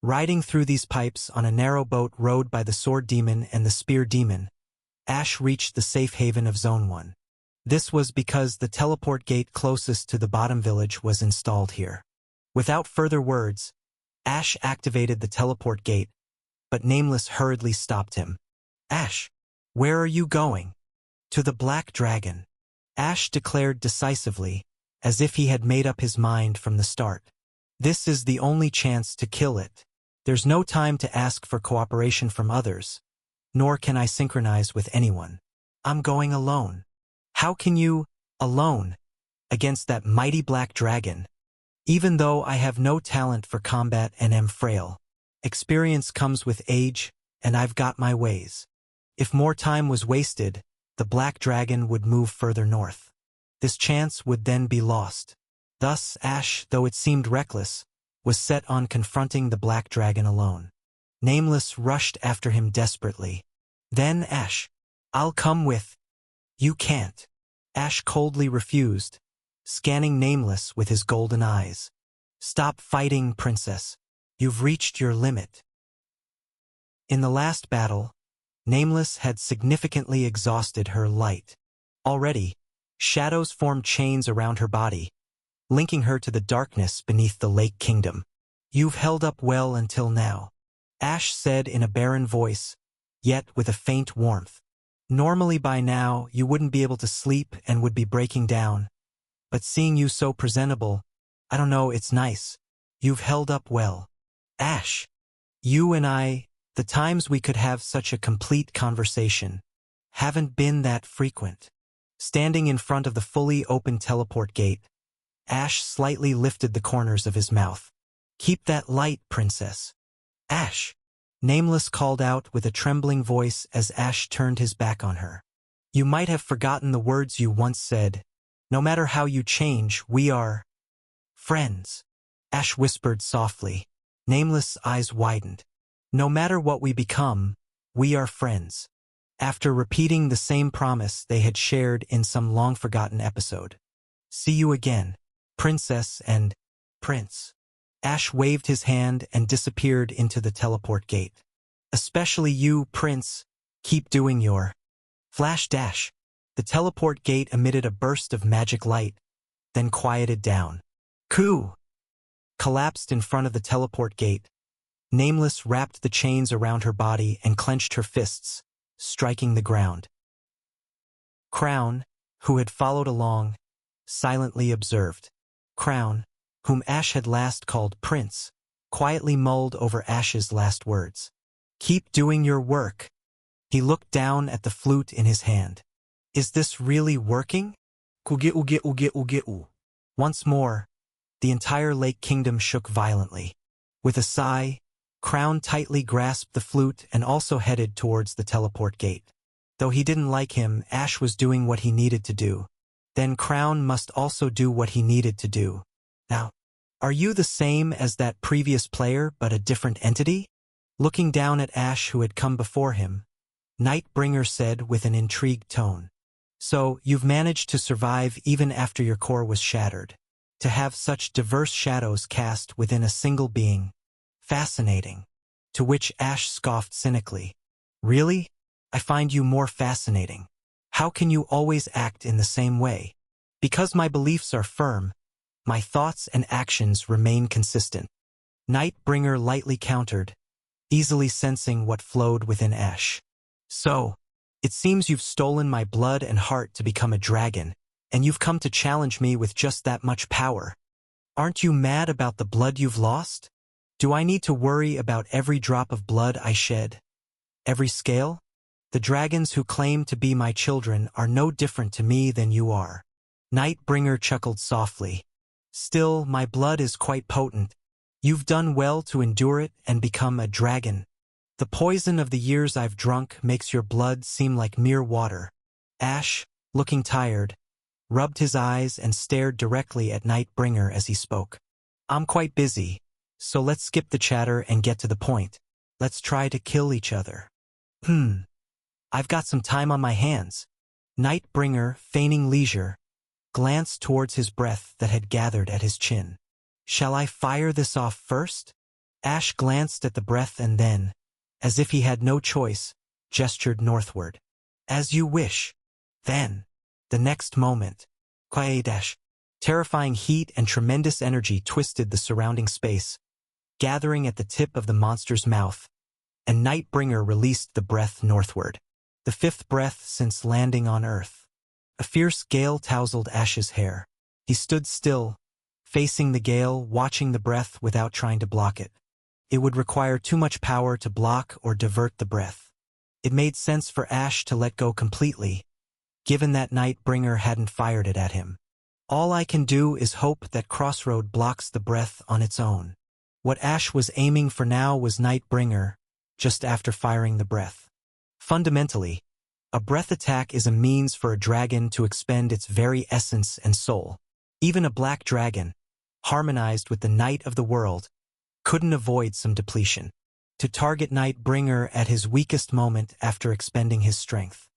Riding through these pipes on a narrow boat rowed by the Sword Demon and the Spear Demon, Ash reached the safe haven of Zone 1. This was because the teleport gate closest to the bottom village was installed here. Without further words, Ash activated the teleport gate, but Nameless hurriedly stopped him. Ash, where are you going? To the Black Dragon. Ash declared decisively, as if he had made up his mind from the start. This is the only chance to kill it. There's no time to ask for cooperation from others, nor can I synchronize with anyone. I'm going alone. How can you, alone, against that mighty Black Dragon? Even though I have no talent for combat and am frail, experience comes with age, and I've got my ways. If more time was wasted, the Black Dragon would move further north. This chance would then be lost. Thus, Ash, though it seemed reckless, was set on confronting the Black Dragon alone. Nameless rushed after him desperately. Then Ash, I'll come with. You can't. Ash coldly refused, scanning Nameless with his golden eyes. Stop fighting, Princess. You've reached your limit. In the last battle, Nameless had significantly exhausted her light. Already, shadows formed chains around her body, linking her to the darkness beneath the Lake Kingdom. You've held up well until now, Ash said in a barren voice, yet with a faint warmth. Normally by now, you wouldn't be able to sleep and would be breaking down. But seeing you so presentable, I don't know, it's nice. You've held up well. Ash, you and I, the times we could have such a complete conversation, haven't been that frequent. Standing in front of the fully open teleport gate, Ash slightly lifted the corners of his mouth. Keep that light, princess. Ash, Nameless called out with a trembling voice as Ash turned his back on her. You might have forgotten the words you once said. No matter how you change, we are friends. Ash whispered softly. Nameless' eyes widened. No matter what we become, we are friends. After repeating the same promise they had shared in some long-forgotten episode. See you again, princess and prince. Ash waved his hand and disappeared into the teleport gate. Especially you, prince. Keep doing your flash dash. The teleport gate emitted a burst of magic light, then quieted down. Coo! Collapsed in front of the teleport gate. Nameless wrapped the chains around her body and clenched her fists, striking the ground. Crown, who had followed along, silently observed. Crown, whom Ash had last called Prince, quietly mulled over Ash's last words. Keep doing your work. He looked down at the flute in his hand. Is this really working? Kuge-uge-uge-uge-u. Once more, the entire Lake Kingdom shook violently. With a sigh, Crown tightly grasped the flute and also headed towards the teleport gate. Though he didn't like him, Ash was doing what he needed to do. Then Crown must also do what he needed to do. Now, are you the same as that previous player but a different entity? Looking down at Ash who had come before him, Nightbringer said with an intrigued tone. So, you've managed to survive even after your core was shattered. To have such diverse shadows cast within a single being. Fascinating. To which Ash scoffed cynically. Really? I find you more fascinating. How can you always act in the same way? Because my beliefs are firm, my thoughts and actions remain consistent. Nightbringer lightly countered, easily sensing what flowed within Ash. So, it seems you've stolen my blood and heart to become a dragon, and you've come to challenge me with just that much power. Aren't you mad about the blood you've lost? Do I need to worry about every drop of blood I shed? Every scale? The dragons who claim to be my children are no different to me than you are. Nightbringer chuckled softly. Still, my blood is quite potent. You've done well to endure it and become a dragon. The poison of the years I've drunk makes your blood seem like mere water. Ash, looking tired, rubbed his eyes and stared directly at Nightbringer as he spoke. I'm quite busy, so let's skip the chatter and get to the point. Let's try to kill each other. I've got some time on my hands. Nightbringer, feigning leisure, glanced towards his breath that had gathered at his chin. Shall I fire this off first? Ash glanced at the breath and then, as if he had no choice, gestured northward. As you wish. Then, the next moment, Dash. Terrifying heat and tremendous energy twisted the surrounding space, gathering at the tip of the monster's mouth, and Nightbringer released the breath northward. The fifth breath since landing on Earth. A fierce gale tousled Ash's hair. He stood still, facing the gale, watching the breath without trying to block it. It would require too much power to block or divert the breath. It made sense for Ash to let go completely, given that Nightbringer hadn't fired it at him. All I can do is hope that Crossroad blocks the breath on its own. What Ash was aiming for now was Nightbringer, just after firing the breath. Fundamentally, a breath attack is a means for a dragon to expend its very essence and soul. Even a black dragon, harmonized with the night of the world, couldn't avoid some depletion. To target Nightbringer at his weakest moment after expending his strength.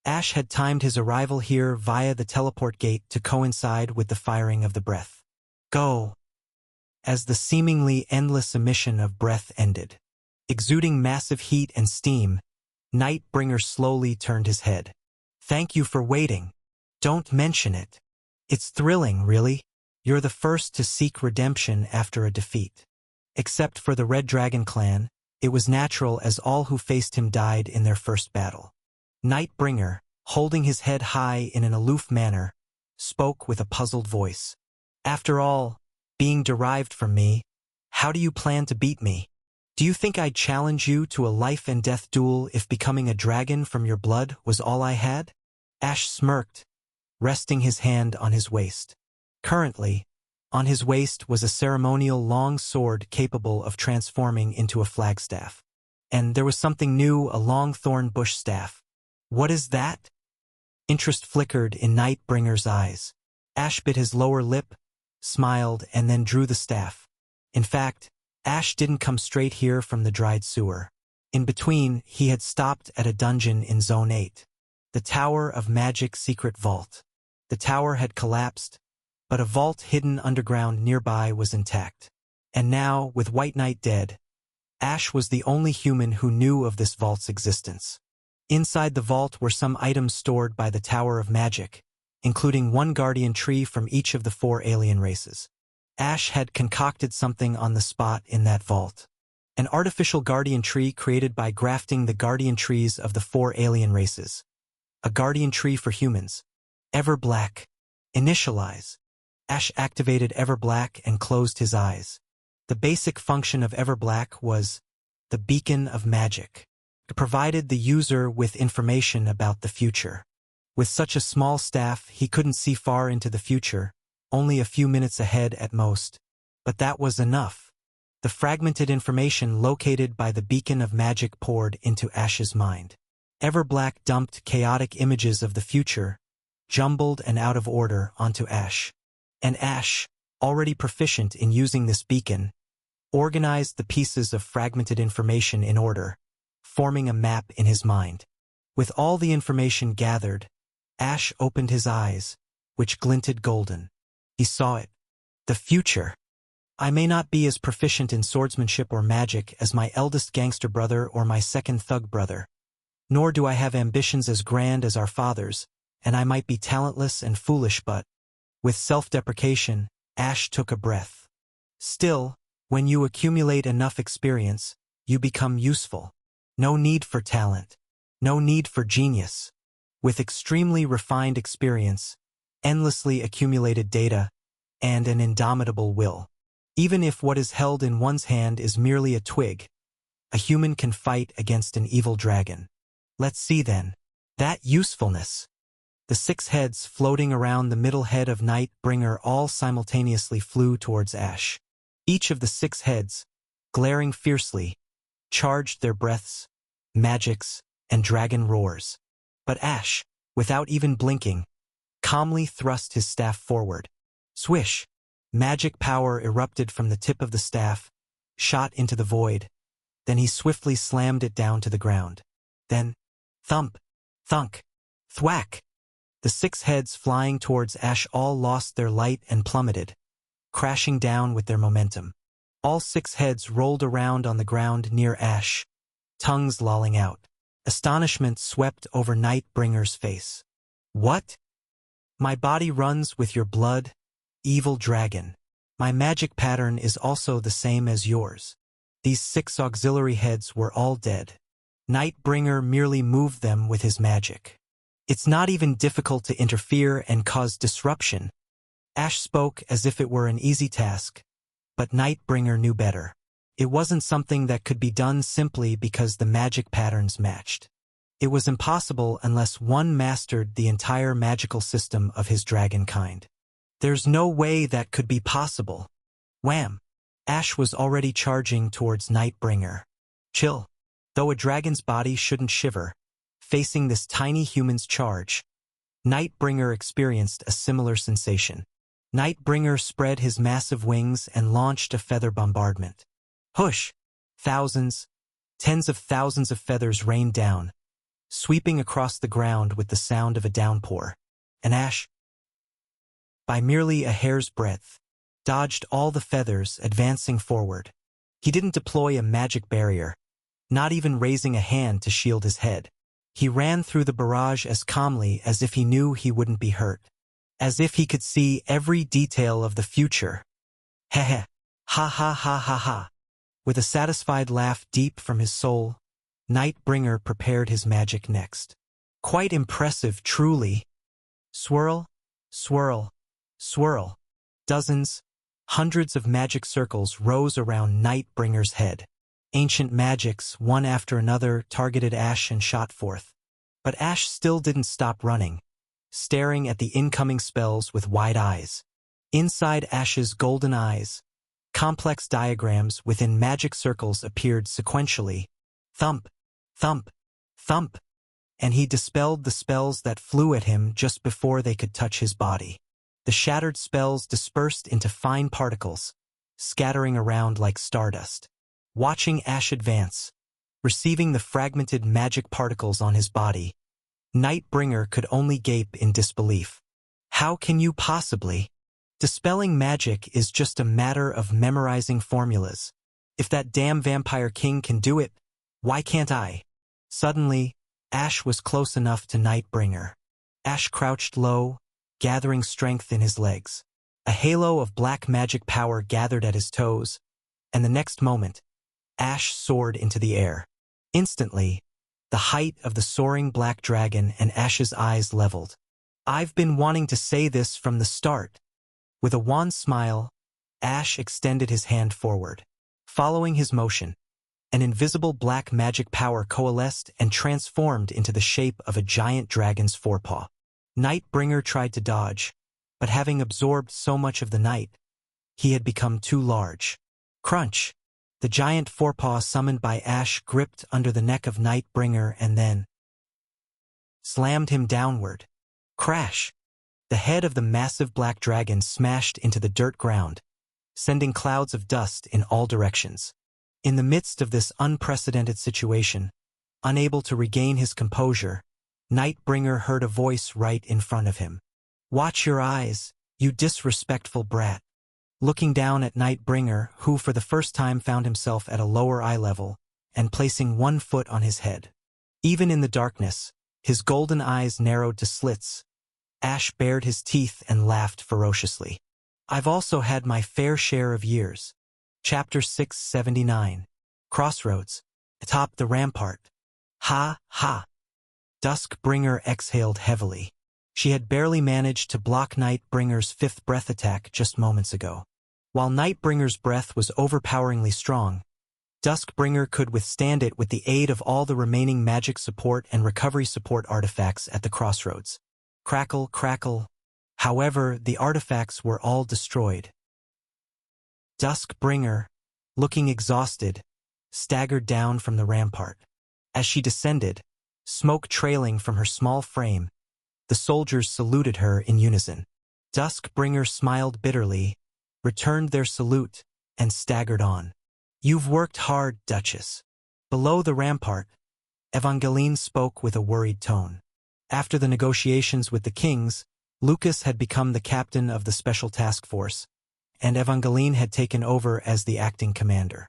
Ash had timed his arrival here via the teleport gate to coincide with the firing of the breath. Go! as the seemingly endless emission of breath ended. Exuding massive heat and steam, Nightbringer slowly turned his head. "Thank you for waiting. Don't mention it. It's thrilling, really. You're the first to seek redemption after a defeat. Except for the Red Dragon clan, it was natural as all who faced him died in their first battle." Nightbringer, holding his head high in an aloof manner, spoke with a puzzled voice. "After all, being derived from me, how do you plan to beat me? Do you think I'd challenge you to a life-and-death duel if becoming a dragon from your blood was all I had?" Ash smirked, resting his hand on his waist. Currently, on his waist was a ceremonial long sword capable of transforming into a flagstaff. And there was something new, a long thorn bush staff. "What is that?" Interest flickered in Nightbringer's eyes. Ash bit his lower lip, smiled, and then drew the staff. In fact, Ash didn't come straight here from the dried sewer. In between, he had stopped at a dungeon in Zone 8. The Tower of Magic Secret Vault. The tower had collapsed, but a vault hidden underground nearby was intact. And now, with White Knight dead, Ash was the only human who knew of this vault's existence. Inside the vault were some items stored by the Tower of Magic, including one guardian tree from each of the 4 alien races. Ash had concocted something on the spot in that vault. An artificial guardian tree created by grafting the guardian trees of the 4 alien races. A guardian tree for humans. Everblack. Initialize. Ash activated Everblack and closed his eyes. The basic function of Everblack was the beacon of magic. It provided the user with information about the future. With such a small staff, he couldn't see far into the future, only a few minutes ahead at most. But that was enough. The fragmented information located by the beacon of magic poured into Ash's mind. Everblack dumped chaotic images of the future, jumbled and out of order, onto Ash. And Ash, already proficient in using this beacon, organized the pieces of fragmented information in order, forming a map in his mind. With all the information gathered, Ash opened his eyes, which glinted golden. He saw it. The future. I may not be as proficient in swordsmanship or magic as my eldest gangster brother or my second thug brother. Nor do I have ambitions as grand as our fathers, and I might be talentless and foolish, but, with self-deprecation, Ash took a breath. Still, when you accumulate enough experience, you become useful. No need for talent. No need for genius. With extremely refined experience, endlessly accumulated data, and an indomitable will. Even if what is held in one's hand is merely a twig, a human can fight against an evil dragon. Let's see then. That usefulness. The 6 heads floating around the middle head of Nightbringer all simultaneously flew towards Ash. Each of the 6 heads, glaring fiercely, charged their breaths, magics, and dragon roars. But Ash, without even blinking, calmly thrust his staff forward. Swish! Magic power erupted from the tip of the staff, shot into the void. Then he swiftly slammed it down to the ground. Then, thump, thunk, thwack! The 6 heads flying towards Ash all lost their light and plummeted, crashing down with their momentum. All 6 heads rolled around on the ground near Ash, tongues lolling out. Astonishment swept over Nightbringer's face. What? My body runs with your blood, evil dragon. My magic pattern is also the same as yours. These 6 auxiliary heads were all dead. Nightbringer merely moved them with his magic. It's not even difficult to interfere and cause disruption. Ash spoke as if it were an easy task, but Nightbringer knew better. It wasn't something that could be done simply because the magic patterns matched. It was impossible unless one mastered the entire magical system of his dragon kind. There's no way that could be possible. Wham! Ash was already charging towards Nightbringer. Chill. Though a dragon's body shouldn't shiver, facing this tiny human's charge, Nightbringer experienced a similar sensation. Nightbringer spread his massive wings and launched a feather bombardment. Hush! Thousands, tens of thousands of feathers rained down, sweeping across the ground with the sound of a downpour. And Ash, by merely a hair's breadth, dodged all the feathers, advancing forward. He didn't deploy a magic barrier, not even raising a hand to shield his head. He ran through the barrage as calmly as if he knew he wouldn't be hurt. As if he could see every detail of the future. Heh. Ha ha ha ha ha. With a satisfied laugh deep from his soul, Nightbringer prepared his magic next. Quite impressive, truly. Swirl, swirl, swirl. Dozens, hundreds of magic circles rose around Nightbringer's head. Ancient magics, one after another, targeted Ash and shot forth. But Ash still didn't stop running, staring at the incoming spells with wide eyes. Inside Ash's golden eyes, complex diagrams within magic circles appeared sequentially. Thump, thump, thump. And he dispelled the spells that flew at him just before they could touch his body. The shattered spells dispersed into fine particles, scattering around like stardust. Watching Ash advance, receiving the fragmented magic particles on his body, Nightbringer could only gape in disbelief. How can you possibly? Dispelling magic is just a matter of memorizing formulas. If that damn Vampire King can do it, why can't I? Suddenly, Ash was close enough to Nightbringer. Ash crouched low, gathering strength in his legs. A halo of black magic power gathered at his toes, and the next moment, Ash soared into the air. Instantly, the height of the soaring black dragon and Ash's eyes leveled. I've been wanting to say this from the start. With a wan smile, Ash extended his hand forward. Following his motion, an invisible black magic power coalesced and transformed into the shape of a giant dragon's forepaw. Nightbringer tried to dodge, but having absorbed so much of the night, he had become too large. Crunch! The giant forepaw summoned by Ash gripped under the neck of Nightbringer and then slammed him downward. Crash! The head of the massive black dragon smashed into the dirt ground, sending clouds of dust in all directions. In the midst of this unprecedented situation, unable to regain his composure, Nightbringer heard a voice right in front of him. "Watch your eyes, you disrespectful brat." Looking down at Nightbringer, who for the first time found himself at a lower eye level, and placing one foot on his head. Even in the darkness, his golden eyes narrowed to slits. Ash bared his teeth and laughed ferociously. "I've also had my fair share of years." Chapter 679. Crossroads. Atop the rampart. Ha, ha. Duskbringer exhaled heavily. She had barely managed to block Nightbringer's fifth breath attack just moments ago. While Nightbringer's breath was overpoweringly strong, Duskbringer could withstand it with the aid of all the remaining magic support and recovery support artifacts at the crossroads. Crackle, crackle. However, the artifacts were all destroyed. Duskbringer, looking exhausted, staggered down from the rampart. As she descended, smoke trailing from her small frame, the soldiers saluted her in unison. Duskbringer smiled bitterly, returned their salute, and staggered on. "You've worked hard, Duchess." Below the rampart, Evangeline spoke with a worried tone. After the negotiations with the kings, Lucas had become the captain of the Special Task Force, and Evangeline had taken over as the acting commander.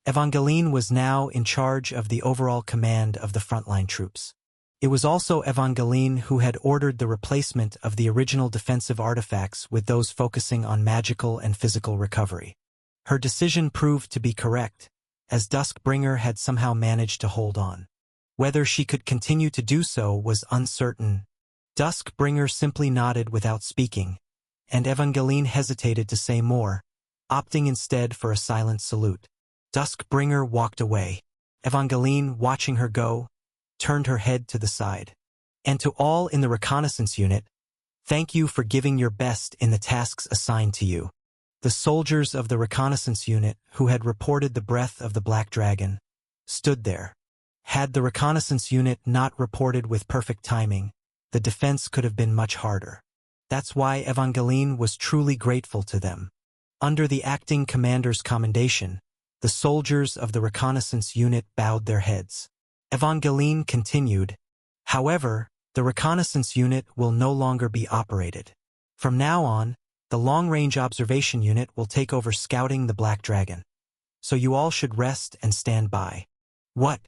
Evangeline was now in charge of the overall command of the frontline troops. It was also Evangeline who had ordered the replacement of the original defensive artifacts with those focusing on magical and physical recovery. Her decision proved to be correct, as Duskbringer had somehow managed to hold on. Whether she could continue to do so was uncertain. Duskbringer simply nodded without speaking, and Evangeline hesitated to say more, opting instead for a silent salute. Duskbringer walked away. Evangeline, watching her go, turned her head to the side. "And to all in the reconnaissance unit, thank you for giving your best in the tasks assigned to you." The soldiers of the reconnaissance unit, who had reported the breath of the Black Dragon, stood there. Had the reconnaissance unit not reported with perfect timing, the defense could have been much harder. That's why Evangeline was truly grateful to them. Under the acting commander's commendation, the soldiers of the reconnaissance unit bowed their heads. Evangeline continued, "However, the reconnaissance unit will no longer be operated. From now on, The long-range observation unit will take over scouting the Black Dragon. So you all should rest and stand by. What?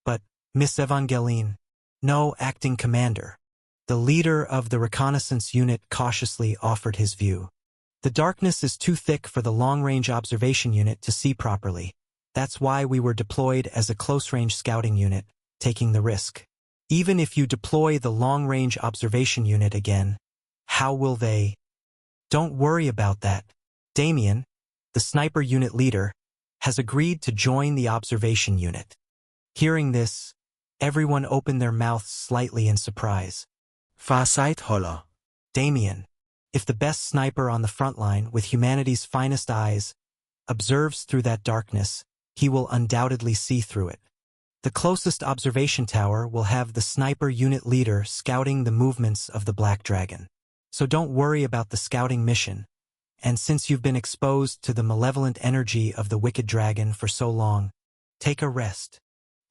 But, Miss Evangeline. No, acting commander. The leader of the reconnaissance unit cautiously offered his view. The darkness is too thick for the long-range observation unit to see properly. That's why we were deployed as a close-range scouting unit, taking the risk. Even if you deploy the long-range observation unit again, how will they? Don't worry about that. Damien, the sniper unit leader, has agreed to join the observation unit. Hearing this, everyone opened their mouths slightly in surprise. Farsight holla. Damien, if the best sniper on the front line with humanity's finest eyes observes through that darkness, he will undoubtedly see through it. The closest observation tower will have the sniper unit leader scouting the movements of the Black Dragon. So don't worry about the scouting mission. And since you've been exposed to the malevolent energy of the wicked dragon for so long, take a rest.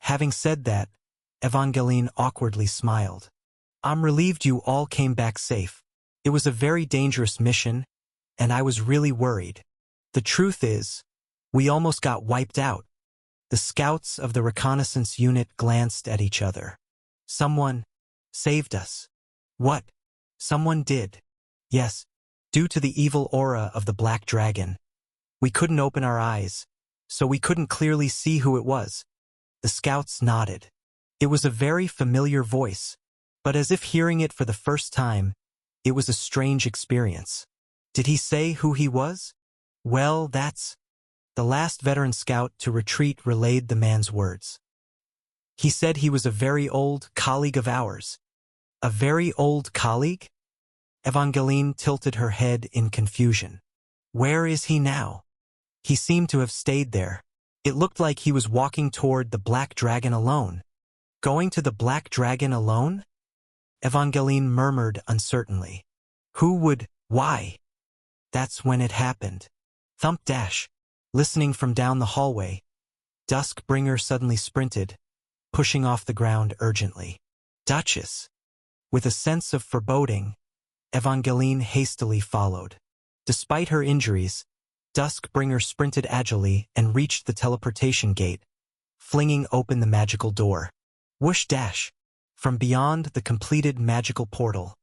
Having said that, Evangeline awkwardly smiled. I'm relieved you all came back safe. It was a very dangerous mission, and I was really worried. The truth is, we almost got wiped out. The scouts of the reconnaissance unit glanced at each other. Someone saved us. What? Someone did. Yes, due to the evil aura of the Black Dragon. We couldn't open our eyes, so we couldn't clearly see who it was. The scouts nodded. It was a very familiar voice, but as if hearing it for the first time, it was a strange experience. Did he say who he was? Well, that's... The last veteran scout to retreat relayed the man's words. He said he was a very old colleague of ours. A very old colleague? Evangeline tilted her head in confusion. Where is he now? He seemed to have stayed there. It looked like he was walking toward the Black Dragon alone. Going to the Black Dragon alone? Evangeline murmured uncertainly. Who would? Why? That's when it happened. Thump dash. Listening from down the hallway, Duskbringer suddenly sprinted, pushing off the ground urgently. Duchess! With a sense of foreboding, Evangeline hastily followed. Despite her injuries, Duskbringer sprinted agilely and reached the teleportation gate, flinging open the magical door. Whoosh dash! From beyond the completed magical portal,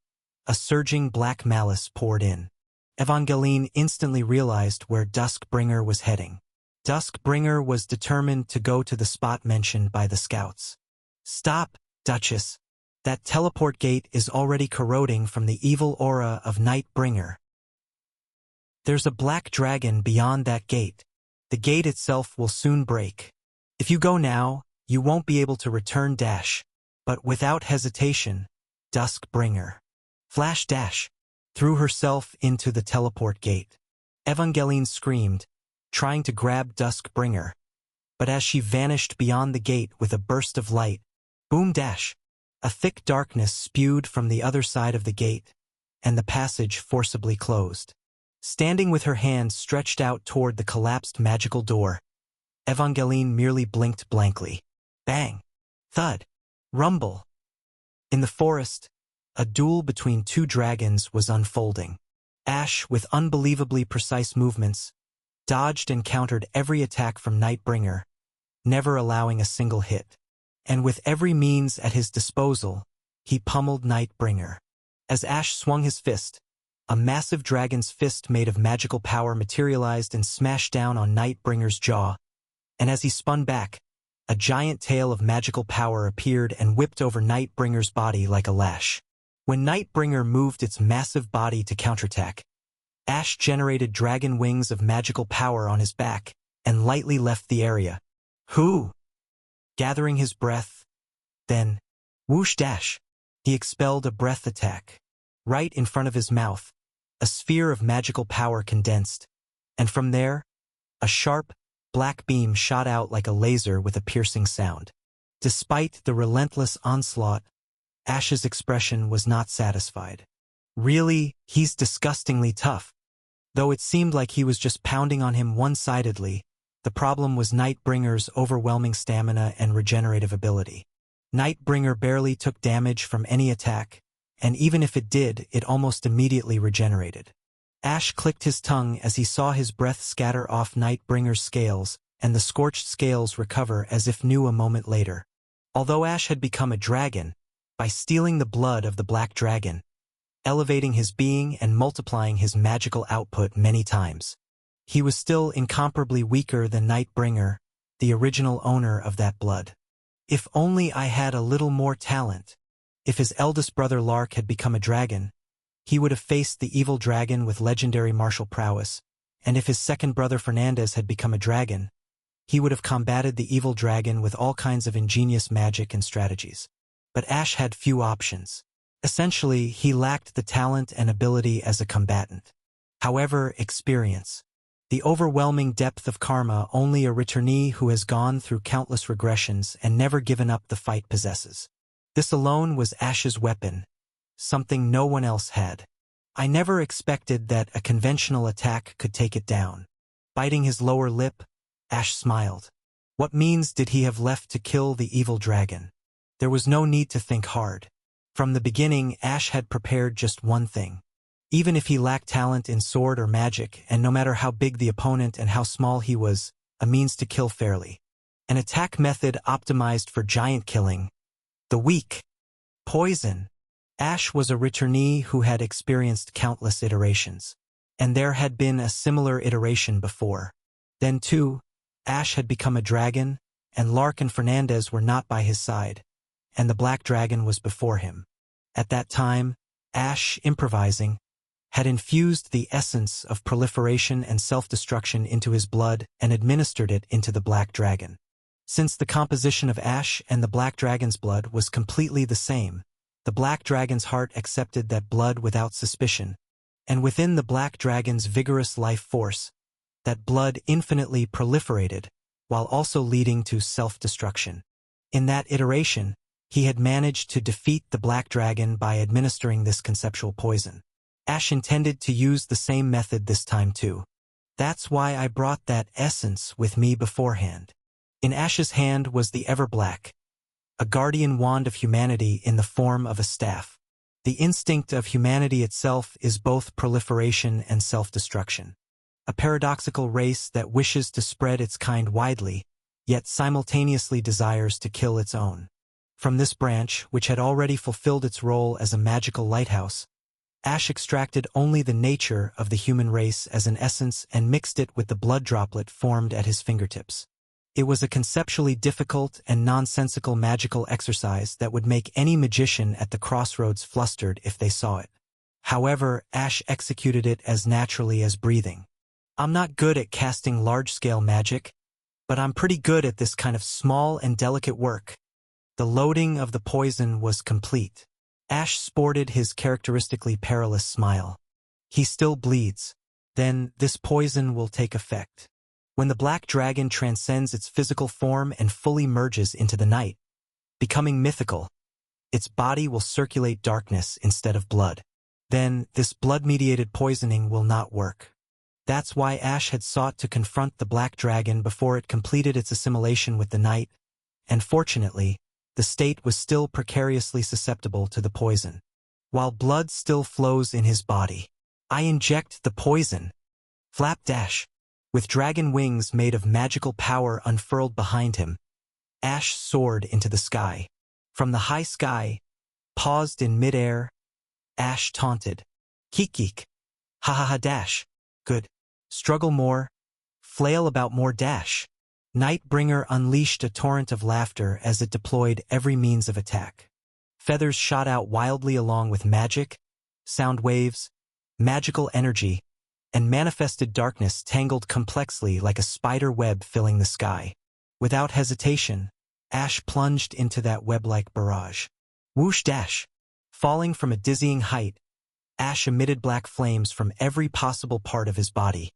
a surging black malice poured in. Evangeline instantly realized where Duskbringer was heading. Duskbringer was determined to go to the spot mentioned by the scouts. Stop, Duchess. That teleport gate is already corroding from the evil aura of Nightbringer. There's a Black Dragon beyond that gate. The gate itself will soon break. If you go now, you won't be able to return dash. But without hesitation, Duskbringer. Flash dash. Threw herself into the teleport gate. Evangeline screamed, trying to grab Duskbringer. But as she vanished beyond the gate with a burst of light, boom dash, a thick darkness spewed from the other side of the gate, and the passage forcibly closed. Standing with her hands stretched out toward the collapsed magical door, Evangeline merely blinked blankly. Bang! Thud! Rumble! In the forest, a duel between two dragons was unfolding. Ash, with unbelievably precise movements, dodged and countered every attack from Nightbringer, never allowing a single hit. And with every means at his disposal, he pummeled Nightbringer. As Ash swung his fist, a massive dragon's fist made of magical power materialized and smashed down on Nightbringer's jaw, and as he spun back, a giant tail of magical power appeared and whipped over Nightbringer's body like a lash. When Nightbringer moved its massive body to counterattack, Ash generated dragon wings of magical power on his back and lightly left the area. Who? Gathering his breath, then, whoosh dash, he expelled a breath attack. Right in front of his mouth, a sphere of magical power condensed, and from there, a sharp, black beam shot out like a laser with a piercing sound. Despite the relentless onslaught, Ash's expression was not satisfied. Really, he's disgustingly tough. Though it seemed like he was just pounding on him one-sidedly, the problem was Nightbringer's overwhelming stamina and regenerative ability. Nightbringer barely took damage from any attack, and even if it did, it almost immediately regenerated. Ash clicked his tongue as he saw his breath scatter off Nightbringer's scales, and the scorched scales recover as if new a moment later. Although Ash had become a dragon, by stealing the blood of the black dragon, elevating his being and multiplying his magical output many times, he was still incomparably weaker than Nightbringer, the original owner of that blood. If only I had a little more talent. If his eldest brother Lark had become a dragon, he would have faced the evil dragon with legendary martial prowess, and if his second brother Fernandez had become a dragon, he would have combated the evil dragon with all kinds of ingenious magic and strategies. But Ash had few options. Essentially, he lacked the talent and ability as a combatant. However, experience. The overwhelming depth of karma only a returnee who has gone through countless regressions and never given up the fight possesses. This alone was Ash's weapon, something no one else had. I never expected that a conventional attack could take it down. Biting his lower lip, Ash smiled. What means did he have left to kill the evil dragon? There was no need to think hard. From the beginning, Ash had prepared just one thing. Even if he lacked talent in sword or magic, and no matter how big the opponent and how small he was, a means to kill fairly. An attack method optimized for giant killing. The weak. Poison. Ash was a returnee who had experienced countless iterations. And there had been a similar iteration before. Then too, Ash had become a dragon, and Lark and Fernandez were not by his side, and the black dragon was before him. At that time, Ash, improvising, had infused the essence of proliferation and self-destruction into his blood and administered it into the black dragon. Since the composition of Ash and the black dragon's blood was completely the same, the black dragon's heart accepted that blood without suspicion, and within the black dragon's vigorous life force, that blood infinitely proliferated, while also leading to self-destruction. In that iteration, he had managed to defeat the black dragon by administering this conceptual poison. Ash intended to use the same method this time too. That's why I brought that essence with me beforehand. In Ash's hand was the Everblack, a guardian wand of humanity in the form of a staff. The instinct of humanity itself is both proliferation and self-destruction. A paradoxical race that wishes to spread its kind widely, yet simultaneously desires to kill its own. From this branch, which had already fulfilled its role as a magical lighthouse, Ash extracted only the nature of the human race as an essence and mixed it with the blood droplet formed at his fingertips. It was a conceptually difficult and nonsensical magical exercise that would make any magician at the crossroads flustered if they saw it. However, Ash executed it as naturally as breathing. I'm not good at casting large-scale magic, but I'm pretty good at this kind of small and delicate work. The loading of the poison was complete. Ash sported his characteristically perilous smile. He still bleeds. Then this poison will take effect. When the black dragon transcends its physical form and fully merges into the night, becoming mythical, its body will circulate darkness instead of blood. Then this blood-mediated poisoning will not work. That's why Ash had sought to confront the black dragon before it completed its assimilation with the night, and fortunately, the state was still precariously susceptible to the poison. While blood still flows in his body, I inject the poison. Flapped Ash. With dragon wings made of magical power unfurled behind him, Ash soared into the sky. From the high sky, paused in midair, Ash taunted. Keek keek. Ha ha ha dash. Good. Struggle more. Flail about more dash. Nightbringer unleashed a torrent of laughter as it deployed every means of attack. Feathers shot out wildly along with magic, sound waves, magical energy, and manifested darkness tangled complexly like a spider web filling the sky. Without hesitation, Ash plunged into that web-like barrage. Whoosh dash! Falling from a dizzying height, Ash emitted black flames from every possible part of his body.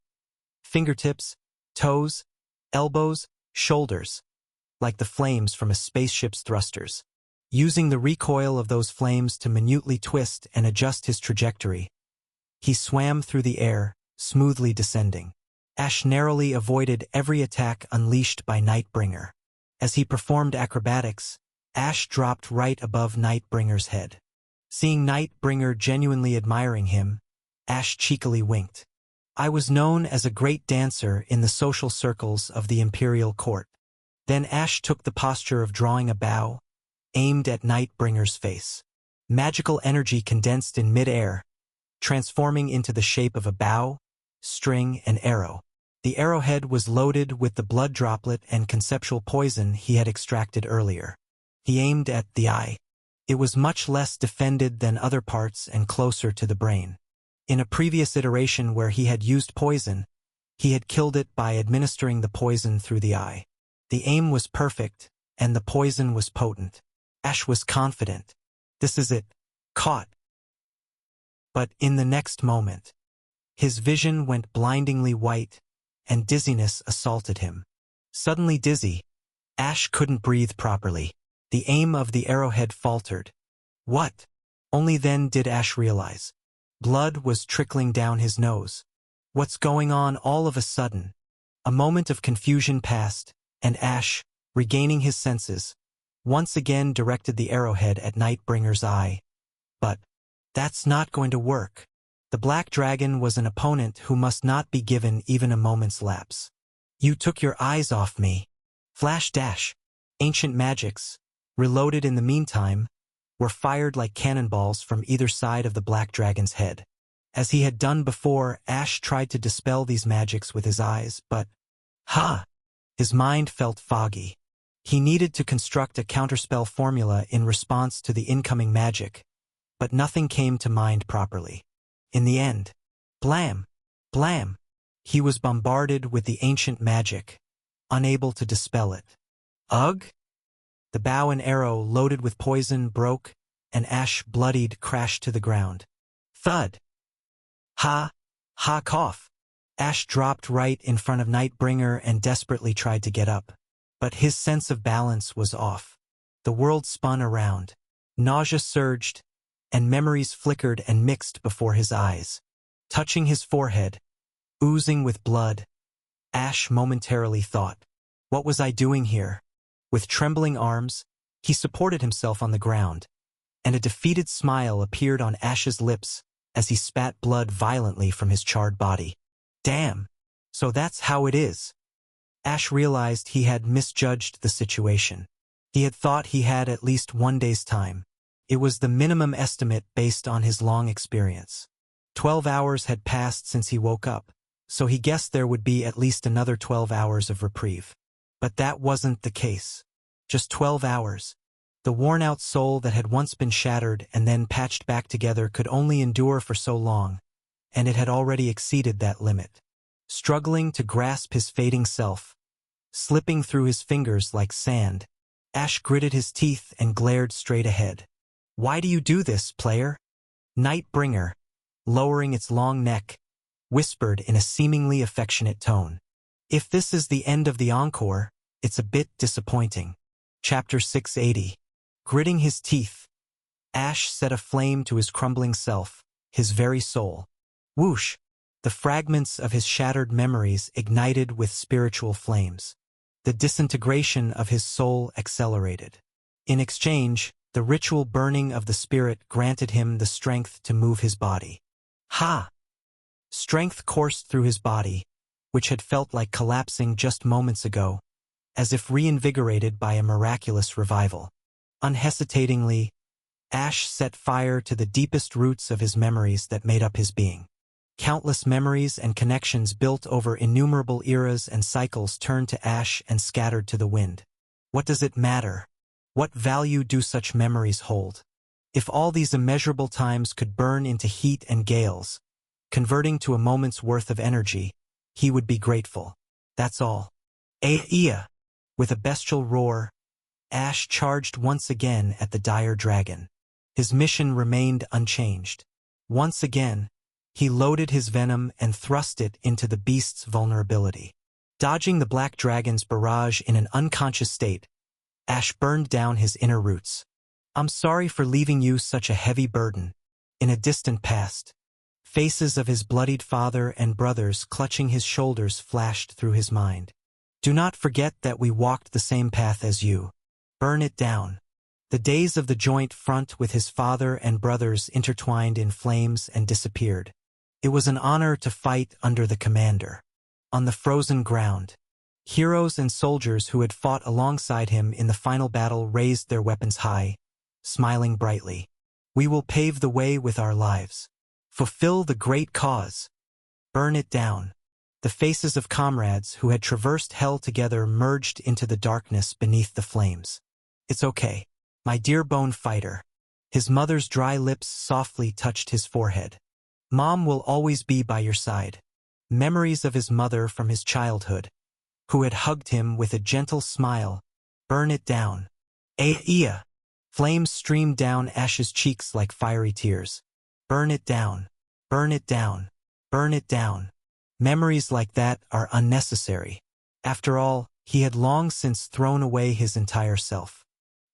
Fingertips, toes, elbows, shoulders, like the flames from a spaceship's thrusters. Using the recoil of those flames to minutely twist and adjust his trajectory, he swam through the air, smoothly descending. Ash narrowly avoided every attack unleashed by Nightbringer. As he performed acrobatics, Ash dropped right above Nightbringer's head. Seeing Nightbringer genuinely admiring him, Ash cheekily winked. I was known as a great dancer in the social circles of the imperial court. Then Ash took the posture of drawing a bow, aimed at Nightbringer's face. Magical energy condensed in mid-air, transforming into the shape of a bow, string, and arrow. The arrowhead was loaded with the blood droplet and conceptual poison he had extracted earlier. He aimed at the eye. It was much less defended than other parts and closer to the brain. In a previous iteration where he had used poison, he had killed it by administering the poison through the eye. The aim was perfect, and the poison was potent. Ash was confident. This is it. Caught. But in the next moment, his vision went blindingly white, and dizziness assaulted him. Suddenly dizzy, Ash couldn't breathe properly. The aim of the arrowhead faltered. What? Only then did Ash realize. Blood was trickling down his nose. What's going on all of a sudden? A moment of confusion passed, and Ash, regaining his senses, once again directed the arrowhead at Nightbringer's eye. But that's not going to work. The Black Dragon was an opponent who must not be given even a moment's lapse. You took your eyes off me. Flash dash. Ancient magics, reloaded in the meantime, were fired like cannonballs from either side of the Black Dragon's head. As he had done before, Ash tried to dispel these magics with his eyes, but his mind felt foggy. He needed to construct a counterspell formula in response to the incoming magic, but nothing came to mind properly. In the end, blam, blam, he was bombarded with the ancient magic, unable to dispel it. Ugh! The bow and arrow loaded with poison broke, and Ash, bloodied, crashed to the ground. Thud! Cough! Ash dropped right in front of Nightbringer and desperately tried to get up. But his sense of balance was off. The world spun around. Nausea surged, and memories flickered and mixed before his eyes. Touching his forehead, oozing with blood, Ash momentarily thought, what was I doing here? With trembling arms, he supported himself on the ground, and a defeated smile appeared on Ash's lips as he spat blood violently from his charred body. Damn! So that's how it is. Ash realized he had misjudged the situation. He had thought he had at least 1 day's time. It was the minimum estimate based on his long experience. 12 hours had passed since he woke up, so he guessed there would be at least another 12 hours of reprieve. But that wasn't the case. Just 12 hours. The worn-out soul that had once been shattered and then patched back together could only endure for so long, and it had already exceeded that limit. Struggling to grasp his fading self, slipping through his fingers like sand, Ash gritted his teeth and glared straight ahead. Why do you do this, player? Nightbringer, lowering its long neck, whispered in a seemingly affectionate tone. If this is the end of the encore, it's a bit disappointing. Chapter 680. Gritting his teeth, Ash set a flame to his crumbling self, his very soul. Whoosh! The fragments of his shattered memories ignited with spiritual flames. The disintegration of his soul accelerated. In exchange, the ritual burning of the spirit granted him the strength to move his body. Strength coursed through his body, which had felt like collapsing just moments ago, as if reinvigorated by a miraculous revival. Unhesitatingly, Ash set fire to the deepest roots of his memories that made up his being. Countless memories and connections built over innumerable eras and cycles turned to ash and scattered to the wind. What does it matter? What value do such memories hold? If all these immeasurable times could burn into heat and gales, converting to a moment's worth of energy, he would be grateful. That's all. Aia! With a bestial roar, Ash charged once again at the dire dragon. His mission remained unchanged. Once again, he loaded his venom and thrust it into the beast's vulnerability. Dodging the black dragon's barrage in an unconscious state, Ash burned down his inner roots. I'm sorry for leaving you such a heavy burden. In a distant past, faces of his bloodied father and brothers clutching his shoulders flashed through his mind. Do not forget that we walked the same path as you. Burn it down. The days of the joint front with his father and brothers intertwined in flames and disappeared. It was an honor to fight under the commander. On the frozen ground, heroes and soldiers who had fought alongside him in the final battle raised their weapons high, smiling brightly. We will pave the way with our lives. Fulfill the great cause. Burn it down. The faces of comrades who had traversed hell together merged into the darkness beneath the flames. It's okay, my dear bone fighter. His mother's dry lips softly touched his forehead. Mom will always be by your side. Memories of his mother from his childhood, who had hugged him with a gentle smile. Burn it down. Iya. Flames streamed down Ash's cheeks like fiery tears. Burn it down. Burn it down. Burn it down. Memories like that are unnecessary. After all, he had long since thrown away his entire self.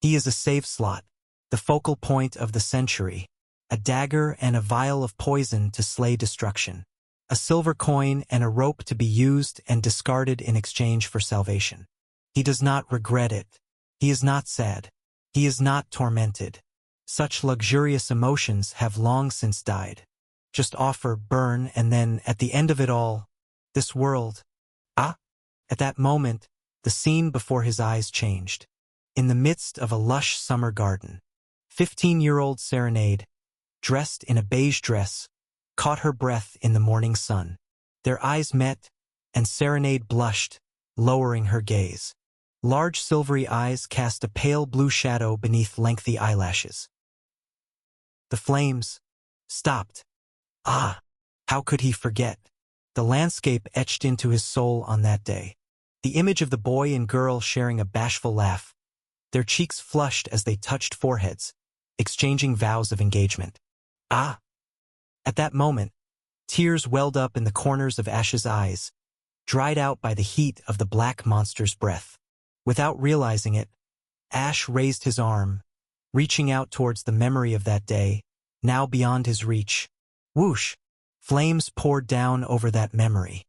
He is a save slot, the focal point of the century, a dagger and a vial of poison to slay destruction, a silver coin and a rope to be used and discarded in exchange for salvation. He does not regret it. He is not sad. He is not tormented. Such luxurious emotions have long since died. Just offer, burn, and then, at the end of it all, this world. At that moment, the scene before his eyes changed. In the midst of a lush summer garden, 15-year-old Serenade, dressed in a beige dress, caught her breath in the morning sun. Their eyes met, and Serenade blushed, lowering her gaze. Large silvery eyes cast a pale blue shadow beneath lengthy eyelashes. The flames stopped. How could he forget? The landscape etched into his soul on that day. The image of the boy and girl sharing a bashful laugh. Their cheeks flushed as they touched foreheads, exchanging vows of engagement. At that moment, tears welled up in the corners of Ash's eyes, dried out by the heat of the black monster's breath. Without realizing it, Ash raised his arm, reaching out towards the memory of that day, now beyond his reach. Whoosh! Flames poured down over that memory.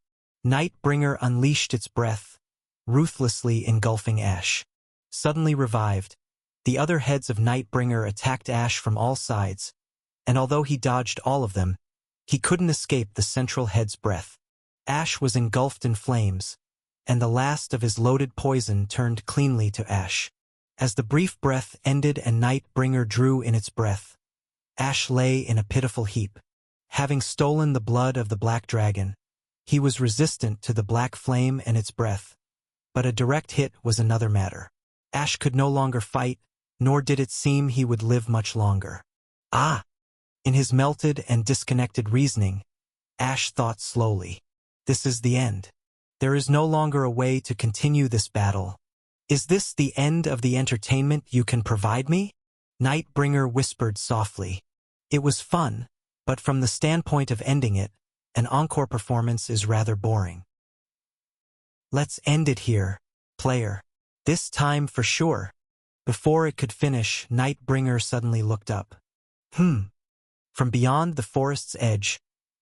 Nightbringer unleashed its breath, ruthlessly engulfing Ash. Suddenly revived, the other heads of Nightbringer attacked Ash from all sides, and although he dodged all of them, he couldn't escape the central head's breath. Ash was engulfed in flames, and the last of his loaded poison turned cleanly to ash. As the brief breath ended and Nightbringer drew in its breath, Ash lay in a pitiful heap. Having stolen the blood of the black dragon, he was resistant to the black flame and its breath. But a direct hit was another matter. Ash could no longer fight, nor did it seem he would live much longer. In his melted and disconnected reasoning, Ash thought slowly. This is the end. There is no longer a way to continue this battle. Is this the end of the entertainment you can provide me? Nightbringer whispered softly. It was fun, but from the standpoint of ending it, an encore performance is rather boring. Let's end it here, player. This time for sure. Before it could finish, Nightbringer suddenly looked up. From beyond the forest's edge,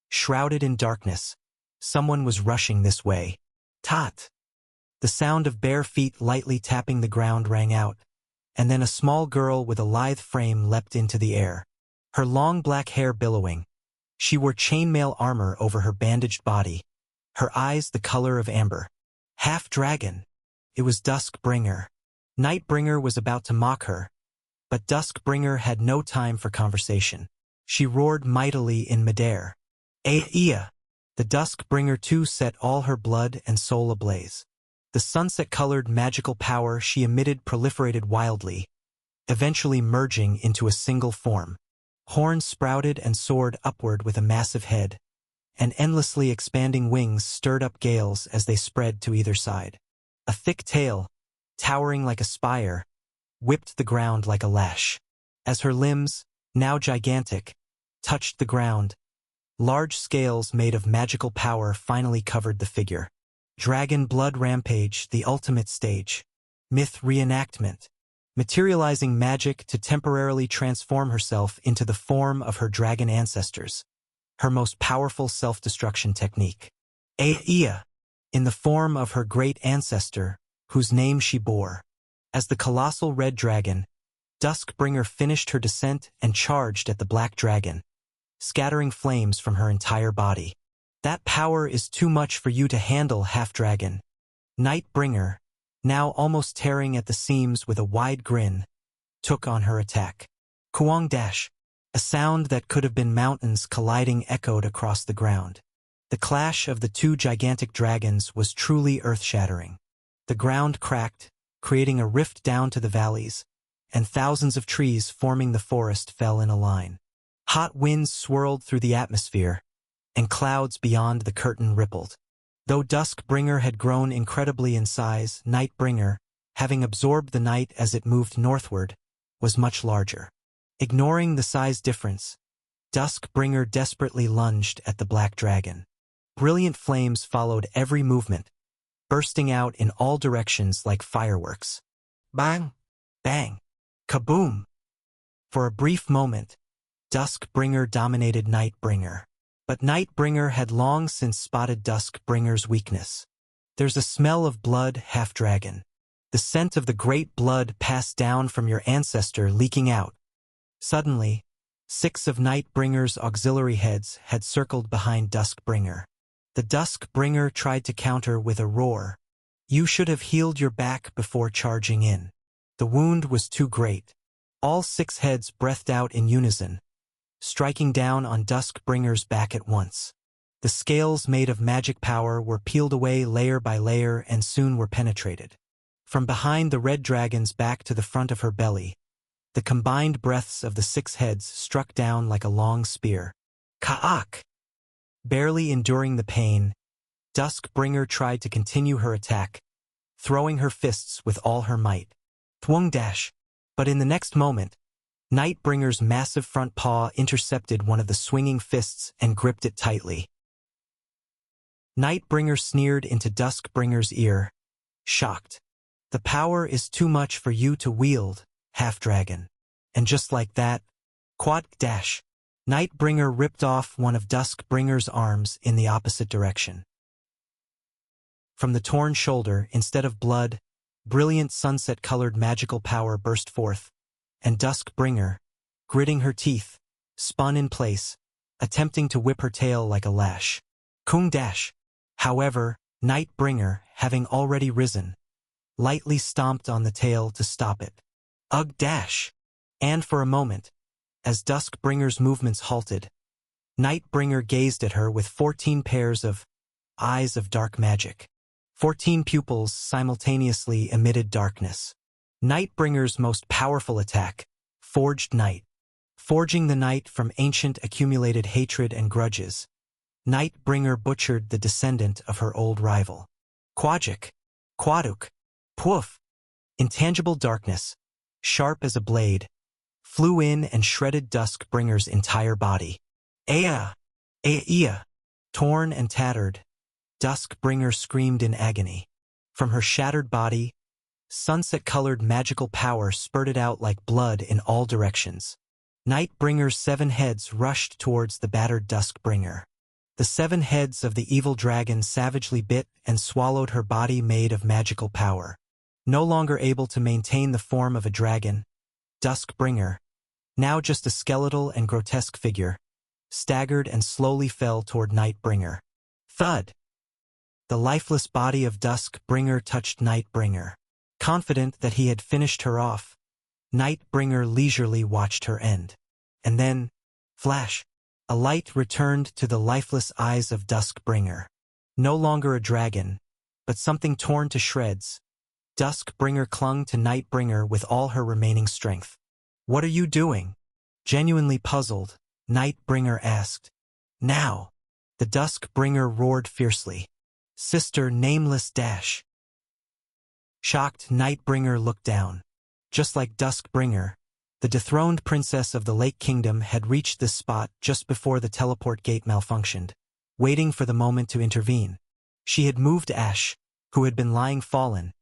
shrouded in darkness, someone was rushing this way. Tot! The sound of bare feet lightly tapping the ground rang out, and then a small girl with a lithe frame leapt into the air. Her long black hair billowing. She wore chainmail armor over her bandaged body, her eyes the color of amber. Half-dragon. It was Duskbringer. Nightbringer was about to mock her, but Duskbringer had no time for conversation. She roared mightily in midair. Iya! The Duskbringer too set all her blood and soul ablaze. The sunset-colored magical power she emitted proliferated wildly, eventually merging into a single form. Horns sprouted and soared upward with a massive head, and endlessly expanding wings stirred up gales as they spread to either side. A thick tail, towering like a spire, whipped the ground like a lash. As her limbs, now gigantic, touched the ground, large scales made of magical power finally covered the figure. Dragon Blood Rampage, the ultimate stage. Myth reenactment. Materializing magic to temporarily transform herself into the form of her dragon ancestors. Her most powerful self-destruction technique. Iya, in the form of her great ancestor, whose name she bore. As the colossal red dragon, Duskbringer finished her descent and charged at the black dragon. scattering flames from her entire body. That power is too much for you to handle, half-dragon. Nightbringer, now almost tearing at the seams with a wide grin, took on her attack. Kuang dash. A sound that could have been mountains colliding echoed across the ground. The clash of the two gigantic dragons was truly earth-shattering. The ground cracked, creating a rift down to the valleys, and thousands of trees forming the forest fell in a line. Hot winds swirled through the atmosphere, and clouds beyond the curtain rippled. Though Duskbringer had grown incredibly in size, Nightbringer, having absorbed the night as it moved northward, was much larger. Ignoring the size difference, Duskbringer desperately lunged at the black dragon. Brilliant flames followed every movement, bursting out in all directions like fireworks. Bang! Bang! Kaboom! For a brief moment, Duskbringer dominated Nightbringer. But Nightbringer had long since spotted Duskbringer's weakness. There's a smell of blood, half-dragon. The scent of the great blood passed down from your ancestor leaking out. Suddenly, 6 of Nightbringer's auxiliary heads had circled behind Duskbringer. The Duskbringer tried to counter with a roar. You should have healed your back before charging in. The wound was too great. All 6 heads breathed out in unison, striking down on Duskbringer's back at once. The scales made of magic power were peeled away layer by layer and soon were penetrated. From behind the red dragon's back to the front of her belly, the combined breaths of the 6 heads struck down like a long spear. Ka'ak! Barely enduring the pain, Duskbringer tried to continue her attack, throwing her fists with all her might. Twung dash! But in the next moment, Nightbringer's massive front paw intercepted one of the swinging fists and gripped it tightly. Nightbringer sneered into Duskbringer's ear, shocked. The power is too much for you to wield, half-dragon. And just like that, quad dash, Nightbringer ripped off one of Duskbringer's arms in the opposite direction. From the torn shoulder, instead of blood, brilliant sunset-colored magical power burst forth, and Duskbringer, gritting her teeth, spun in place, attempting to whip her tail like a lash. Kung dash! However, Nightbringer, having already risen, lightly stomped on the tail to stop it. Ugh dash! And for a moment, as Duskbringer's movements halted, Nightbringer gazed at her with 14 pairs of eyes of dark magic. 14 pupils simultaneously emitted darkness. Nightbringer's most powerful attack, Forged Night. Forging the night from ancient accumulated hatred and grudges, Nightbringer butchered the descendant of her old rival. Quajik, Quaduk, Poof! Intangible darkness, sharp as a blade, flew in and shredded Duskbringer's entire body. Ea! Ea! Torn and tattered, Duskbringer screamed in agony. From her shattered body, sunset-colored magical power spurted out like blood in all directions. Nightbringer's 7 heads rushed towards the battered Duskbringer. The 7 heads of the evil dragon savagely bit and swallowed her body made of magical power. No longer able to maintain the form of a dragon, Duskbringer, now just a skeletal and grotesque figure, staggered and slowly fell toward Nightbringer. Thud! The lifeless body of Duskbringer touched Nightbringer. Confident that he had finished her off, Nightbringer leisurely watched her end. And then, flash! A light returned to the lifeless eyes of Duskbringer. No longer a dragon, but something torn to shreds. Duskbringer clung to Nightbringer with all her remaining strength. What are you doing? Genuinely puzzled, Nightbringer asked. Now! The Duskbringer roared fiercely. Sister Nameless dash! Shocked, Nightbringer looked down. Just like Duskbringer, the dethroned princess of the Lake Kingdom had reached this spot just before the teleport gate malfunctioned, waiting for the moment to intervene. She had moved Ash, who had been lying fallen,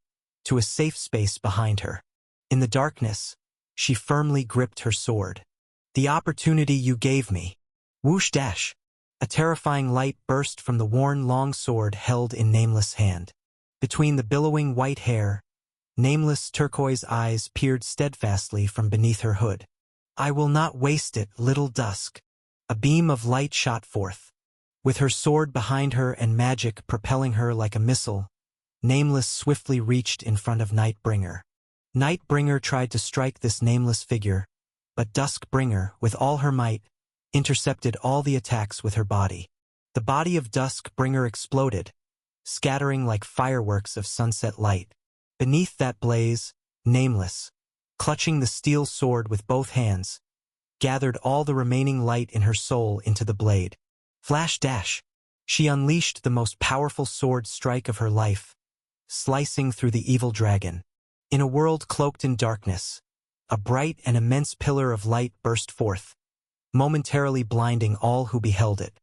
to a safe space behind her. In the darkness, she firmly gripped her sword. The opportunity you gave me. Whoosh dash! A terrifying light burst from the worn long sword held in Nameless' hand. Between the billowing white hair, Nameless' turquoise eyes peered steadfastly from beneath her hood. I will not waste it, little Dusk. A beam of light shot forth. With her sword behind her and magic propelling her like a missile, Nameless swiftly reached in front of Nightbringer. Nightbringer tried to strike this nameless figure, but Duskbringer, with all her might, intercepted all the attacks with her body. The body of Duskbringer exploded, scattering like fireworks of sunset light. Beneath that blaze, Nameless, clutching the steel sword with both hands, gathered all the remaining light in her soul into the blade. Flash dash! She unleashed the most powerful sword strike of her life, slicing through the evil dragon. In a world cloaked in darkness, a bright and immense pillar of light burst forth, momentarily blinding all who beheld it.